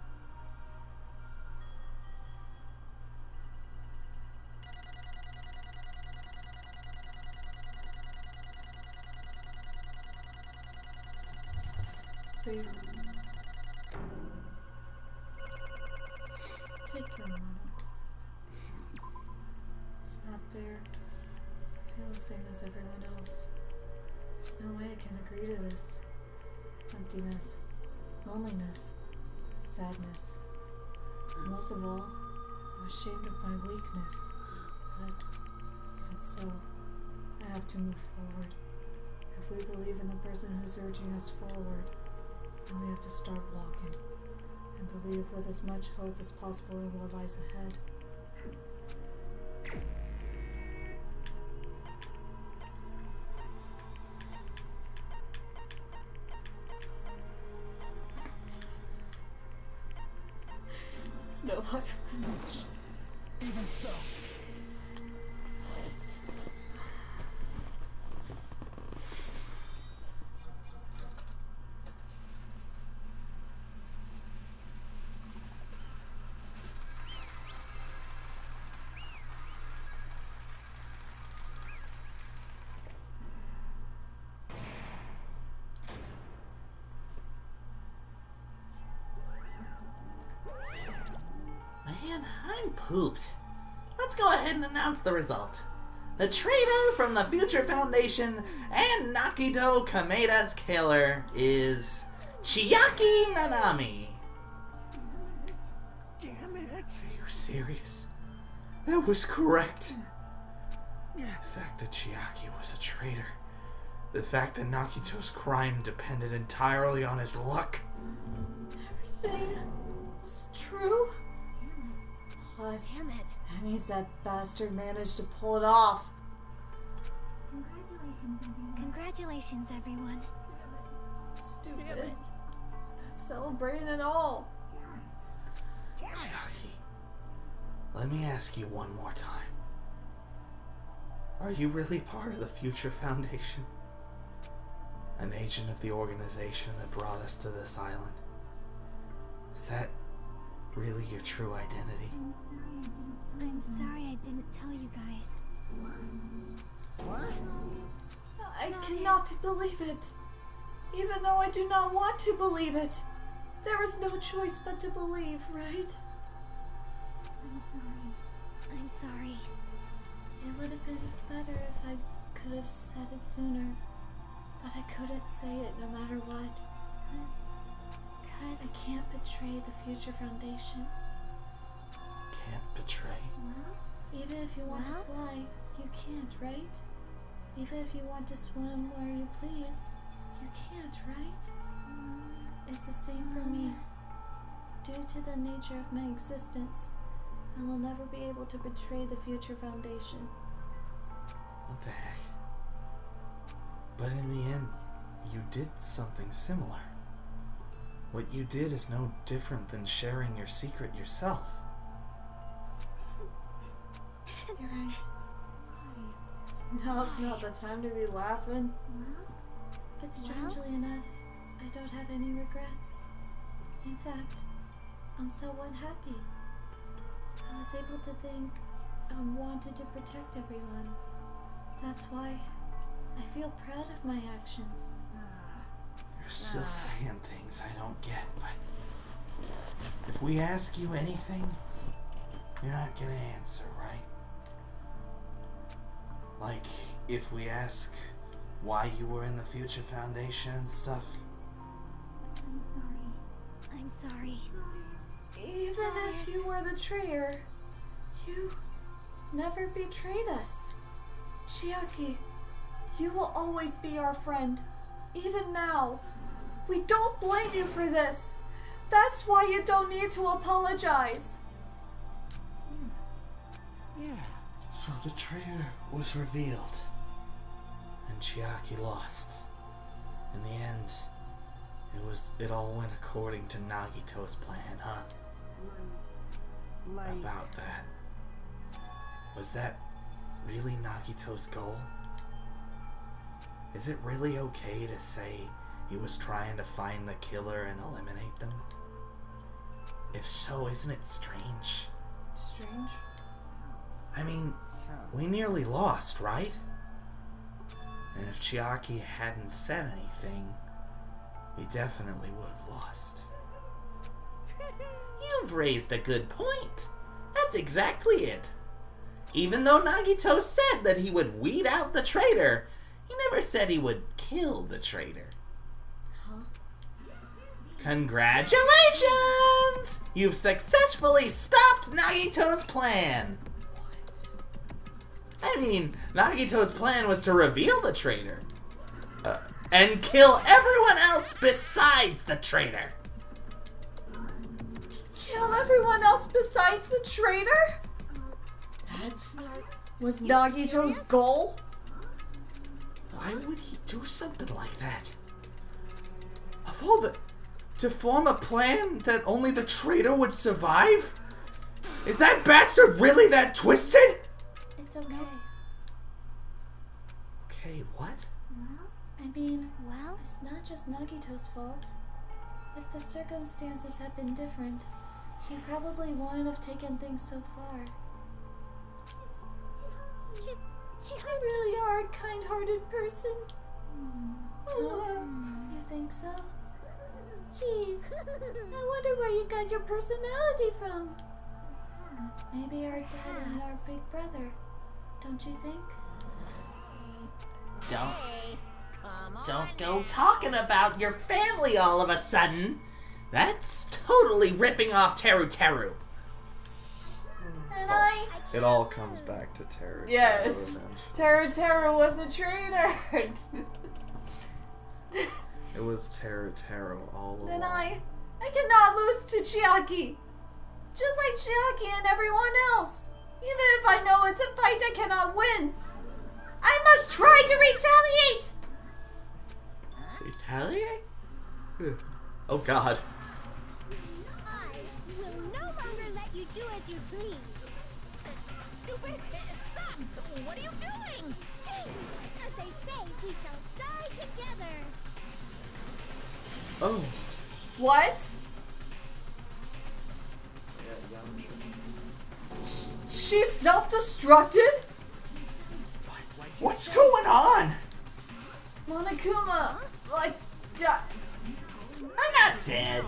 Speaker 1: Wait. Take your mono. It's not fair. I feel the same as everyone else. There's no way I can agree to this. Emptiness, loneliness, sadness. And most of all, I'm ashamed of my weakness. But even so, I have to move forward. If we believe in the person who's urging us forward, then we have to start walking and believe with as much hope as possible in what lies ahead. No,
Speaker 6: Even so.
Speaker 4: Man, I'm pooped. Let's go ahead and announce the result. The traitor from the Future Foundation and Nakito Kameda's killer is Chiaki Nanami.
Speaker 10: Damn it!
Speaker 2: Are you serious? That was correct. The fact that Chiaki was a traitor. The fact that Nakito's crime depended entirely on his luck.
Speaker 1: Everything was true. Plus,
Speaker 3: Damn it.
Speaker 1: that means that bastard managed to pull it off.
Speaker 7: Congratulations, everyone.
Speaker 1: Stupid. Not celebrating at all.
Speaker 2: Chiaki, let me ask you one more time. Are you really part of the Future Foundation? An agent of the organization that brought us to this island? Is that really your true identity?
Speaker 7: I'm sorry I didn't tell you guys.
Speaker 10: What?
Speaker 1: I cannot believe it. Even though I do not want to believe it. There is no choice but to believe, right?
Speaker 7: I'm sorry.
Speaker 1: It would have been better if I could have said it sooner. But I couldn't say it no matter what. I can't betray the Future Foundation.
Speaker 2: Can't betray?
Speaker 1: Even if you want to fly, you can't, right? Even if you want to swim where you please, you can't, right? It's the same for me. Due to the nature of my existence, I will never be able to betray the Future Foundation.
Speaker 2: What the heck? But in the end, you did something similar. What you did is no different than sharing your secret yourself.
Speaker 1: You're right. Now's not the time to be laughing. But strangely enough, I don't have any regrets. In fact, I'm somewhat happy. I was able to think I wanted to protect everyone. That's why I feel proud of my actions.
Speaker 2: You're still saying things I don't get, but if we ask you anything, you're not gonna answer, right?
Speaker 5: Like, if we ask why you were in the Future Foundation and stuff?
Speaker 7: I'm sorry.
Speaker 1: Even if you were the traitor, you never betrayed us. Chiaki, you will always be our friend, even now. We don't blame you for this. That's why you don't need to apologize.
Speaker 10: Yeah.
Speaker 5: So the traitor was revealed, and Chiaki lost. In the end, it all went according to Nagito's plan, huh?
Speaker 10: Like...
Speaker 5: About that. Was that really Nagito's goal? Is it really okay to say he was trying to find the killer and eliminate them? If so, isn't it strange?
Speaker 1: Strange?
Speaker 5: I mean, we nearly lost, right? And if Chiaki hadn't said anything, we definitely would have lost.
Speaker 4: You've raised a good point. That's exactly it. Even though Nagito said that he would weed out the traitor, he never said he would kill the traitor.
Speaker 1: Huh?
Speaker 4: Congratulations! You've successfully stopped Nagito's plan.
Speaker 1: What?
Speaker 4: I mean, Nagito's plan was to reveal the traitor. And kill everyone else besides the traitor.
Speaker 1: Kill everyone else besides the traitor? Was Nagito's goal?
Speaker 4: Why would he do something like that? Of all the... To form a plan that only the traitor would survive? Is that bastard really that twisted?
Speaker 1: It's okay.
Speaker 4: Okay, what?
Speaker 1: I mean,
Speaker 7: Well,
Speaker 1: it's not just Nagito's fault. If the circumstances had been different, he probably wouldn't have taken things so far. You really are a kind-hearted person. You think so? Jeez, I wonder where you got your personality from. Maybe our dad and our big brother, don't you think?
Speaker 4: Don't go talking about your family all of a sudden. That's totally ripping off Teru Teru.
Speaker 1: And
Speaker 2: It all comes back to Teru.
Speaker 1: Yes. Teru was a traitor.
Speaker 2: It was Teru all along.
Speaker 1: Then I cannot lose to Chiaki. Just like Chiaki and everyone else. Even if I know it's a fight I cannot win. I must try to retaliate!
Speaker 4: Retaliate? Oh god.
Speaker 14: I will no longer let you do as you please.
Speaker 8: Stupid! Stop! What are you doing?
Speaker 14: As they say, we shall die together.
Speaker 2: Oh.
Speaker 1: What? She's self-destructed?
Speaker 4: What's going on?
Speaker 1: Monokuma, like,
Speaker 4: I'm not dead.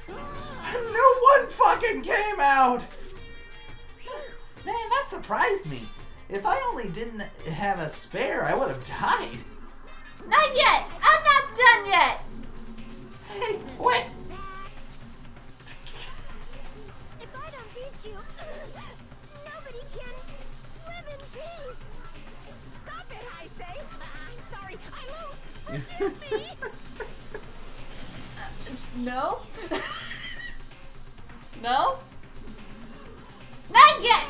Speaker 4: No one fucking came out! Man, that surprised me. If I only didn't have a spare, I would have died.
Speaker 1: Not yet! I'm not done yet!
Speaker 4: Hey, what?
Speaker 14: If I don't beat you, nobody can live in peace.
Speaker 8: Stop it, I say! I'm sorry, I lose! Forgive me!
Speaker 1: No? No? Not yet!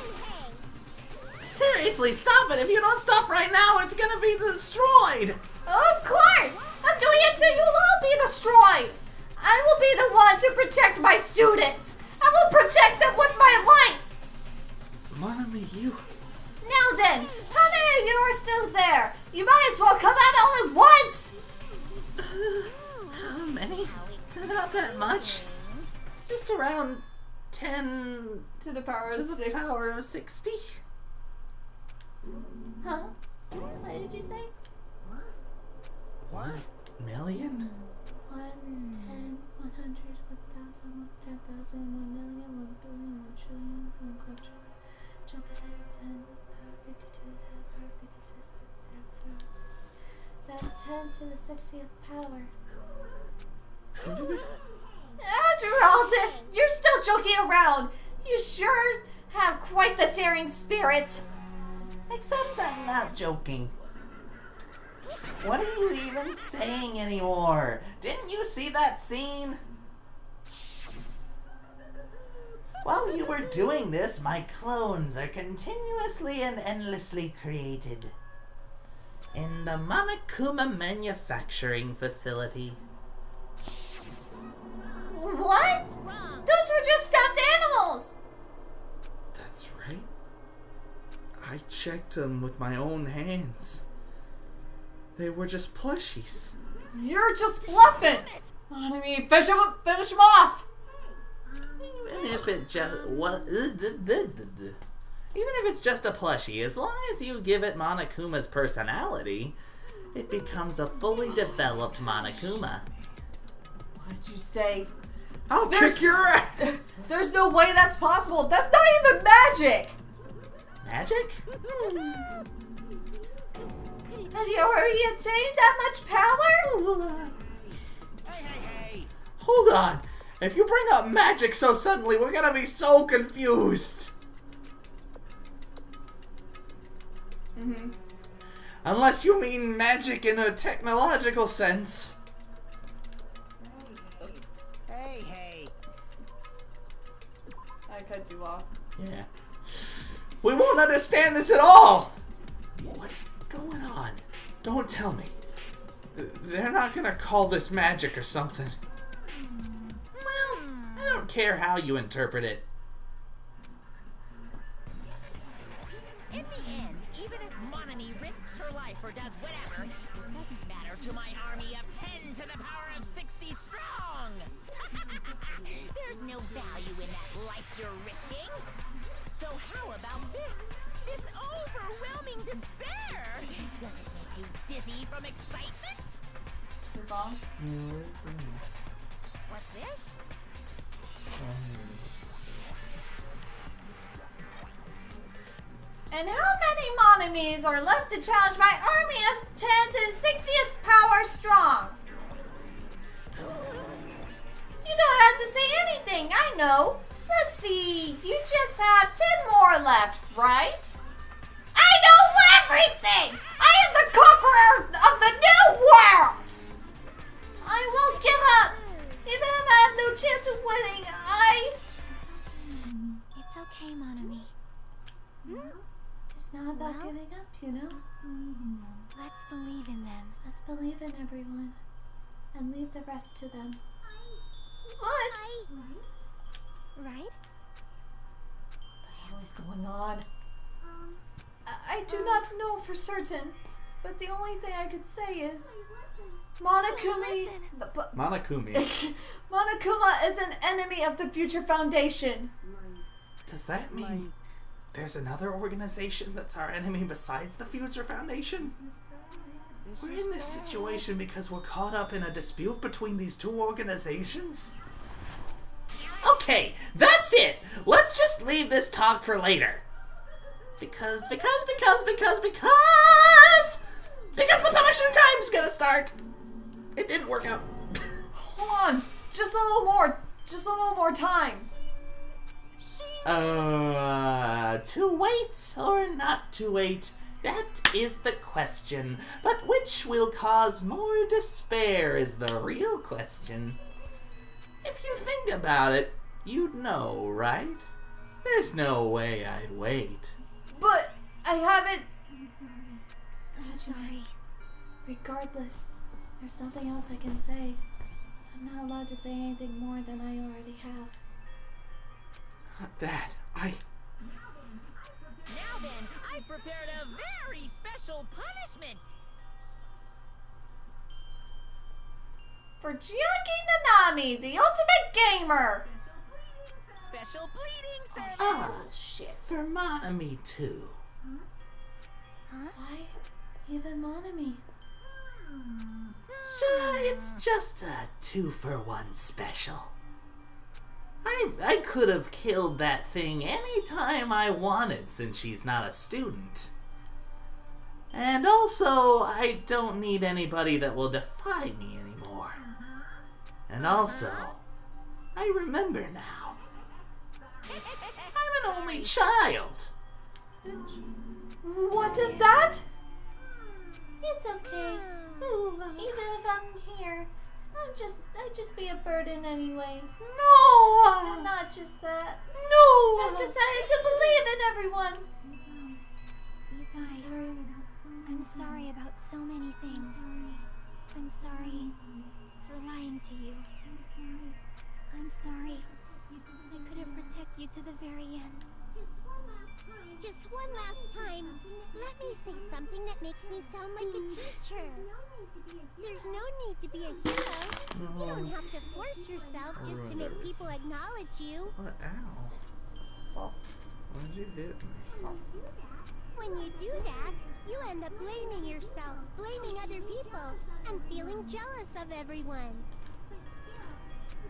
Speaker 4: Seriously, stop it! If you don't stop right now, it's gonna be destroyed!
Speaker 1: Of course! I'm doing it so you'll all be destroyed! I will be the one to protect my students! I will protect them with my life!
Speaker 2: Monami, you...
Speaker 1: Now then, how many of you are still there? You might as well come out all at once!
Speaker 4: How many? Not that much. Just around 10
Speaker 1: to the power of
Speaker 4: to
Speaker 1: 60.
Speaker 4: the power of 60.
Speaker 1: Huh? What did you say?
Speaker 4: 1 million?
Speaker 1: 1, 10, 100, 1,000, 10,000, 1 million, 1 billion, 1 trillion, 1 quadrillion. Jump ahead, 10, power 52.
Speaker 3: That's 10 to the 60th power. After all this, you're still joking around. You sure have quite the daring spirit.
Speaker 4: Except I'm not joking. What are you even saying anymore? Didn't you see that scene? While you were doing this, my clones are continuously and endlessly created. In the Monokuma manufacturing facility.
Speaker 3: What? Those were just stuffed animals!
Speaker 2: That's right. I checked them with my own hands. They were just plushies.
Speaker 1: You're just bluffing! Monomi, finish him off!
Speaker 4: Even if it just even if it's just a plushie, as long as you give it Monokuma's personality, it becomes a fully developed Monokuma.
Speaker 1: What did you say?
Speaker 2: I'll kick your ass!
Speaker 1: There's no way that's possible. That's not even magic!
Speaker 4: Magic?
Speaker 3: Have you already attained that much power?
Speaker 10: Hey.
Speaker 2: Hold on! If you bring up magic so suddenly, we're gonna be so confused!
Speaker 1: Mm-hmm.
Speaker 2: Unless you mean magic in a technological sense.
Speaker 10: Hey.
Speaker 1: I cut you off.
Speaker 2: Yeah. We won't understand this at all! What's going on? Don't tell me. They're not gonna call this magic or something.
Speaker 4: Well, I don't care how you interpret it.
Speaker 8: In the end, even if Monomi risks her life or does whatever, it doesn't matter to my army of 10 to the power of 60 strong! There's no value in that life you're risking. So how about this? This overwhelming despair! Doesn't make you dizzy from excitement?
Speaker 1: Move on.
Speaker 8: What's this?
Speaker 3: And how many Monomis are left to challenge my army of 10 to the 60th power strong? You don't have to say anything, I know. Let's see, you just have 10 more left, right? I know everything! I am the conqueror of the new world! I won't give up! Even if I have no chance of winning,
Speaker 7: It's okay, Monomi.
Speaker 3: It's not about giving up, you know?
Speaker 7: Let's believe in them.
Speaker 3: Let's believe in everyone. And leave the rest to them. What?
Speaker 7: Right?
Speaker 1: What the hell is going on? I do not know for certain, but the only thing I could say is Monokuma is an enemy of the Future Foundation.
Speaker 2: Does that mean there's another organization that's our enemy besides the Future Foundation? We're in this situation because we're caught up in a dispute between these two organizations?
Speaker 4: Okay, that's it! Let's just leave this talk for later. Because the punishment time's gonna start. It didn't work out.
Speaker 1: Hold on, just a little more time.
Speaker 4: To wait or not to wait, that is the question. But which will cause more despair is the real question. If you think about it, you'd know, right? There's no way I'd wait.
Speaker 1: But I haven't...
Speaker 7: Sorry.
Speaker 3: Regardless, there's nothing else I can say. I'm not allowed to say anything more than I already have.
Speaker 2: That,
Speaker 8: Now then, I've prepared a very special punishment.
Speaker 3: For Chiaki Nanami, the ultimate gamer!
Speaker 8: Special bleeding service.
Speaker 4: Oh, shit. For Monomi, too.
Speaker 3: Why even Monomi?
Speaker 4: It's just a 2-for-1 special. I could have killed that thing anytime I wanted since she's not a student. And also, I don't need anybody that will defy me anymore. And also, I remember now. I'm an only child.
Speaker 3: What is that? It's okay. Even if I'm here, I'd just be a burden anyway.
Speaker 4: No!
Speaker 3: And not just that.
Speaker 4: No!
Speaker 3: I've decided to believe in everyone.
Speaker 7: You guys, I'm sorry about so many things. I'm sorry for lying to you. I'm sorry I couldn't protect you to the very end.
Speaker 14: Just one last time. Let me say something that makes me sound like a teacher. There's no need to be a hero. You don't have to force yourself just to make people acknowledge you.
Speaker 2: What? Ow.
Speaker 1: False.
Speaker 2: Why did you hit me?
Speaker 1: False.
Speaker 14: When you do that, you end up blaming yourself, blaming other people, and feeling jealous of everyone.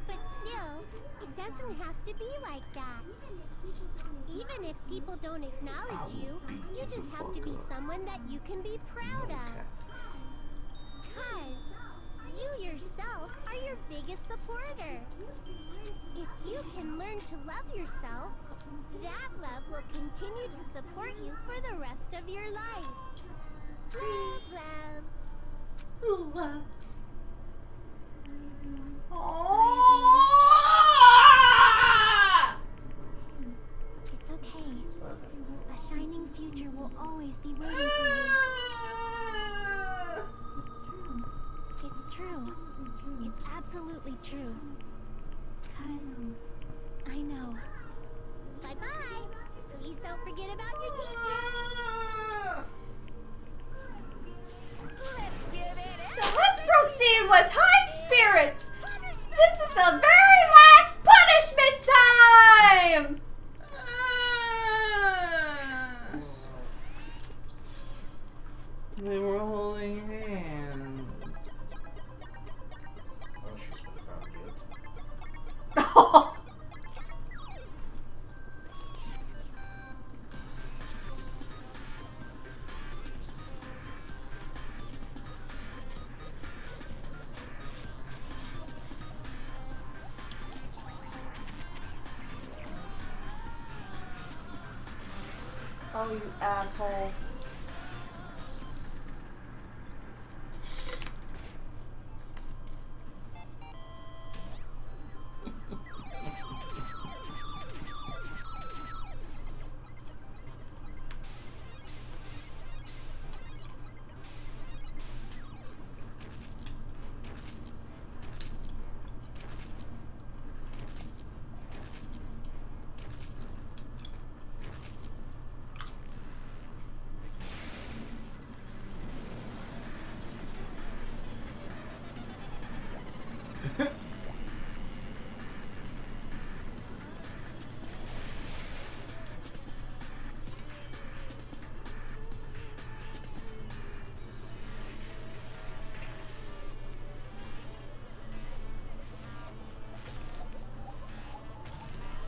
Speaker 14: But still, it doesn't have to be like that. Even if people don't acknowledge you, you just have to be someone that you can be proud of. 'Cause you yourself are your biggest supporter. If you can learn to love yourself, that love will continue to support you for the rest of your life. Love, love.
Speaker 7: It's okay. A shining future will always be waiting for you. It's true. It's absolutely true. 'Cause I know.
Speaker 14: Bye-bye. Please don't forget about your teacher. Let's give it
Speaker 3: So let's proceed with high spirits. This is the very last punishment time.
Speaker 2: They were holding hands.
Speaker 12: Oh, she's been found guilty.
Speaker 1: Oh, you asshole.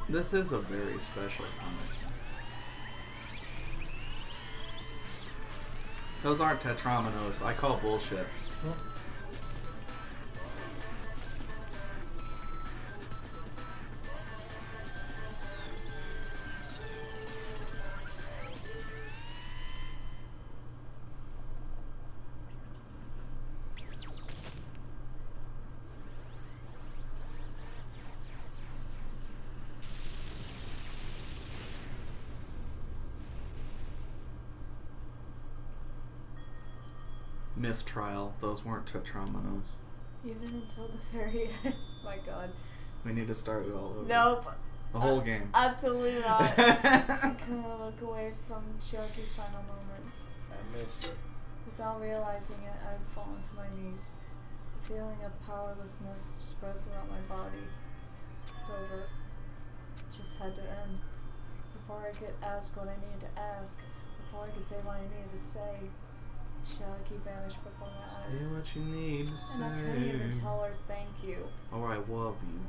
Speaker 2: This is a very special punishment. Those aren't tetrominoes. I call bullshit. Mistrial. Those weren't tetrominoes.
Speaker 1: Even until the very end. My god.
Speaker 2: We need to start it all over.
Speaker 1: Nope.
Speaker 2: The whole game.
Speaker 1: Absolutely not. I couldn't look away from Chiaki's final moments.
Speaker 12: I missed it.
Speaker 1: Without realizing it, I'd fallen to my knees. The feeling of powerlessness spreads around my body. It's over. It just had to end. Before I could ask what I needed to ask, before I could say what I needed to say, Chiaki vanished before my eyes.
Speaker 2: Say what you need to say.
Speaker 1: And I couldn't even tell her thank you.
Speaker 2: Or I love you.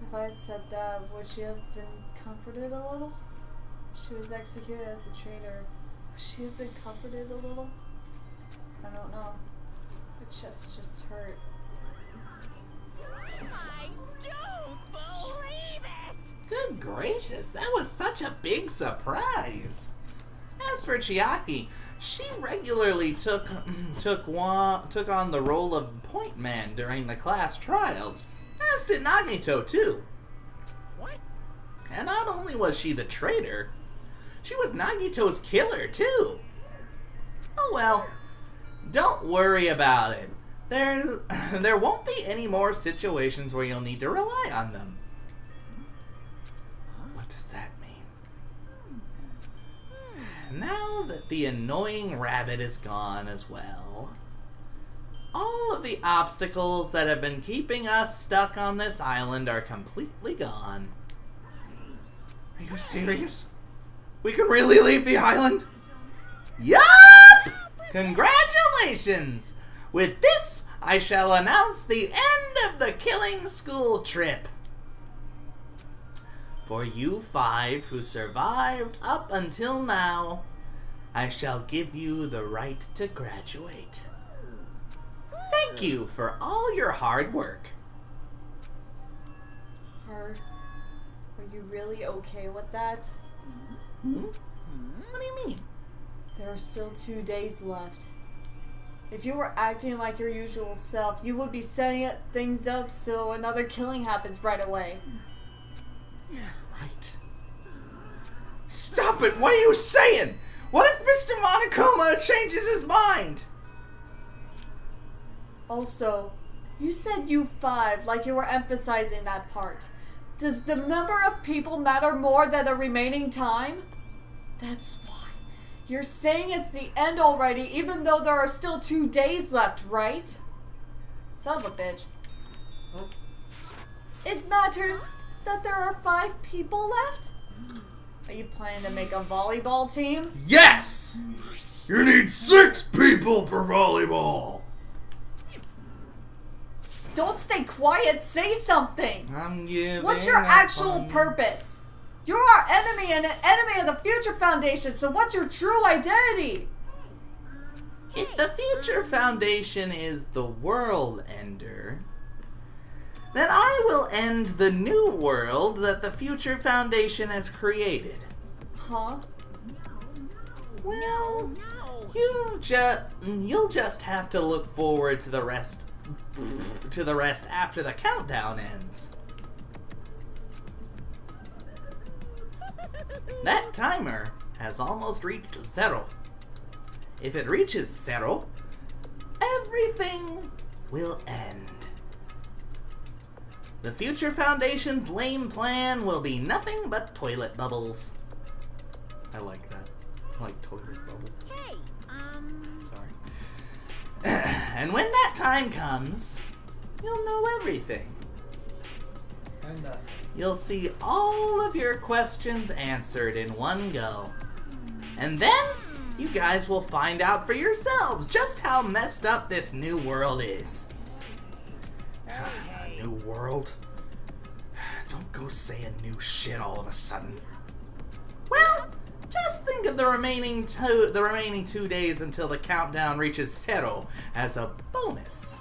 Speaker 1: If I had said that, would she have been comforted a little? She was executed as a traitor. Would she have been comforted a little? I don't know. My chest just hurt.
Speaker 8: I don't believe it!
Speaker 4: Good gracious, that was such a big surprise. As for Chiaki, she regularly took on the role of point man during the class trials, as did Nagito too.
Speaker 8: What?
Speaker 4: And not only was she the traitor, she was Nagito's killer too. Oh well, don't worry about it. There won't be any more situations where you'll need to rely on them. What does that mean? Now that the annoying rabbit is gone as well, all of the obstacles that have been keeping us stuck on this island are completely gone. Are you serious? We can really leave the island? Yup! Congratulations! With this, I shall announce the end of the killing school trip. For you 5 who survived up until now, I shall give you the right to graduate. Thank you for all your hard work.
Speaker 1: Are you really okay with that?
Speaker 4: What do you mean?
Speaker 1: There are still 2 days left. If you were acting like your usual self, you would be setting things up so another killing happens right away.
Speaker 4: Right. Stop it! What are you saying? What if Mr. Monokuma changes his mind?
Speaker 1: Also, you said you 5 like you were emphasizing that part. Does the number of people matter more than the remaining time? That's why. You're saying it's the end already, even though there are still 2 days left, right? Son of a bitch. It matters that there are 5 people left? Are you planning to make a volleyball team?
Speaker 5: Yes! You need 6 people for volleyball!
Speaker 1: Don't stay quiet, say something!
Speaker 4: I'm giving
Speaker 1: What's your
Speaker 4: up
Speaker 1: actual
Speaker 4: on you.
Speaker 1: purpose? You're our enemy and an enemy of the Future Foundation, so what's your true identity?
Speaker 4: If the Future Foundation is the world ender, then I will end the new world that the Future Foundation has created.
Speaker 1: Huh?
Speaker 4: Well, you'll just have to look forward to the rest after the countdown ends. That timer has almost reached 0. If it reaches 0, everything will end. The Future Foundation's lame plan will be nothing but toilet bubbles. I like that. I like toilet bubbles.
Speaker 8: Hey,
Speaker 4: Sorry. And when that time comes, you'll know everything.
Speaker 12: And nothing.
Speaker 4: You'll see all of your questions answered in one go. And then, you guys will find out for yourselves just how messed up this new world is.
Speaker 5: A new world? Don't go saying new shit all of a sudden.
Speaker 4: Well, just think of the remaining 2 days until the countdown reaches 0 as a bonus.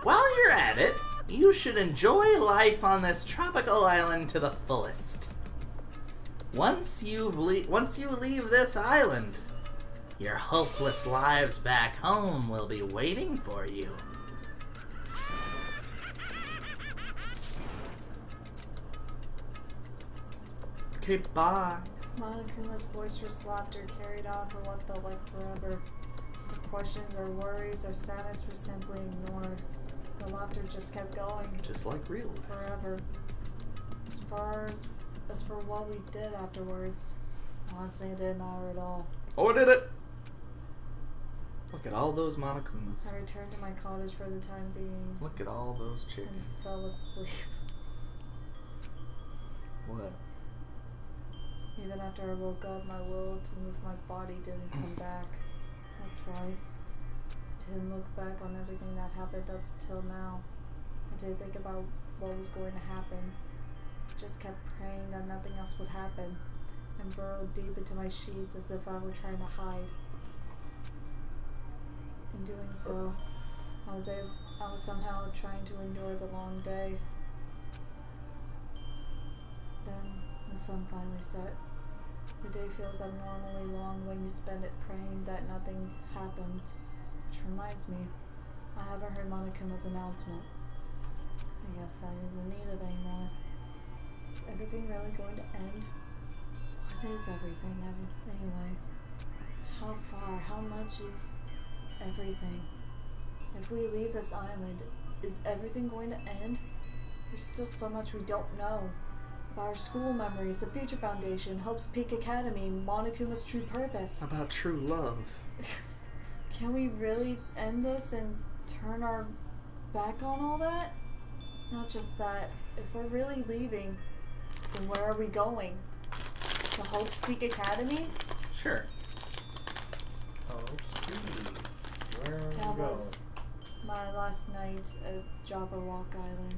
Speaker 4: While you're at it, you should enjoy life on this tropical island to the fullest. Once you leave this island, your hopeless lives back home will be waiting for you. Okay, bye.
Speaker 1: Monokuma's boisterous laughter carried on for what felt like forever. Her questions, or worries, or sadness were simply ignored. The laughter just kept going.
Speaker 2: Just like real life.
Speaker 1: Forever. As for what we did afterwards, honestly, it didn't matter at all.
Speaker 2: Oh, I did it! Look at all those Monokumas.
Speaker 1: I returned to my cottage for the time being.
Speaker 2: Look at all those
Speaker 1: And
Speaker 2: chickens.
Speaker 1: fell asleep.
Speaker 2: What?
Speaker 1: Even after I woke up, my will to move my body didn't come back. That's why. I didn't look back on everything that happened up till now. I didn't think about what was going to happen. I just kept praying that nothing else would happen, and burrowed deep into my sheets as if I were trying to hide. In doing so, I was somehow trying to endure the long day. Then the sun finally set. The day feels abnormally long when you spend it praying that nothing happens. Which reminds me, I haven't heard Monokuma's announcement. I guess that isn't needed anymore. Is everything really going to end? What is everything anyway? How far? How much is everything? If we leave this island, is everything going to end? There's still so much we don't know. About our school memories, the Future Foundation, Hope's Peak Academy, Monokuma's true purpose.
Speaker 2: About true love.
Speaker 1: Can we really end this and turn our back on all that? Not just that. If we're really leaving, then where are we going? The Hope's Peak Academy?
Speaker 2: Sure.
Speaker 12: Where are we
Speaker 1: That
Speaker 12: going?
Speaker 1: was my last night at Jabberwock Island.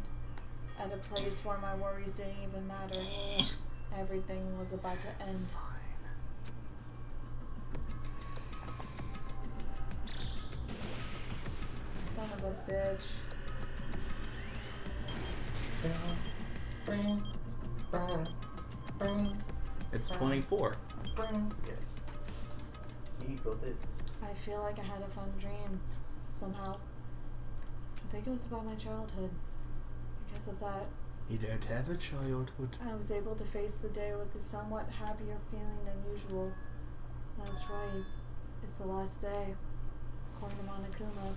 Speaker 1: At a place where my worries didn't even matter. Everything was about to end. Son of a bitch.
Speaker 2: It's 24.
Speaker 12: Yes. He built it.
Speaker 1: I feel like I had a fun dream, somehow. I think it was about my childhood. Because of that,
Speaker 2: You don't have a childhood.
Speaker 1: I was able to face the day with a somewhat happier feeling than usual. That's right. It's the last day, according to Monokuma.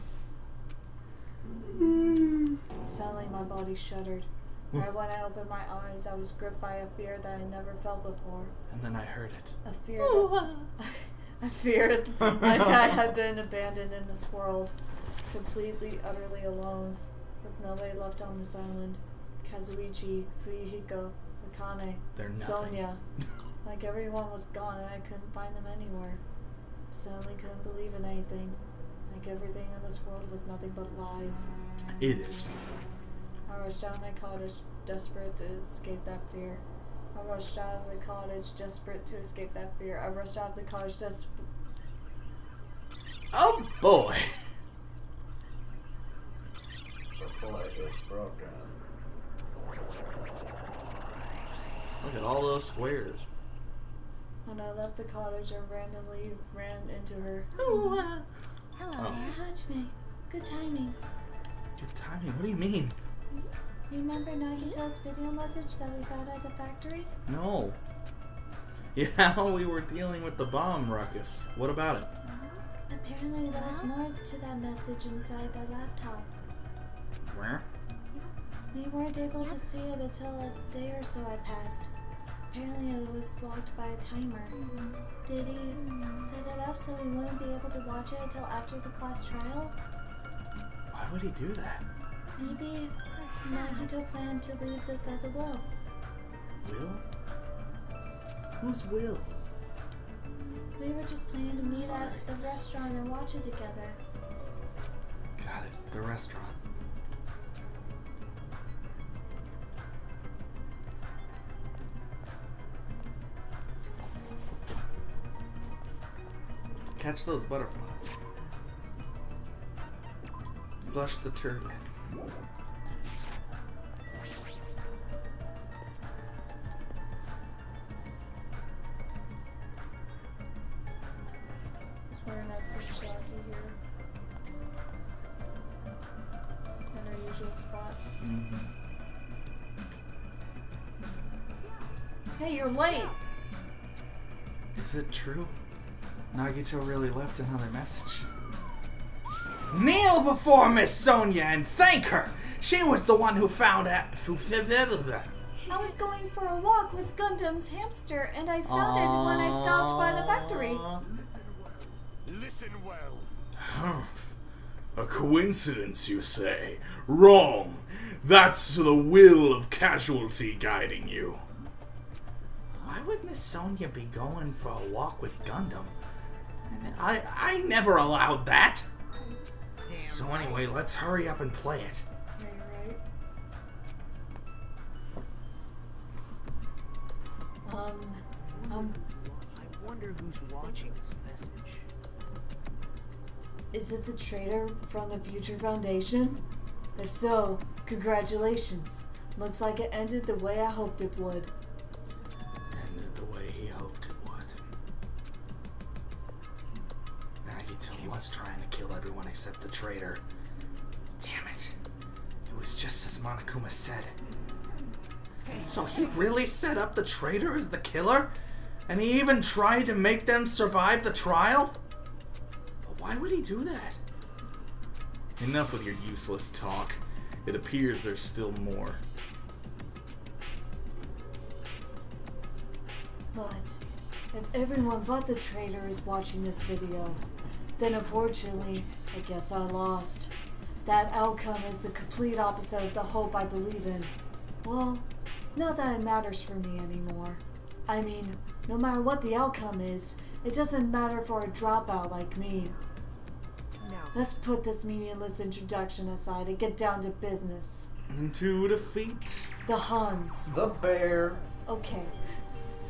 Speaker 1: Suddenly my body shuddered. Right when I opened my eyes, I was gripped by a fear that I never felt before.
Speaker 2: And then I heard it.
Speaker 1: A fear that... a fear like I had been abandoned in this world. Completely, utterly alone. With nobody left on this island. Kazuichi, Fuyuhiko, Akane,
Speaker 2: They're nothing.
Speaker 1: Sonia. Like everyone was gone and I couldn't find them anywhere. I suddenly couldn't believe in anything. Like everything in this world was nothing but lies.
Speaker 2: It is.
Speaker 1: I rushed out of my cottage, desperate to escape that fear. I rushed out of the cottage, desperate to escape that fear. I rushed out of the cottage, desperate.
Speaker 2: Oh boy!
Speaker 12: The boy is broken.
Speaker 2: Look at all those squares.
Speaker 1: When I left the cottage, I randomly ran into her.
Speaker 7: Hello
Speaker 2: Oh.
Speaker 7: there.
Speaker 1: Hajime, good timing.
Speaker 2: Good timing. What do you mean?
Speaker 1: Remember Nagito's video message that we found at the factory?
Speaker 2: No. Yeah, we were dealing with the bomb ruckus. What about it?
Speaker 1: Apparently there was more to that message inside that laptop.
Speaker 2: Where?
Speaker 1: We weren't able to see it until a day or so had passed. Apparently it was locked by a timer. Did he set it up so we wouldn't be able to watch it until after the class trial?
Speaker 2: Why would he do that?
Speaker 1: Maybe Nagito planned to leave this as a will.
Speaker 2: Will? Who's Will?
Speaker 1: We were just planning to meet
Speaker 2: Sorry.
Speaker 1: at the restaurant and watch it together.
Speaker 2: Got it. The restaurant. Catch those butterflies. Flush the turd.
Speaker 1: We're not so shocky here. In our usual spot.
Speaker 2: Mm-hmm.
Speaker 1: Hey, you're late!
Speaker 2: Is it true? Nagito really left another message. Kneel before Miss Sonia and thank her! She was the one who found out.
Speaker 1: I was going for a walk with Gundam's hamster and I found it when I stopped by the factory.
Speaker 10: Listen well.
Speaker 5: A coincidence, you say? Wrong! That's the will of casualty guiding you.
Speaker 2: Why would Miss Sonia be going for a walk with Gundam? And I never allowed that!
Speaker 11: Damn
Speaker 2: So
Speaker 11: right.
Speaker 2: anyway, let's hurry up and play it.
Speaker 1: Yeah, you're right.
Speaker 11: I wonder who's watching this message.
Speaker 1: Is it the traitor from the Future Foundation? If so, congratulations. Looks like it ended the way I hoped it would.
Speaker 2: Ended the way he hoped it would. Nagito was trying to kill everyone except the traitor. Damn it. It was just as Monokuma said. So he really set up the traitor as the killer? And he even tried to make them survive the trial? But why would he do that? Enough with your useless talk. It appears there's still more.
Speaker 1: But if everyone but the traitor is watching this video, then unfortunately, I guess I lost. That outcome is the complete opposite of the hope I believe in. Well, not that it matters for me anymore. I mean, no matter what the outcome is, it doesn't matter for a dropout like me. Let's put this meaningless introduction aside and get down to business.
Speaker 2: To defeat
Speaker 1: the Huns.
Speaker 12: The bear.
Speaker 1: Okay.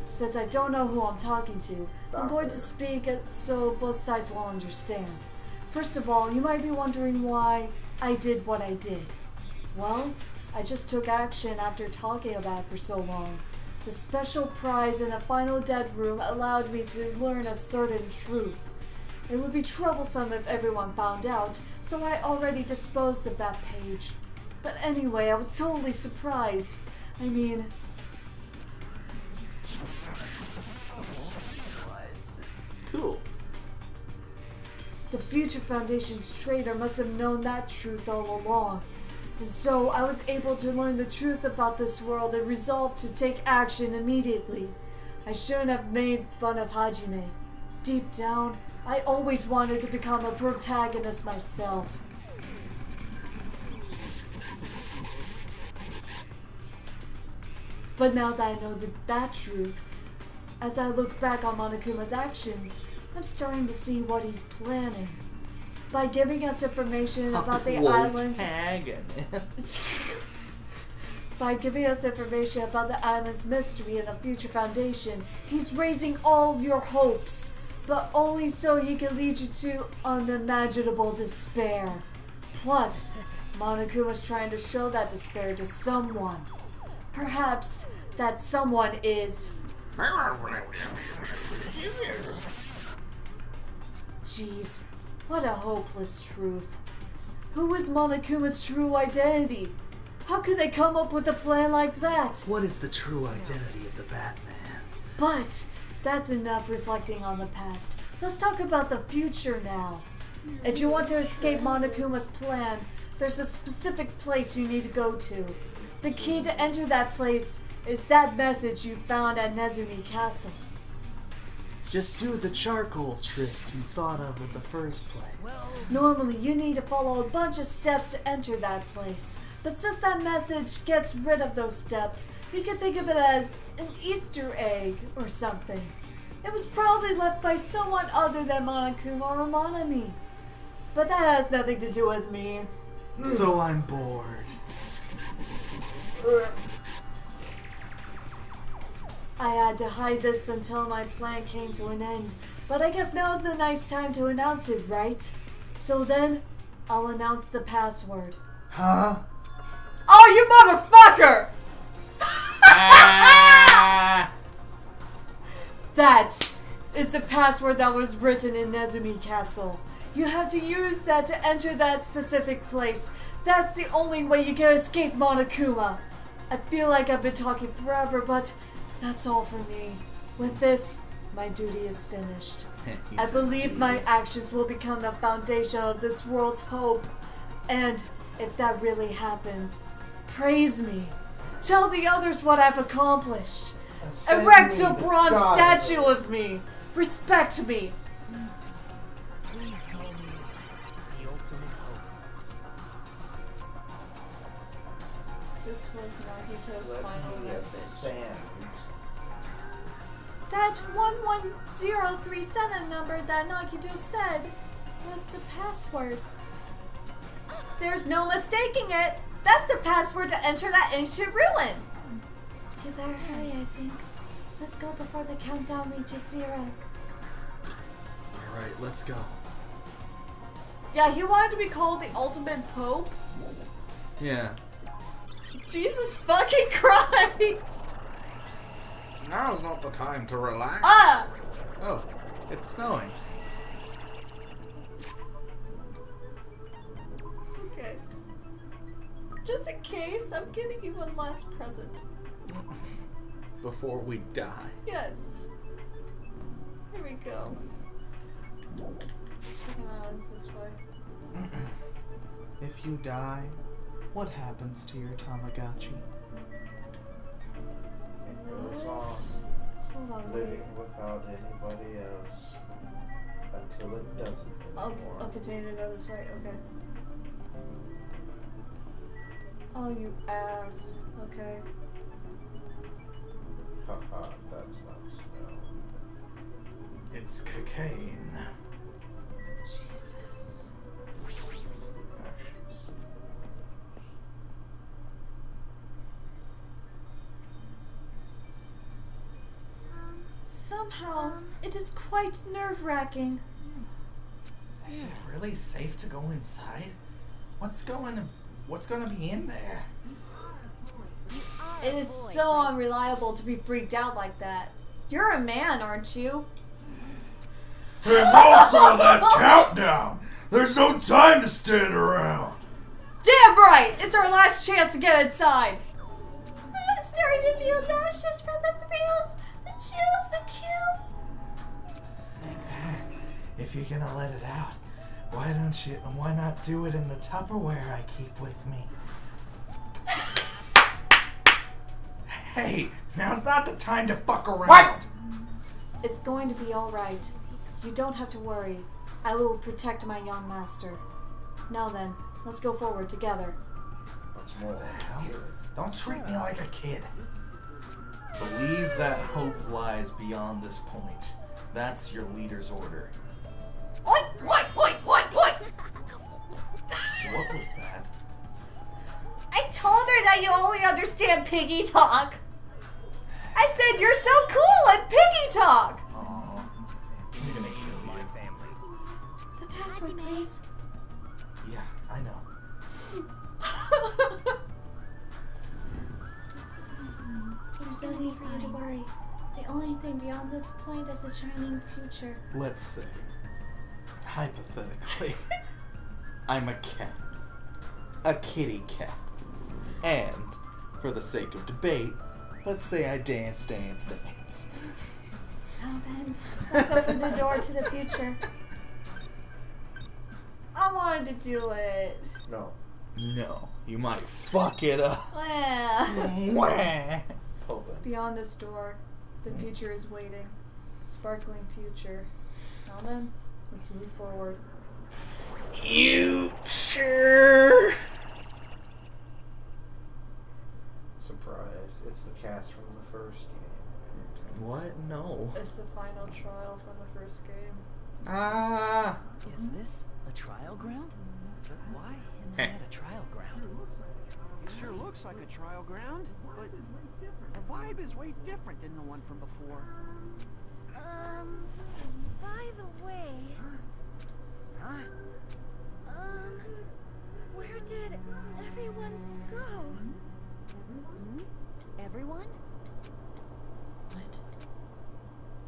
Speaker 1: Since I don't know who I'm talking to, I'm going to speak so both sides will understand. First of all, you might be wondering why I did what I did. Well, I just took action after talking about it for so long. The special prize in the final dead room allowed me to learn a certain truth. It would be troublesome if everyone found out, so I already disposed of that page. But anyway, I was totally surprised. I mean...
Speaker 2: Cool.
Speaker 1: The Future Foundation's traitor must have known that truth all along. And so I was able to learn the truth about this world and resolved to take action immediately. I shouldn't have made fun of Hajime. Deep down, I always wanted to become a protagonist myself. But now that I know that truth, as I look back on Monokuma's actions, I'm starting to see what he's planning. By giving us information about the island's... By giving us information about the island's mystery and the Future Foundation, he's raising all your hopes, but only so he can lead you to unimaginable despair. Plus, Monokuma's trying to show that despair to someone. Perhaps that someone is... Jeez, what a hopeless truth. Who is Monokuma's true identity? How could they come up with a plan like that?
Speaker 2: What is the true identity of the Batman?
Speaker 1: But that's enough reflecting on the past. Let's talk about the future now. If you want to escape Monokuma's plan, there's a specific place you need to go to. The key to enter that place is that message you found at Nezumi Castle.
Speaker 2: Just do the charcoal trick you thought of in the first place.
Speaker 1: Normally, you need to follow a bunch of steps to enter that place. But since that message gets rid of those steps, you can think of it as an Easter egg or something. It was probably left by someone other than Monokuma or Monami. But that has nothing to do with me.
Speaker 2: So I'm bored.
Speaker 1: I had to hide this until my plan came to an end, but I guess now's the nice time to announce it, right? So then, I'll announce the password.
Speaker 2: Huh?
Speaker 1: Oh, you motherfucker! That is the password that was written in Nezumi Castle. You have to use that to enter that specific place. That's the only way you can escape Monokuma. I feel like I've been talking forever, but that's all for me. With this, my duty is finished. I believe my actions will become the foundation of this world's hope. And if that really happens, praise me. Tell the others what I've accomplished. Erect a bronze statue of me. Respect me.
Speaker 6: Please call me the ultimate hope.
Speaker 1: This was Nagito's final message. That 11037 number that Nagito said was the password. There's no mistaking it. That's the password to enter that ancient ruin. You better hurry, I think. Let's go before the countdown reaches 0.
Speaker 2: Alright, let's go.
Speaker 1: Yeah, he wanted to be called the ultimate pope.
Speaker 2: Yeah.
Speaker 1: Jesus fucking Christ!
Speaker 2: Now's not the time to relax.
Speaker 1: Ah!
Speaker 2: Oh, it's snowing.
Speaker 1: Okay. Just in case, I'm giving you one last present.
Speaker 2: Before we die.
Speaker 1: Yes. Here we go. Second island's this way.
Speaker 5: If you die, what happens to your Tamagotchi?
Speaker 12: It goes on
Speaker 1: Hold on, wait.
Speaker 12: living without anybody else until it doesn't anymore.
Speaker 1: I'll continue to go this way, okay. Oh, you ass. Okay.
Speaker 12: Haha, that's not snow.
Speaker 5: It's cocaine.
Speaker 1: Jesus.
Speaker 12: It's the ashes.
Speaker 1: Somehow, it is quite nerve-wracking.
Speaker 5: Is it really safe to go inside? What's gonna be in there?
Speaker 1: It is so unreliable to be freaked out like that. You're a man, aren't you?
Speaker 5: There's also that countdown. There's no time to stand around.
Speaker 1: Damn right! It's our last chance to get inside!
Speaker 3: I'm starting to feel nauseous from the thrills, the chills, the kills.
Speaker 5: If you're gonna let it out, why not do it in the Tupperware I keep with me? Hey, now's not the time to fuck around.
Speaker 1: What? It's going to be alright. You don't have to worry. I will protect my young master. Now then, let's go forward together.
Speaker 12: What's more,
Speaker 5: Don't treat me like a kid. Believe that hope lies beyond this point. That's your leader's order.
Speaker 1: Oi! Oi! Oi! Oi! Oi!
Speaker 5: What was that?
Speaker 3: I told her that you only understand piggy talk.
Speaker 1: I said you're so cool at piggy talk!
Speaker 5: Aw, I'm gonna kill you.
Speaker 1: The password, please.
Speaker 5: Yeah, I know.
Speaker 1: There's no need for you to worry. The only thing beyond this point is a shining future.
Speaker 5: Let's say, hypothetically, I'm a cat. A kitty cat. And, for the sake of debate, let's say I dance.
Speaker 1: Now then, let's open the door to the future. I wanted to do it.
Speaker 12: no.
Speaker 5: No, you might fuck it up.
Speaker 1: Well,
Speaker 12: Open.
Speaker 1: beyond this door, the future is waiting. A sparkling future. Now then, let's move forward.
Speaker 5: Future.
Speaker 12: Surprise. It's the cast from the first game.
Speaker 5: What? No.
Speaker 1: It's the final trial from the first game.
Speaker 5: Ah.
Speaker 6: Is this a trial ground? But why am I at a trial ground?
Speaker 10: It sure looks like a trial ground, but the vibe is way different than the one from before.
Speaker 13: By the way,
Speaker 10: Huh?
Speaker 13: where did everyone go?
Speaker 3: Everyone?
Speaker 1: What?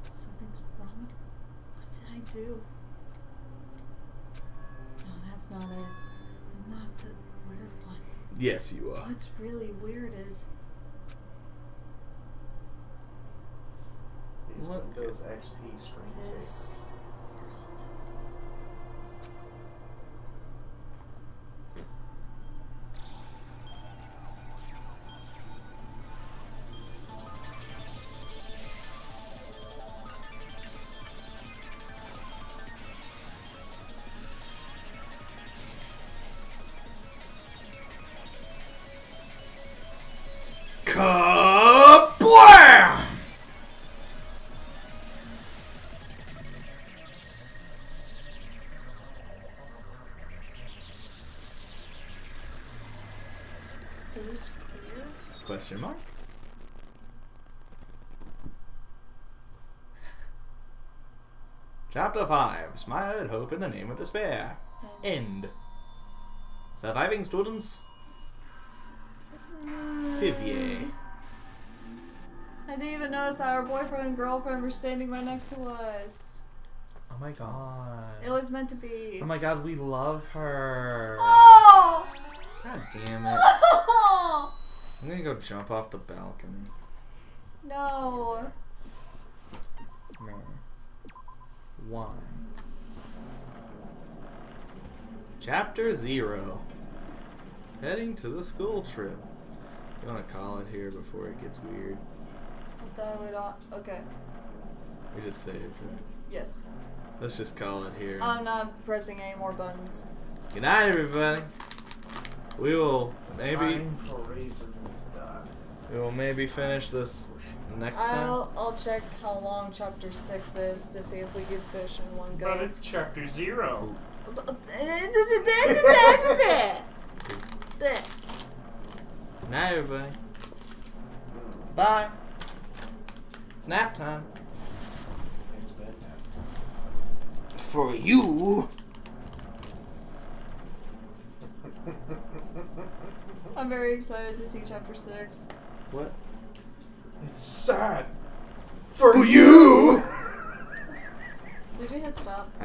Speaker 1: Something's wrong? What did I do? No, that's not it. I'm not the weird one.
Speaker 2: Yes, you are.
Speaker 1: What's really weird is...
Speaker 12: These
Speaker 2: Look.
Speaker 12: Windows XP screensavers.
Speaker 1: this world.
Speaker 5: Kablam!
Speaker 1: Stage clear?
Speaker 2: Question mark? Chapter 5. Smile at hope in the name of despair.
Speaker 4: End. Surviving students. Fivier.
Speaker 1: I didn't even notice that our boyfriend and girlfriend were standing right next to us.
Speaker 2: Oh my god.
Speaker 1: It was meant to be.
Speaker 2: Oh my god, we love her.
Speaker 1: Oh!
Speaker 2: God damn it. I'm gonna go jump off the balcony.
Speaker 1: No.
Speaker 2: No. Why? Chapter 0. Heading to the school trip. You wanna call it here before it gets weird?
Speaker 1: I thought we'd all. Okay.
Speaker 2: We just saved, right?
Speaker 1: Yes.
Speaker 2: Let's just call it here.
Speaker 1: I'm not pressing any more buttons.
Speaker 2: Good night, everybody. We will maybe.
Speaker 12: Time for reasons, done.
Speaker 2: We will maybe finish this next time.
Speaker 1: I'll check how long chapter 6 is to see if we could finish in one go.
Speaker 15: But it's chapter 0.
Speaker 2: Good night, everybody. Bye. It's nap time.
Speaker 12: It's bedtime.
Speaker 2: For you.
Speaker 1: I'm very excited to see chapter 6.
Speaker 2: What?
Speaker 15: It's sad.
Speaker 2: For you.
Speaker 1: Did you hit stop?